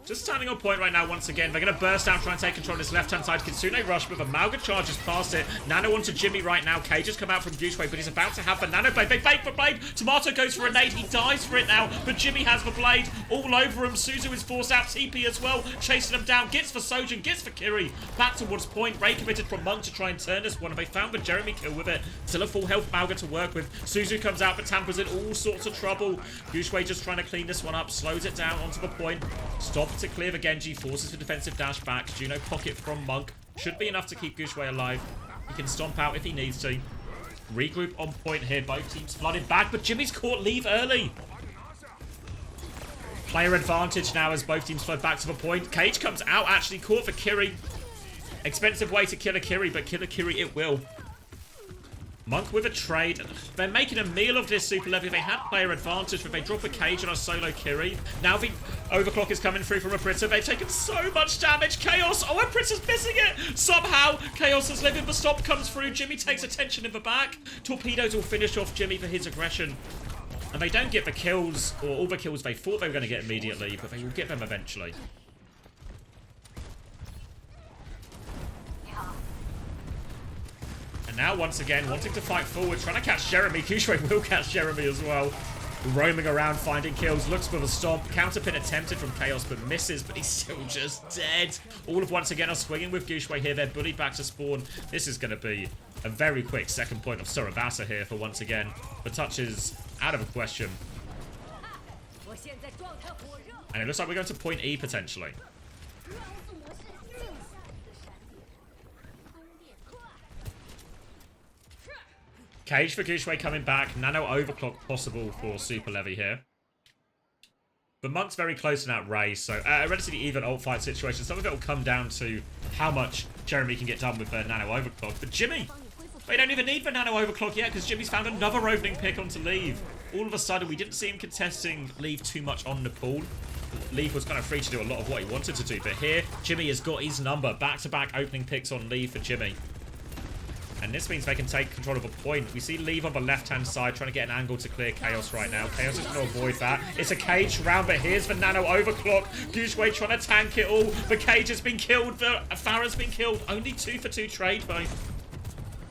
Just standing on point right now once again. They're going to burst out, try and take control of this left-hand side. Kitsune rush, but the Mauga charges past it. Nano onto Jimmy right now. Cage has come out from Guxue, but he's about to have the Nano Blade. They bait the blade. Tomato goes for a nade. He dies for it now, but Jimmy has the blade all over him. Suzu is forced out. TP as well, chasing him down. Gets for Sojin, gets for Kiri. Back towards point. Ray committed from Monk to try and turn this one, and they found the Jeremy kill with it. Still a full health Mauga to work with. Suzu comes out, but Tampa's in all sorts of trouble. Guxue just trying to clean this one up. Slows it down onto the point. Stop to clear the Genji. Forces the defensive dash back. Juno pocket from Monk. Should be enough to keep Guxue alive. He can stomp out if he needs to. Regroup on point here. Both teams flooded back, but Jimmy's caught Leave early. Player advantage now as both teams flood back to the point. Cage comes out, actually caught for Kiri. Expensive way to kill a Kiri, but kill a Kiri it will. Monk with a trade. They're making a meal of this Super Levi. They had player advantage, but they drop a Cage on a solo Kiri. Now the overclock is coming through from a Pritter. They've taken so much damage. Chaos. Oh, and Pritter's missing it. Somehow, Chaos is living. The stop comes through. Jimmy takes attention in the back. Torpedoes will finish off Jimmy for his aggression. And they don't get the kills, or all the kills they thought they were going to get immediately, but they will get them eventually. Now, once again, wanting to fight forward, trying to catch Jeremy. Guxue will catch Jeremy as well. Roaming around, finding kills, looks for the stomp. Counterpin attempted from Chaos, but misses, but he's still just dead. All of once again are swinging with Guxue here. They're bullied back to spawn. This is going to be a very quick second point of Surabasa here for once again. The touch is out of a question. And it looks like we're going to point E potentially. Cage for Gushue coming back. Nano overclock possible for Super Levy here. But Monk's very close in that race, so a relatively even ult fight situation. Some of it will come down to how much Jeremy can get done with Nano overclock. But Jimmy, they don't even need the Nano overclock yet because Jimmy's found another opening pick onto Leave. All of a sudden, we didn't see him contesting Leave too much on Nepal. Leave was kind of free to do a lot of what he wanted to do. But here, Jimmy has got his number. Back-to-back opening picks on Leave for Jimmy. And this means they can take control of a point. We see Leave on the left-hand side trying to get an angle to clear Chaos right now. Chaos is going to avoid that. It's a cage round, but here's the Nano overclock. Gushue trying to tank it all. The cage has been killed. The Farah's been killed. Only 2 for 2 trade, though.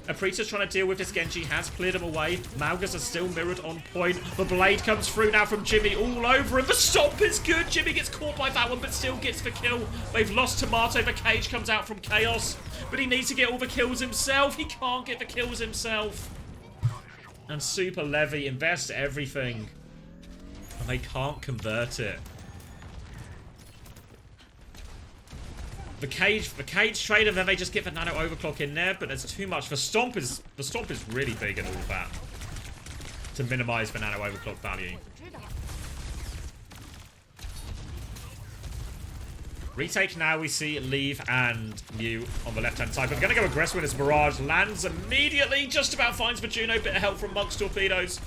Aprita's trying to deal with this Genji, has cleared him away. Malgas are still mirrored on point. The blade comes through now from Jimmy all over him. The stomp is good. Jimmy gets caught by that one, but still gets the kill. They've lost Tomato. The cage comes out from Chaos, but he needs to get all the kills himself. He can't get the kills himself. And Super Levy invests everything, and they can't convert it. The cage trade, and then they just get the Nano overclock in there, but there's too much. The stomp is really big and all that to minimize the Nano overclock value. Retake now, we see Leave and Mew on the left-hand side. But we're going to go aggressive with this Barrage. Lands immediately, just about finds the Juno. Bit of help from Monk's torpedoes.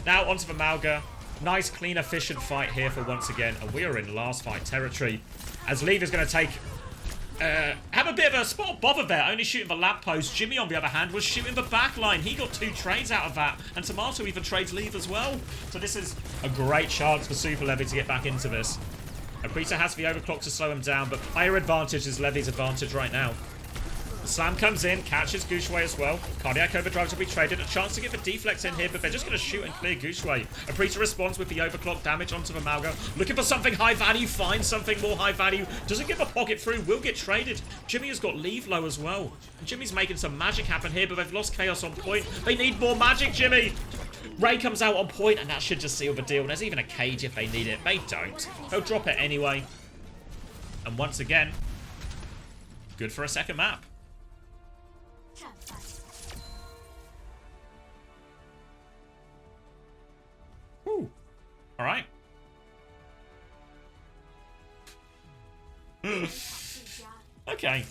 Now onto the Malga. Nice, clean, efficient fight here for once again. And we are in last fight territory. As Leave is going to take... have a bit of a spot bother there, only shooting the lamppost. Jimmy, on the other hand, was shooting the backline. He got 2 trades out of that. And Tomato even trades Leave as well. So this is a great chance for Super Levy to get back into this. Aprita has the overclock to slow him down, but player advantage is Levy's advantage right now. The slam comes in, catches Gushue as well. Cardiac overdrive to be traded. A chance to get the deflex in here, but they're just going to shoot and clear Gushue. Aprita responds with the overclock damage onto the Malga. Looking for something high value, finds something more high value. Doesn't get the pocket through, will get traded. Jimmy has got Leave low as well. And Jimmy's making some magic happen here, but they've lost Chaos on point. They need more magic, Jimmy! Ray comes out on point, and that should just seal the deal. And there's even a cage if they need it. They don't. They'll drop it anyway. And once again, good for a second map. Whew. All right. Okay.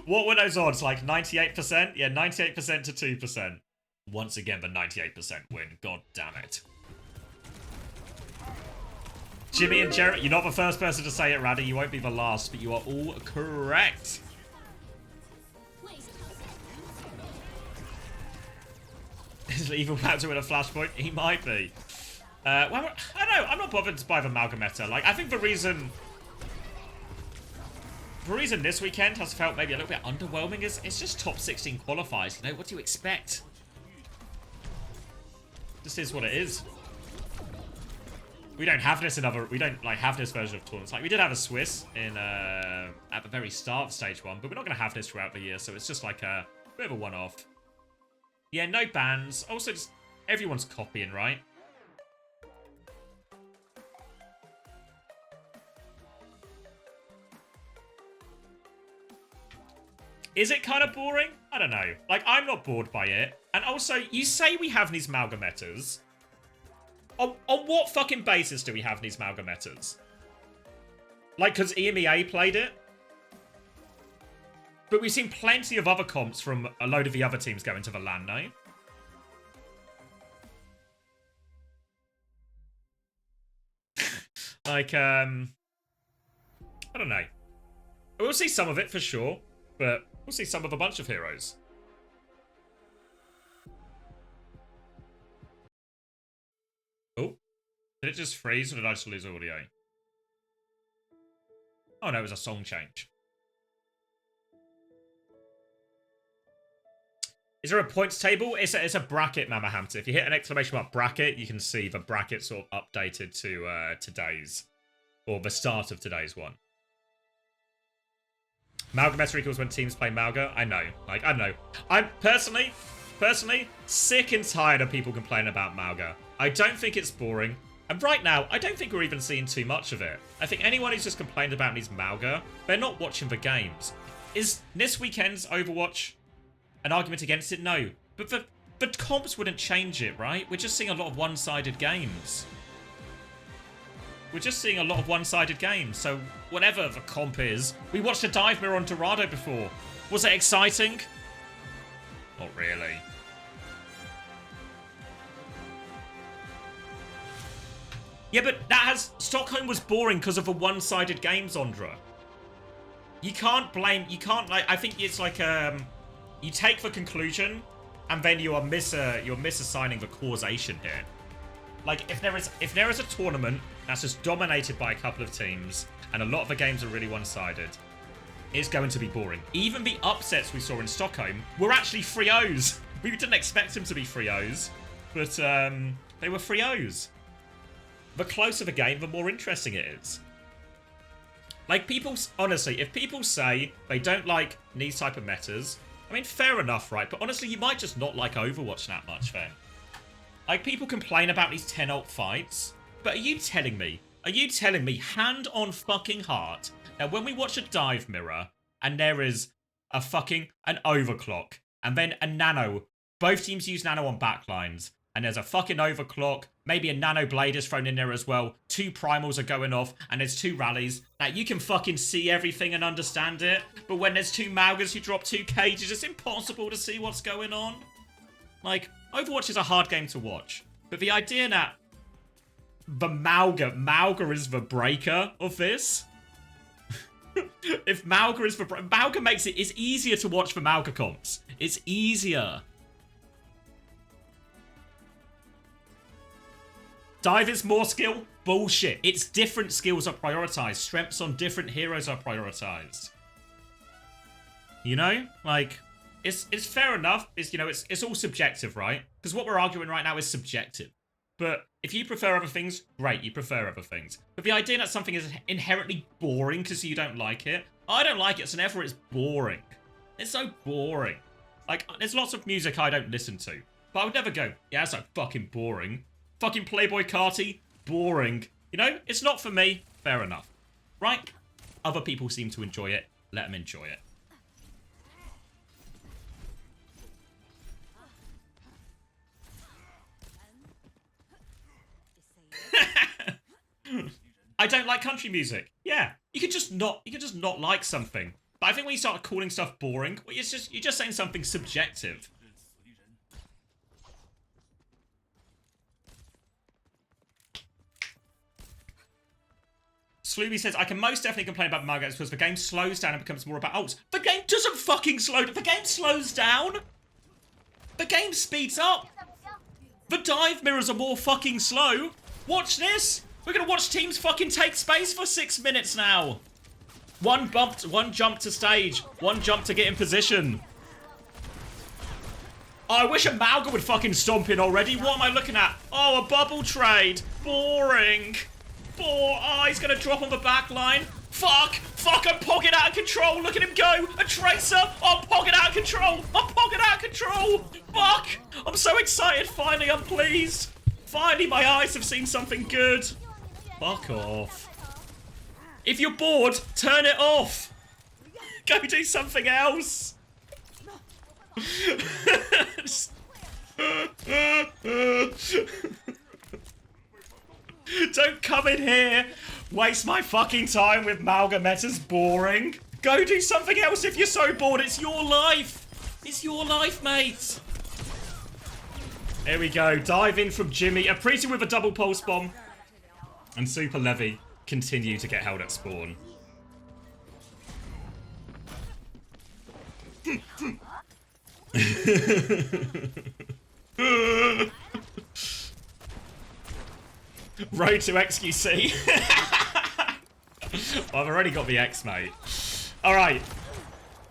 What were those odds? Like 98%? Yeah, 98% to 2%. Once again, the 98% win. God damn it. Jimmy and Jeremy, you're not the first person to say it, Raddy. You won't be the last, but you are all correct. Is Leave about to win a flashpoint? He might be. Well, I don't know. I'm not bothered by the Malga meta. Like, I think the reason this weekend has felt maybe a little bit underwhelming is it's just top 16 qualifiers. You know, what do you expect? This is what it is. We don't have this in other... We don't, like, have this version of tournaments. Like, we did have a Swiss in, at the very start of Stage 1, but we're not going to have this throughout the year, so it's just like a bit of a one-off. Yeah, no bans. Also, just everyone's copying, right? Is it kind of boring? I don't know. Like, I'm not bored by it. And also, you say we have these Malgametas. On what fucking basis do we have these Malgametas? Like, because EMEA played it? But we've seen plenty of other comps from a load of the other teams going to the LAN, no? Like, I don't know. We'll see some of it for sure, but we'll see some of a bunch of heroes. Oh. Did it just freeze or did I just lose audio? Oh no, it was a song change. Is there a points table? It's a bracket, Mama Hamster. If you hit an exclamation mark bracket, you can see the bracket sort of updated to today's, or the start of today's one. Malga meta equals when teams play Malga. I know. Like, I don't know. I'm personally sick and tired of people complaining about Malga. I don't think it's boring. And right now, I don't think we're even seeing too much of it. I think anyone who's just complained about these Malga, they're not watching the games. Is this weekend's Overwatch an argument against it? No. But the comps wouldn't change it, right? We're just seeing a lot of one-sided games. We're just seeing a lot of one-sided games. So whatever the comp is, we watched a dive mirror on Dorado before. Was it exciting? Not really. Yeah, but Stockholm was boring because of the one-sided games, Ondra. You can't blame, like, I think it's like, you take the conclusion, and then you're misassigning the causation here. Like, if there is a tournament that's just dominated by a couple of teams, and a lot of the games are really one-sided, it's going to be boring. Even the upsets we saw in Stockholm were actually 3-0s. We didn't expect them to be 3-0s, but they were 3-0s. The closer the game, the more interesting it is. Like, honestly, if people say they don't like these type of metas, I mean, fair enough, right? But honestly, you might just not like Overwatch that much then. Like, people complain about these 10 ult fights, but are you telling me, hand on fucking heart, that when we watch a dive mirror, and there is an overclock, and then a nano, both teams use nano on backlines, and there's a fucking overclock, maybe a nano blade is thrown in there as well, 2 primals are going off, and there's 2 rallies. Now, you can fucking see everything and understand it, but when there's 2 Malgas who drop 2 cages, it's impossible to see what's going on. Like, Overwatch is a hard game to watch, but the idea that the Malga is the breaker of this, if Malga is Malga makes it's easier to watch for Malga comps. It's easier. Dive is more skill? Bullshit. It's different skills are prioritized. Strengths on different heroes are prioritized. You know? Like, it's fair enough. It's all subjective, right? Because what we're arguing right now is subjective. But if you prefer other things, great, you prefer other things. But the idea that something is inherently boring because you don't like it, I don't like it, so therefore it's boring. It's so boring. Like, there's lots of music I don't listen to. But I would never go, yeah, that's so fucking boring. Fucking Playboy Carti, boring. You know, it's not for me. Fair enough. Right? Other people seem to enjoy it. Let them enjoy it. I don't like country music. Yeah, you can just not like something. But I think when you start calling stuff boring, well, you're just saying something subjective. Slooby says, I can most definitely complain about Malga because the game slows down and becomes more about ults. The game doesn't fucking slow down. The game slows down. The game speeds up. The dive mirrors are more fucking slow. Watch this. We're going to watch teams fucking take space for 6 minutes now. One jump to stage. One jump to get in position. Oh, I wish a Malga would fucking stomp in already. What am I looking at? Oh, a bubble trade. Boring. Oh, he's going to drop on the back line. Fuck, I'm pogging out of control. Look at him go. A Tracer. Oh, I'm pogging out of control. Fuck. I'm so excited. Finally, I'm pleased. Finally, my eyes have seen something good. Fuck off. If you're bored, turn it off. Go do something else. Don't come in here. Waste my fucking time with Malga metas. Boring. Go do something else if you're so bored. It's your life. It's your life, mate. Here we go. Dive in from Jimmy. Apriti with a double pulse bomb. And Super Levi continue to get held at spawn. Road to XQC. Well, I've already got the X, mate. Alright.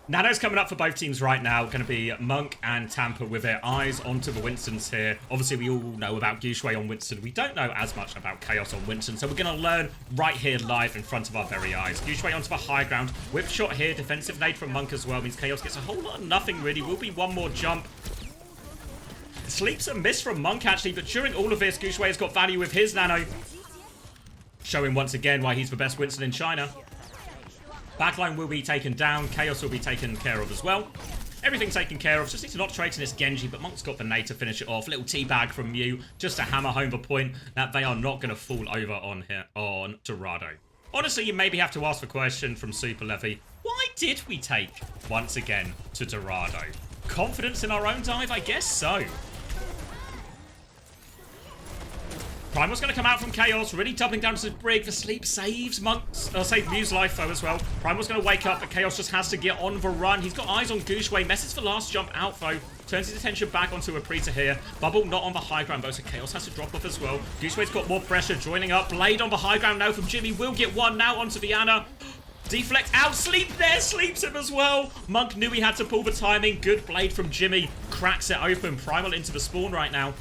Nano's coming up for both teams right now. Going to be Monk and Tampa with their eyes onto the Winstons here. Obviously, we all know about Guxue on Winston. We don't know as much about Chaos on Winston, so we're going to learn right here live in front of our very eyes. Guxue onto the high ground. Whip shot here. Defensive nade from Monk as well. Means Chaos gets a whole lot of nothing, really. Will be one more jump. Sleeps a miss from Monk, actually, but during all of this, Guxue has got value with his Nano. Showing once again why he's the best Winston in China. Backline will be taken down. Chaos will be taken care of as well. Everything taken care of. Just need to not trade in this Genji, but Monk's got the nade to finish it off. Little teabag from Mew just to hammer home the point that they are not going to fall over on here on Dorado. Honestly, you maybe have to ask the question from Super Levi. Why did we take, once again, to Dorado? Confidence in our own dive? I guess so. Primal's going to come out from Chaos, really doubling down to the Brig. The sleep saves save Mew's life, though, as well. Primal's going to wake up, but Chaos just has to get on the run. He's got eyes on Guxue. Messes for last jump out, though. Turns his attention back onto Aprita here. Bubble not on the high ground, though, so Chaos has to drop off as well. Guxue's got more pressure, joining up. Blade on the high ground now from Jimmy. Will get one now onto Viana. Deflect out, sleep there, sleeps him as well. Monk knew he had to pull the timing. Good blade from Jimmy. Cracks it open. Primal into the spawn right now.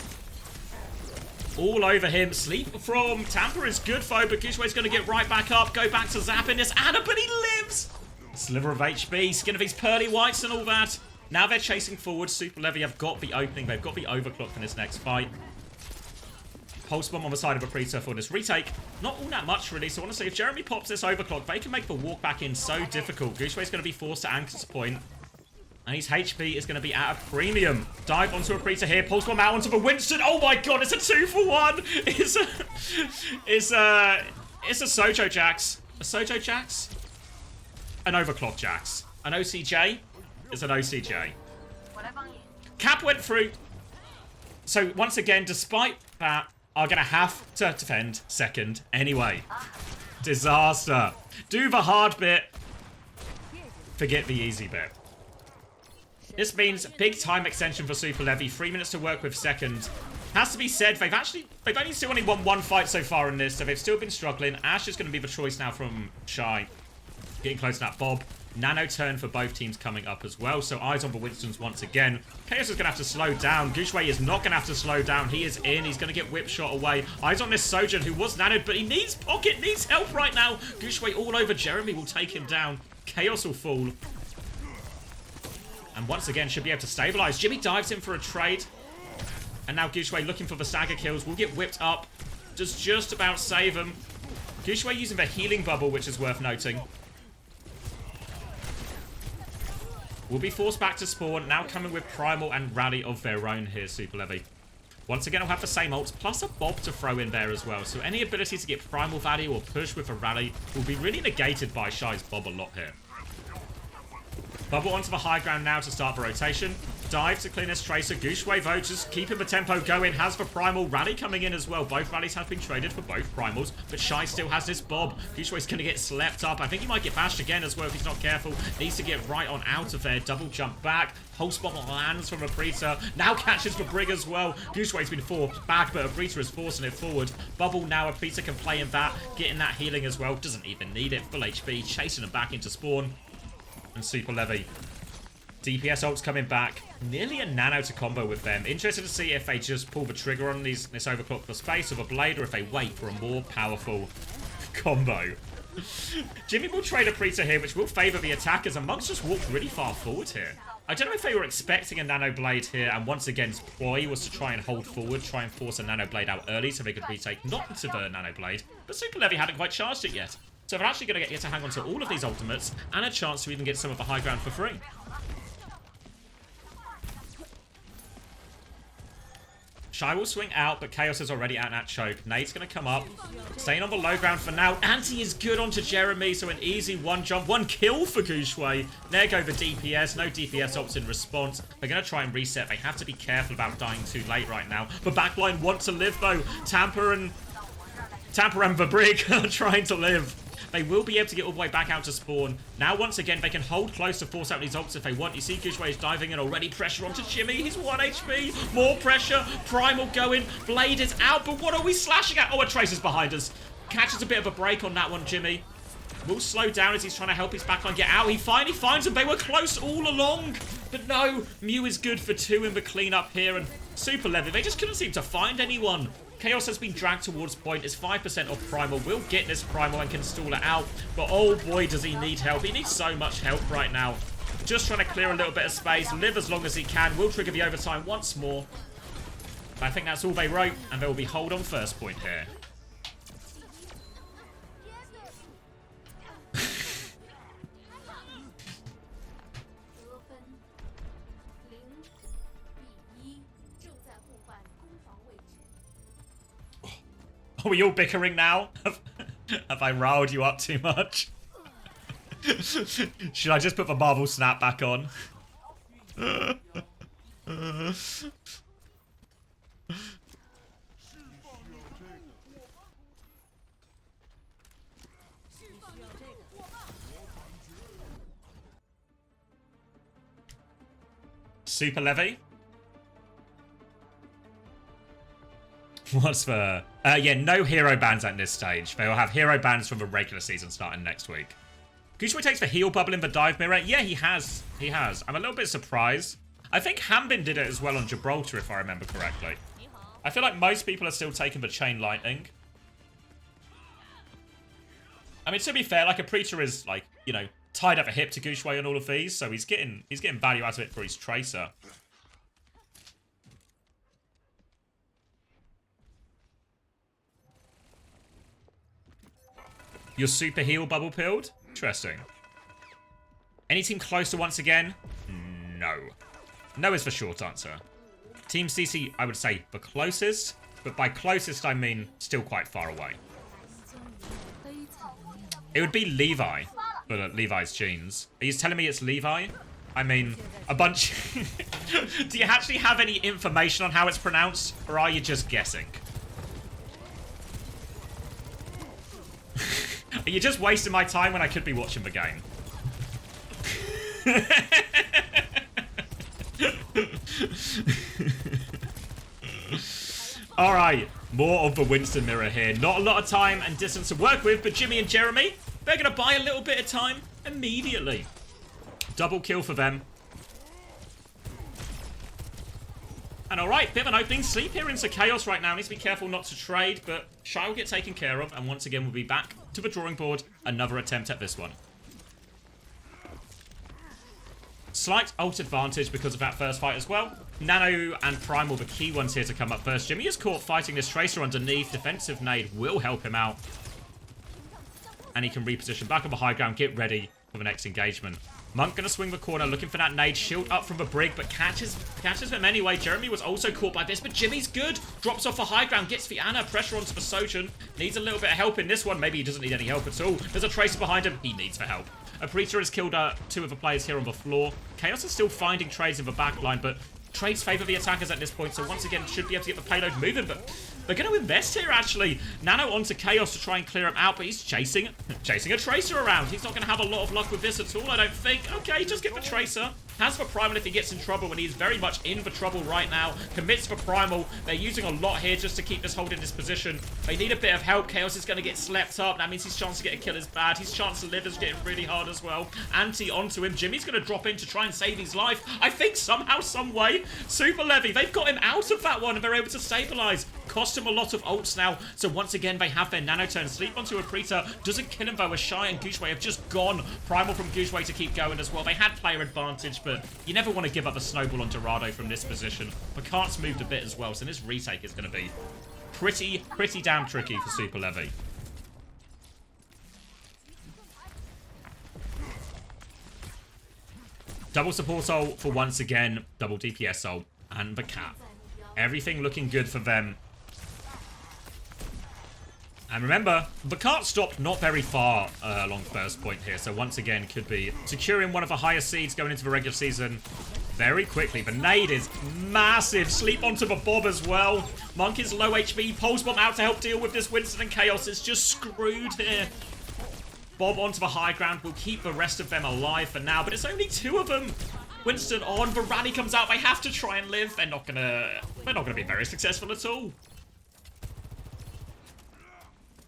All over him. Sleep from Tampa is good, though, but Guxue's going to get right back up. Go back to zapping this Anna, but he lives! Sliver of HP, skin of these pearly whites and all that. Now they're chasing forward. Super Levi have got the opening. They've got the overclock for this next fight. Pulse bomb on the side of Aprita for this retake. Not all that much, really. So honestly, if Jeremy pops this overclock, they can make the walk back in so difficult. Guxue's going to be forced to anchor point. And his HP is going to be at a premium. Dive onto Aprita here. Pulse bomb out onto the Winston. Oh my god, it's a 2-for-1. It's a Sojo Jax. A Sojo Jax? An overclock Jax. An OCJ? It's an OCJ. Cap went through. So once again, despite that, are going to have to defend second anyway. Disaster. Do the hard bit. Forget the easy bit. This means big time extension for Super Levi. 3 minutes to work with second. Has to be said, they've only still only won one fight so far in this, so they've still been struggling. Ash is going to be the choice now from Shy. Getting close to that Bob. Nano turn for both teams coming up as well, so eyes on the Winstons once again. Chaos is going to have to slow down. Guxue is not going to have to slow down. He is in. He's going to get whip shot away. Eyes on this Sojourn, who was nanoed, but he needs pocket, needs help right now. Guxue all over. Jeremy will take him down. Chaos will fall. And once again, should be able to stabilize. Jimmy dives in for a trade. And now Guxue looking for the stagger kills. Will get whipped up. Does just about save him. Guxue using the healing bubble, which is worth noting. Will be forced back to spawn. Now coming with Primal and Rally of their own here, Super Levi. Once again, I'll have the same ults, plus a Bob to throw in there as well. So any ability to get Primal value or push with a Rally will be really negated by Shy's Bob a lot here. Bubble onto the high ground now to start the rotation. Dive to clean this Tracer. Guxue, though, just keeping the tempo going. Has the Primal. Rally coming in as well. Both Rallies have been traded for both Primals, but Shy still has this Bob. Guxue's going to get slept up. I think he might get bashed again as well if he's not careful. Needs to get right on out of there. Double jump back. Pulse bomb lands from Aprita. Now catches the Brig as well. Guxue's been forced back, but Aprita is forcing it forward. Bubble now. Aprita can play in that. Getting that healing as well. Doesn't even need it. Full HP. Chasing him back into spawn. And Super Levi. DPS ults coming back. Nearly a nano to combo with them. Interested to see if they just pull the trigger on this overclock for space of a blade, or if they wait for a more powerful combo. Jimmy will trade a Aprita here, which will favour the attackers, and Monk's just walked really far forward here. I don't know if they were expecting a nano blade here, and once again, ploy was to try and hold forward, try and force a nano blade out early so they could retake not into the nano blade, but Super Levi hadn't quite charged it yet. So they're actually going to get to hang on to all of these ultimates, and a chance to even get some of the high ground for free. Shy will swing out, but Chaos is already at that choke. Nade's going to come up. Staying on the low ground for now. Anti is good onto Jeremy, so an easy one jump. One kill for Guxue. There go the DPS. No DPS ults in response. They're going to try and reset. They have to be careful about dying too late right now. The backline want to live, though. Tampa and the Brig are trying to live. They will be able to get all the way back out to spawn. Now, once again, they can hold close to force out these ults if they want. You see Guxue is diving in already. Pressure onto Jimmy. He's 1 HP. More pressure. Primal going. Blade is out. But what are we slashing at? Oh, a Tracer's behind us. Catches a bit of a break on that one, Jimmy. will slow down as he's trying to help his backline get out. He finally finds them. They were close all along. But no, Mew is good for 2 in the cleanup here. And Super Levi, they just couldn't seem to find anyone. Chaos has been dragged towards point. It's 5% off Primal. Will get this Primal and can stall it out. But oh boy, does he need help. He needs so much help right now. Just trying to clear a little bit of space. Live as long as he can. Will trigger the overtime once more. But I think that's all they wrote. And they will be hold on first point here. Are we all bickering now? Have I riled you up too much? Should I just put the Marvel Snap back on? Super Levi? What's the... yeah, no hero bans at this stage. They will have hero bans from the regular season starting next week. Gushue takes the heal bubble in the dive mirror. Yeah, he has. He has. I'm a little bit surprised. I think Hambin did it as well on Gibraltar, if I remember correctly. I feel like most people are still taking the chain lightning. I mean, to be fair, like, a Preacher is, like, you know, tied up a hip to Gushue on all of these, so he's getting value out of it for his Tracer. Your super heal bubble pilled? Interesting. Any team closer once again? No. No is the short answer. Team CC, I would say the closest, but by closest I mean still quite far away. It would be Levi, but Levi's jeans. Are you telling me it's Levi? I mean, a bunch... Do you actually have any information on how it's pronounced, or are you just guessing? Are you just wasting my time when I could be watching the game? Alright, more of the Winston mirror here. Not a lot of time and distance to work with, but Jimmy and Jeremy, they're going to buy a little bit of time immediately. Double kill for them. And alright, bit of an opening. Sleep here into Chaos right now. Needs to be careful not to trade, but Shy will get taken care of. And once again, we'll be back to the drawing board. Another attempt at this one. Slight ult advantage because of that first fight as well. Nano and Primal, the key ones here to come up first. Jimmy is caught fighting this Tracer underneath. Defensive nade will help him out. And he can reposition back on the high ground. Get ready for the next engagement. Monk going to swing the corner, looking for that nade. Shield up from the brig, but catches them anyway. Jeremy was also caught by this, but Jimmy's good. Drops off the high ground, gets the Ana. Pressure onto the Sojourn. Needs a little bit of help in this one. Maybe he doesn't need any help at all. There's a Tracer behind him. He needs the help. A Preacher has killed 2 of the players here on the floor. Chaos is still finding trades in the back line, but trades favour the attackers at this point, so once again should be able to get the payload moving, but they're going to invest here, actually. Nano onto Chaos to try and clear him out, but he's chasing a Tracer around. He's not going to have a lot of luck with this at all, I don't think. Okay, just get the Tracer. Has for Primal if he gets in trouble, and he's very much in for trouble right now. Commits for Primal. They're using a lot here just to keep this hold in this position. They need a bit of help. Chaos is going to get slept up. That means his chance to get a kill is bad. His chance to live is getting really hard as well. Anti onto him. Jimmy's going to drop in to try and save his life. I think somehow, some way. Super Levi, they've got him out of that one, and they're able to stabilize. Cost him a lot of ults now. So once again, they have their nano turn. Sleep onto a Preacher. Doesn't kill him though, as Shy and Gushue have just gone. Primal from Gushue to keep going as well. They had player advantage, but you never want to give up a snowball on Dorado from this position. Picard's moved a bit as well, so this retake is going to be pretty damn tricky for Super Levi. Double support ult for once again, double DPS ult, and the cap. Everything looking good for them. And remember, the cart stopped not very far along first point here, so once again could be securing one of the higher seeds going into the regular season very quickly. The nade is massive. Sleep onto the Bob as well. Monk is low HP. Pulse Bomb out to help deal with this. Winston and Chaos is just screwed here. Bob onto the high ground will keep the rest of them alive for now, but it's only 2 of them. Winston on, the rally comes out. They have to try and live. They're not gonna be very successful at all.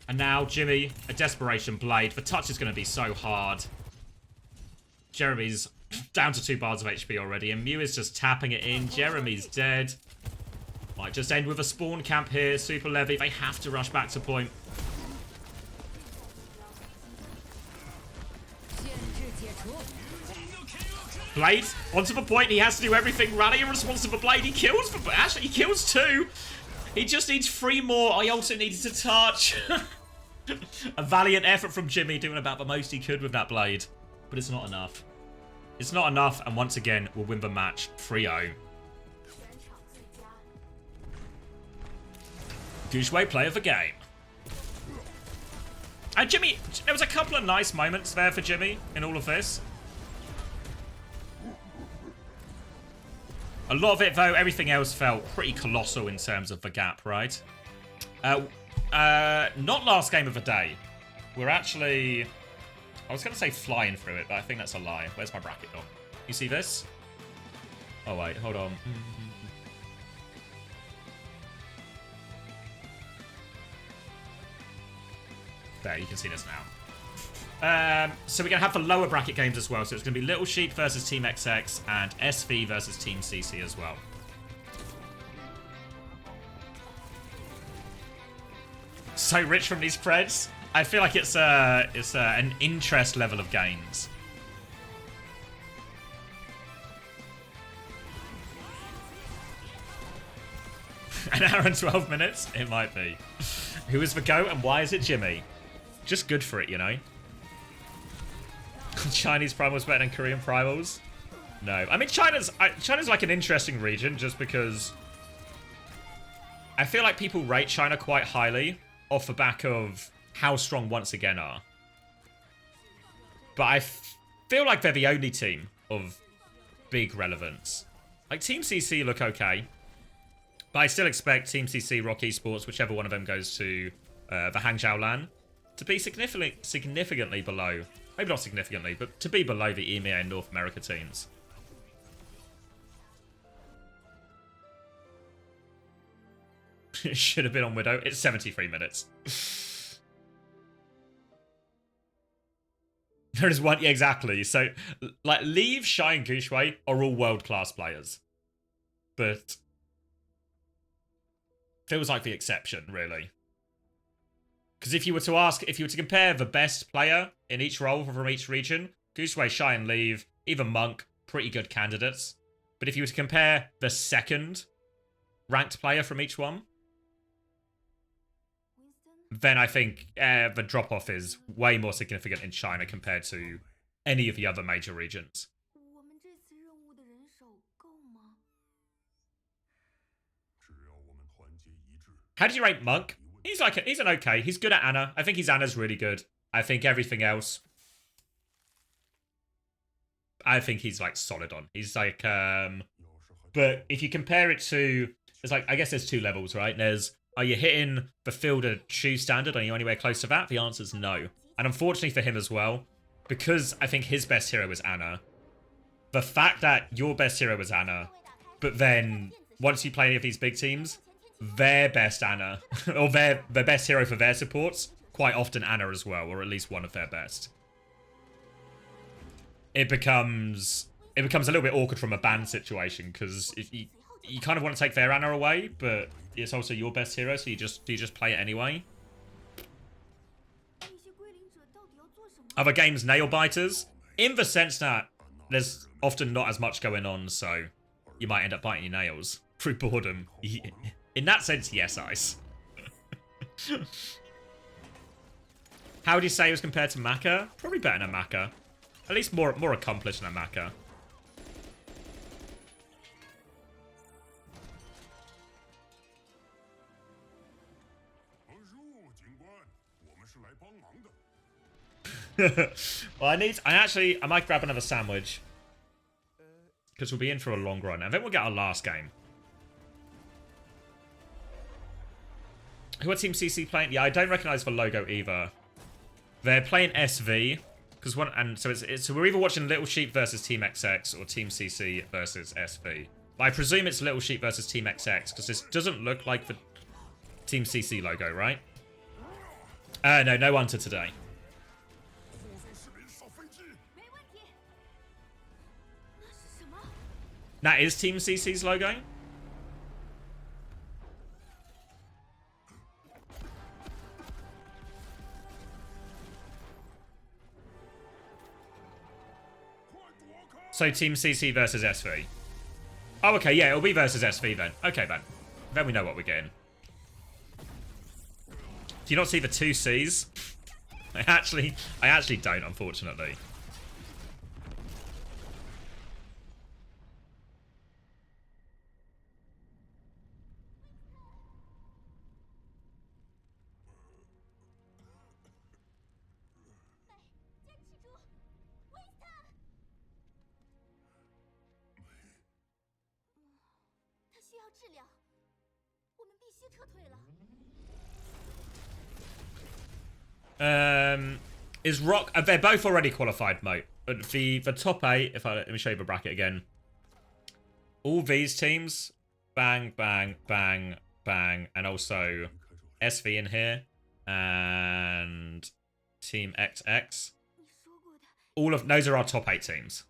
And now Jimmy, a desperation blade. The touch is going to be so hard. Jeremy's down to 2 bars of HP already, and Mew is just tapping it in. Jeremy's dead. Might just end with a spawn camp here. Super Levy, they have to rush back to point. Blade, onto the point. He has to do everything. Rally in response to the Blade. He kills, actually he kills 2. He just needs 3 more. I also needed to touch. A valiant effort from Jimmy, doing about the most he could with that Blade. But it's not enough. It's not enough, and once again, we'll win the match 3-0. Gushway play of the game. And Jimmy, there was a couple of nice moments there for Jimmy in all of this. A lot of it, though, everything else felt pretty colossal in terms of the gap, right? Not last game of the day. We're actually... I was going to say flying through it, but I think that's a lie. Where's my bracket gone? You see this? Oh, wait, hold on. There, you can see this now. So we're going to have the lower bracket games as well. So it's going to be Little Sheep versus Team XX and SV versus Team CC as well. So rich from these Preds. I feel like it's an interest level of games. An hour and 12 minutes? It might be. Who is the GOAT and why is it Jimmy? Just good for it, you know? Chinese primals better than Korean primals? No. I mean, China's like an interesting region just because I feel like people rate China quite highly off the back of how strong once again are. But I feel like they're the only team of big relevance. Like, Team CC look okay. But I still expect Team CC, Rock Esports, whichever one of them goes to the Hangzhou LAN, to be significantly below. Maybe not significantly, but to be below the EMEA and North America teams. It should have been on Widow. It's 73 minutes. There is one, yeah, exactly. So, like, Leave, Shy, and Gushwei are all world-class players. But feels like the exception, really. Because if you were to compare the best player in each role from each region, Gushwei, Shy, and Leave, even Monk, pretty good candidates. But if you were to compare the second ranked player from each one, then I think the drop-off is way more significant in China compared to any of the other major regions. How did you rate Monk? He's an okay. He's good at Ana. I think Anna's really good. I think everything else, I think he's like solid on. He's like, but if you compare it to, it's like, I guess there's 2 levels, right? There's, are you hitting the fielder shoe standard? Are you anywhere close to that? The answer is no. And unfortunately for him as well, because I think his best hero was Ana, the fact that your best hero was Ana, but then once you play any of these big teams, their best Ana, or their best hero for their supports, quite often Ana as well, or at least one of their best. It becomes a little bit awkward from a ban situation, because you kind of want to take their Ana away, but it's also your best hero, so you just play it anyway. Other games, nail biters, in the sense that there's often not as much going on, so you might end up biting your nails through boredom. In that sense, yes, Ice. How would you say he was compared to Maka? Probably better than Maka. At least more accomplished than Maka. Well, I might grab another sandwich. Because we'll be in for a long run. And then we'll get our last game. Who are Team CC playing? Yeah, I don't recognise the logo either. They're playing SV. So we're either watching Little Sheep versus Team XX or Team CC versus SV. But I presume it's Little Sheep versus Team XX because this doesn't look like the Team CC logo, right? No, no Unter today. That is Team CC's logo. So Team CC versus SV. Oh, okay, yeah, it'll be versus SV then. Okay, then. Then we know what we're getting. Do you not see the two Cs? I actually don't, unfortunately. Is Rock... they're both already qualified, Moat. But the top 8, let me show you the bracket again. All these teams, bang, bang, bang, bang, and also SV in here, and Team XX. All of those are our top 8 teams.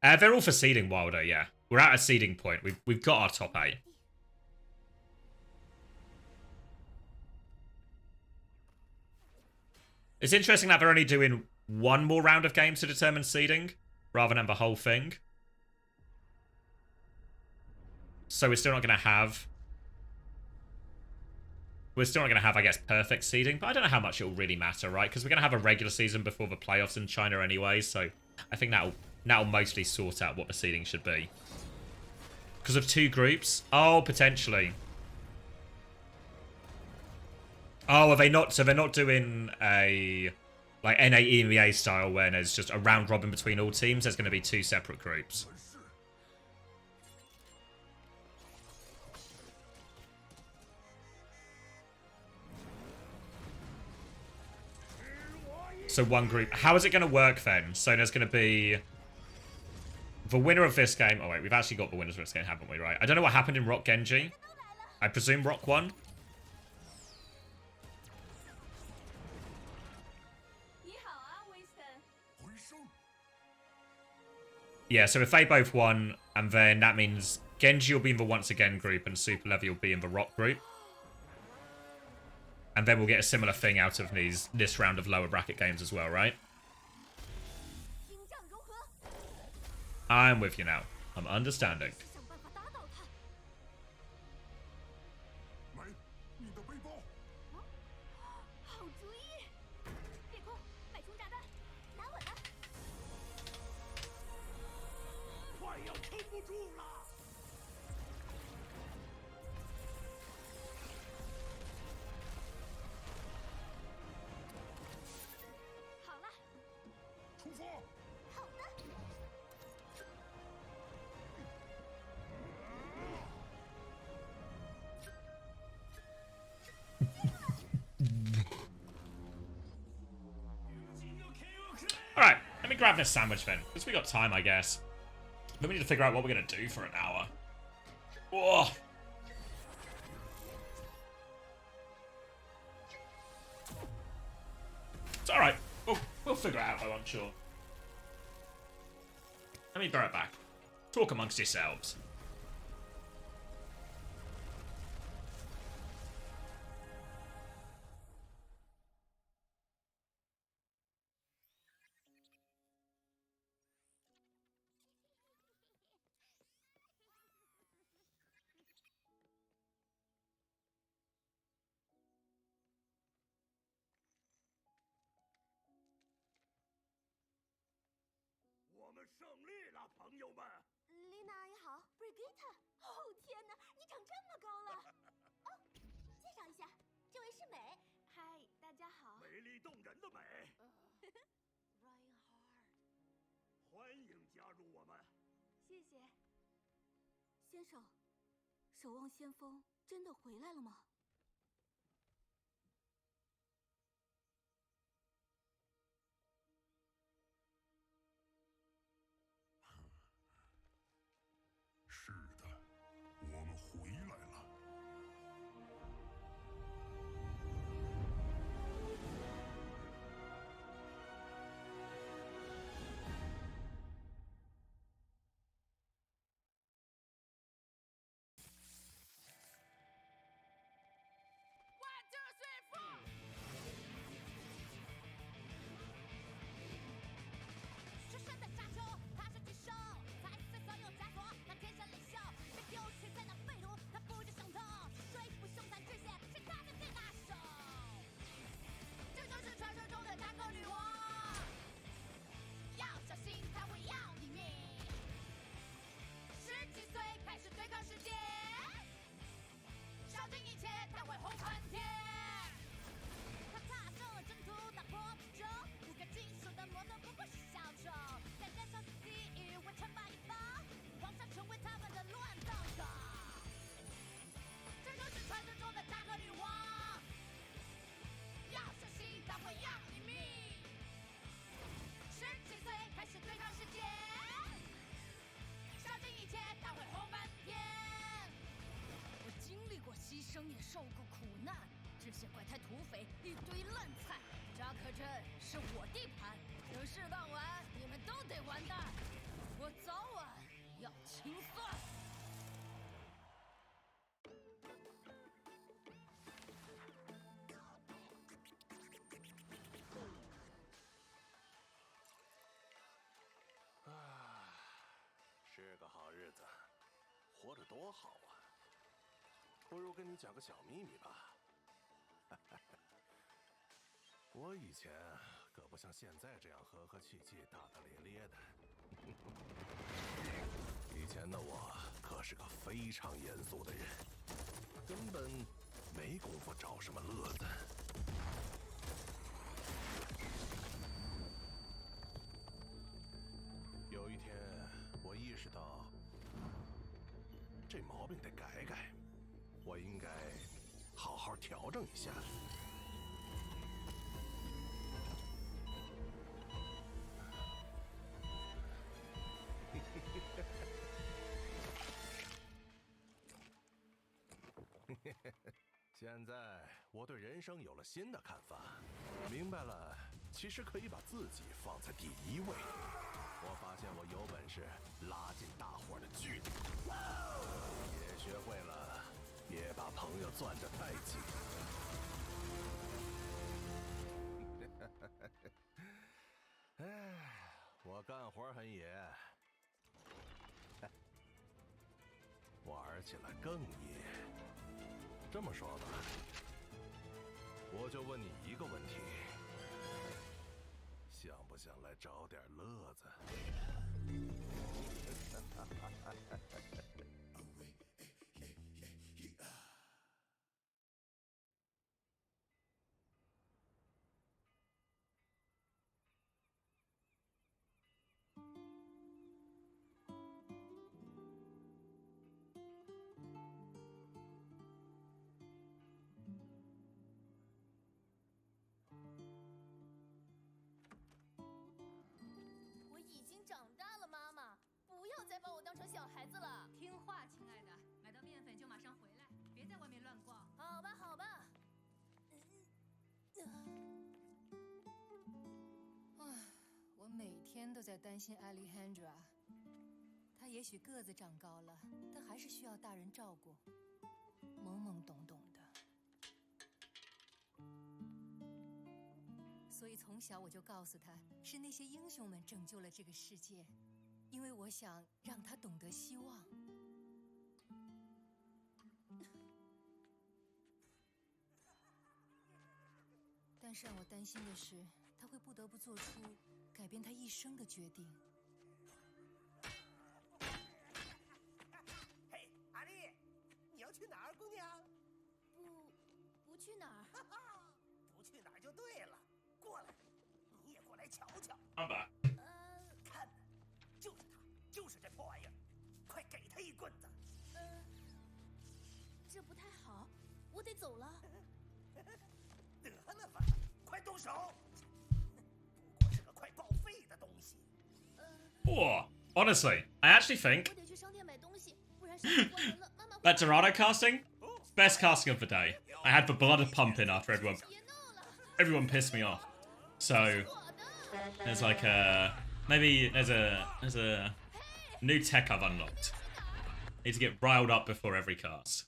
They're all for seeding, Wilder, yeah. We're at a seeding point. We've got our top 8. It's interesting that they're only doing one more round of games to determine seeding, rather than the whole thing. So we're still not going to have... We're still not going to have, I guess, perfect seeding. But I don't know how much it'll really matter, right? Because we're going to have a regular season before the playoffs in China anyway. So I think that'll mostly sort out what the seeding should be. Because of 2 groups? Oh, potentially. Oh, are they not? So they're not doing a like NA EMEA style where there's just a round robin between all teams. There's going to be 2 separate groups. So one group. How is it going to work then? So there's going to be the winner of this game. Oh wait, we've actually got the winners of this game, haven't we? Right. I don't know what happened in Rock Genji. I presume Rock won. Yeah, so if they both won, and then that means Genji will be in the Once Again group and Super Levy will be in the Rock group. And then we'll get a similar thing out of this round of lower bracket games as well, right? I'm with you now. I'm understanding. Alright, let me grab this sandwich then, because we got time, I guess. Then we need to figure out what we're going to do for an hour. Whoa. It's alright. We'll figure it out, though, I'm sure. Let me throw it back. Talk amongst yourselves.先生，守望先锋真的回来了吗？是的，我们回来了。生也受过苦难，这些怪胎土匪一堆烂菜。扎克镇是我地盘，等事办完，你们都得完蛋，我早晚要清算。是个好日子，活着多好啊！不如跟你讲个小秘密吧。我以前可不像现在这样和和气气、大大咧咧的。以前的我可是个非常严肃的人，根本没工夫找什么乐子。有一天，我意识到这毛病得改改，我应该好好调整一下。现在我对人生有了新的看法，明白了，其实可以把自己放在第一位。我发现我有本事拉近大伙的距离，也学会了别把朋友攥得太紧。哎，我干活很野，玩起来更野。这么说吧，我就问你一个问题，想不想来找点乐子？我已经长大了，妈妈，不要再把我当成小孩子了。听话，亲爱的，买到面粉就马上回来，别在外面乱逛。好吧，好吧。我每天都在担心 Alejandra， 她也许个子长高了，但还是需要大人照顾，懵懵懂懂的。所以从小我就告诉她，是那些英雄们拯救了这个世界，因为我想让她懂得希望。但是让我担心的是，她会不得不做出改变她一生的决定。嘿，阿丽，你要去哪儿，姑娘？不去哪儿？不去哪儿就对了。过来，你也过来瞧瞧。I'm back。看，就是他，就是这破玩意儿，快给他一棍子。这不太好，我得走了。得了吧，快动手！不过是个快报废的东西。Oh, honestly, I actually think 我得去商店买东西，不然商店关门了，妈妈会。that Dorado casting, best casting of the day. I had the blood pumping after everyone pissed me off. So there's like maybe there's a new tech I've unlocked. Need to get riled up before every cast.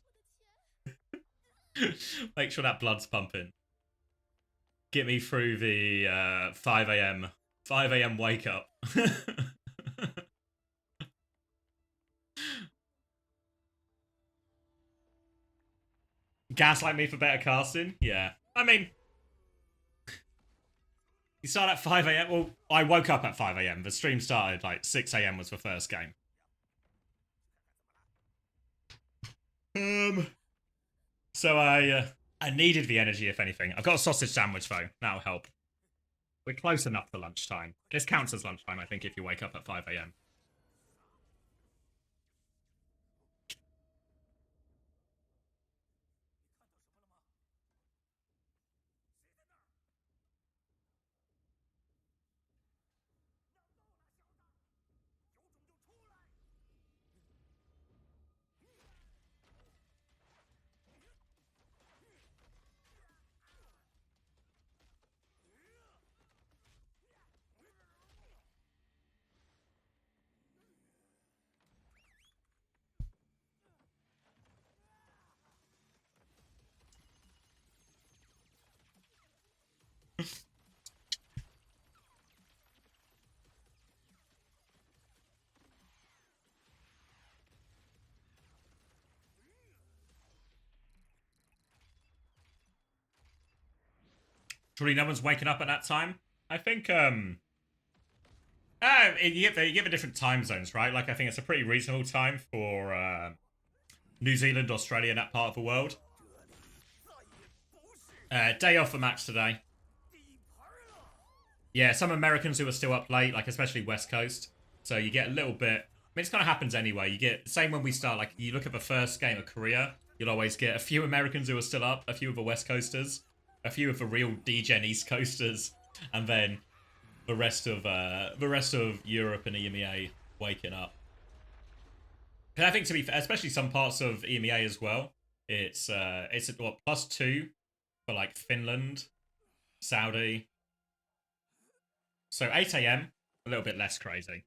Make sure that blood's pumping. Get me through the 5 a.m. wake up. Gaslight me for better casting? Yeah. I mean, you start at 5 a.m. Well, I woke up at 5 a.m. The stream started like 6 a.m. was the first game. So I needed the energy, if anything. I've got a sausage sandwich though. That'll help. We're close enough to lunchtime. This counts as lunchtime, I think, if you wake up at 5 a.m. Surely no one's waking up at that time. I think you give it different time zones, right? Like I think it's a pretty reasonable time for New Zealand, Australia, and that part of the world. Day off for match today. Yeah, some Americans who are still up late, like especially West Coast. So you get a little bit. I mean, it kind of happens anyway. You get same when we start. Like you look at the first game of Korea, you'll always get a few Americans who are still up, a few of the West Coasters, a few of the real DGen East Coasters, and then the rest of Europe and EMEA waking up. And I think to be fair, especially some parts of EMEA as well, it's at what +2 for like Finland, Saudi. So 8 AM, a little bit less crazy.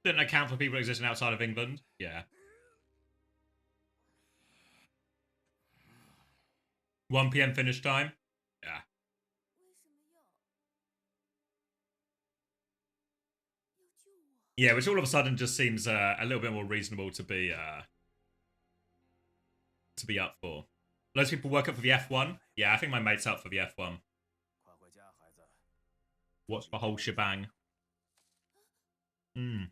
Didn't account for people existing outside of England. Yeah. 1 PM finish time. Yeah. Yeah, which all of a sudden just seems a little bit more reasonable to be up for. Loads of people work up for the F1. Yeah, I think my mate's up for the F1. Watch the whole shebang. Hmm.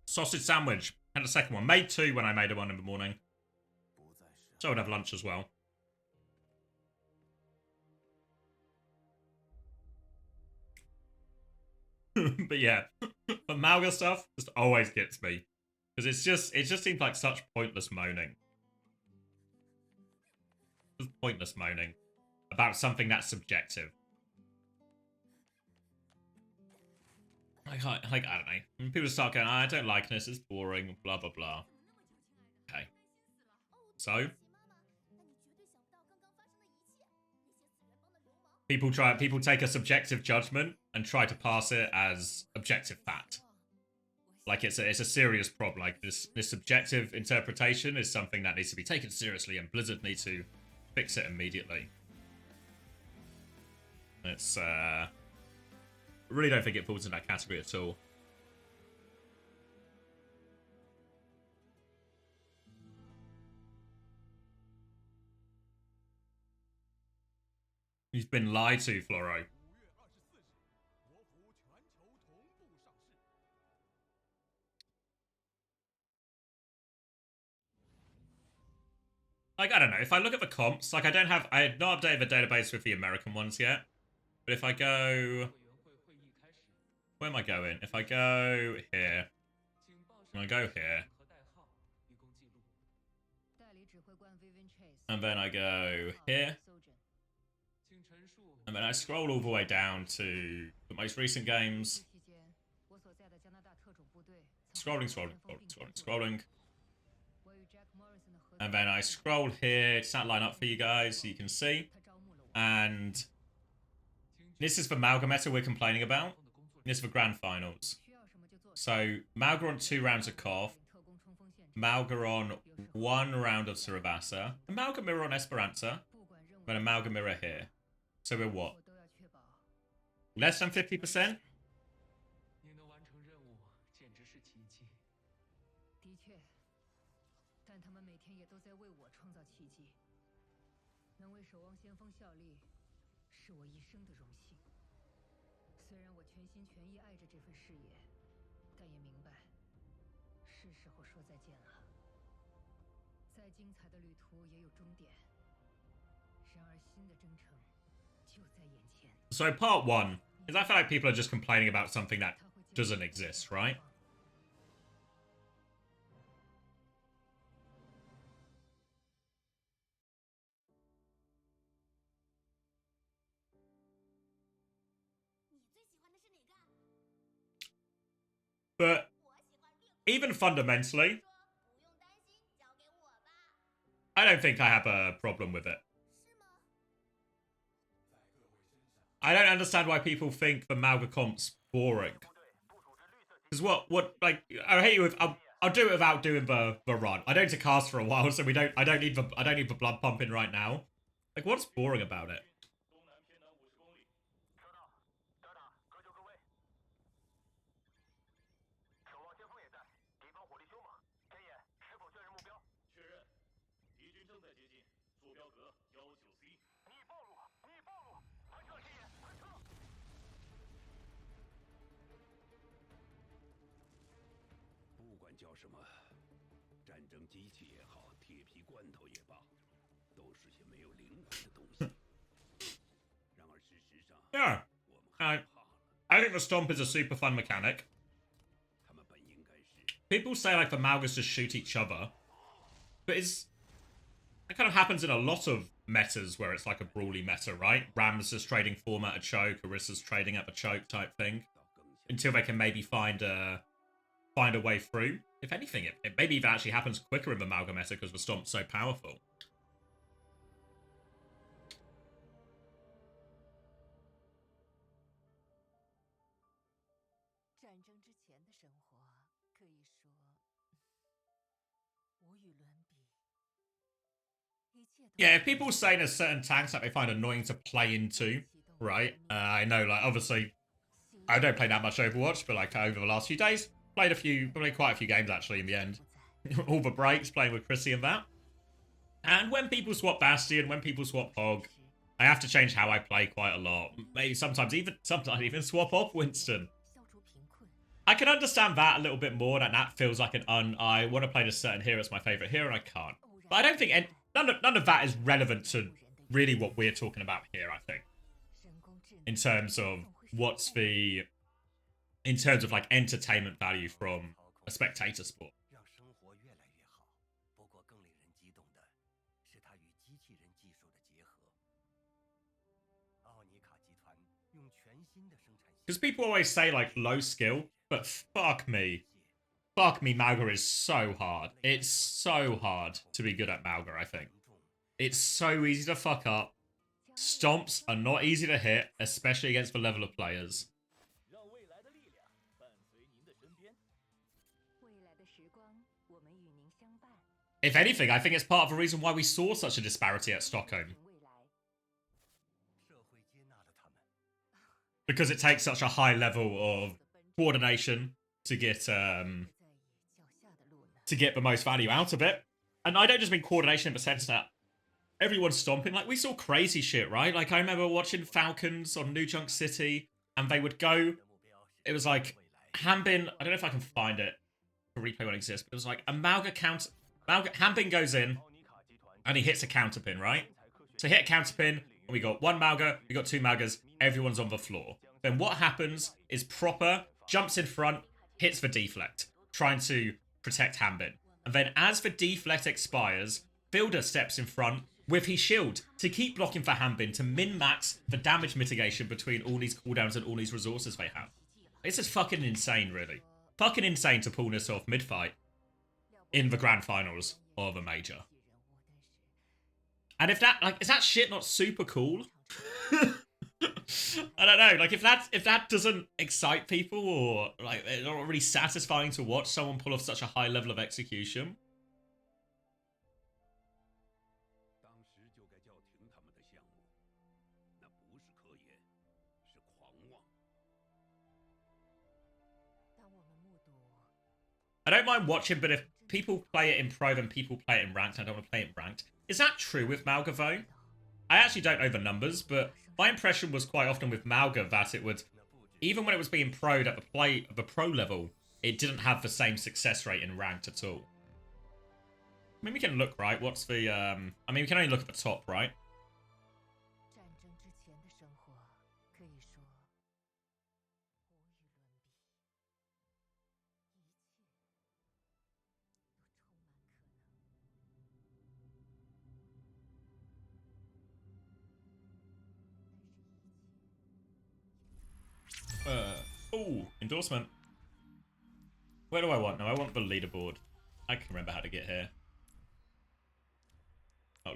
Sausage sandwich. Had a second one. Made 2 when I made one in the morning. So I would have lunch as well. But yeah, the Malga stuff just always gets me. Because it just seems like such pointless moaning. Just pointless moaning. About something that's subjective. Like I don't know. When people start going, I don't like this, it's boring, blah, blah, blah. Okay. So? People take a subjective judgment and try to pass it as objective fact. Like it's a serious problem. Like this subjective interpretation is something that needs to be taken seriously, and Blizzard need to fix it immediately. It's I really don't think it falls in that category at all. He's been lied to, Floro. Like, I don't know. If I look at the comps, like I had not updated the database with the American ones yet. But if I go... Where am I going? If I go here... And I go here... And then I go here... And then I scroll all the way down to the most recent games. Scrolling. And then I scroll here. It's that line up for you guys so you can see. And this is the Malga meta we're complaining about. This is the grand finals. So Malga on 2 rounds of Koth. Malga on 1 round of Saravasa. A Malga mirror on Esperanza. Then a Malga mirror here. So we're what? Less than 50%? So part 1 is I feel like people are just complaining about something that doesn't exist, right? But even fundamentally, I don't think I have a problem with it. I don't understand why people think the Malga comp's boring. Because like, I hate you with... I'll do it without doing the run. I don't need to cast for a while, so I don't need the blood pumping right now. Like, what's boring about it? Yeah. I think the stomp is a super fun mechanic. People say like the Malgas just shoot each other, but it kind of happens in a lot of metas where it's like a brawly meta, right? Rams just trading form at a choke, Orissa's trading at the choke type thing, until they can maybe find a way through. If anything, it maybe even actually happens quicker in the Malga meta because the stomp's so powerful. Yeah, if people saying there's certain tanks that they find annoying to play into, right? I know, like, obviously, I don't play that much Overwatch, but, like, over the last few days, played quite a few games, actually, in the end. All the breaks, playing with Chrissy and that. And when people swap Bastion, when people swap Hog, I have to change how I play quite a lot. Maybe sometimes even swap off Winston. I can understand that a little bit more, that feels like I want to play this certain hero, it's my favourite hero, and I can't. But I don't think none of that is relevant to really what we're talking about here, I think. In terms of in terms of like entertainment value from a spectator sport. Because people always say like low skill, but fuck me. Fuck me, Malga is so hard. It's so hard to be good at Malga, I think. It's so easy to fuck up. Stomps are not easy to hit, especially against the level of players. If anything, I think it's part of the reason why we saw such a disparity at Stockholm. Because it takes such a high level of coordination to get the most value out of it. And I don't just mean coordination in the sense that everyone's stomping. Like, we saw crazy shit, right? Like, I remember watching Falcons on New Junk City, and they would go... It was like, Hambin... I don't know if I can find it. The replay won't exist, but it was like a Malga counter... Hambin goes in, and he hits a counterpin, right? So hit a counterpin, and we got one Malga, we got two Malgas, everyone's on the floor. Then what happens is Proper jumps in front, hits the deflect, trying to protect Hambin. And then as the deflect expires, Builder steps in front with his shield to keep blocking for Hambin to min-max the damage mitigation between all these cooldowns and all these resources they have. This is fucking insane, really. Fucking insane to pull this off mid-fight in the grand finals of a major. And if that, like, is that shit not super cool? I don't know, like, if that doesn't excite people, or like it's not really satisfying to watch someone pull off such a high level of execution. I don't mind watching, but if people play it in Pro than people play it in Ranked, I don't want to play it in Ranked. Is that true with Malga, though? I actually don't know the numbers, but my impression was quite often with Malga that it would, even when it was being pro'd at the pro level, it didn't have the same success rate in Ranked at all. I mean, we can look, right? What's the, I mean, we can only look at the top, right? Oh, endorsement. Where do I want? No, I want the leaderboard. I can remember how to get here. Oh,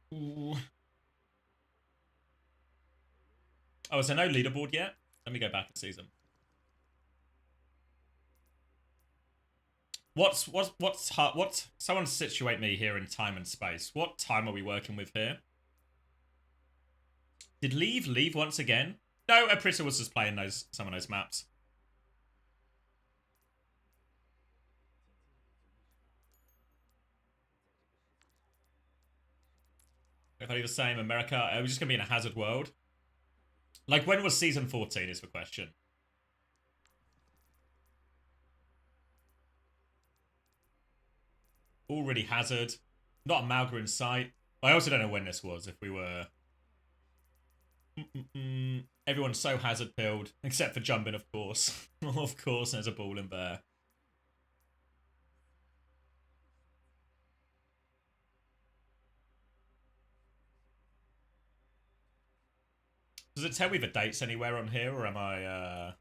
leaderboard. Oh, is there no leaderboard yet? Let me go back and see them. What's someone situate me here in time and space. What time are we working with here? Did leave once again? No, Aprita was just playing some of those maps. I thought he was saying America, are we just gonna be in a hazard world? Like, when was season 14 is the question. Already hazard. Not a Malga in sight. I also don't know when this was, if we were... Everyone's so hazard pilled, except for jumping, of course. Of course, there's a ball in there. Does it tell me the dates anywhere on here, or am I,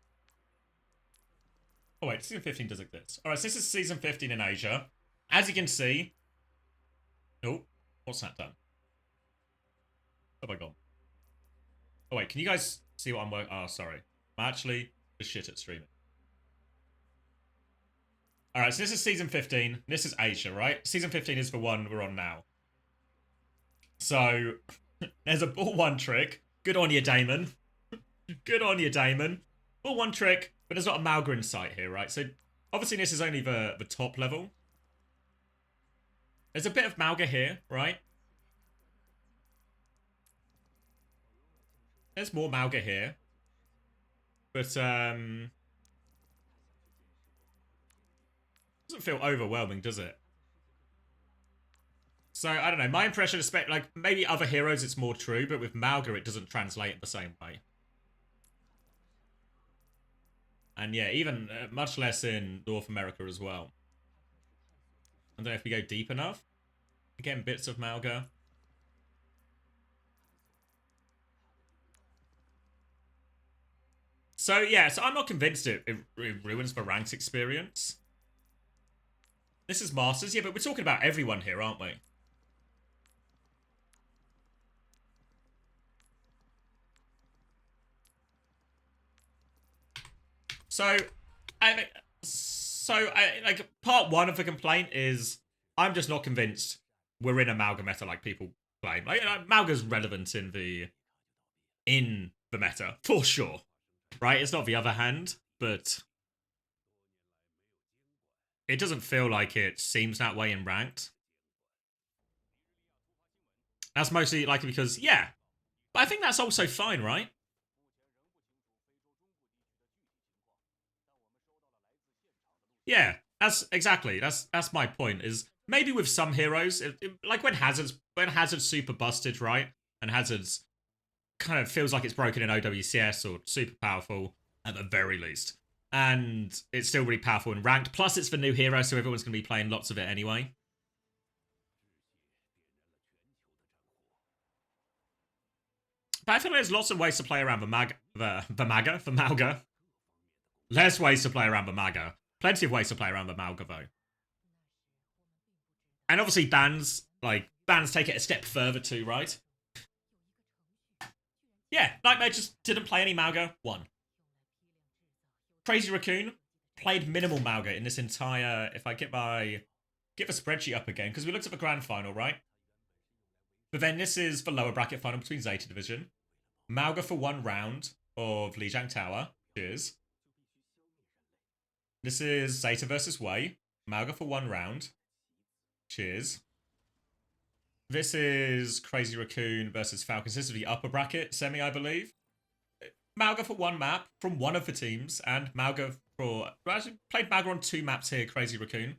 Oh wait, season 15 does exist. Alright, so this is season 15 in Asia. As you can see... Oh, what's that done? Oh my god. Oh wait, can you guys see what I'm working... Oh, sorry. I'm actually just shit at streaming. Alright, so this is season 15. This is Asia, right? Season 15 is the one we're on now. So, there's a ball one trick. Good on you, Damon. Good on you, Damon. Ball one trick, but there's not a Malga in sight here, right? So, obviously this is only the top level. There's a bit of Malga here, right? There's more Malga here. But, doesn't feel overwhelming, does it? So, I don't know. My impression is, like, maybe other heroes it's more true, but with Malga it doesn't translate the same way. And yeah, even much less in North America as well. I don't know if we go deep enough. Again, bits of Malga. So yeah, so I'm not convinced it ruins the ranks experience. This is Masters, yeah, but we're talking about everyone here, aren't we? So, like, part one of the complaint is I'm just not convinced we're in a Malga meta like people claim. Like, Malga's relevant in the meta, for sure. Right? It's not the other hand, but it doesn't feel like it seems that way in ranked. That's mostly likely because, yeah. But I think that's also fine, right? Yeah, that's exactly. That's my point. Is maybe with some heroes, like when Hazard's super busted, right? And Hazard's kind of feels like it's broken in OWCS or super powerful at the very least. And it's still really powerful in ranked. Plus, it's the new hero, so everyone's going to be playing lots of it anyway. But I feel like there's lots of ways to play around the Malga. Less ways to play around the Malga. Plenty of ways to play around the Malga, though. And obviously bans take it a step further too, right? Yeah, Nightmare just didn't play any Malga, won. Crazy Raccoon played minimal Malga in this entire... If I get the spreadsheet up again, because we looked at the grand final, right? But then this is the lower bracket final between Zeta Division. Malga for 1 round of Lijiang Tower. Cheers. This is Zeta versus Wei. Malga for 1 round. Cheers. This is Crazy Raccoon versus Falcons. This is the upper bracket semi, I believe. Malga for 1 map from one of the teams, and Malga for... Well, actually, played Malga on 2 maps here, Crazy Raccoon,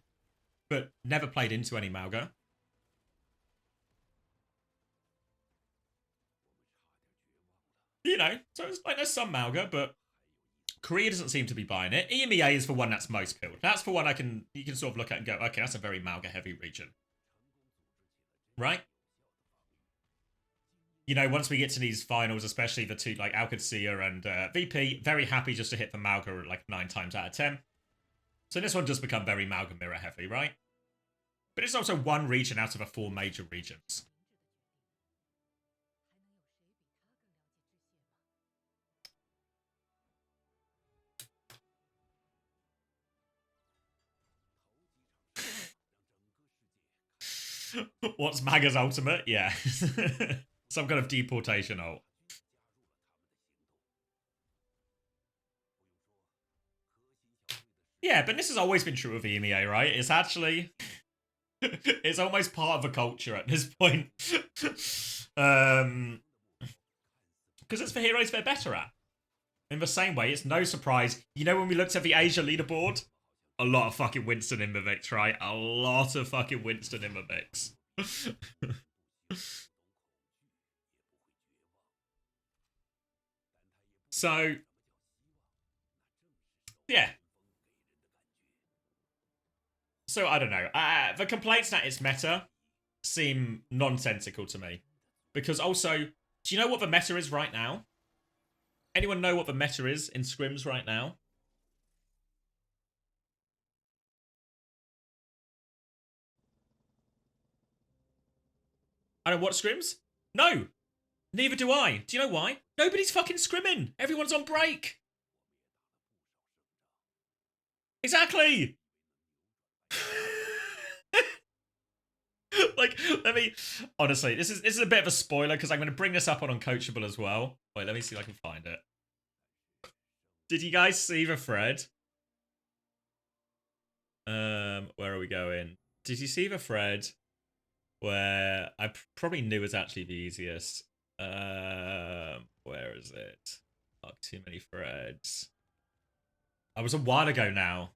but never played into any Malga. You know, so it's like there's some Malga, but Korea doesn't seem to be buying it. EMEA is the one that's most pilled. That's the one you can sort of look at and go, okay, that's a very Malga heavy region. Right? You know, once we get to these finals, especially the two, like Alcacia and VP, very happy just to hit the Malga like 9 times out of 10. So this one does become very Malga mirror heavy, right? But it's also one region out of the 4 major regions. What's Maga's ultimate? Yeah. Some kind of deportation ult. Yeah, but this has always been true of EMEA, right? It's actually... it's almost part of a culture at this point. Because it's the heroes they're better at. In the same way, it's no surprise. You know when we looked at the Asia leaderboard? A lot of fucking Winston in the mix, right? A lot of fucking Winston in the mix. So, yeah. So, I don't know. The complaints that it's meta seem nonsensical to me. Because also, do you know what the meta is right now? Anyone know what the meta is in scrims right now? I don't watch scrims? No. Neither do I. Do you know why? Nobody's fucking scrimming. Everyone's on break. Exactly. Like, let me... Honestly, this is a bit of a spoiler because I'm going to bring this up on Uncoachable as well. Wait, let me see if I can find it. Did you guys see the thread? Where are we going? Did you see the thread where I probably knew was actually the easiest? Where is it? Oh, too many threads. I was a while ago now.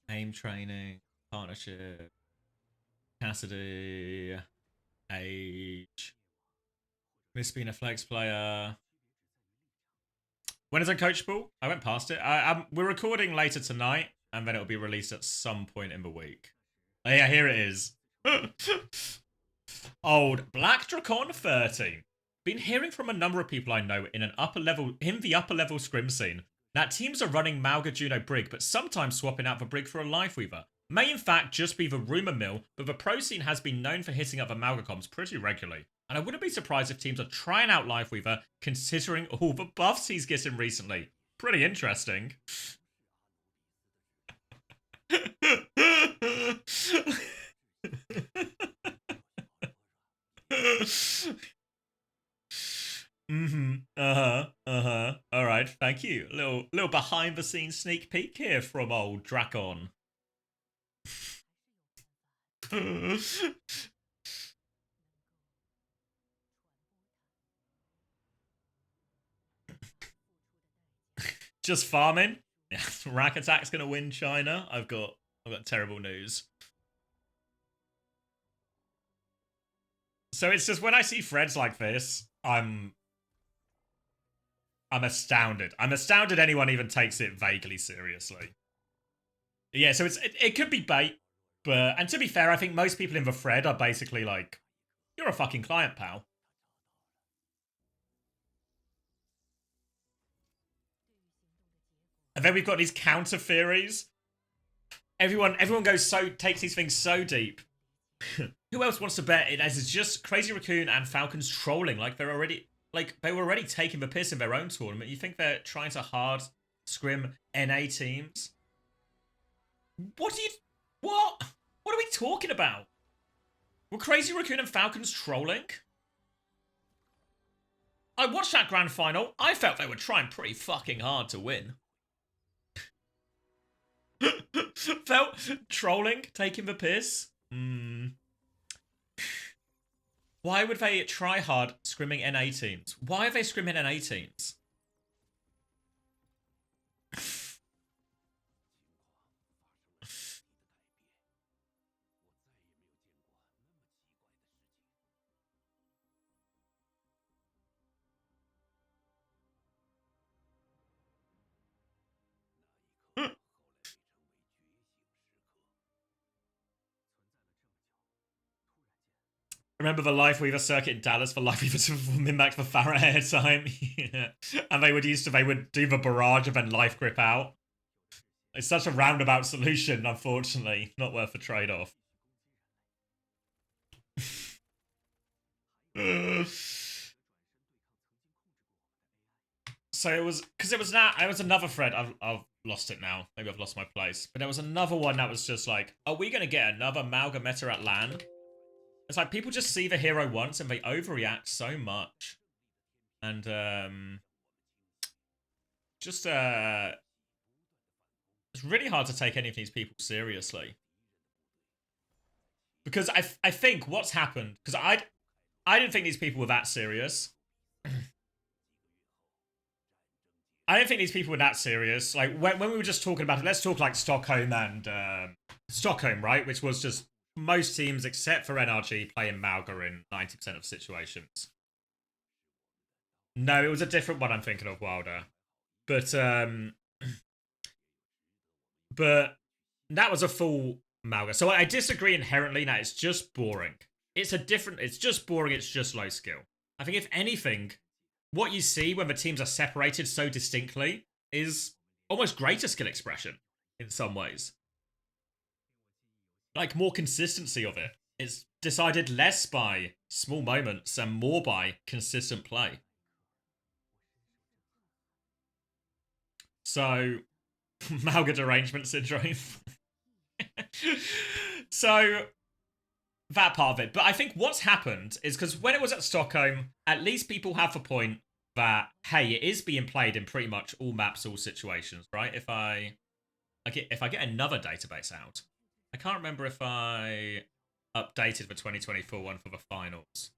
Aim training, partnership, Cassidy, age, miss being a flex player. When is Uncoachable? I went past it. We're recording later tonight, and then it'll be released at some point in the week. Oh, yeah, here it is. Old Black Dracon 13. Been hearing from a number of people I know in the upper level scrim scene that teams are running Malga Juno Brig, but sometimes swapping out the Brig for a Lifeweaver. May in fact just be the rumour mill, but the pro scene has been known for hitting up the Malga comps pretty regularly. And I wouldn't be surprised if teams are trying out Lifeweaver, considering all the buffs he's getting recently. Pretty interesting. Alright, thank you. Little behind the scenes sneak peek here from old Dracon. Just farming? Yeah, Rack Attack's gonna win China. I've got terrible news. So it's just when I see threads like this, I'm astounded. I'm astounded anyone even takes it vaguely seriously. Yeah, so it could be bait, and to be fair, I think most people in the thread are basically like, you're a fucking client, pal. And then we've got these counter theories. Everyone takes these things so deep. Who else wants to bet it as it's just Crazy Raccoon and Falcons trolling like they were already taking the piss in their own tournament? You think they're trying to hard scrim NA teams? What are we talking about? Were Crazy Raccoon and Falcons trolling? I watched that grand final. I felt they were trying pretty fucking hard to win. Felt trolling, taking the piss. Why would they try hard scrimming NA teams? Why are they scrimming NA teams? Remember the Lifeweaver circuit in Dallas for Lifeweaver to min max for Farah airtime? Yeah. And they would do the barrage and then life grip out. It's such a roundabout solution, unfortunately. Not worth the trade-off. So it was because it was now. It was another thread. I've lost it now. Maybe I've lost my place. But there was another one that was just like, are we gonna get another Malga meta at LAN? It's like people just see the hero once and they overreact so much, and just it's really hard to take any of these people seriously. Because I think what's happened, because I didn't think these people were that serious. I don't think these people were that serious. Like, when we were just talking about it, let's talk like Stockholm and Stockholm, right? Which was just most teams, except for NRG, playing Malga in 90% of situations. No, it was a different one I'm thinking of, Wilder. But that was a full Malga. So I disagree inherently that it's just boring. It's just boring, it's just low skill. I think if anything, what you see when the teams are separated so distinctly is almost greater skill expression in some ways. Like more consistency of it. It's decided less by small moments and more by consistent play. So, Malga derangement syndrome. So, that part of it. But I think what's happened is because when it was at Stockholm, at least people have the point that, hey, it is being played in pretty much all maps, all situations, right? If I get another database out, I can't remember if I updated the 2024 one for the finals.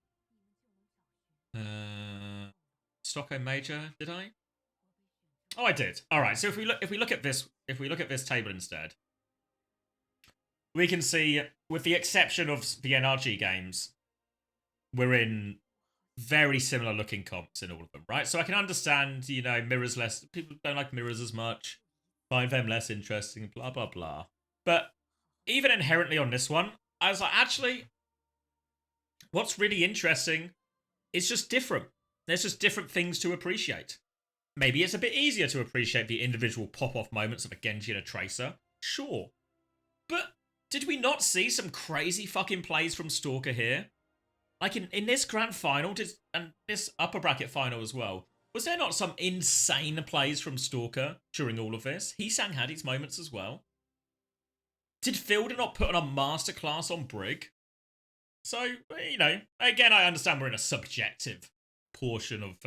Stockholm Major, did I? Oh, I did. All right. So if we look at this table instead, we can see, with the exception of the NRG games, we're in very similar looking comps in all of them, right? So I can understand, mirrors less. People don't like mirrors as much, find them less interesting, blah blah blah. But even inherently on this one, I was like, actually, what's really interesting is just different. There's just different things to appreciate. Maybe it's a bit easier to appreciate the individual pop-off moments of a Genji and a Tracer. Sure. But did we not see some crazy fucking plays from Stalker here? Like in this grand final, and this upper bracket final as well, was there not some insane plays from Stalker during all of this? Heesang had his moments as well. Did Fielder not put on a masterclass on Brig? So, again, I understand we're in a subjective portion of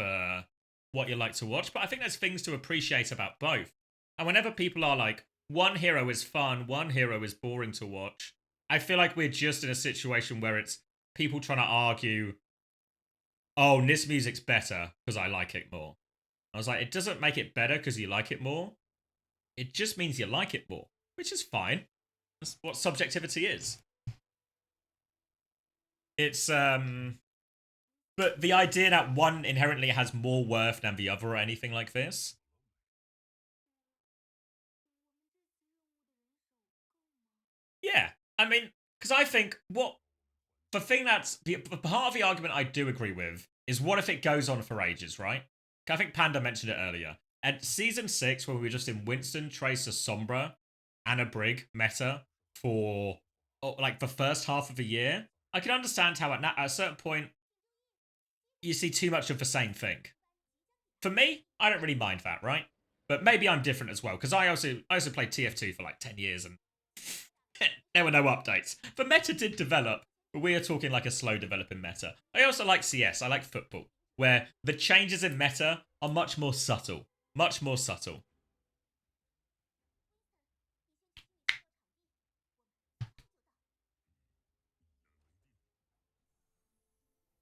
what you like to watch, but I think there's things to appreciate about both. And whenever people are like, one hero is fun, one hero is boring to watch, I feel like we're just in a situation where it's people trying to argue, oh, this music's better because I like it more. I was like, it doesn't make it better because you like it more. It just means you like it more, which is fine. That's what subjectivity is. It's, but the idea that one inherently has more worth than the other or anything like this. Yeah, I mean, because I think the thing that's the part of the argument I do agree with is, what if it goes on for ages, right? I think Panda mentioned it earlier. At Season 6, when we were just in Winston, Tracer, Sombra, and a Brig meta for like the first half of the year, I can understand how at a certain point you see too much of the same thing. For me, I don't really mind that, right? But maybe I'm different as well, because I also played TF2 for like 10 years and there were no updates. The meta did develop, but we are talking like a slow developing meta. I also like CS, I like football, where the changes in meta are much more subtle. Much more subtle.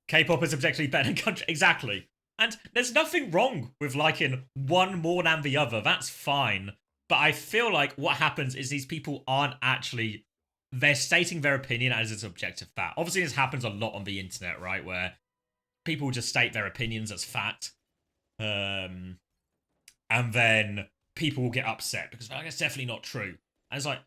K-pop is objectively better than country. Exactly. And there's nothing wrong with liking one more than the other. That's fine. But I feel like what happens is these people aren't actually... They're stating their opinion as its objective fact. Obviously, this happens a lot on the internet, right? Where people just state their opinions as fact. And then people will get upset because it's definitely not true. And it's like...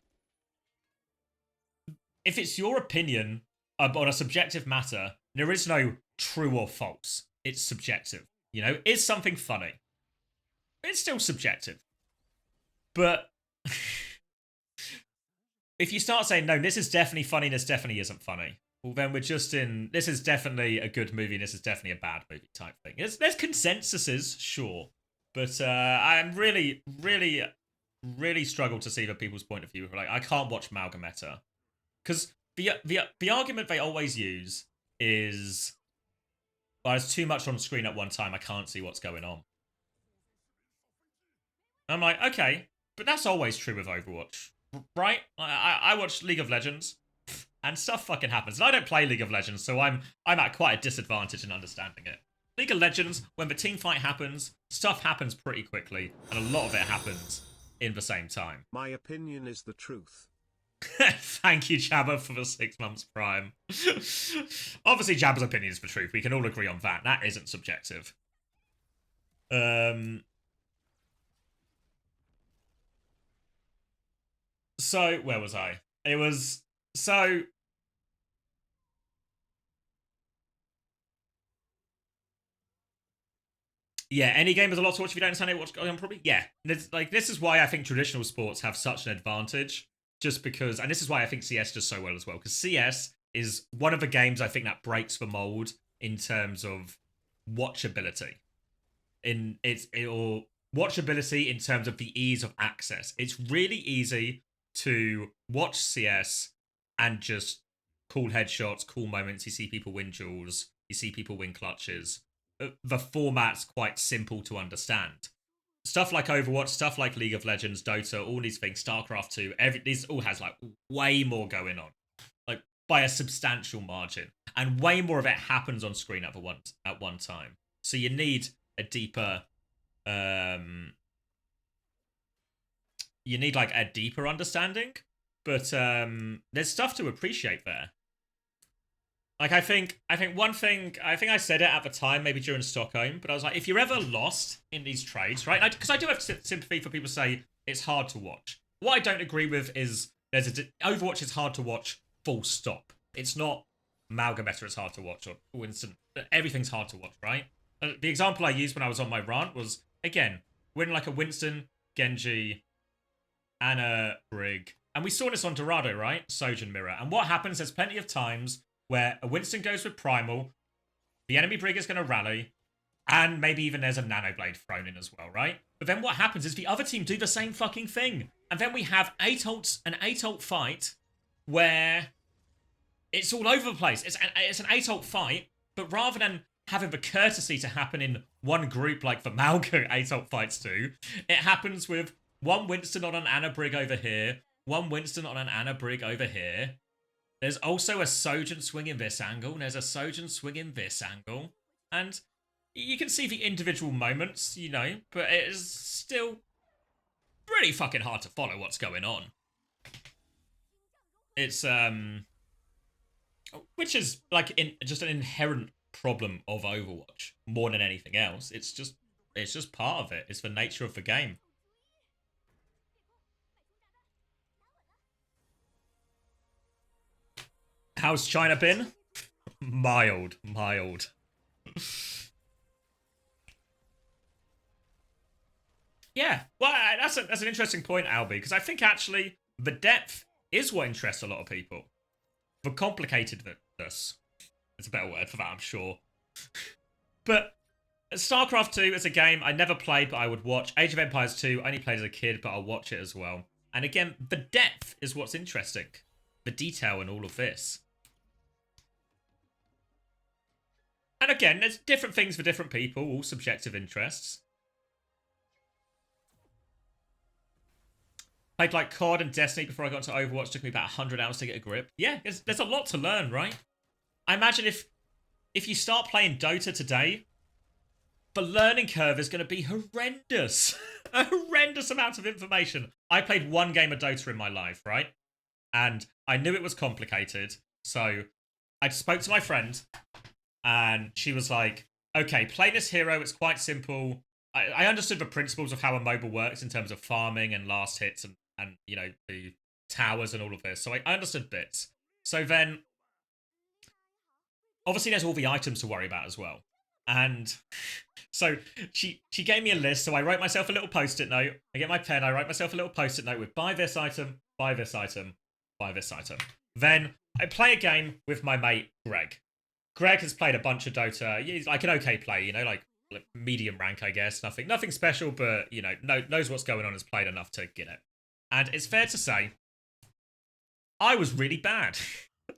If it's your opinion on a subjective matter, there is no true or false. It's subjective. Is something funny? It's still subjective. But if you start saying, no, this is definitely funny, this definitely isn't funny, well, then we're just in, this is definitely a good movie, this is definitely a bad movie type thing. There's consensuses, sure. But I'm really, really, really struggle to see the people's point of view. Like, I can't watch Malgameta. Because the argument they always use is, well, there's too much on screen at one time, I can't see what's going on. I'm like, okay, but that's always true with Overwatch, right? I watch League of Legends, and stuff fucking happens. And I don't play League of Legends, so I'm at quite a disadvantage in understanding it. League of Legends, when the team fight happens, stuff happens pretty quickly, and a lot of it happens in the same time. My opinion is the truth. Thank you, Jabba, for the 6 months Prime. Obviously, Jabba's opinion is the truth. We can all agree on that. That isn't subjective. So, where was I? It was... So... Yeah, any game is a lot to watch if you don't understand what's going on, probably. Yeah. This is why I think traditional sports have such an advantage. Just because... And this is why I think CS does so well as well. Because CS is one of the games I think that breaks the mold in terms of watchability. Or watchability in terms of the ease of access. It's really easy to watch CS and just cool headshots, cool moments. You see people win duels. You see people win clutches. The format's quite simple to understand. Stuff like Overwatch, stuff like League of Legends, Dota, all these things, StarCraft 2, this all has like way more going on. Like by a substantial margin. And way more of it happens on screen at one time. So you need a deeper you need like a deeper understanding. But there's stuff to appreciate there. Like, I think one thing, I think I said it at the time, maybe during Stockholm, but I was like, if you're ever lost in these trades, right? Because I do have sympathy for people who say it's hard to watch. What I don't agree with is Overwatch is hard to watch, full stop. It's not Malgameta is hard to watch, or Winston. Everything's hard to watch, right? The example I used when I was on my rant was, again, winning like a Winston, Genji, Anna, Brig. And we saw this on Dorado, right? Sojourn Mirror. And what happens, there's plenty of times where a Winston goes with Primal, the enemy Brig is going to rally, and maybe even there's a Nanoblade thrown in as well, right? But then what happens is the other team do the same fucking thing. And then we have an 8-ult fight where it's all over the place. It's an 8-ult fight, but rather than having the courtesy to happen in one group like the Malga 8-ult fights do, it happens with one Winston on an Anna Brig over here, one Winston on an Anna Brig over here. There's also a Sojourn swing in this angle, and there's a Sojourn swing in this angle. And you can see the individual moments, you know, but it is still really fucking hard to follow what's going on. It's, which is, like, just an inherent problem of Overwatch, more than anything else. It's just part of it. It's the nature of the game. How's China been? Mild. Yeah, well, that's an interesting point, Albie, because I think actually the depth is what interests a lot of people. The complicatedness. It's a better word for that, I'm sure. But StarCraft 2 is a game I never played, but I would watch. Age of Empires 2, I only played as a kid, but I'll watch it as well. And again, the depth is what's interesting. The detail in all of this. And again, there's different things for different people, all subjective interests. Played like COD and Destiny before I got into Overwatch. Took me about 100 hours to get a grip. Yeah, there's a lot to learn, right? I imagine if you start playing Dota today, the learning curve is going to be horrendous. A horrendous amount of information. I played one game of Dota in my life, right? And I knew it was complicated. So I spoke to my friend. And she was like, okay, play this hero. It's quite simple. I understood the principles of how a MOBA works in terms of farming and last hits and you know, the towers and all of this. So I understood bits. So then, obviously there's all the items to worry about as well. And so she gave me a list. So I wrote myself a little post-it note. I get my pen. I write myself a little post-it note with buy this item, buy this item, buy this item. Then I play a game with my mate, Greg. Greg has played a bunch of Dota. He's like an okay player, you know, like medium rank, I guess. Nothing special, but you know, knows what's going on, has played enough to get it. And it's fair to say, I was really bad.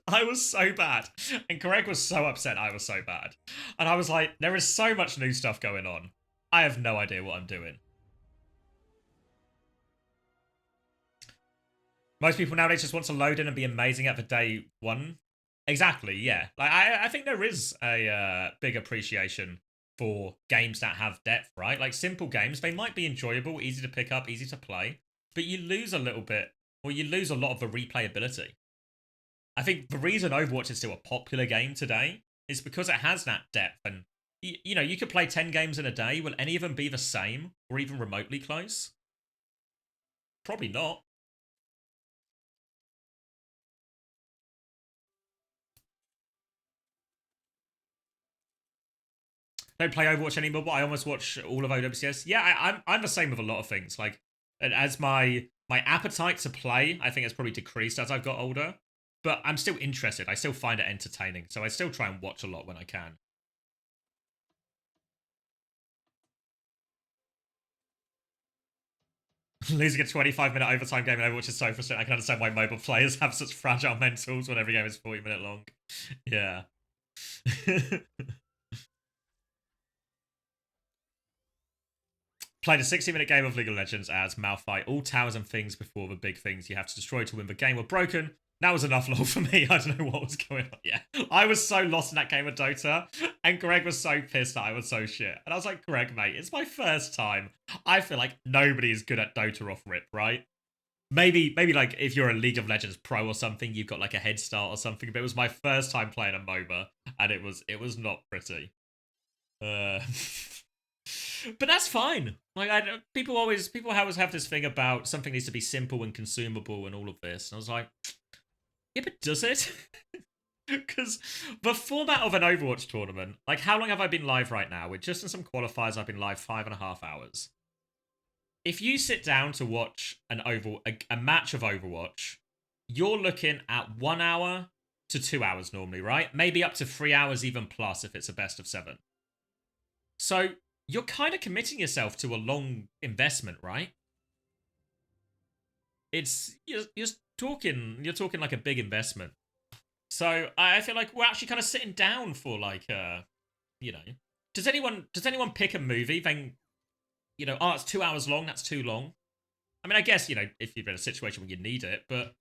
I was so bad. And Greg was so upset I was so bad. And I was like, there is so much new stuff going on. I have no idea what I'm doing. Most people nowadays just want to load in and be amazing at the day one. Exactly, yeah. Like I think there is a big appreciation for games that have depth, right? Like simple games, they might be enjoyable, easy to pick up, easy to play, but you lose a little bit, or you lose a lot of the replayability. I think the reason Overwatch is still a popular game today is because it has that depth. And, you know, you could play 10 games in a day. Will any of them be the same or even remotely close? Probably not. Don't play Overwatch anymore, but I almost watch all of OWCS. Yeah, I'm the same with a lot of things. Like, as my appetite to play, I think has probably decreased as I've got older. But I'm still interested. I still find it entertaining. So I still try and watch a lot when I can. Losing a 25-minute overtime game in Overwatch is so frustrating. I can understand why mobile players have such fragile mentals when every game is 40-minute long. Yeah. Played a 60-minute game of League of Legends as Malphite. All towers and things before the big things you have to destroy to win the game were broken. That was enough lol for me. I don't know what was going on. Yeah. I was so lost in that game of Dota. And Greg was so pissed that I was so shit. And I was like, Greg, mate, it's my first time. I feel like nobody is good at Dota off rip, right? Maybe like if you're a League of Legends pro or something, you've got like a head start or something. But it was my first time playing a MOBA. And it was not pretty. But that's fine. Like people always have this thing about something needs to be simple and consumable and all of this. And I was like, yeah, but does it? Because the format of an Overwatch tournament, like how long have I been live right now? With just in some qualifiers, I've been live 5.5 hours. If you sit down to watch a match of Overwatch, you're looking at 1 hour to 2 hours normally, right? Maybe up to 3 hours even plus if it's a best of 7. So you're kind of committing yourself to a long investment, right? You're talking like a big investment. So I feel like we're actually kind of sitting down for like you know, does anyone pick a movie then, you know, oh, it's 2 hours long, that's too long. I mean, I guess, you know, if you're in a situation where you need it, but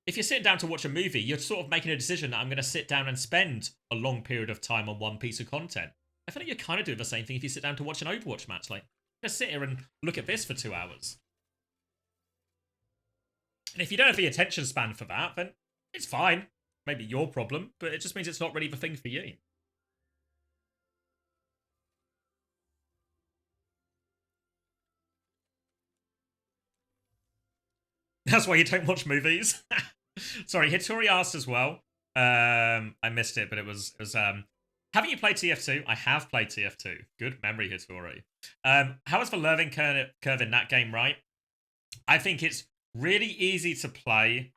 if you're sitting down to watch a movie, you're sort of making a decision that I'm going to sit down and spend a long period of time on one piece of content. I feel like you're kind of doing the same thing if you sit down to watch an Overwatch match. Like, let's sit here and look at this for 2 hours. And if you don't have the attention span for that, then it's fine. Maybe your problem, but it just means it's not really the thing for you. That's why you don't watch movies. Sorry, Hitori asked as well. I missed it, but it was haven't you played TF2? I have played TF2. Good memory, Hitori. How is the learning curve in that game, right? I think it's really easy to play.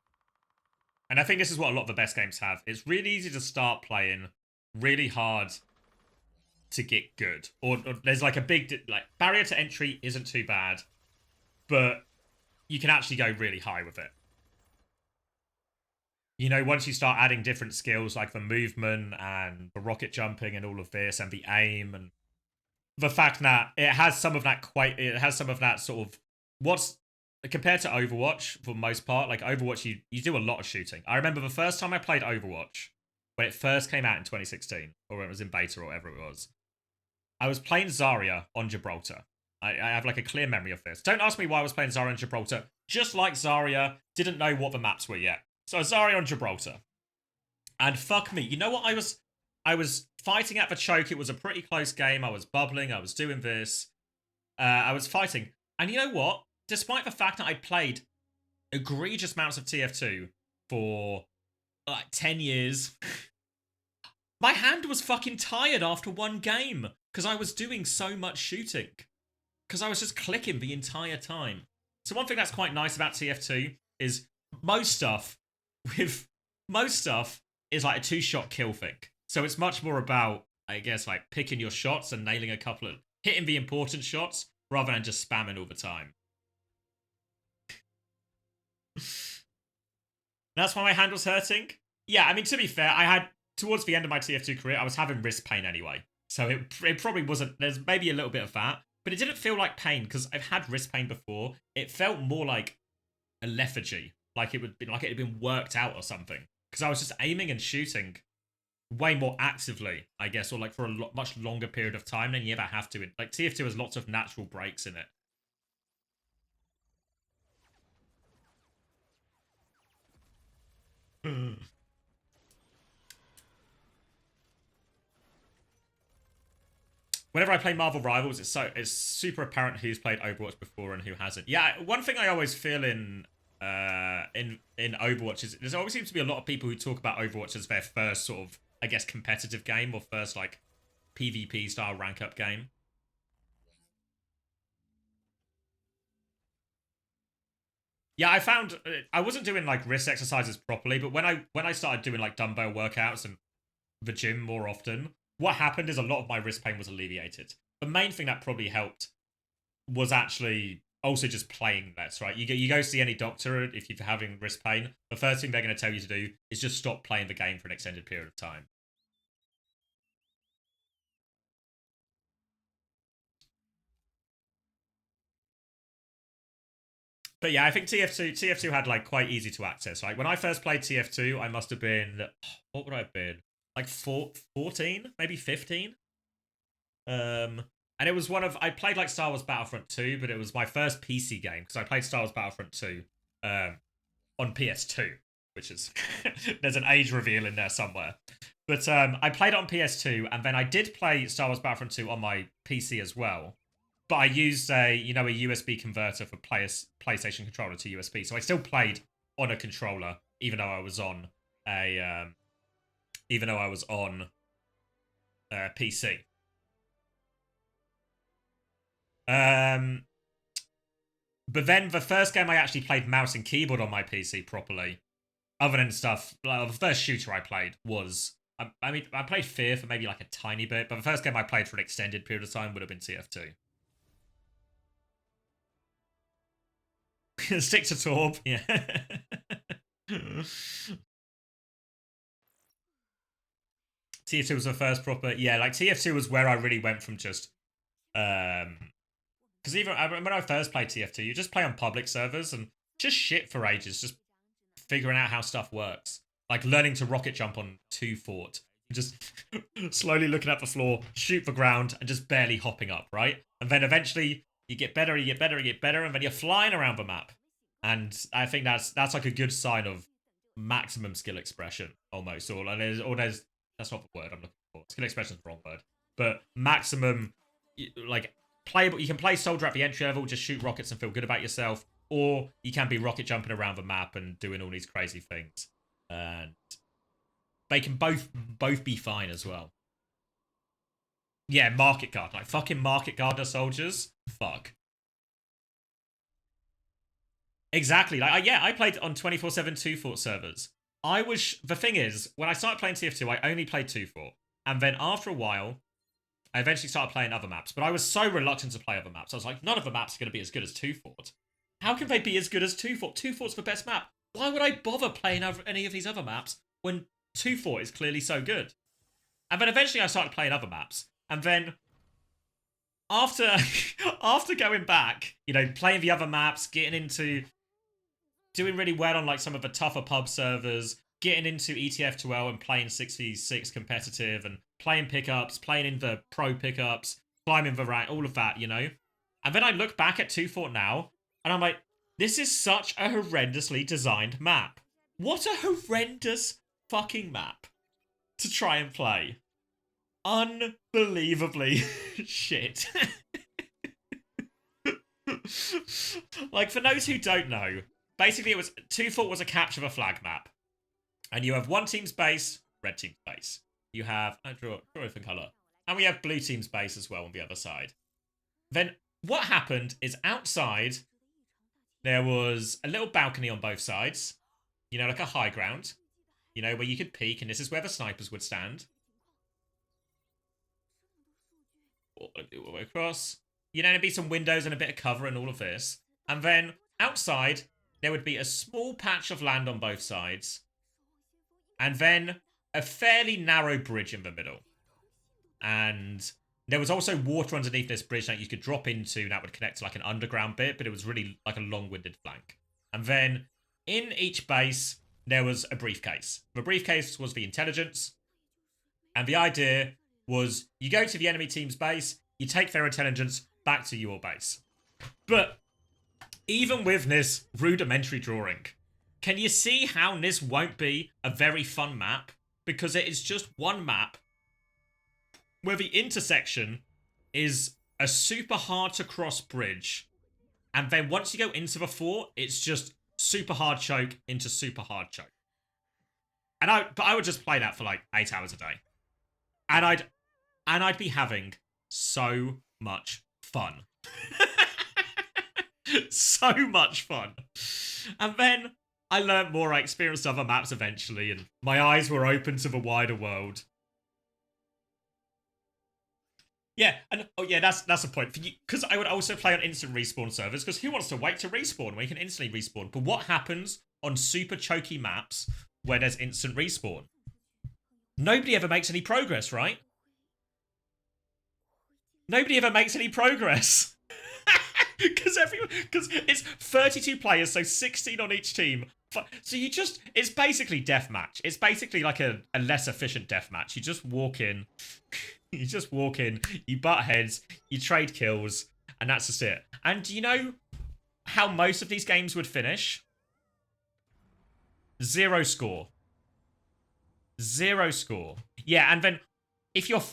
And I think this is what a lot of the best games have. It's really easy to start playing, really hard to get good. Or there's like a big, like, barrier to entry isn't too bad, but you can actually go really high with it. You know, once you start adding different skills like the movement and the rocket jumping and all of this and the aim and the fact that it has some of that sort of what's compared to Overwatch for the most part. Like Overwatch, you do a lot of shooting. I remember the first time I played Overwatch when it first came out in 2016 or when it was in beta or whatever it was. I was playing Zarya on Gibraltar. I have like a clear memory of this. Don't ask me why I was playing Zarya on Gibraltar. Just like Zarya, didn't know what the maps were yet. So Zarya on Gibraltar. And fuck me. You know what? I was fighting at the choke. It was a pretty close game. I was bubbling. I was doing this. I was fighting. And you know what? Despite the fact that I played egregious amounts of TF2 for like 10 years, my hand was fucking tired after one game because I was doing so much shooting. Because I was just clicking the entire time. So one thing that's quite nice about TF2 is most stuff is like a 2-shot kill thing. So it's much more about I guess, like, picking your shots and nailing a couple of... hitting the important shots rather than just spamming all the time. That's why my hand was hurting? Yeah, I mean, to be fair, I had... towards the end of my TF2 career, I was having wrist pain anyway. So it probably wasn't... there's maybe a little bit of that. But it didn't feel like pain, because I've had wrist pain before. It felt more like a lethargy. Like it would be like it had been worked out or something. Because I was just aiming and shooting way more actively, I guess, or like for a much longer period of time than you ever have to. Like TF2 has lots of natural breaks in it. Whenever I play Marvel Rivals, it's super apparent who's played Overwatch before and who hasn't. Yeah, one thing I always feel in Overwatch is there always seems to be a lot of people who talk about Overwatch as their first sort of, I guess, competitive game or first like PvP style rank up game. Yeah, I found I wasn't doing like wrist exercises properly, but when I started doing like dumbbell workouts and the gym more often, what happened is a lot of my wrist pain was alleviated. The main thing that probably helped was actually also just playing less, right? You go see any doctor if you're having wrist pain. The first thing they're going to tell you to do is just stop playing the game for an extended period of time. But yeah, I think TF2 had like quite easy to access. Like when I first played TF2, I must have been, what would I have been? Like 14, maybe 15. And it was I played like Star Wars Battlefront 2, but it was my first PC game because I played Star Wars Battlefront 2 on PS2, which is there's an age reveal in there somewhere. But I played it on PS2, and then I did play Star Wars Battlefront 2 on my PC as well. But I used a USB converter for PlayStation controller to USB, so I still played on a controller, even though I was on PC. But then the first game I actually played mouse and keyboard on my PC properly, other than stuff, like the first shooter I played was, I mean, I played Fear for maybe like a tiny bit, but the first game I played for an extended period of time would have been TF2. Stick to Torb, yeah. TF2 was the first proper, yeah, like TF2 was where I really went from just, because even when I first played TF2, you just play on public servers and just shit for ages, just figuring out how stuff works. Like learning to rocket jump on 2 fort. Just slowly looking at the floor, shoot the ground, and just barely hopping up, right? And then eventually you get better, and then you're flying around the map. And I think that's like a good sign of maximum skill expression, almost. Or there's that's not the word I'm looking for. Skill expression is the wrong word. But maximum, like, playable. You can play soldier at the entry level, just shoot rockets and feel good about yourself. Or you can be rocket jumping around the map and doing all these crazy things. And they can both be fine as well. Yeah, market guard. Like, fucking market gardener soldiers. Fuck. Exactly. Like, yeah, I played on 24/7 2 fort servers. The thing is, when I started playing TF2, I only played 2 fort. And then after a while, I eventually started playing other maps. But I was so reluctant to play other maps. I was like, none of the maps are going to be as good as 2 fort. How can they be as good as 2 fort? 2 fort's the best map. Why would I bother playing any of these other maps when 2 fort is clearly so good? And then eventually I started playing other maps. And then after going back, playing the other maps, getting into doing really well on like some of the tougher pub servers, getting into ETF2L and playing 6v6 competitive and playing pickups, playing in the pro pickups, climbing the rank, all of that, And then I look back at 2 fort now, and I'm like, this is such a horrendously designed map. What a horrendous fucking map to try and play. Unbelievably shit. Like, for those who don't know, basically 2 fort was a capture the flag map. And you have one team's base, red team's base. You have, draw a different colour. And we have blue team's base as well on the other side. Then what happened is outside, there was a little balcony on both sides. Like a high ground. Where you could peek, and this is where the snipers would stand. all the way across. You know, there'd be some windows and a bit of cover and all of this. And then outside, there would be a small patch of land on both sides. And then a fairly narrow bridge in the middle. And there was also water underneath this bridge that you could drop into that would connect to like an underground bit, but it was really like a long-winded flank. And then in each base, there was a briefcase. The briefcase was the intelligence. And the idea was you go to the enemy team's base, you take their intelligence back to your base. But even with this rudimentary drawing, can you see how this won't be a very fun map? Because it is just one map where the intersection is a super hard to cross bridge. And then once you go into the fort, it's just super hard choke into super hard choke. And I would just play that for like 8 hours a day. And I'd be having so much fun. So much fun. And then I learned more, I experienced other maps eventually, and my eyes were open to the wider world. Yeah, and oh yeah, that's a point for you, because I would also play on instant respawn servers, because who wants to wait to respawn when you can instantly respawn? But what happens on super choky maps where there's instant respawn? Nobody ever makes any progress, right? Nobody ever makes any progress. Because it's 32 players, so 16 on each team. So it's basically deathmatch. It's basically like a less efficient deathmatch. You just walk in, you butt heads, you trade kills, and that's just it. And do you know how most of these games would finish? 0 score. 0 score. Yeah, and then if you have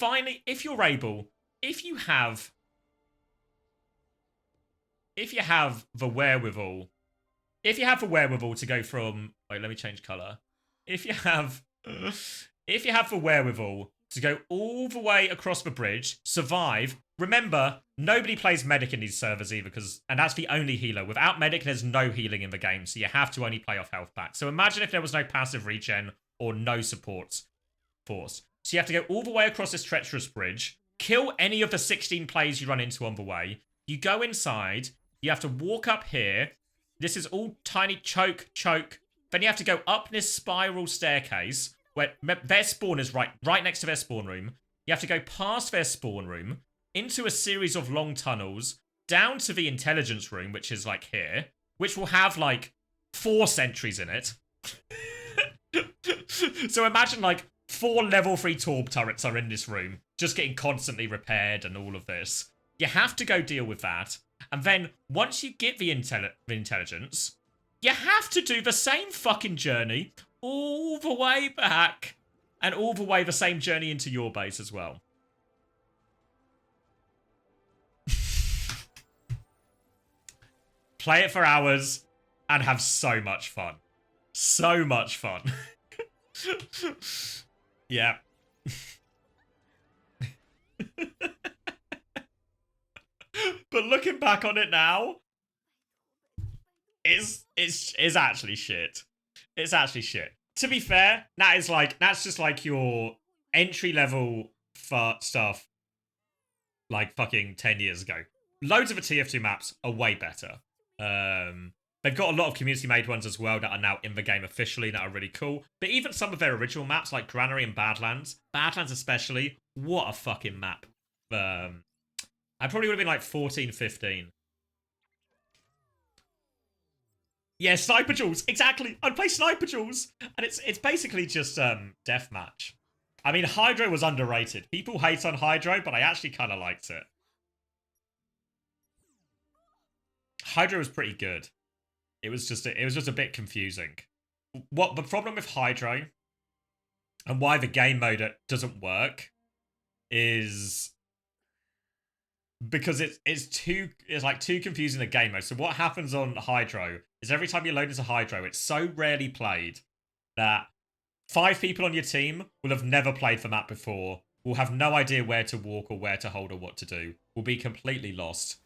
the wherewithal to go from, wait, let me change color. If you have the wherewithal to go all the way across the bridge, survive. Remember, nobody plays medic in these servers either, and that's the only healer. Without medic, there's no healing in the game, so you have to only play off health pack. So imagine if there was no passive regen or no support force. So you have to go all the way across this treacherous bridge, kill any of the 16 players you run into on the way. You go inside. You have to walk up here. This is all tiny choke. Then you have to go up this spiral staircase where their spawn is right next to their spawn room. You have to go past their spawn room into a series of long tunnels down to the intelligence room, which is like here, which will have like 4 sentries in it. So imagine like 4 level 3 Torb turrets are in this room, just getting constantly repaired and all of this. You have to go deal with that. And then, once you get the intelligence, you have to do the same fucking journey all the way back. And all the way the same journey into your base as well. Play it for hours and have so much fun. So much fun. Yeah. But looking back on it now, it's actually shit. It's actually shit. To be fair, that's just like your entry level stuff like fucking 10 years ago. Loads of the TF2 maps are way better. They've got a lot of community made ones as well that are now in the game officially that are really cool. But even some of their original maps like Granary and Badlands especially, what a fucking map. I probably would have been like 14, 15. Yeah, Sniper Duels. Exactly. I'd play Sniper Duels. And it's basically just deathmatch. I mean, Hydro was underrated. People hate on Hydro, but I actually kind of liked it. Hydro was pretty good. It was just a bit confusing. What the problem with Hydro and why the game mode doesn't work is because it's like too confusing the game mode. So what happens on Hydro is every time you load into Hydro, it's so rarely played that 5 people on your team will have never played the map before, will have no idea where to walk or where to hold or what to do, will be completely lost.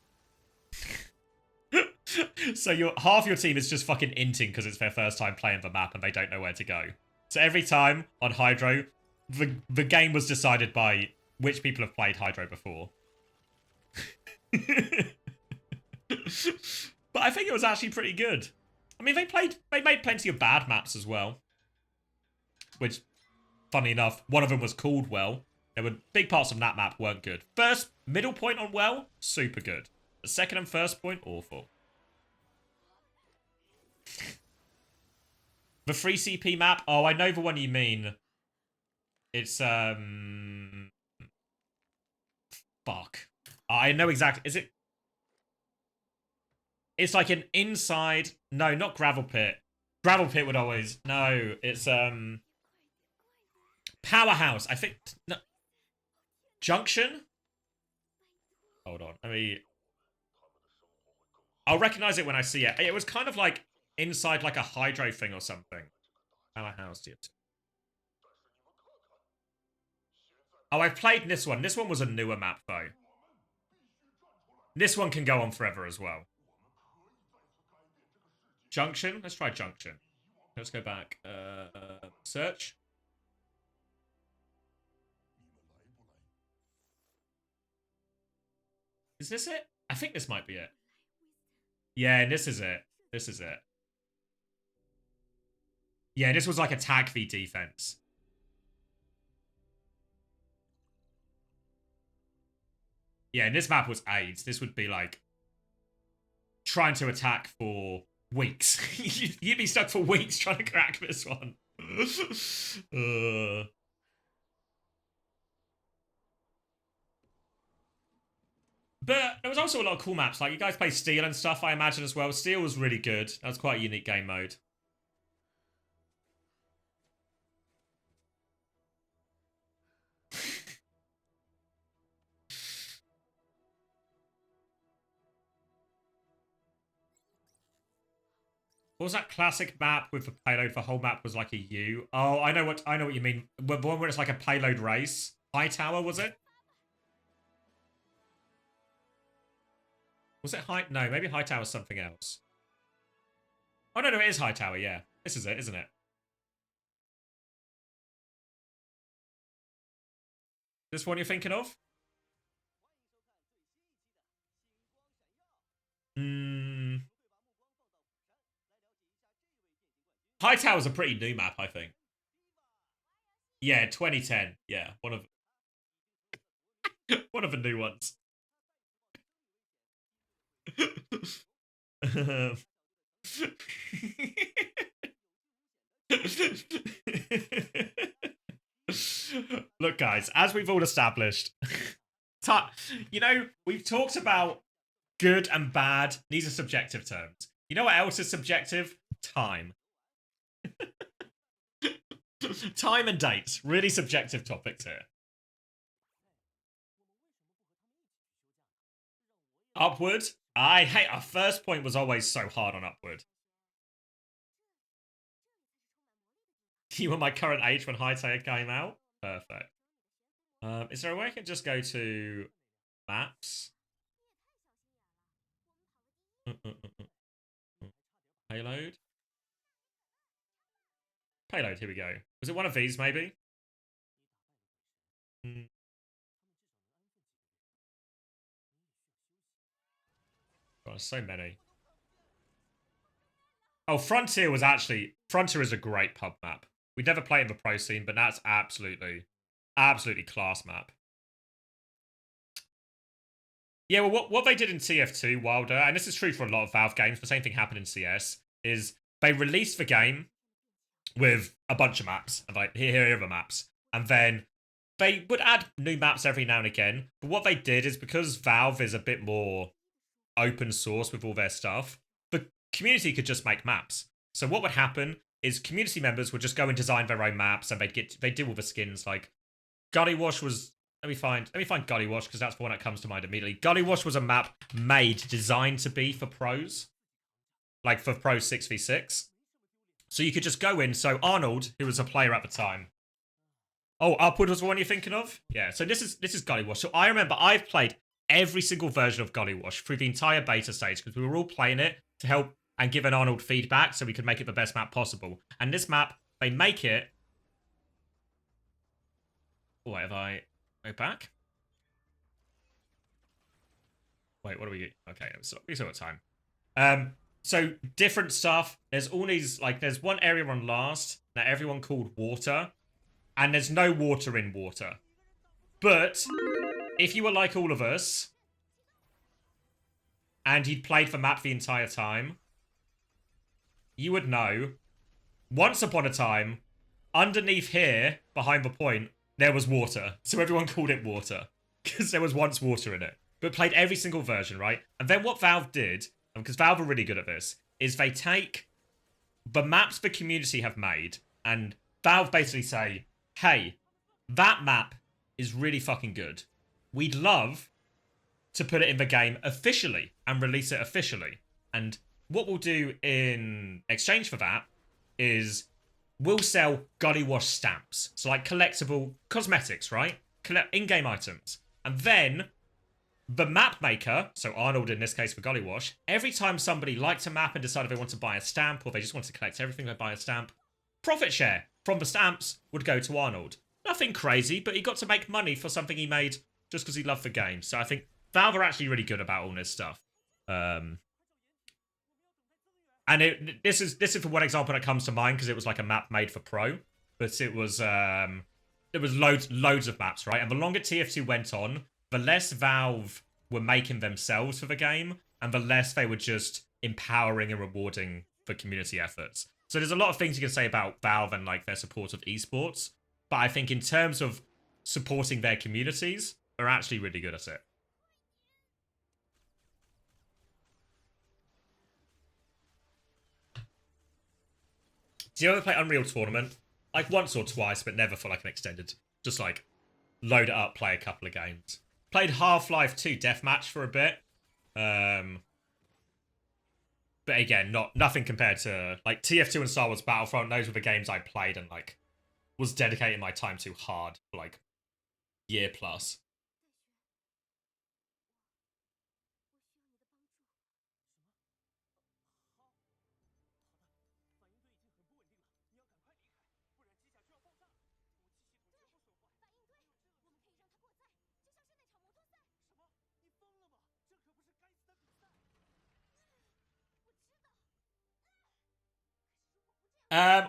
So half your team is just fucking inting because it's their first time playing the map and they don't know where to go. So every time on Hydro, the game was decided by which people have played Hydro before. But I think it was actually pretty good. I mean, they made plenty of bad maps as well. Which, funny enough, one of them was called Well. There were big parts of that map weren't good. First, middle point on Well, super good. The second and first point, awful. The free CP map, oh, I know the one you mean. It's, fuck. I know exactly, is it? It's like an inside, no, not gravel pit. Gravel pit would always, no, it's, Powerhouse, I think, no. Junction? Hold on, I'll recognize it when I see it. It was kind of like inside like a hydro thing or something. Powerhouse, yet. Oh, I've played this one. This one was a newer map, though. This one can go on forever as well. Junction? Let's try Junction. Let's go back. Search. Is this it? I think this might be it. Yeah, this is it. This is it. Yeah, this was like attack v defense. Yeah, and this map was AIDS. This would be like trying to attack for weeks. You'd be stuck for weeks trying to crack this one. But there was also a lot of cool maps. Like, you guys play Steel and stuff, I imagine, as well. Steel was really good. That was quite a unique game mode. What was that classic map with the payload? The whole map was like a U. Oh, I know what you mean. The one where it's like a payload race. Hightower, was it? Was it No, maybe Hightower was something else. Oh no, it is Hightower. Yeah, this is it, isn't it? This one you're thinking of? Hightower's a pretty new map, I think. Yeah, 2010. Yeah, one of the new ones. Look, guys, as we've all established, you know, we've talked about good and bad. These are subjective terms. You know what else is subjective? Time. Time and dates. Really subjective topics here. Upward? I hate our first point was always so hard on Upward. You were my current age when Hightower came out? Perfect. Is there a way I can just go to maps? Payload? Payload, here we go. Was it one of these, maybe? God, so many. Oh, Frontier is a great pub map. We never played in the pro scene, but that's absolutely class map. Yeah, well, what they did in TF2, Wilder, and this is true for a lot of Valve games, the same thing happened in CS, is they released the game with a bunch of maps, and like, here are the maps. And then they would add new maps every now and again, but what they did is, because Valve is a bit more open source with all their stuff, the community could just make maps. So what would happen is community members would just go and design their own maps, and they'd do all the skins. Like, Gully Wash was... Let me find Gully Wash, because that's the one that comes to mind immediately. Gully Wash was a map designed to be for pros. Like, for pros 6v6. So you could just go in. So Arnold, who was a player at the time... Oh, Upward was the one you're thinking of? Yeah, so this is Gully Wash. So I remember I've played every single version of Gully Wash through the entire beta stage, because we were all playing it to help and give an Arnold feedback so we could make it the best map possible. And this map, they make it... What have I... Go back? Wait, what do we... Okay, we still got time. So different stuff. There's all these, like, there's one area on last that everyone called water, and there's no water in water. But if you were like all of us, and he'd played for map the entire time, you would know, once upon a time, underneath here, behind the point, there was water. So everyone called it water, because there was once water in it. But played every single version, right? And then what Valve did, because Valve are really good at this, is they take the maps the community have made, and Valve basically say, hey, that map is really fucking good. We'd love to put it in the game officially and release it officially. And what we'll do in exchange for that is we'll sell Gully Wash stamps. So like collectible cosmetics, right? In-game items. And then the map maker, so Arnold in this case for Gully Wash, every time somebody liked a map and decided they want to buy a stamp or they just want to collect everything, they buy a stamp, profit share from the stamps would go to Arnold. Nothing crazy, but he got to make money for something he made just because he loved the game. So I think Valve are actually really good about all this stuff. And this is for one example that comes to mind because it was like a map made for Pro, but it was loads of maps, right? And the longer TF2 went on, the less Valve were making themselves for the game, and the less they were just empowering and rewarding for community efforts. So there's a lot of things you can say about Valve and like their support of esports, but I think in terms of supporting their communities, they're actually really good at it. Do you ever play Unreal Tournament? Like once or twice, but never for like an extended. Just like load it up, play a couple of games. Played Half-Life 2 Deathmatch for a bit. But again, nothing compared to like TF2 and Star Wars Battlefront. Those were the games I played and like was dedicating my time to hard for like year plus.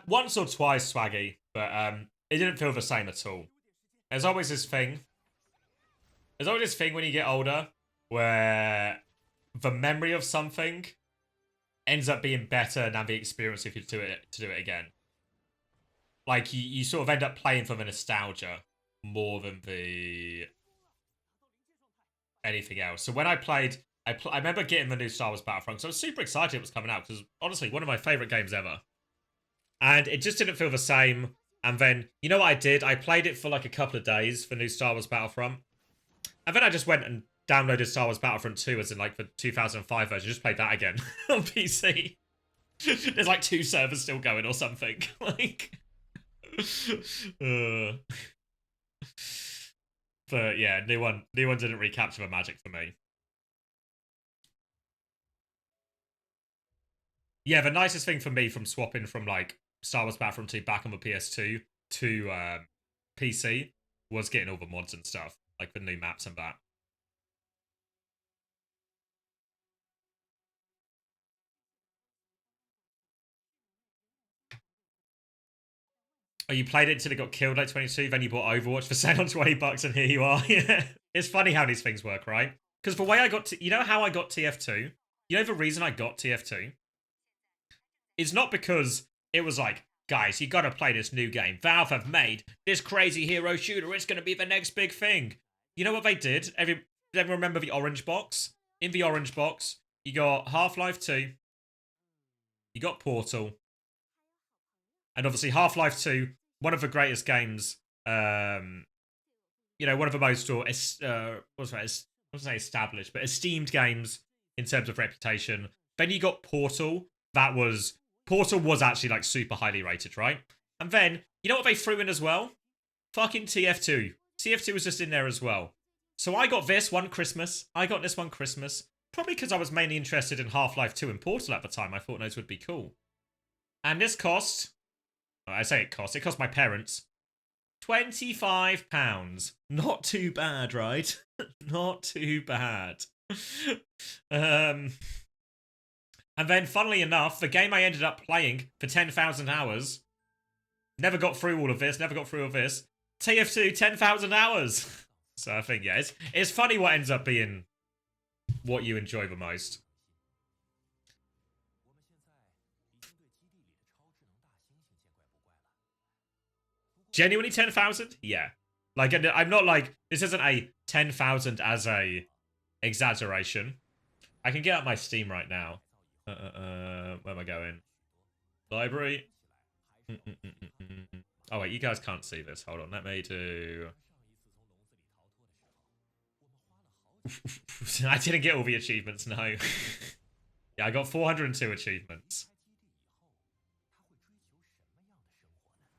Once or twice, Swaggy, but it didn't feel the same at all. There's always this thing. There's always this thing when you get older where the memory of something ends up being better than the experience if you do it again. Like you sort of end up playing for the nostalgia more than the anything else. So when I played, I remember getting the new Star Wars Battlefront, so I was super excited it was coming out because honestly, one of my favorite games ever. And it just didn't feel the same. And then, you know what I did? I played it for like a couple of days for new Star Wars Battlefront. And then I just went and downloaded Star Wars Battlefront 2 as in like the 2005 version. Just played that again on PC. There's like 2 servers still going or something. Like, but yeah, new one didn't recapture the magic for me. Yeah, the nicest thing for me from swapping from like Star Wars Battlefront 2 back on the PS2 to PC was getting all the mods and stuff, like the new maps and that. Oh, you played it until it got killed like 22, then you bought Overwatch for sale on $20 and here you are. Yeah. It's funny how these things work, right? Because the way I got you know how I got TF2? You know the reason I got TF2? It's not because it was like, guys, you gotta play this new game. Valve have made this crazy hero shooter. It's gonna be the next big thing. You know what they did? Everyone remember the orange box? In the orange box, you got Half-Life 2. You got Portal. And obviously Half-Life 2, one of the greatest games, you know, one of the most, established, but esteemed games in terms of reputation. Then you got Portal. Portal was actually like super highly rated, right? And then, you know what they threw in as well? Fucking TF2. TF2 was just in there as well. So I got this one Christmas. Probably because I was mainly interested in Half-Life 2 and Portal at the time. I thought those would be cool. And this cost... it cost my parents £25. Not too bad, right? Not too bad. And then, funnily enough, the game I ended up playing for 10,000 hours, never got through all of this, TF2, 10,000 hours. So I think, yeah, it's funny what ends up being what you enjoy the most. Genuinely 10,000? Yeah. Like, I'm not like, this isn't a 10,000 as a exaggeration. I can get up my Steam right now. Where am I going? Library. Oh, wait, you guys can't see this. Hold on, let me do... I didn't get all the achievements, no. Yeah, I got 402 achievements.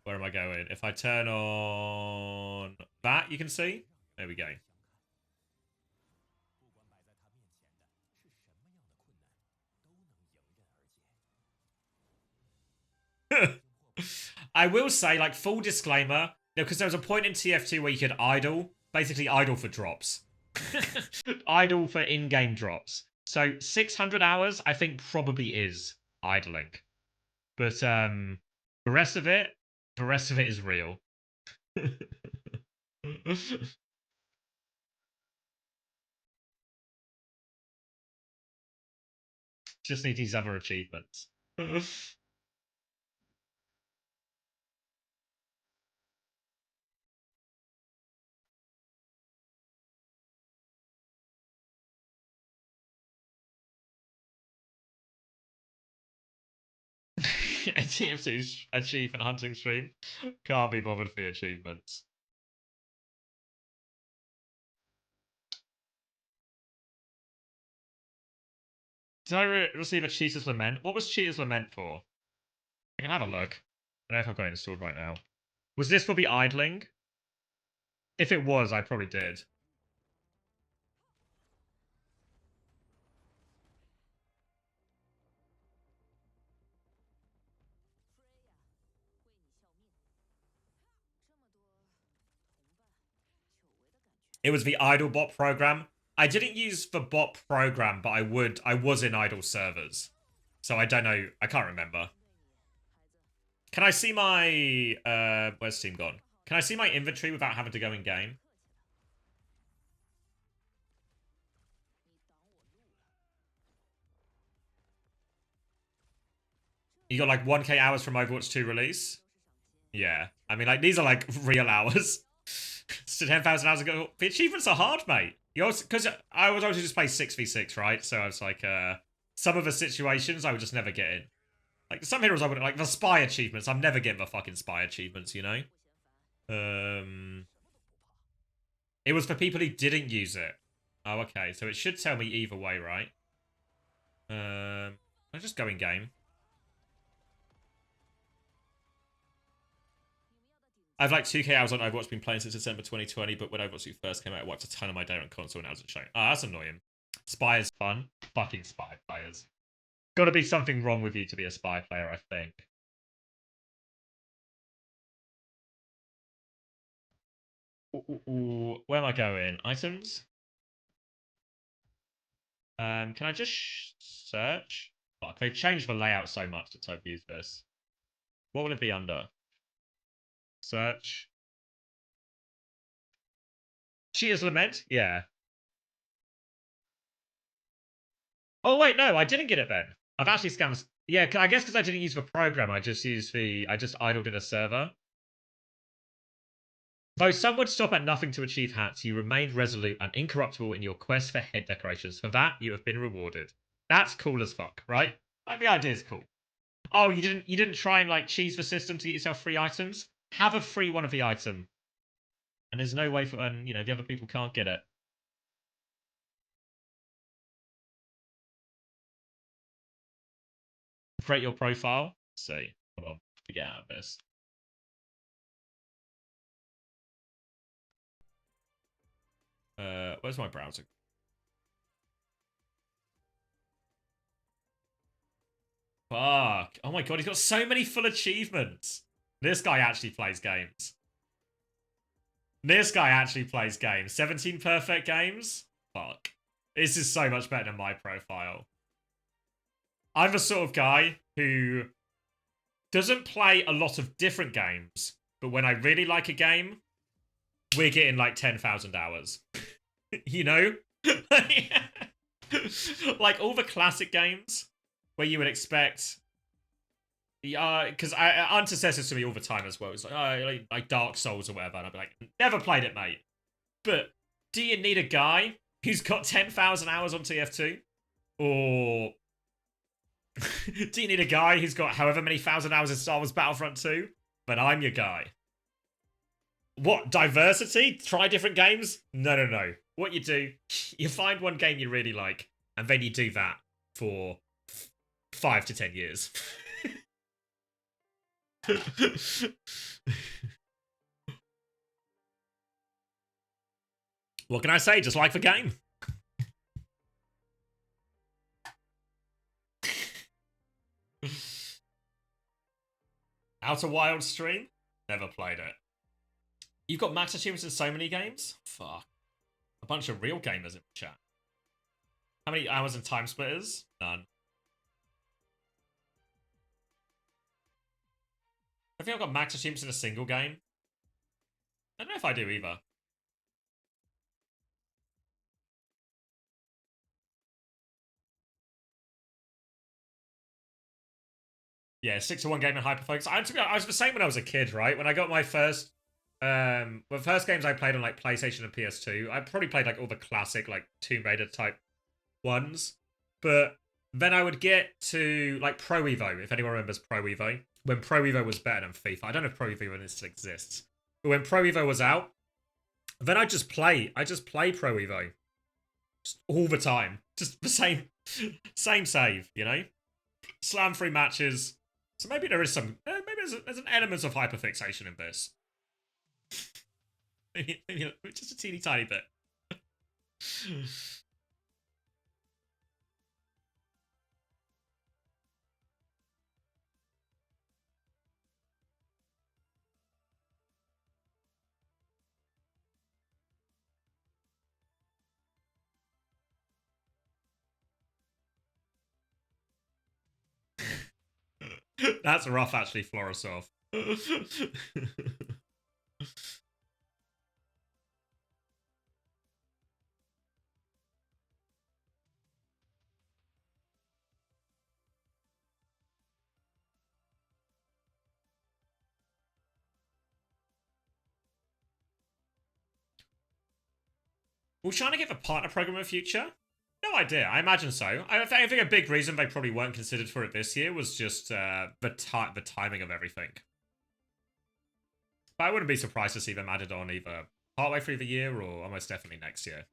Where am I going? If I turn on that, you can see? There we go. I will say, like, full disclaimer, because there was a point in TF2 where you could idle, basically idle for drops. Idle for in-game drops. So 600 hours, I think, probably is idling. But the rest of it is real. Just need these other achievements. A TF2's achievement hunting stream. Can't be bothered for the achievements. Did I receive a Cheater's Lament? What was Cheater's Lament for? I can have a look. I don't know if I've got it installed right now. Was this for the idling? If it was, I probably did. It was the idle bot program. I didn't use the bot program, but I was in idle servers. So I don't know. I can't remember. Can I see my... where's Steam gone? Can I see my inventory without having to go in game? You got like 1k hours from Overwatch 2 release? Yeah. I mean, like, these are like real hours. So 10,000 hours ago. The achievements are hard, mate. You also, because I was always just play 6v6, right? So I was like, some of the situations I would just never get in. Like, some heroes I wouldn't, like, the spy achievements, I'm never getting the fucking spy achievements, you know? It was for people who didn't use it. Oh, okay. So it should tell me either way, right? I'll just go in game. I've like 2k hours on Overwatch, been playing since December 2020, but when Overwatch 2 first came out, I wiped a ton of my day on console and now it's showing. Oh, that's annoying. Spy is fun. Fucking spy players. Gotta be something wrong with you to be a spy player, I think. Where am I going? Items? Can I just search? Fuck, they've changed the layout so much since I've used this. What will it be under? Search. Cheater's Lament? Yeah. Oh, wait, no, I didn't get it then. I've actually scanned... Yeah, I guess because I didn't use the program, I just idled in a server. Though some would stop at nothing to achieve hats, you remained resolute and incorruptible in your quest for head decorations. For that, you have been rewarded. That's cool as fuck, right? Like, the idea is cool. Oh, you didn't try and like cheese the system to get yourself free items? Have a free one of the item. And there's no way for you know, the other people can't get it. Create your profile. Let's see. Hold on. Get out of this. Where's my browser? Fuck. Oh my god, he's got so many full achievements. This guy actually plays games. 17 perfect games? Fuck. This is so much better than my profile. I'm the sort of guy who doesn't play a lot of different games, but when I really like a game, we're getting like 10,000 hours. You know? Like all the classic games where you would expect... because Unter says this to me all the time as well. It's like, oh, like Dark Souls or whatever. And I'd be like, never played it, mate. But do you need a guy who's got 10,000 hours on TF2? Or do you need a guy who's got however many thousand hours in Star Wars Battlefront 2? But I'm your guy. What, diversity? Try different games? No, no, no. What you do, you find one game you really like, and then you do that for 5 to 10 years. What can I say? Just like the game. Outer Wilds stream? Never played it. You've got max achievements in so many games? Fuck. A bunch of real gamers in the chat. How many hours in Time Splitters? None. I think I've got max achievements in a single game. I don't know if I do either. Yeah, 6 to 1 game in Hyperfocus. I was the same when I was a kid, right? When I got my first... the first games I played on like PlayStation and PS2, I probably played like all the classic like Tomb Raider type ones. But then I would get to like Pro Evo, if anyone remembers Pro Evo. When Pro Evo was better than FIFA. I don't know if Pro Evo still exists. But when Pro Evo was out, then I just play Pro Evo. Just all the time. Just the same save, you know? Slam free matches. So maybe there is some... maybe there's an element of hyperfixation in this. maybe just a teeny tiny bit. That's rough, actually, Florisov. Will China give a partner program in the future? No idea. I imagine so. I think a big reason they probably weren't considered for it this year was just the timing of everything. But I wouldn't be surprised to see them added on either partway through the year or almost definitely next year.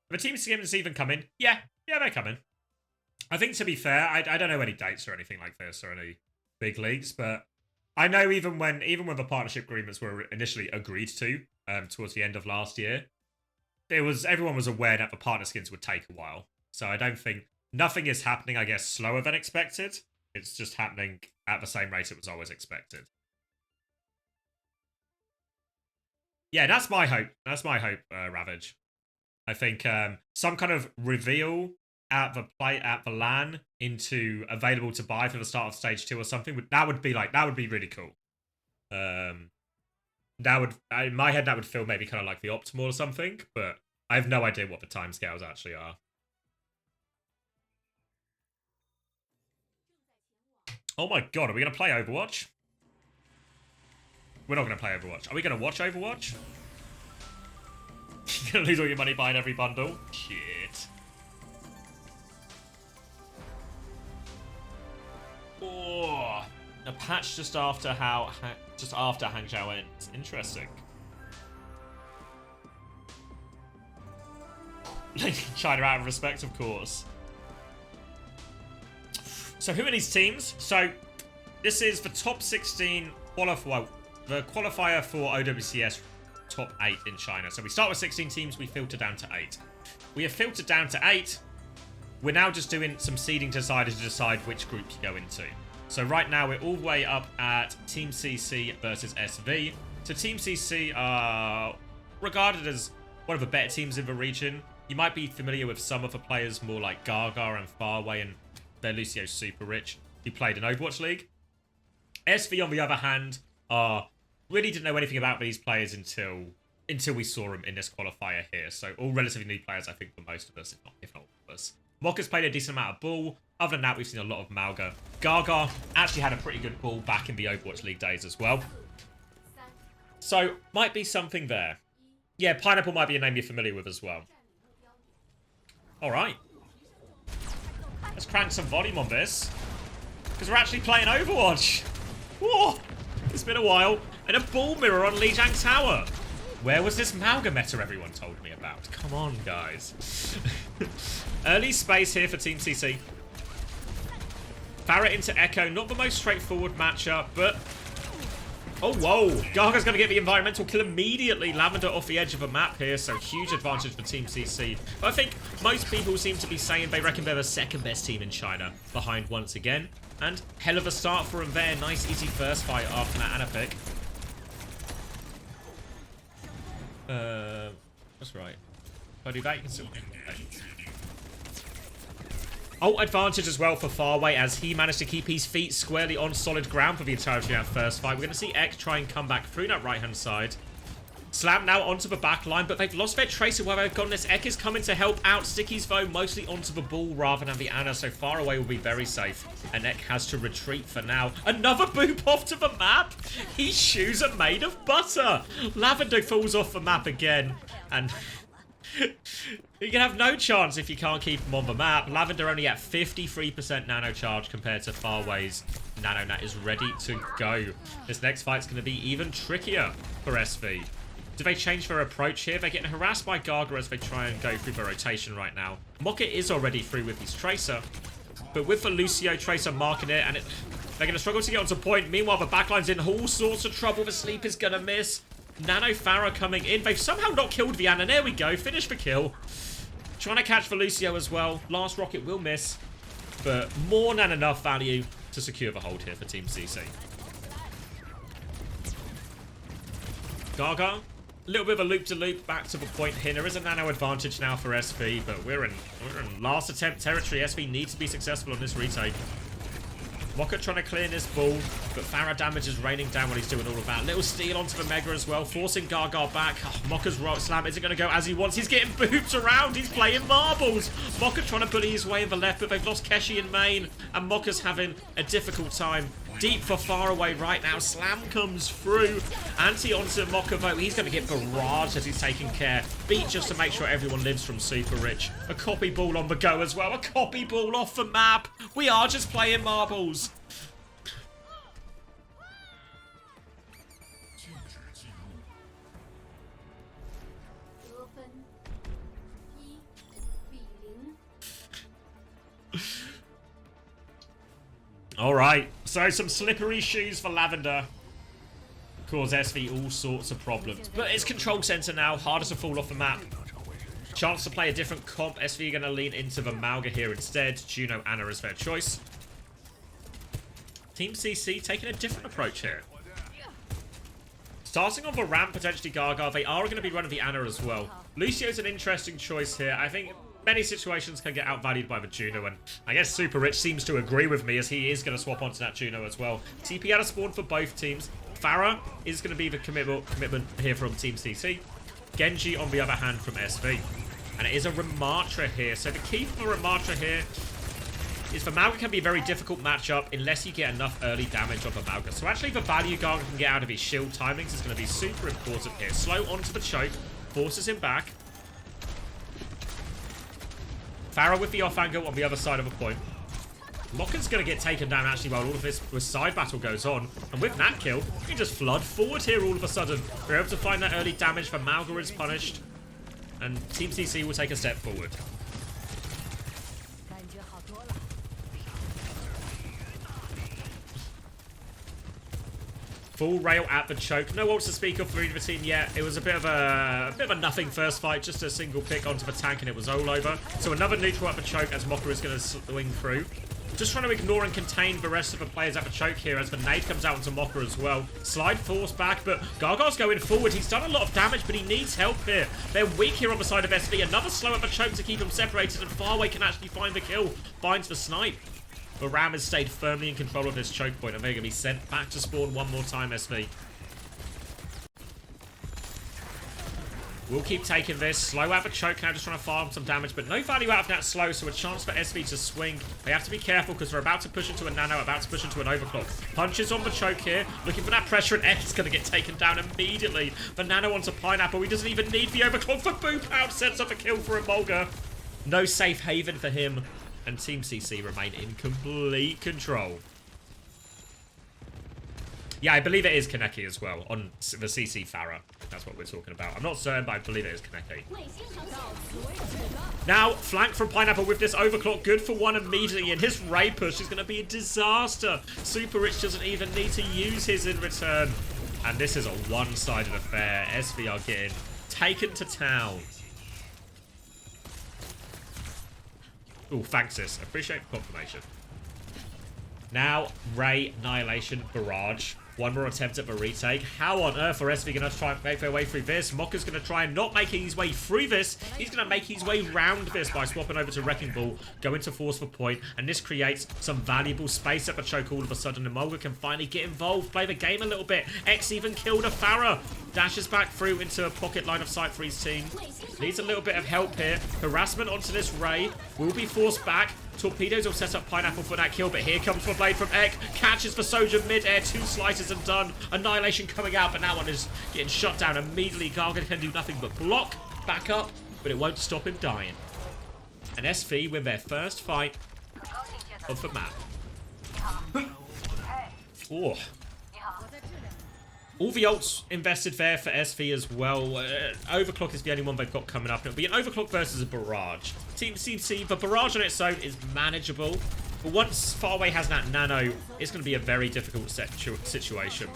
The team skins even come in? Yeah, they come in. I think, to be fair, I don't know any dates or anything like this or any big leagues, but I know even when the partnership agreements were initially agreed to towards the end of last year, everyone was aware that the partner skins would take a while. So I don't think nothing is happening, I guess, slower than expected. It's just happening at the same rate it was always expected. Yeah, that's my hope. That's my hope, Ravage. I think some kind of reveal at the LAN into available to buy for the start of stage 2 or something. That would be really cool. In my head, that would feel maybe kind of like the optimal or something, but I have no idea what the timescales actually are. Oh my god, are we going to play Overwatch? We're not going to play Overwatch. Are we going to watch Overwatch? You're going to lose all your money buying every bundle? Shit. Oh, a patch just after Hangzhou ends. Interesting. China out of respect, of course. So who are these teams? So this is the top 16 qualifier, the qualifier for OWCS top 8 in China. So we start with 16 teams, we filter down to 8. We have filtered down to 8. we're now just doing some seeding to decide which group you go into. So right now we're all the way up at Team CC versus SV. So Team CC are regarded as one of the better teams in the region. You might be familiar with some of the players more like Gaga and Farway, and their Lucio's super rich, who played in Overwatch League. SV, on the other hand, really didn't know anything about these players until we saw them in this qualifier here. So all relatively new players, I think, for most of us, if not all of us. Mokka's played a decent amount of ball. Other than that, we've seen a lot of Malga. Gaga actually had a pretty good ball back in the Overwatch League days as well. So, might be something there. Yeah, Pineapple might be a name you're familiar with as well. Alright. Let's crank some volume on this. Because we're actually playing Overwatch. Whoa! It's been a while. And a ball mirror on Lijiang Tower. Where was this Malga meta everyone told me about? Come on, guys. Early space here for Team CC. Farah into Echo. Not the most straightforward matchup, but... Oh, whoa. Gaga's going to get the environmental kill immediately. Lavender off the edge of a map here, so huge advantage for Team CC. But I think most people seem to be saying they reckon they're the second best team in China, behind once again. And hell of a start for them there. Nice, easy first fight after that Ana pick. That's right. If I do that, you can still... Ult advantage as well for Farway, as he managed to keep his feet squarely on solid ground for the entirety of that first fight. We're going to see Ek try and come back through that right-hand side. Slam now onto the back line, but they've lost their Tracer where they've gone this. Ek is coming to help out. Stickies, though, mostly onto the ball rather than the Ana, so Farway will be very safe. And Ek has to retreat for now. Another boop off to the map. His shoes are made of butter. Lavender falls off the map again, and... you can have no chance if you can't keep him on the map. Lavender only at 53% nano charge compared to Farway's nano nat is ready to go. This next fight's going to be even trickier for SV. Do they change their approach here? They're getting harassed by Gaga as they try and go through the rotation right now. Mokka is already through with his Tracer, but with the Lucio Tracer marking it, and they're going to struggle to get onto point. Meanwhile, the backline's in all sorts of trouble. The sleep is going to miss. Nano Farah coming in. They've somehow not killed the Ana. There we go. Finish the kill. Trying to catch Lucio as well. Last rocket will miss, but more than enough value to secure the hold here for Team CC. Gaga, a little bit of a loop-to-loop back to the point here. There is a nano advantage now for SV, but we're in last attempt territory. SV needs to be successful on this retake. Mokka trying to clear this ball, but Farah damage is raining down when he's doing all of that. Little steal onto the Mega as well, forcing Gaga back. Oh, Mokka's rock slam isn't going to go as he wants. He's getting booped around. He's playing marbles. Mokka trying to bully his way in the left, but they've lost Keshi in main, and Mokka's having a difficult time. Deep for Farway right now. Slam comes through. Anti onto Mokka, though. He's going to get barraged as he's taking care. Beat just to make sure everyone lives from Super Rich. A copy ball on the go as well. A copy ball off the map. We are just playing marbles. Alright, so some slippery shoes for Lavender. Cause SV all sorts of problems. But it's control center now, harder to fall off the map. Chance to play a different comp. SV going to lean into the Malga here instead. Juno, Ana is their choice. Team CC taking a different approach here. Starting on the ramp, potentially Gaga. They are going to be running the Ana as well. Lucio's an interesting choice here. I think many situations can get outvalued by the Juno, and I guess Super Rich seems to agree with me as he is going to swap onto that Juno as well. TP out of spawn for both teams. Farah is going to be the commitment here from Team CC. Genji, on the other hand, from SV. And it is a Ramattra here. So the key for Ramattra here is the Malga can be a very difficult matchup unless you get enough early damage on the Malga. So actually the value Gaga can get out of his shield timings is going to be super important here. Slow onto the choke, forces him back. Farah with the off angle on the other side of a point. Mokka's going to get taken down actually while all of this side battle goes on. And with that kill, you can just flood forward here all of a sudden. We're able to find that early damage for Malga is punished. And Team CC will take a step forward. Full rail at the choke. No ults to speak of for either team yet. It was a bit of a nothing first fight. Just a single pick onto the tank and it was all over. So another neutral at the choke as Mocha is going to swing through. Just trying to ignore and contain the rest of the players at the choke here as the nade comes out onto Mocha as well. Slide force back, but Gargoyle's going forward. He's done a lot of damage, but he needs help here. They're weak here on the side of SV. Another slow at the choke to keep them separated, and Faraway can actually find the kill. Finds the snipe. But Ram has stayed firmly in control of this choke point, and they're going to be sent back to spawn one more time, SV. We'll keep taking this. Slow out the choke now, just trying to farm some damage, but no value out of that slow, so a chance for SV to swing. They have to be careful because they're about to push into a nano, about to push into an overclock. Punches on the choke here, looking for that pressure, and X is going to get taken down immediately. The nano onto Pineapple. He doesn't even need the overclock for Boop out. Sets up a kill for Emolga. No safe haven for him, and Team CC remain in complete control. Yeah, I believe it is Kaneki as well, on the CC Farah. That's what we're talking about. I'm not certain, but I believe it is Kaneki. Now, flank from Pineapple with this overclock. Good for one immediately, and his raid push is going to be a disaster. Super Rich doesn't even need to use his in return. And this is a one-sided affair. SV are getting taken to town. Ooh, thanks, sis. Appreciate the confirmation. Now, Ray, Annihilation, Barrage. One more attempt at the retake. How on earth are SV going to try and make their way through this? Mokka's going to try and not make his way through this. He's going to make his way round this by swapping over to Wrecking Ball, going to force for point, and this creates some valuable space at the choke all of a sudden. Emolga can finally get involved, play the game a little bit. X even killed a Farah. Dashes back through into a pocket line of sight for his team. Needs a little bit of help here. Harassment onto this Ray. Will be forced back. Torpedoes will set up Pineapple for that kill, but here comes the blade from Ek. Catches for Soja mid-air. 2 slices and done. Annihilation coming out, but that one is getting shut down immediately. Gargan can do nothing but block, back up, but it won't stop him dying. And SV win their first fight of the map. Oh. All the ults invested there for SV as well. Overclock is the only one they've got coming up. It'll be an Overclock versus a Barrage. Team CC, the Barrage on its own is manageable. But once Faraway has that Nano, it's going to be a very difficult situation.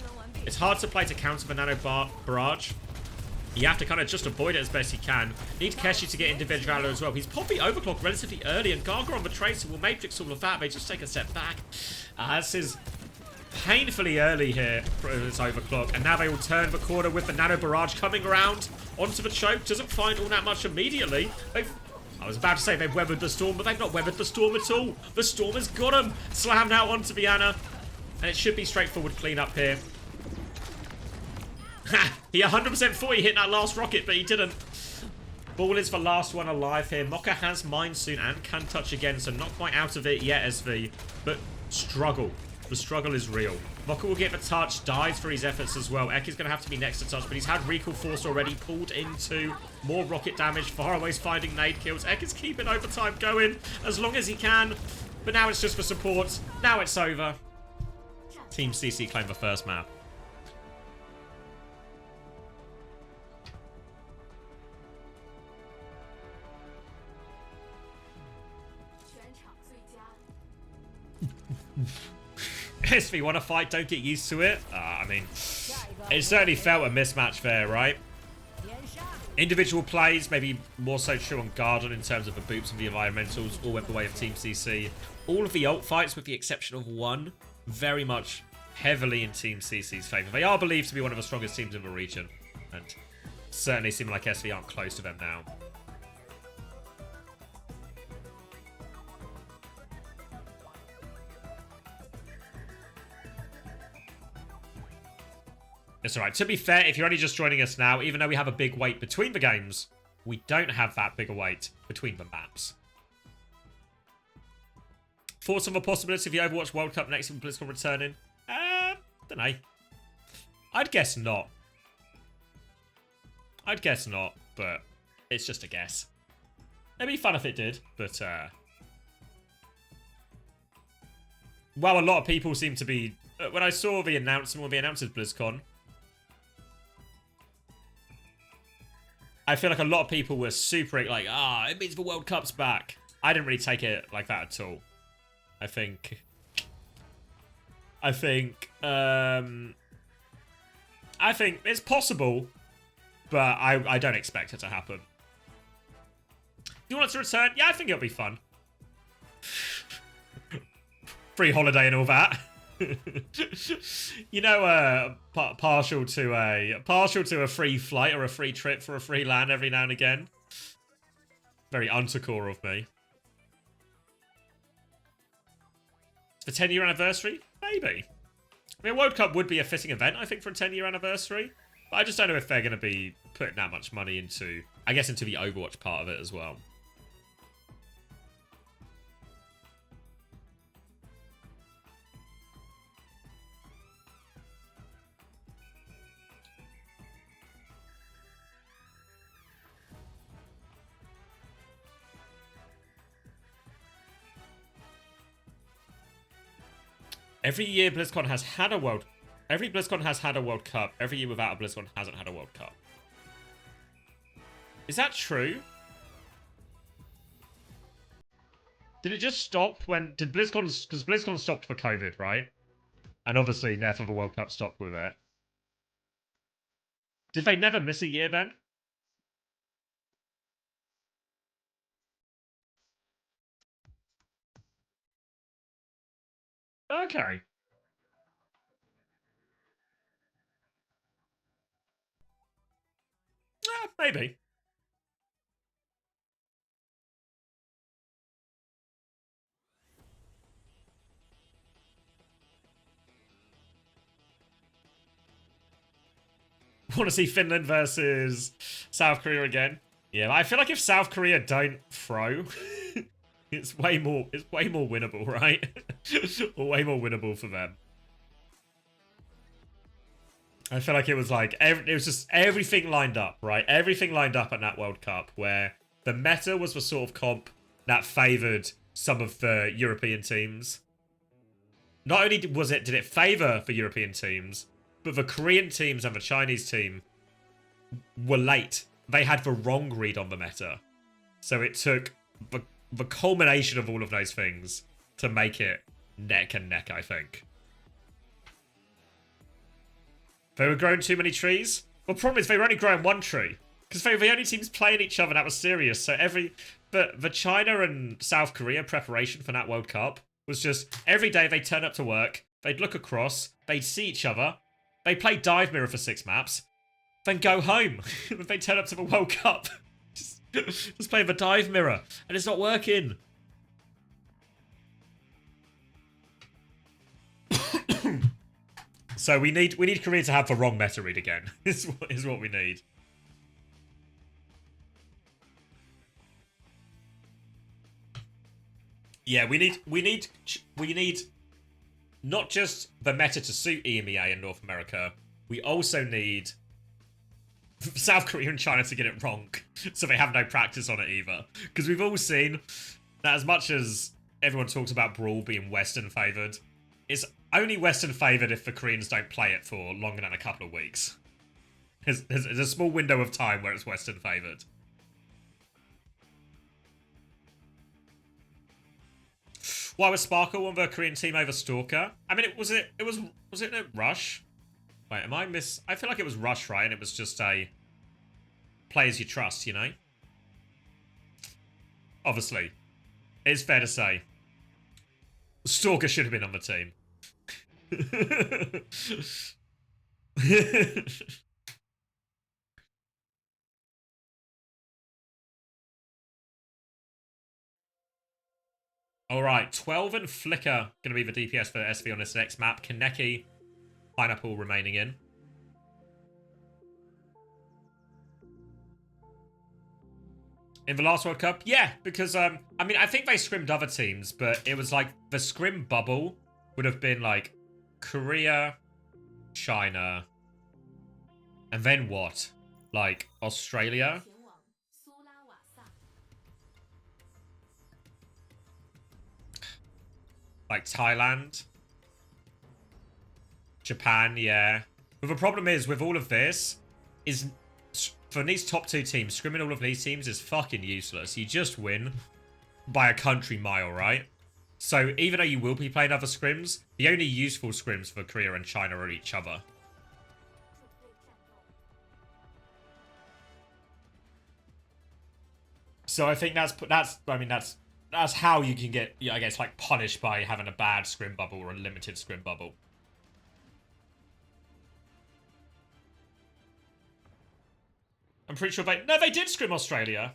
It's hard to play to counter the Nano Barrage. You have to kind of just avoid it as best you can. Need Keshi to get individuality as well. He's popping Overclock relatively early, and Garga on the Tracer will Matrix all of that. They just take a step back. This is painfully early here for this Overclock, and now they will turn the corner with the Nano Barrage coming around onto the choke. Doesn't find all that much immediately. I was about to say they've weathered the storm, but they've not weathered the storm at all. The storm has got him. Slammed out onto Viana, and it should be straightforward cleanup here. Ha! He 100% thought he hit that last rocket, but he didn't. Ball is the last one alive here. Mokka has Mine soon and can touch again, so not quite out of it yet, SV. But struggle. The struggle is real. Mokka will get the touch, dies for his efforts as well. Ek is going to have to be next to touch, but he's had Recall Force already, pulled into more rocket damage. Faraway's finding nade kills. Ek is keeping overtime going as long as he can. But now it's just for support. Now it's over. Team CC claim the first map. SV want to fight, don't get used to it. I mean, it certainly felt a mismatch there, right? Individual plays, maybe more so true on Garden in terms of the boops and the environmentals, all went the way of Team CC. All of the ult fights, with the exception of one, very much heavily in Team CC's favour. They are believed to be one of the strongest teams in the region, and certainly seem like SV aren't close to them now. It's alright. To be fair, if you're only just joining us now, even though we have a big wait between the games, we don't have that big a wait between the maps. Thoughts on the possibility of the Overwatch World Cup next season, BlizzCon returning? Don't know. I'd guess not. I'd guess not, but it's just a guess. It'd be fun if it did, but well, a lot of people seem to be... when I saw the announcement, when they announced BlizzCon, I feel like a lot of people were super like, it means the World Cup's back. I didn't really take it like that at all. I think I think it's possible, but I don't expect it to happen. Do you want it to return? Yeah, I think it'll be fun. Free holiday and all that. You know, partial to a free flight or a free trip for a free land every now and again. Very Unter of me. The 10-year anniversary? Maybe. I mean, a World Cup would be a fitting event, I think, for a 10-year anniversary. But I just don't know if they're going to be putting that much money into, I guess, into the Overwatch part of it as well. Every year BlizzCon has had a World... Every BlizzCon has had a World Cup. Every year without a BlizzCon hasn't had a World Cup. Is that true? Did it just stop when... Did BlizzCon... Because BlizzCon stopped for COVID, right? And obviously, therefore, the World Cup stopped with it. Did they never miss a year then? Okay. Maybe. Want to see Finland versus South Korea again? Yeah, I feel like if South Korea don't throw, it's way more winnable, right? Or way more winnable for them. I feel like it was like it was just everything lined up, right? Everything lined up at that World Cup where the meta was the sort of comp that favoured some of the European teams. Not only did it favour the European teams, but the Korean teams and the Chinese team were late. They had the wrong read on the meta. So it took the culmination of all of those things to make it neck and neck, I think. They were growing too many trees? Well, the problem is they were only growing one tree. Because they were the only teams playing each other that was serious. So the China and South Korea preparation for that World Cup was just every day they'd turn up to work, they'd look across, they'd see each other, they'd play Dive Mirror for 6 maps, then go home. They'd turn up to the World Cup. just playing the Dive Mirror. And it's not working. So we need Korea to have the wrong meta read again. is what we need. Yeah, we need not just the meta to suit EMEA and North America. We also need South Korea and China to get it wrong, so they have no practice on it either. Because we've all seen that as much as everyone talks about Brawl being Western favoured, it's only Western favoured if the Koreans don't play it for longer than a couple of weeks. There's a small window of time where it's Western favoured. Why was Sparkle on the Korean team over Stalker? I mean, was it a Rush? Wait, I feel like it was Rush, right? And it was just a players you trust, you know? Obviously. It's fair to say. Stalker should have been on the team. Alright, 12 and Flicker going to be the DPS for SV on this next map. Kaneki, Pineapple remaining in. In the last World Cup? Yeah, because, I mean, I think they scrimmed other teams, but it was like the scrim bubble would have been like Korea, China, and then what? Like Australia? Like Thailand? Japan, yeah. But the problem is, with all of this, is for these top 2 teams, scrimming all of these teams is fucking useless. You just win by a country mile, right? So even though you will be playing other scrims, the only useful scrims for Korea and China are each other. So I think that's how you can get, I guess, like, punished by having a bad scrim bubble or a limited scrim bubble. I'm pretty sure they did scrim Australia.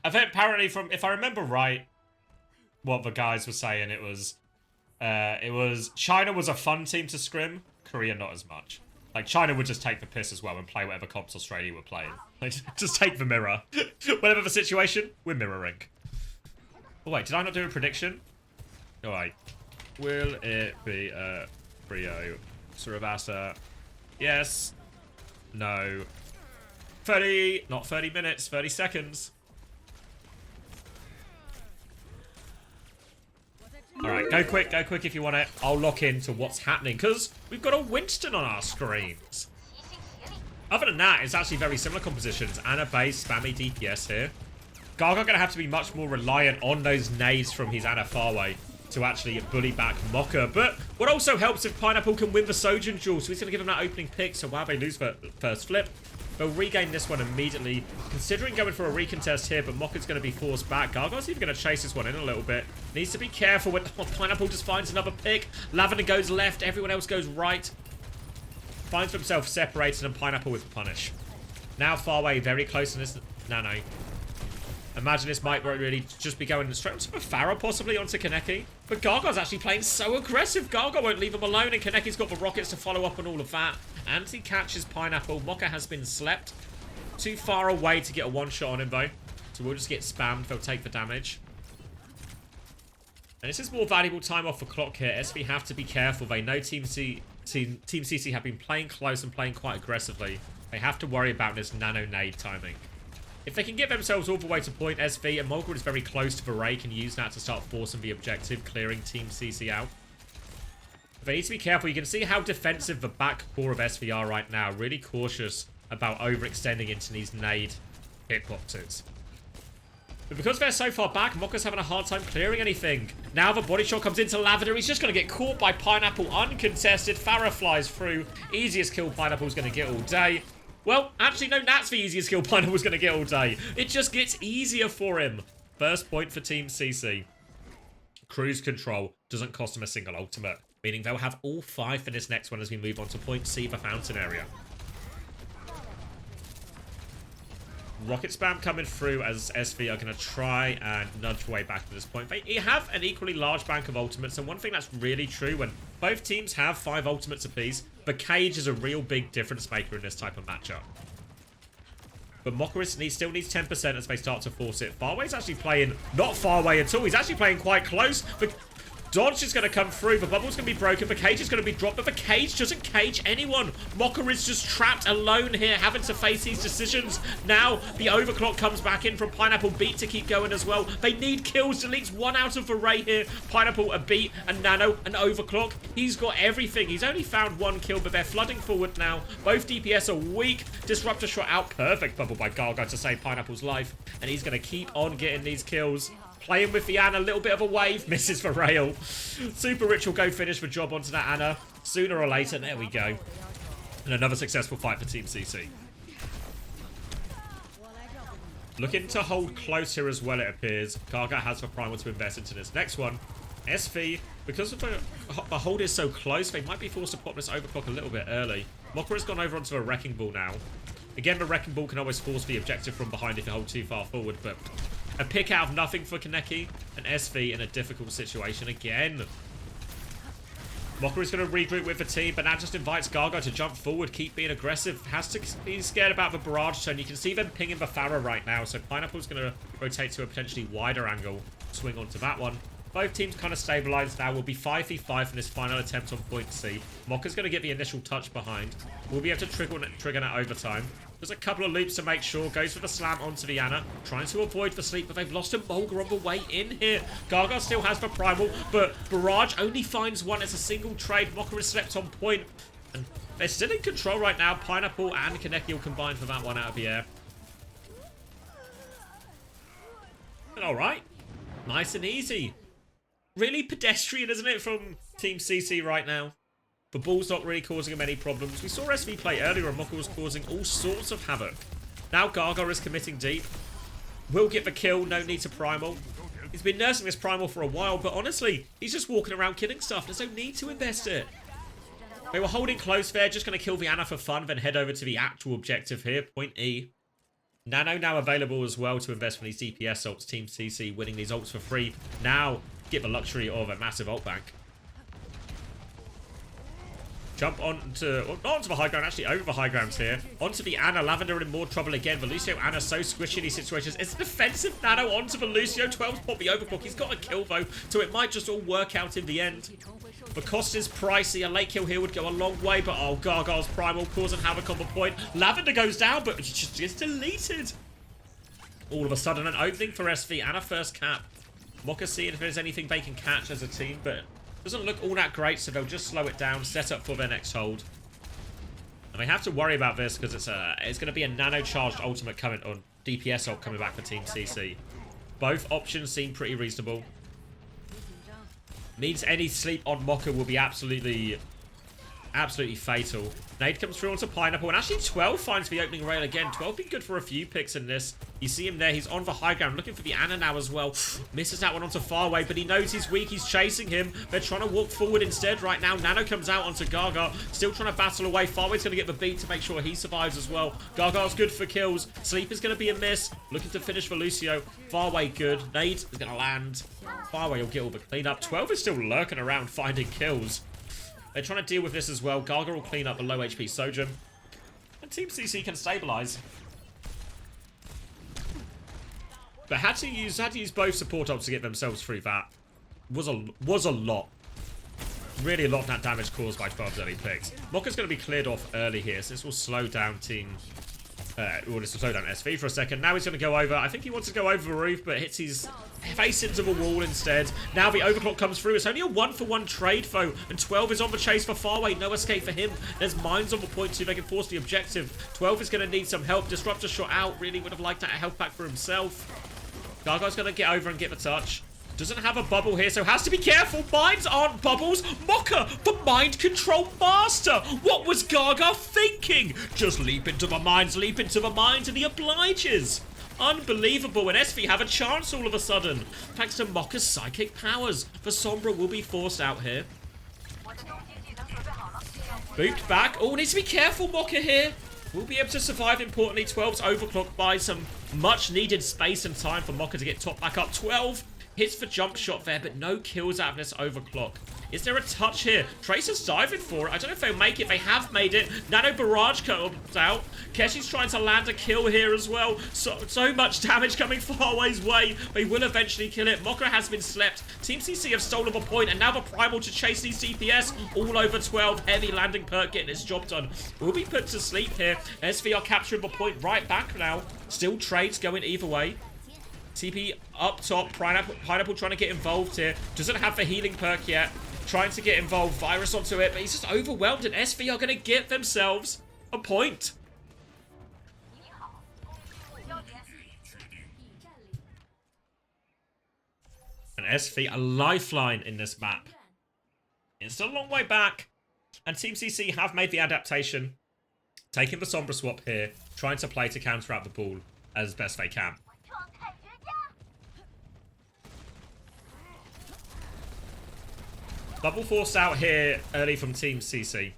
I think apparently if I remember right, what the guys were saying, it was China was a fun team to scrim, Korea not as much. Like, China would just take the piss as well and play whatever comps Australia were playing. Like, just take the mirror. Whatever the situation, we're mirroring. Oh wait, did I not do a prediction? Alright. Will it be a Rio Surabasa? Yes. No. 30, not 30 minutes, 30 seconds. Alright, go quick if you want it. I'll lock into what's happening, because we've got a Winston on our screens. Other than that, it's actually very similar compositions. Ana base, spammy DPS here. Gaga going to have to be much more reliant on those nades from his Ana Farway to actually bully back Mocha. But what also helps if Pineapple can win the Sojourn duel, so he's going to give him that opening pick, so while they lose the first flip, they'll regain this one immediately. Considering going for a recontest here, but Mocha's going to be forced back. Gargoyle's even going to chase this one in a little bit. Needs to be careful when Pineapple just finds another pick. Lavender goes left, everyone else goes right. Finds himself separated, and Pineapple with the punish. Now Farway very close in this nano. Imagine this might really just be going straight onto Farah, possibly onto Kaneki. But Gargoyle's actually playing so aggressive. Gargoyle won't leave him alone, and Kaneki's got the rockets to follow up on all of that. And he catches Pineapple. Mocha has been slept. Too far away to get a one-shot on him, though. So we'll just get spammed. They'll take the damage. And this is more valuable time off the clock here. SV have to be careful. They know Team CC have been playing close and playing quite aggressively. They have to worry about this nano nade timing. If they can get themselves all the way to point SV, and Mulgrew is very close to the Ray, can use that to start forcing the objective, clearing Team CC out. They need to be careful. You can see how defensive the back core of SV are right now. Really cautious about overextending into these nade hitboxes. But because they're so far back, Mocha's having a hard time clearing anything. Now the body shot comes into Lavender. He's just going to get caught by Pineapple uncontested. Farah flies through. Easiest kill Pineapple's going to get all day. Well, actually, no, that's the easiest kill Pineapple's going to get all day. It just gets easier for him. First point for Team CC. Cruise control doesn't cost him a single ultimate, meaning they'll have all 5 for this next one as we move on to point C, the fountain area. Rocket spam coming through as SV are going to try and nudge their way back to this point. They have an equally large bank of ultimates, and one thing that's really true when both teams have 5 ultimates apiece, the cage is a real big difference maker in this type of matchup. But Mocha still needs 10% as they start to force it. Farway's actually playing not far away at all. He's actually playing quite close. But dodge is going to come through. The bubble's going to be broken. The cage is going to be dropped. But the cage doesn't cage anyone. Mocha is just trapped alone here, having to face these decisions. Now, the overclock comes back in from Pineapple. Beat to keep going as well. They need kills. Deletes 1 out of the Ray here. Pineapple, a beat, a nano, an overclock. He's got everything. He's only found 1 kill, but they're flooding forward now. Both DPS are weak. Disruptor shot out. Perfect bubble by Garga to save Pineapple's life. And he's going to keep on getting these kills. Playing with the Ana, a little bit of a wave. Misses for rail. Super Rich will go finish the job onto that Ana. Sooner or later, there we go. And another successful fight for Team CC. Looking to hold close here as well, it appears. Gaga has the primal to invest into this next one. SV, because of the hold is so close, they might be forced to pop this overclock a little bit early. Mocha has gone over onto a Wrecking Ball now. Again, the Wrecking Ball can always force the objective from behind if you hold too far forward, but a pick out of nothing for Kaneki, and SV in a difficult situation again. Mocha is going to regroup with the team, but that just invites Gaga to jump forward, keep being aggressive. Has to be scared about the barrage turn. You can see them pinging the Farah right now, so Pineapple's going to rotate to a potentially wider angle, swing onto that one. Both teams kind of stabilized now. We'll be 5v5 for this final attempt on point C. Mocha's going to get the initial touch behind. We'll be able to trigger that overtime. There's a couple of loops to make sure. Goes for the slam onto the Ana. Trying to avoid the sleep, but they've lost a Mulgrew on the way in here. Gaga still has the primal, but Barrage only finds 1 as a single trade. Mocha is slept on point. And they're still in control right now. Pineapple and Kaneki will combine for that one out of the air. And alright. Nice and easy. Really pedestrian, isn't it, from Team CC right now? The ball's not really causing him any problems. We saw SV play earlier and Mocha was causing all sorts of havoc. Now Gaga is committing deep. Will get the kill. No need to primal. He's been nursing this primal for a while, but honestly, he's just walking around killing stuff. There's no need to invest it. They were holding close there, just going to kill the Ana for fun, then head over to the actual objective here, point E. Nano now available as well to invest for these DPS ults. Team CC winning these ults for free. Now get the luxury of a massive ult bank. Jump onto, well, not onto the high ground, actually over the high grounds here. Onto the Ana. Lavender in more trouble again. The Lucio Ana so squishy in these situations. It's a defensive Nano onto the Lucio. 12's pop the overclock. He's got a kill though, so it might just all work out in the end. The cost is pricey. A late kill here would go a long way, but oh, Gargoyle's primal causing havoc on the point. Lavender goes down, but it just gets deleted. All of a sudden, an opening for SV and a first cap. Mocha seeing if there's anything they can catch as a team, but doesn't look all that great, so they'll just slow it down, set up for their next hold. And they have to worry about this because it's going to be a nano-charged ultimate coming on DPS ult coming back for Team CC. Both options seem pretty reasonable. Means any sleep on Mocha will be absolutely fatal. Nade comes through onto Pineapple, and actually 12 finds the opening rail again. 12 been good for a few picks in this. You see him there, he's on the high ground, looking for the Ana now as well. Misses that one onto Farway, but he knows he's weak, he's chasing him. They're trying to walk forward instead right now. Nano comes out onto Gaga, still trying to battle away. Farway's going to get the beat to make sure he survives as well. Gaga's good for kills. Sleep is going to be a miss. Looking to finish for Lucio. Farway good. Nade is going to land. Farway will get all the cleanup. 12 is still lurking around finding kills. They're trying to deal with this as well. Gaga will clean up the low HP Sojin. And Team CC can stabilize. But had to use both support ults to get themselves through that. Was a lot. Really a lot of that damage caused by 12's early picks. Mokka's going to be cleared off early here, so this will slow down Team... this will slow down SV for a second. Now he's going to go over. I think he wants to go over the roof, but hits his face into the wall instead. Now the overclock comes through. It's only a 1-for-1 trade, though, and 12 is on the chase for Farway. No escape for him. There's mines on the point, too. They can force the objective. 12 is going to need some help. Disruptor shot out. Really would have liked that health pack for himself. Gargoyle's going to get over and get the touch. Doesn't have a bubble here, so has to be careful. Mines aren't bubbles. Mocha, the mind control master. What was Gaga thinking? Just leap into the mines, and he obliges. Unbelievable, and SV have a chance all of a sudden. Thanks to Mocha's psychic powers. The Sombra will be forced out here. Booped back. Oh, needs to be careful, Mocha here. We'll be able to survive, importantly. 12's overclocked by some much needed space and time for Mocha to get top back up. 12 hits the jump shot there, but no kills out of this overclock. Is there a touch here? Tracer's diving for it. I don't know if they'll make it. They have made it. Nano Barrage comes out. Keshi's trying to land a kill here as well. So much damage coming Farway's way. They will eventually kill it. Mocha has been slept. Team CC have stolen a point, and now the Primal to chase these DPS all over 12. Heavy landing perk getting its job done. Will be put to sleep here. SV are capturing the point right back now. Still trades going either way. TP up top. Pineapple trying to get involved here. Doesn't have the healing perk yet. Trying to get involved. Virus onto it, but he's just overwhelmed, and SV are going to get themselves a point. And SV, a lifeline in this map. It's still a long way back, and Team CC have made the adaptation. Taking the Sombra swap here. Trying to play to counter out the ball as best they can. Double force out here early from Team CC.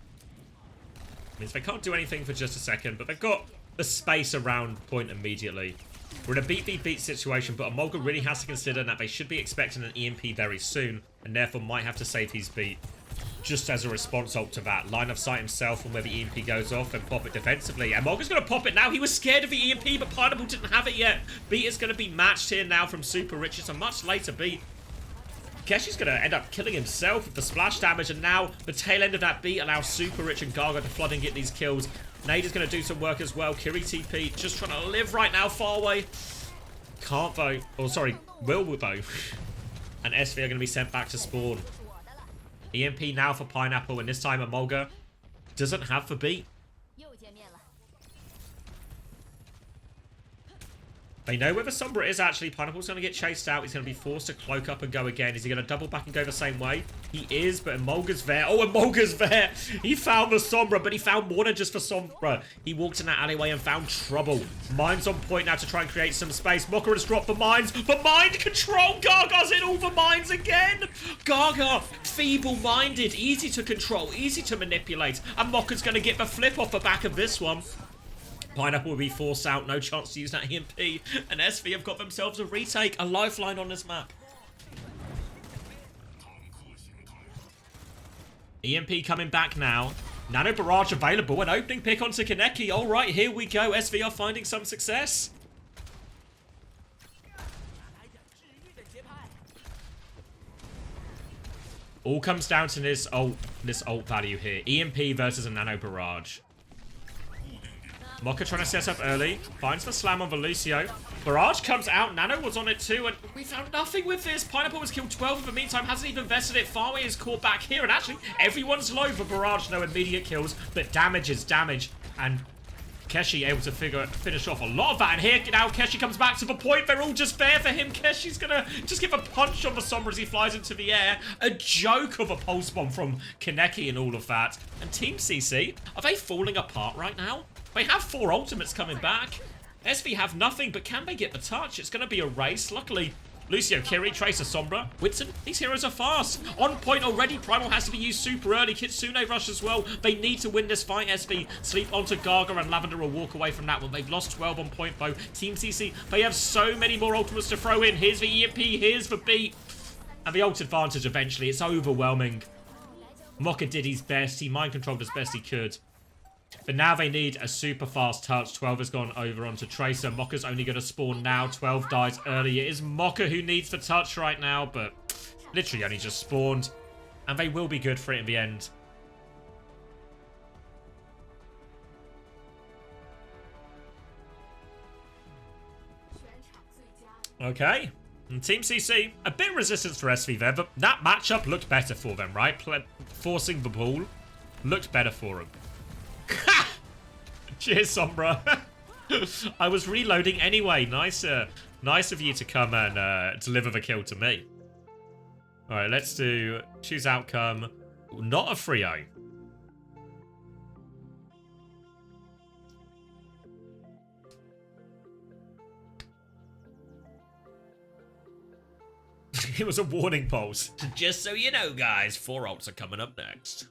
Means they can't do anything for just a second, but they've got the space around point immediately. We're in a beat situation, but Amolga really has to consider that they should be expecting an EMP very soon, and therefore might have to save his beat just as a response ult to that. Line of sight himself on where the EMP goes off and pop it defensively. And Amolga's going to pop it now. He was scared of the EMP, but Pineapple didn't have it yet. Beat is going to be matched here now from Super Rich. It's a much later beat. Keshi's going to end up killing himself with the splash damage, and now the tail end of that beat allows Super Rich and Gaga to flood and get these kills. Nade is going to do some work as well. Kiri TP just trying to live right now far away. Can't vote. Oh, sorry. Will though. And SV are going to be sent back to spawn. EMP now for Pineapple, and this time Amolga doesn't have the beat. They know where the Sombra is actually. Pineapple's going to get chased out. He's going to be forced to cloak up and go again. Is he going to double back and go the same way? He is, but Emolga's there. Oh, Emolga's there. He found the Sombra, but he found more than just for Sombra. He walked in that alleyway and found trouble. Mine's on point now to try and create some space. Mocha has dropped the mines. The mind control. Garga's in all the mines again. Garga, feeble-minded, easy to control, easy to manipulate. And Mocha's going to get the flip off the back of this one. Pineapple will be forced out, no chance to use that EMP. And SV have got themselves a retake, a lifeline on this map. EMP coming back now. Nano Barrage available, an opening pick onto Kaneki. Alright, here we go. SV are finding some success. All comes down to this ult value here. EMP versus a Nano Barrage. Mocha trying to set up early. Finds the slam on Lucio. Barrage comes out. Nano was on it too, and we found nothing with this. Pineapple has killed 12 in the meantime. Hasn't even vested it. Farway is caught back here, and actually, everyone's low for Barrage. No immediate kills, but damage is damage. And Keshi able to finish off a lot of that. And here now Keshi comes back to the point. They're all just there for him. Keshi's gonna just give a punch on the Sombra as he flies into the air. A joke of a pulse bomb from Kaneki and all of that. And Team CC, are they falling apart right now? They have 4 ultimates coming back. SV have nothing, but can they get the touch? It's going to be a race. Luckily, Lucio, Kiri, Tracer, Sombra, Whitson, these heroes are fast. On point already. Primal has to be used super early. Kitsune rush as well. They need to win this fight. SV sleep onto Gaga, and Lavender will walk away from that one. They've lost 12 on point though. Team CC, they have so many more ultimates to throw in. Here's the EMP, here's the beat. And the ult advantage eventually. It's overwhelming. Mocha did his best. He mind controlled as best he could. But now they need a super fast touch. 12 has gone over onto Tracer. Mocha's only going to spawn now. 12 dies early. It is Mocha who needs the touch right now, but literally only just spawned. And they will be good for it in the end. Okay. And Team CC, a bit of resistance for SV there, but that matchup looked better for them, right? Forcing the ball looked better for them. Cheers, Sombra. I was reloading anyway. Nice of you to come and deliver the kill to me. Alright, let's do choose outcome. Not a Frio. It was a warning pulse. Just so you know, guys, 4 ults are coming up next.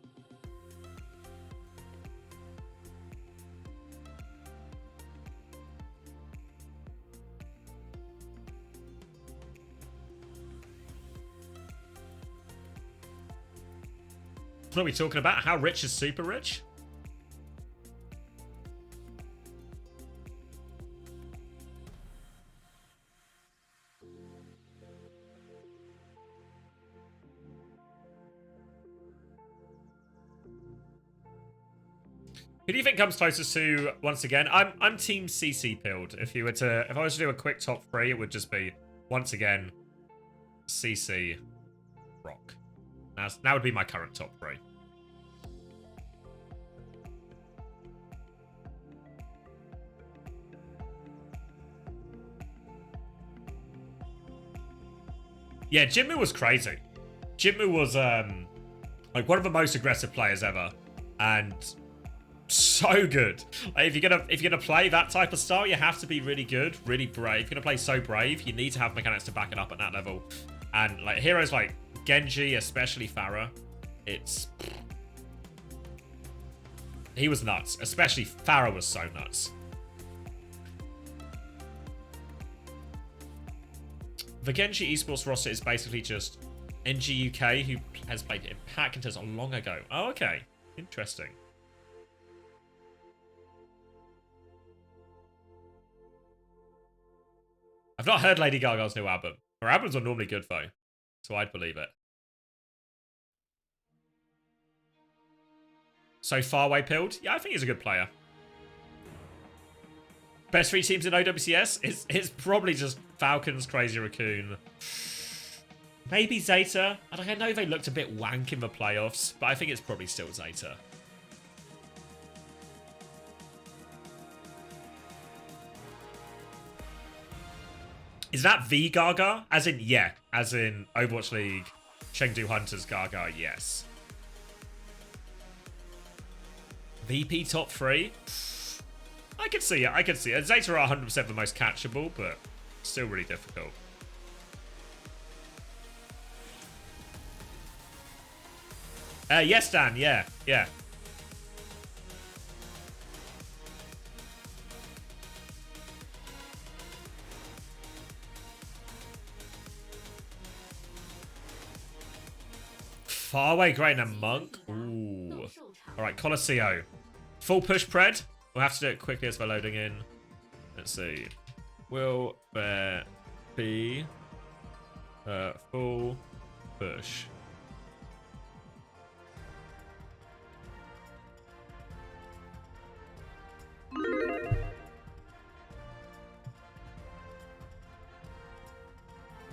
What are we talking about? How rich is super rich? Who do you think comes closest to, once again? I'm Team CC pilled. If I was to do a quick top 3, it would just be, once again, CC, Rock. That would be my current top 3. Yeah, Jinmu was crazy. Jinmu was like one of the most aggressive players ever, and so good. Like, if you're gonna play that type of style, you have to be really good, really brave. If you're gonna play so brave, you need to have mechanics to back it up at that level. And like heroes like Genji, especially Pharah, he was nuts. Especially Pharah was so nuts. The Genji esports roster is basically just NG UK, who has played Impact until so long ago. Oh, okay. Interesting. I've not heard Lady Gaga's new album. Her albums are normally good, though. So I'd believe it. So Farway pilled? Yeah, I think he's a good player. Best 3 teams in OWCS? It's probably just Falcons, Crazy Raccoon. Maybe Zeta. I know they looked a bit wank in the playoffs, but I think it's probably still Zeta. Is that V Gaga? As in, yeah. As in Overwatch League, Chengdu Hunters Gaga, yes. VP top 3? I could see it, I could see it. Zeta are 100% the most catchable, but still really difficult. Yes, Dan, yeah, yeah. Faraway, Grain, and Monk. Ooh. Alright, Colosseo. Full push pred. We'll have to do it quickly as we're loading in. Let's see. Will there be full push?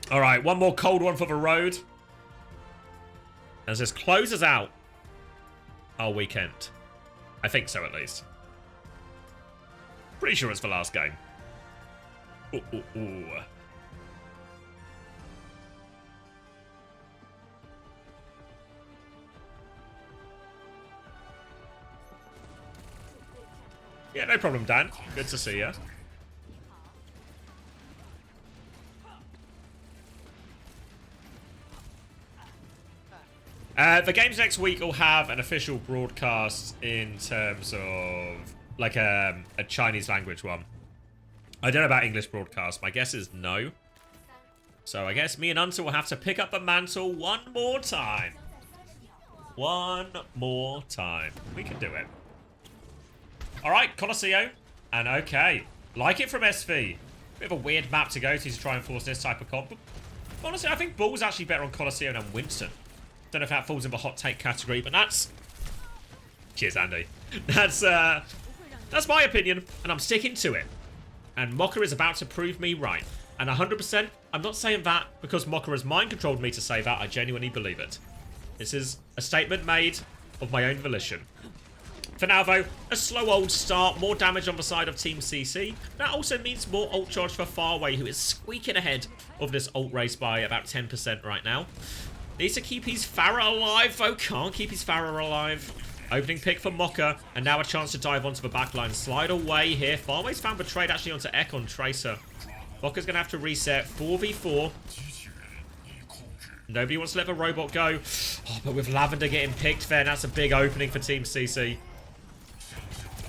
Alright, one more cold one for the road. As this closes out our weekend. I think so, at least. Pretty sure it's the last game. Ooh, ooh, ooh. Yeah, no problem, Dan. Good to see you. The games next week will have an official broadcast in terms of like a Chinese language one. I don't know about English broadcast. My guess is no. So I guess me and Unter will have to pick up the mantle one more time. One more time. We can do it. Alright, Colosseo. And okay. Like it from SV. Bit of a weird map to go to try and force this type of comp. But honestly, I think Bull's actually better on Colosseo than Winston. Don't know if that falls in the hot take category, but that's... Cheers, Andy. That's my opinion, and I'm sticking to it. And Mocha is about to prove me right. And 100%, I'm not saying that because Mocha has mind-controlled me to say that. I genuinely believe it. This is a statement made of my own volition. For now, though, a slow old start, more damage on the side of Team CC. That also means more ult charge for Faraway, who is squeaking ahead of this ult race by about 10% right now. Needs to keep his Pharah alive, though. Can't keep his Pharah alive. Opening pick for Mocha, and now a chance to dive onto the backline. Slide away here. Faraway's found the trade actually onto Ek on Tracer. Mocha's going to have to reset. 4v4. Nobody wants to let the robot go. Oh, but with Lavender getting picked there, that's a big opening for Team CC.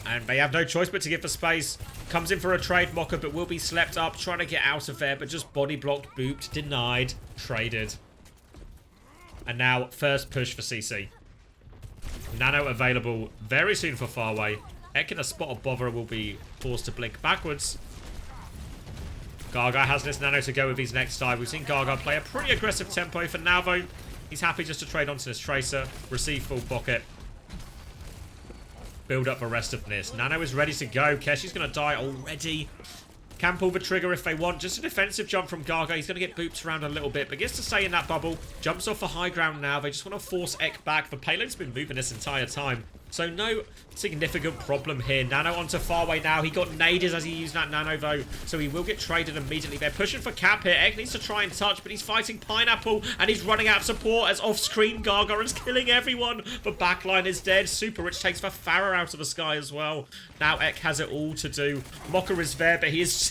And they have no choice but to give the space. Comes in for a trade, Mocha, but will be slept up. Trying to get out of there, but just body blocked, booped, denied, traded. And now, first push for CC. Nano available very soon for Faraway. Ek in a spot of bother will be forced to blink backwards. Gaga has this Nano to go with his next dive. We've seen Gaga play a pretty aggressive tempo for now, though. He's happy just to trade onto this Tracer. Receive full pocket. Build up the rest of this. Nano is ready to go. Keshi's going to die already. Can pull the trigger if they want. Just a defensive jump from Gaga. He's going to get booped around a little bit, but gets to stay in that bubble. Jumps off for high ground now. They just want to force Ek back. The payload's been moving this entire time. So no significant problem here. Nano onto Faraway now. He got naded as he used that Nano, though. So he will get traded immediately. They're pushing for Cap here. Ek needs to try and touch, but he's fighting Pineapple. And he's running out of support as off-screen Gaga is killing everyone. The backline is dead. Super Rich takes the Pharah out of the sky as well. Now Ek has it all to do. Mocha is there, but he's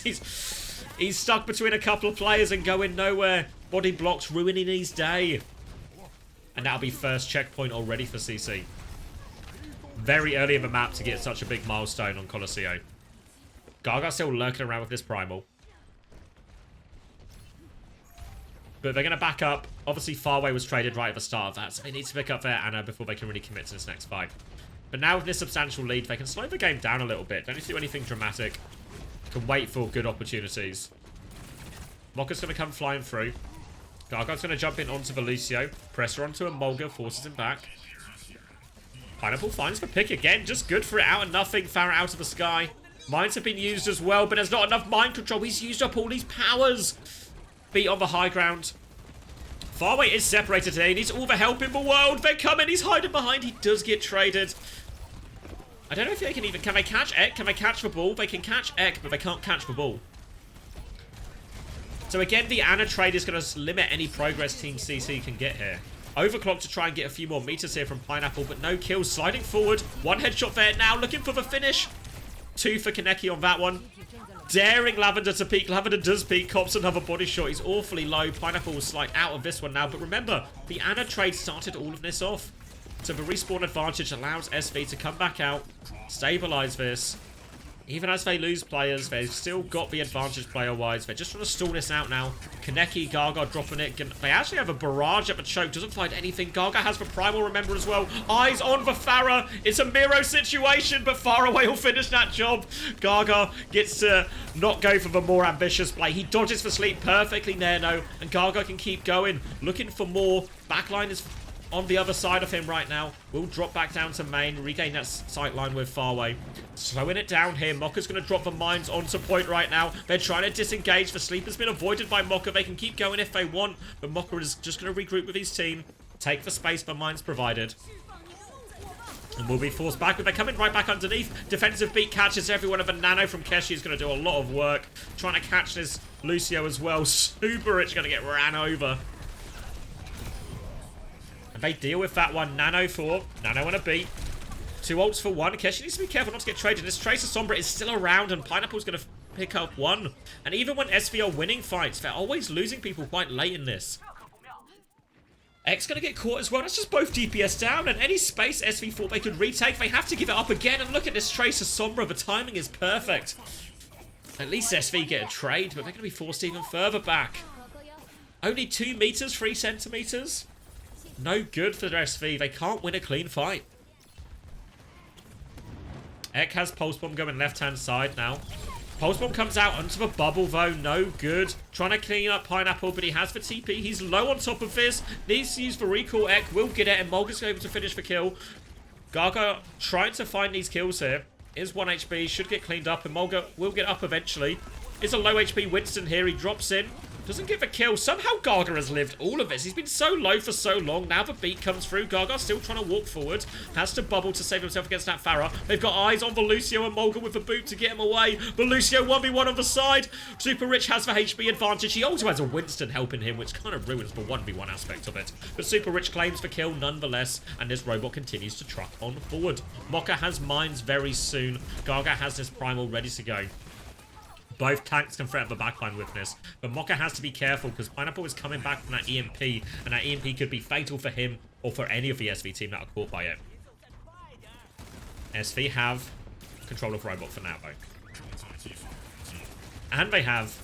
stuck between a couple of players and going nowhere. Body blocks ruining his day. And that'll be first checkpoint already for CC. Very early in the map to get such a big milestone on Colosseo. Gaga still lurking around with this Primal. But they're going to back up. Obviously, Faraway was traded right at the start of that, so they need to pick up their Anna before they can really commit to this next fight. But now with this substantial lead, they can slow the game down a little bit. Don't need to do anything dramatic. Can wait for good opportunities. Mocha's going to come flying through. Gaga's going to jump in onto the Lucio. Pressure onto a Mulga, forces him back. Pineapple finds the pick again. Just good for it. Out of nothing. Pharah out of the sky. Mines have been used as well, but there's not enough mind control. He's used up all these powers. Beat on the high ground. Faraway is separated today. He needs all the help in the world. They're coming. He's hiding behind. He does get traded. I don't know if they can even... Can they catch Ek? Can they catch the ball? They can catch Ek, but they can't catch the ball. So again, the Ana trade is going to limit any progress Team CC can get here. Overclock to try and get a few more meters here from Pineapple, but no kills. Sliding forward. One headshot there now, looking for the finish. 2 for Kaneki on that one. Daring Lavender to peek. Lavender does peek. Cops another body shot. He's awfully low. Pineapple will slide out of this one now. But remember, the Ana trade started all of this off. So the respawn advantage allows SV to come back out, stabilize this. Even as they lose players, they've still got the advantage player-wise. They're just trying to stall this out now. Kaneki, Gaga dropping it. They actually have a barrage at the choke. Doesn't find anything. Gaga has the primal, remember, as well. Eyes on the Farah. It's a Miro situation, but Far Away will finish that job. Gaga gets to not go for the more ambitious play. He dodges for sleep perfectly, Nano, and Gaga can keep going. Looking for more. Backline is on the other side of him right now. Will drop back down to main, regain that sight line with Farway. Slowing it down here. Mokka's going to drop the mines onto point right now. They're trying to disengage. The sleep has been avoided by Mokka. They can keep going if they want, but Mokka is just going to regroup with his team, take the space the mines provided, and will be forced back. But they're coming right back underneath. Defensive beat catches everyone, and the Nano from Keshi is going to do a lot of work trying to catch this Lucio as well. Super Rich going to get ran over. And they deal with that one. Nano for Nano and a beat. 2 ults for 1. Keshi needs to be careful not to get traded. This Tracer Sombra is still around, and Pineapple's going to pick up 1. And even when SV are winning fights, they're always losing people quite late in this. X going to get caught as well. That's just both DPS down, and any space SV thought they could retake, they have to give it up again. And look at this Tracer Sombra. The timing is perfect. At least SV get a trade, but they're going to be forced even further back. Only 2 meters, 3 centimeters. No good for their SV. They can't win a clean fight. Ek has Pulse Bomb going left-hand side now. Pulse Bomb comes out onto the bubble, though. No good. Trying to clean up Pineapple, but he has the TP. He's low on top of this. Needs to use the recall. Ek will get it, and Mulga's able to finish the kill. Gaga trying to find these kills here. Is 1 HP. Should get cleaned up, and Mulga will get up eventually. It's a low HP Winston here. He drops in. Doesn't get the kill. Somehow Gaga has lived all of this. He's been so low for so long. Now the beat comes through. Gaga still trying to walk forward. Has to bubble to save himself against that Farah. They've got eyes on Volucio and Mulga with the boot to get him away. Volucio 1v1 on the side. Super Rich has the HP advantage. He also has a Winston helping him, which kind of ruins the 1v1 aspect of it. But Super Rich claims the kill nonetheless, and this robot continues to truck on forward. Mokka has mines very soon. Gaga has his primal ready to go. Both tanks can threaten the backline with this, but Mokka has to be careful because Pineapple is coming back from that EMP, and that EMP could be fatal for him or for any of the SV team that are caught by it. SV have control of robot for now, though. And they have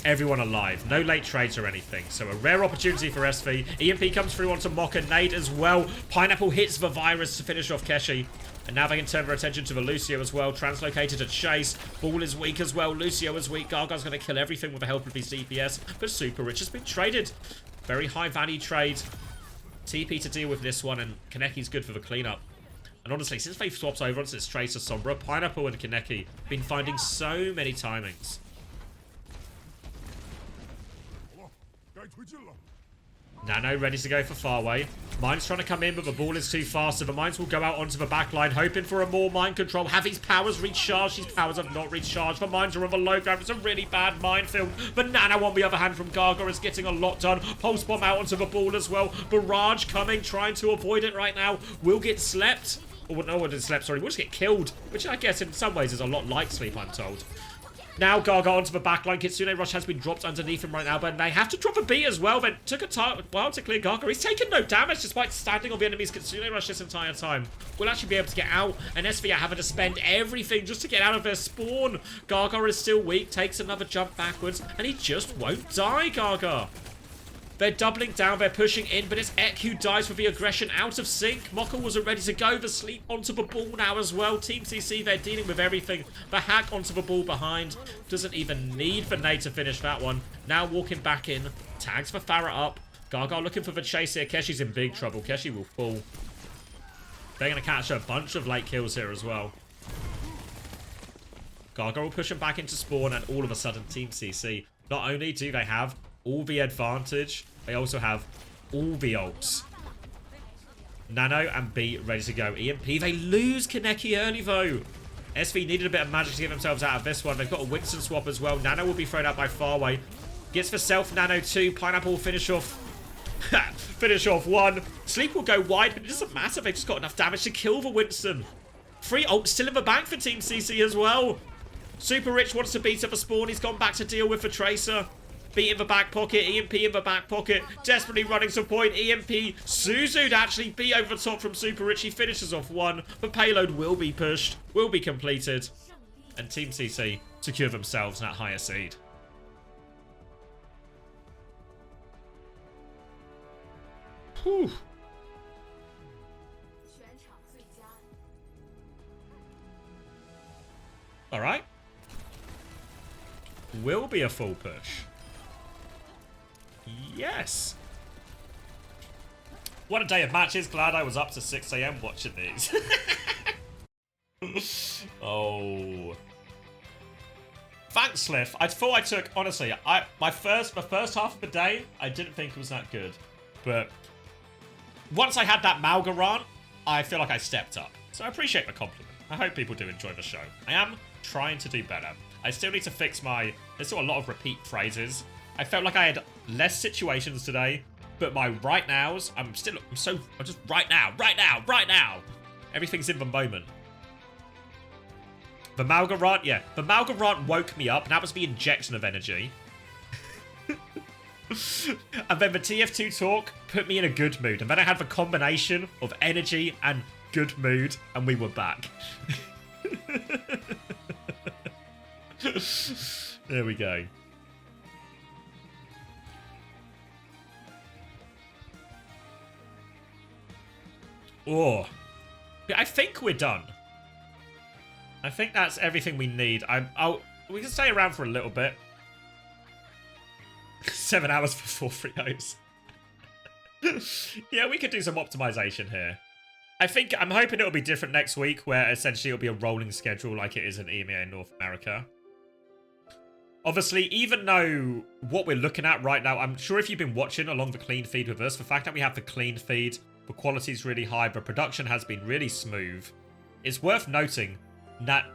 everyone alive. No late trades or anything, so a rare opportunity for SV. EMP comes through onto Mokka. Nade as well. Pineapple hits the virus to finish off Keshi. And now they can turn their attention to the Lucio as well. Translocated to Chase. Ball is weak as well. Lucio is weak. Gaga's going to kill everything with the help of his DPS. But Super Rich has been traded. Very high value trade. TP to deal with this one. And Kaneki's good for the cleanup. And honestly, since they've swapped over onto this Tracer Sombra, Pineapple and Kaneki have been finding so many timings. Nano ready to go for Farway. Mine's trying to come in, but the ball is too fast, so the Mines will go out onto the back line, hoping for a more mine control. Have his powers recharged? His powers have not recharged. The Mines are on the low ground. It's a really bad minefield. But Nano, on the other hand, from Gaga is getting a lot done. Pulse Bomb out onto the ball as well. Barrage coming, trying to avoid it right now. Will get slept. Or no one did slept, sorry. Will just get killed, which I guess in some ways is a lot like sleep, I'm told. Now Gaga onto the backline. Kitsune Rush has been dropped underneath him right now, but they have to drop a beat as well. Then took a while to clear Gaga. He's taken no damage despite standing on the enemy's Kitsune Rush this entire time. Will actually be able to get out, and SV are having to spend everything just to get out of their spawn. Gaga is still weak, takes another jump backwards, and he just won't die, Gaga. They're doubling down, they're pushing in, but it's Ek who dies with the aggression out of sync. Mokka was ready to go, the sleep onto the ball now as well. Team CC, they're dealing with everything. The hack onto the ball behind. Doesn't even need for Nate to finish that one. Now walking back in. Tags for Farah up. Gaga looking for the chase here. Keshi's in big trouble. Keshi will fall. They're going to catch a bunch of late kills here as well. Gaga will push him back into spawn, and all of a sudden Team CC, not only do they have all the advantage, they also have all the ults. Nano and B ready to go. EMP, they lose Kaneki early though. SV needed a bit of magic to get themselves out of this one. They've got a Winston swap as well. Nano will be thrown out by Farway. Gets for self nano 2. Pineapple finish off. Finish off 1. Sleep will go wide, but it doesn't matter. They've just got enough damage to kill the Winston. 3 ult still in the bank for Team CC as well. Super Rich wants to beat up a spawn. He's gone back to deal with the Tracer. Beat in the back pocket. EMP in the back pocket. Desperately running some point. EMP. Suzu'd actually beat over the top from Super Rich. He finishes off 1. The payload will be pushed. Will be completed. And Team CC secure themselves that higher seed. Whew. Alright. Will be a full push. Yes. What a day of matches. Glad I was up to 6 AM watching these. Oh. Thanks, Sliff. I thought I took, honestly, my first half of the day, I didn't think it was that good. But once I had that Malgarant, I feel like I stepped up. So I appreciate the compliment. I hope people do enjoy the show. I am trying to do better. I still need to fix my... There's still a lot of repeat phrases. I felt like I had less situations today, but my right nows, I'm just right now. Everything's in the moment. The Malgarant, yeah. The Malgarant woke me up, and that was the injection of energy. And then the TF2 talk put me in a good mood. And then I had the combination of energy and good mood, and we were back. There we go. Oh. I think we're done. I think that's everything we need. We can stay around for a little bit. 7 hours for 4 free hosts. Yeah, we could do some optimization here. I'm hoping it'll be different next week, where essentially it'll be a rolling schedule like it is in EMEA in North America. Obviously, even though what we're looking at right now, I'm sure if you've been watching along the clean feed with us, the fact that we have the clean feed, the quality is really high, the production has been really smooth. It's worth noting that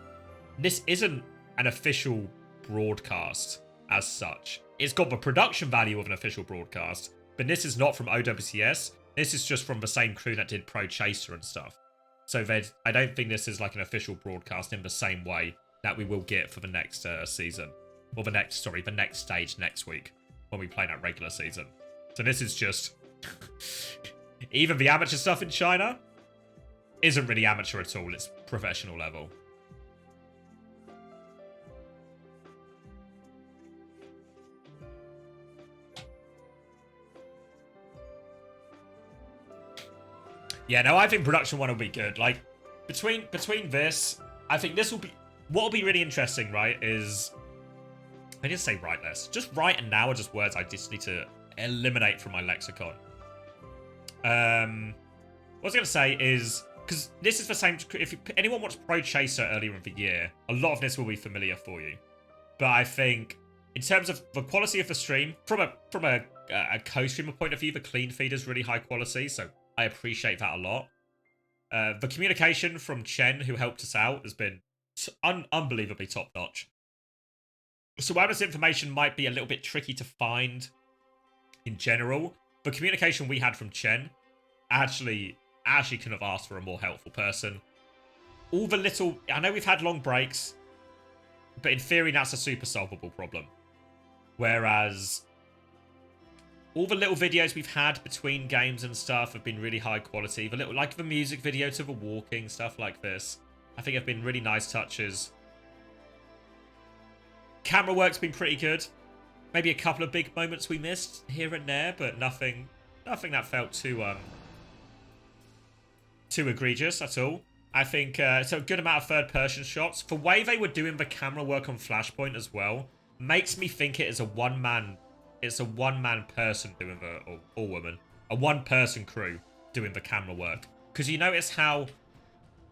this isn't an official broadcast as such. It's got the production value of an official broadcast, but this is not from OWCS. This is just from the same crew that did Pro Chaser and stuff. So I don't think this is like an official broadcast in the same way that we will get for the next season. Or the next stage next week when we play that regular season. So this is just... Even the amateur stuff in China isn't really amateur at all. It's professional level. Yeah, no, I think production 1 will be good. Like, between this, I think this will be... What will be really interesting, right, is... I didn't say right less. Just right and now are just words I just need to eliminate from my lexicon. What I was going to say is... Because this is the same... If anyone watched Pro Chaser earlier in the year, a lot of this will be familiar for you. But I think, in terms of the quality of the stream, from a co-streamer point of view, the clean feed is really high quality, so I appreciate that a lot. The communication from Chen, who helped us out, has been unbelievably top-notch. So while this information might be a little bit tricky to find in general, the communication we had from Chen actually couldn't have asked for a more helpful person. All the little... I know we've had long breaks, but in theory that's a super solvable problem. Whereas all the little videos we've had between games and stuff have been really high quality. The little, like the music video to the walking, stuff like this, I think have been really nice touches. Camera work's been pretty good. Maybe a couple of big moments we missed here and there, but nothing that felt too egregious at all. I think so. A good amount of third-person shots. The way they were doing the camera work on Flashpoint as well makes me think it is a one-man. It's a one-man person doing the or woman, a one-person crew doing the camera work. Because you notice how,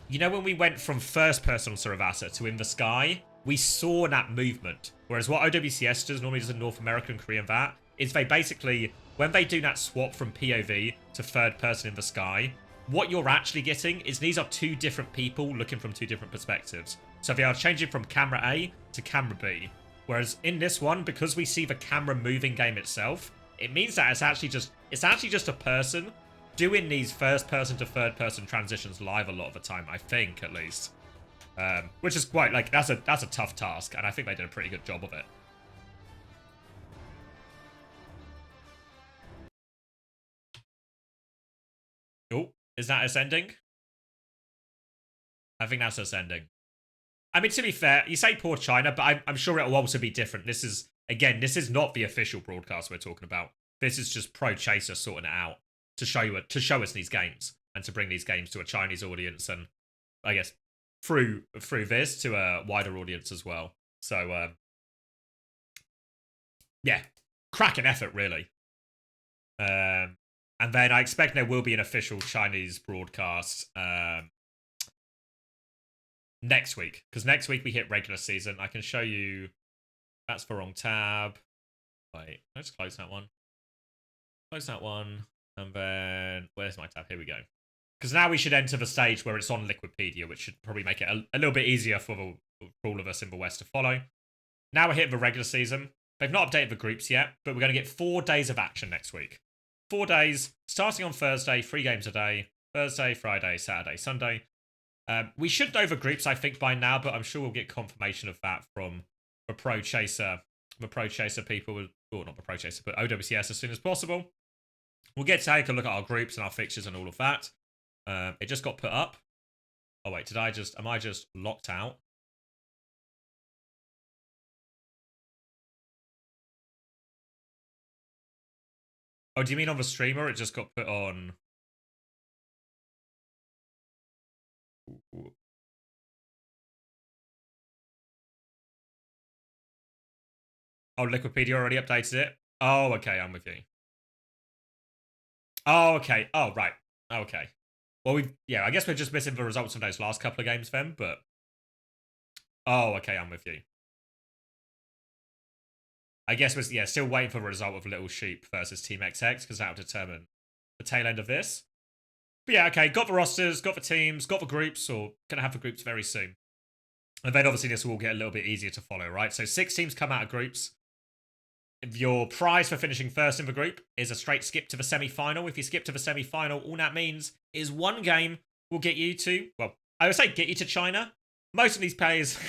you know, when we went from first-person on Saravasa to in the sky, we saw that movement. Whereas what OWCS does normally does in North American and Korean that is they basically, when they do that swap from POV to third person in the sky, what you're actually getting is these are 2 different people looking from 2 different perspectives. So they are changing from camera A to camera B. Whereas in this one, because we see the camera moving game itself, it means that it's actually just a person doing these first-person to third-person transitions live a lot of the time, I think, at least. Which is quite, like, that's a tough task, and I think they did a pretty good job of it. Oh, is that ascending? I think that's ascending. I mean, to be fair, you say poor China, but I'm sure it'll also be different. This is, again, this is not the official broadcast we're talking about. This is just Pro Chaser sorting it out to show us these games and to bring these games to a Chinese audience and, I guess, through this to a wider audience as well. So, yeah, cracking effort, really. And then I expect there will be an official Chinese broadcast next week. Because next week we hit regular season. I can show you... That's the wrong tab. Wait, let's close that one. Close that one. And then... Where's my tab? Here we go. Because now we should enter the stage where it's on Liquipedia, which should probably make it a little bit easier for all of us in the West to follow. Now we're hitting the regular season. They've not updated the groups yet, but we're going to get 4 days of action next week. 4 days, starting on Thursday, 3 games a day. Thursday, Friday, Saturday, Sunday. We should know the groups, I think, by now, but I'm sure we'll get confirmation of that from the Pro Chaser people, or not the Pro Chaser, but OWCS as soon as possible. We'll get to take a look at our groups and our fixtures and all of that. It just got put up. Oh wait, am I just locked out? Oh, do you mean on the streamer? It just got put on... Oh, Liquipedia already updated it? Oh, okay, I'm with you. Oh, okay. Oh, right. Okay. Well, yeah, I guess we're just missing the results of those last couple of games then, but... Oh, okay, I'm with you. I guess we're, still waiting for the result of Little Sheep versus Team XX, because that will determine the tail end of this. But yeah, okay, got the rosters, got the teams, got the groups, or gonna have the groups very soon. And then obviously this will get a little bit easier to follow, right? So 6 teams come out of groups. Your prize for finishing first in the group is a straight skip to the semi-final. If you skip to the semi-final, all that means is 1 game will get you to, well, I would say get you to China. Most of these players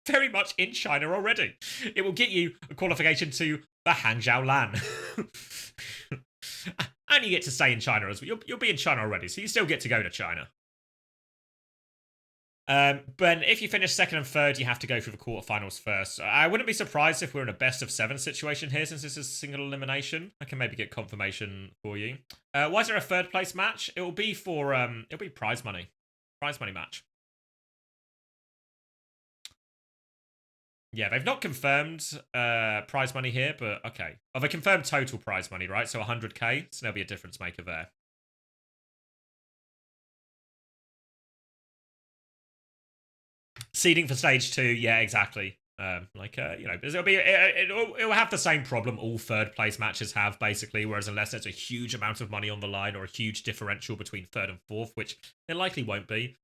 very much in China already. It will get you a qualification to the Hangzhou LAN. And you get to stay in China as well. You'll be in China already, so you still get to go to China. But if you finish second and third, you have to go through the quarterfinals first. I wouldn't be surprised if we're in a best of 7 situation here, since this is single elimination. I can maybe get confirmation for you. Why is there a third place match? It will be for it'll be prize money. Prize money match. Yeah, they've not confirmed prize money here, but okay. Oh, they confirmed total prize money, right? So 100k, so there'll be a difference maker there. Seeding for stage 2, yeah, exactly. It'll have the same problem all third place matches have, basically, whereas unless there's a huge amount of money on the line or a huge differential between third and fourth, which there likely won't be,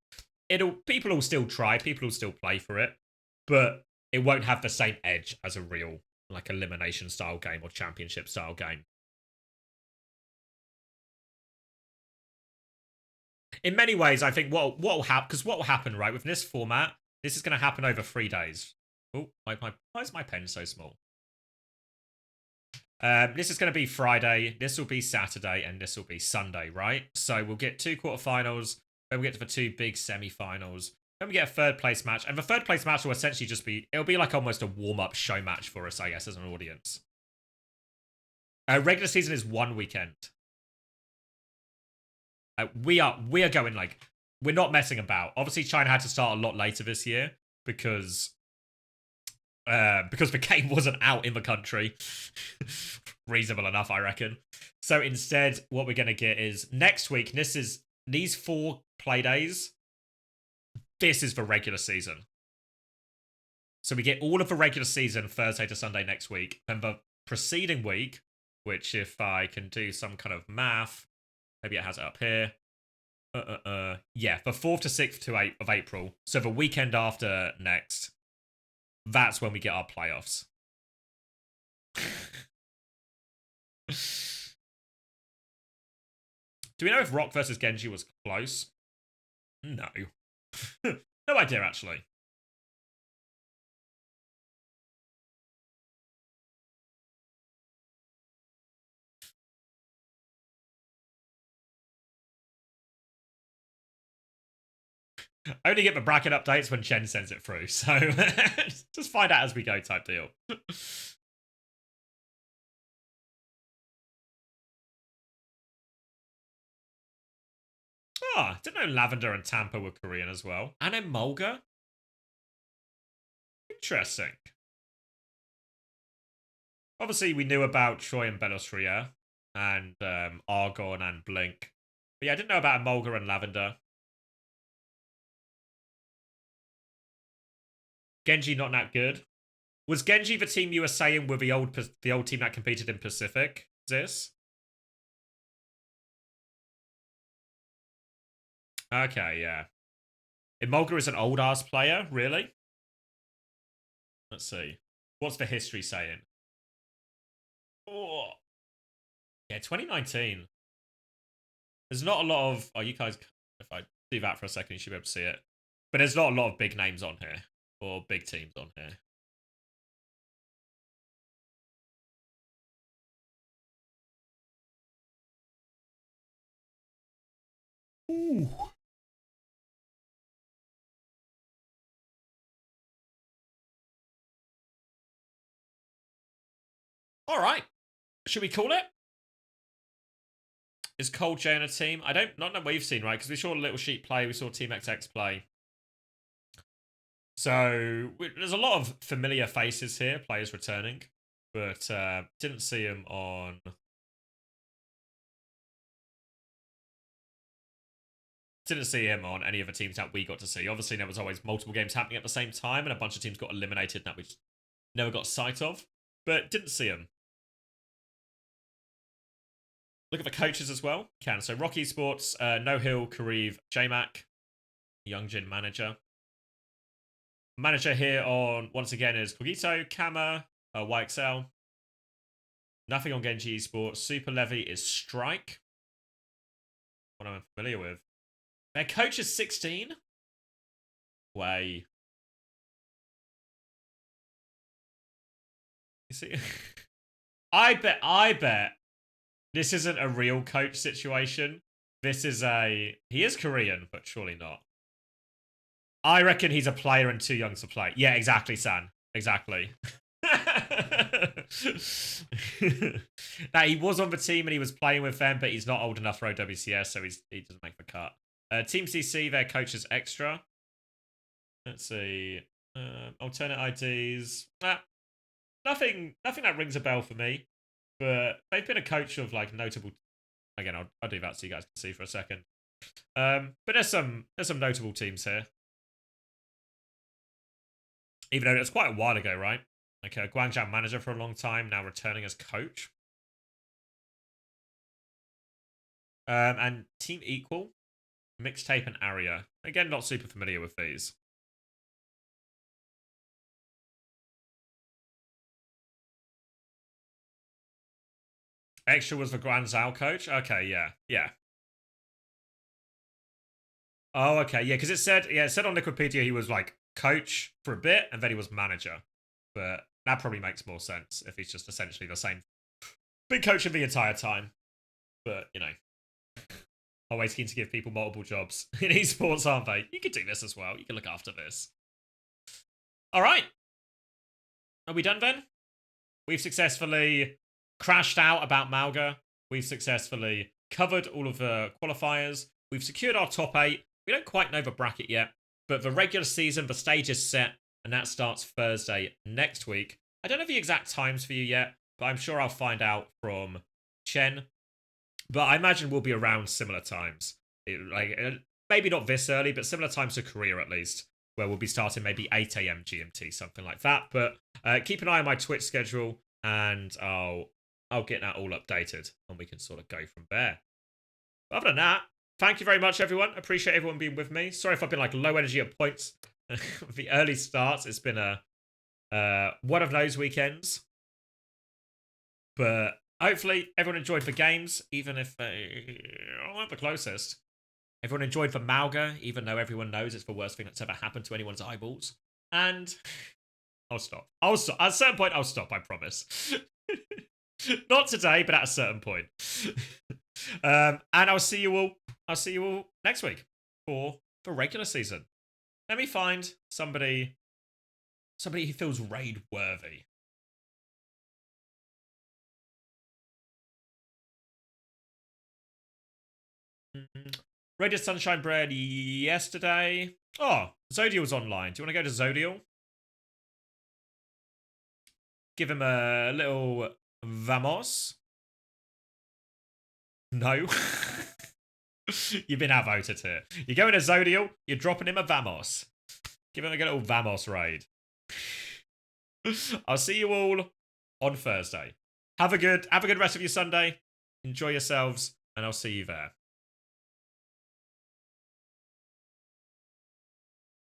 people will still try, people will still play for it, but it won't have the same edge as a real, like, elimination style game or championship style game. In many ways, I think what will happen, because what will happen, right, with this format, this is going to happen over 3 days. Oh, why is my pen so small? This is going to be Friday, this will be Saturday, and this will be Sunday, right? So we'll get 2 quarterfinals, then we'll get to the 2 big semi-finals, then we get a third place match, and the third place match will essentially just be, it'll be like almost a warm-up show match for us, I guess, as an audience. Regular season is 1 weekend. We are going, like, we're not messing about. Obviously, China had to start a lot later this year because the game wasn't out in the country. Reasonable enough, I reckon. So instead, what we're going to get is next week, these 4 play days, this is the regular season. So we get all of the regular season Thursday to Sunday next week. And the preceding week, which if I can do some kind of math, maybe it has it up here. Yeah, the 4th to 6th of April. So the weekend after next, that's when we get our playoffs. Do we know if Rock versus Genji was close? No. No idea, actually. I only get the bracket updates when Chen sends it through, so just find out as we go type deal. Oh, didn't know Lavender and Tampa were Korean as well. And then Mulga? Interesting. Obviously, we knew about Troy and Belostria and Argon and Blink. But yeah, I didn't know about Mulga and Lavender. Genji not that good. Was Genji the team you were saying were the old team that competed in Pacific? This? Okay, yeah. Imolga is an old-ass player, really? Let's see. What's the history saying? Oh. Yeah, 2019. There's not a lot of... Oh, you guys... If I do that for a second, you should be able to see it. But there's not a lot of big names on here. Or big teams on here. Ooh. All right. Should we call it? Is Cold J in a team? I don't know what we've seen, right? Because we saw Little Sheep play. We saw Team XX play. So there's a lot of familiar faces here, players returning. But didn't see them on... Didn't see him on any of the teams that we got to see. Obviously, there was always multiple games happening at the same time, and a bunch of teams got eliminated that we just never got sight of. But didn't see him. Look at the coaches as well. Can. So Rocky Sports, No Hill, Kareev, JMac, Youngjin manager. Manager here on, once again, is Kogito, Kama, YXL. Nothing on Genji Esports. Super Levy is Strike. What I'm familiar with. Their coach is 16? Way. You see? I bet this isn't a real coach situation. This is a... He is Korean, but surely not. I reckon he's a player and too young to play. Yeah, exactly, San. Exactly. Now, he was on the team and he was playing with them, but he's not old enough for OWCS, so he doesn't make the cut. Team CC, their coach is Extra. Let's see. Alternate IDs. Nothing that rings a bell for me. But they've been a coach of like notable... Again, I'll do that so you guys can see for a second. But there's some notable teams here. Even though it's quite a while ago, right? Like a Guangzhou manager for a long time, now returning as coach. And Team Equal, Mixtape and Aria. Again, not super familiar with these. Extra was the Guangzhou coach? Okay, yeah. Oh, okay, yeah, because it said on Wikipedia he was like coach for a bit and then he was manager. But that probably makes more sense if he's just essentially the same big coach of the entire time. But, you know, always keen to give people multiple jobs in esports, aren't they? You could do this as well. You can look after this. All right. Are we done then? We've successfully crashed out about Malga. We've successfully covered all of the qualifiers. We've secured our top 8. We don't quite know the bracket yet, but the regular season, the stage is set, and that starts Thursday next week. I don't know the exact times for you yet, but I'm sure I'll find out from Chen. But I imagine we'll be around similar times. Maybe not this early, but similar times to Korea at least, where we'll be starting maybe 8 AM GMT, something like that. But keep an eye on my Twitch schedule, and I'll get that all updated, and we can sort of go from there. But other than that, thank you very much, everyone. Appreciate everyone being with me. Sorry if I've been like low energy at points. The early starts, it's been one of those weekends. But hopefully everyone enjoyed the games, even if they weren't the closest. Everyone enjoyed the Malga, even though everyone knows it's the worst thing that's ever happened to anyone's eyeballs. And I'll stop. At a certain point, I'll stop, I promise. Not today, but at a certain point. And I'll see you all next week for the regular season. Let me find somebody who feels raid worthy. Raided Sunshine Bread yesterday. Oh, Zodial's online. Do you want to go to Zodial? Give him a little vamos. No. You've been outvoted here. You're going to Zodial, you're dropping him a vamos. Give him a little vamos raid. I'll see you all on Thursday. Have a good rest of your Sunday. Enjoy yourselves, and I'll see you there.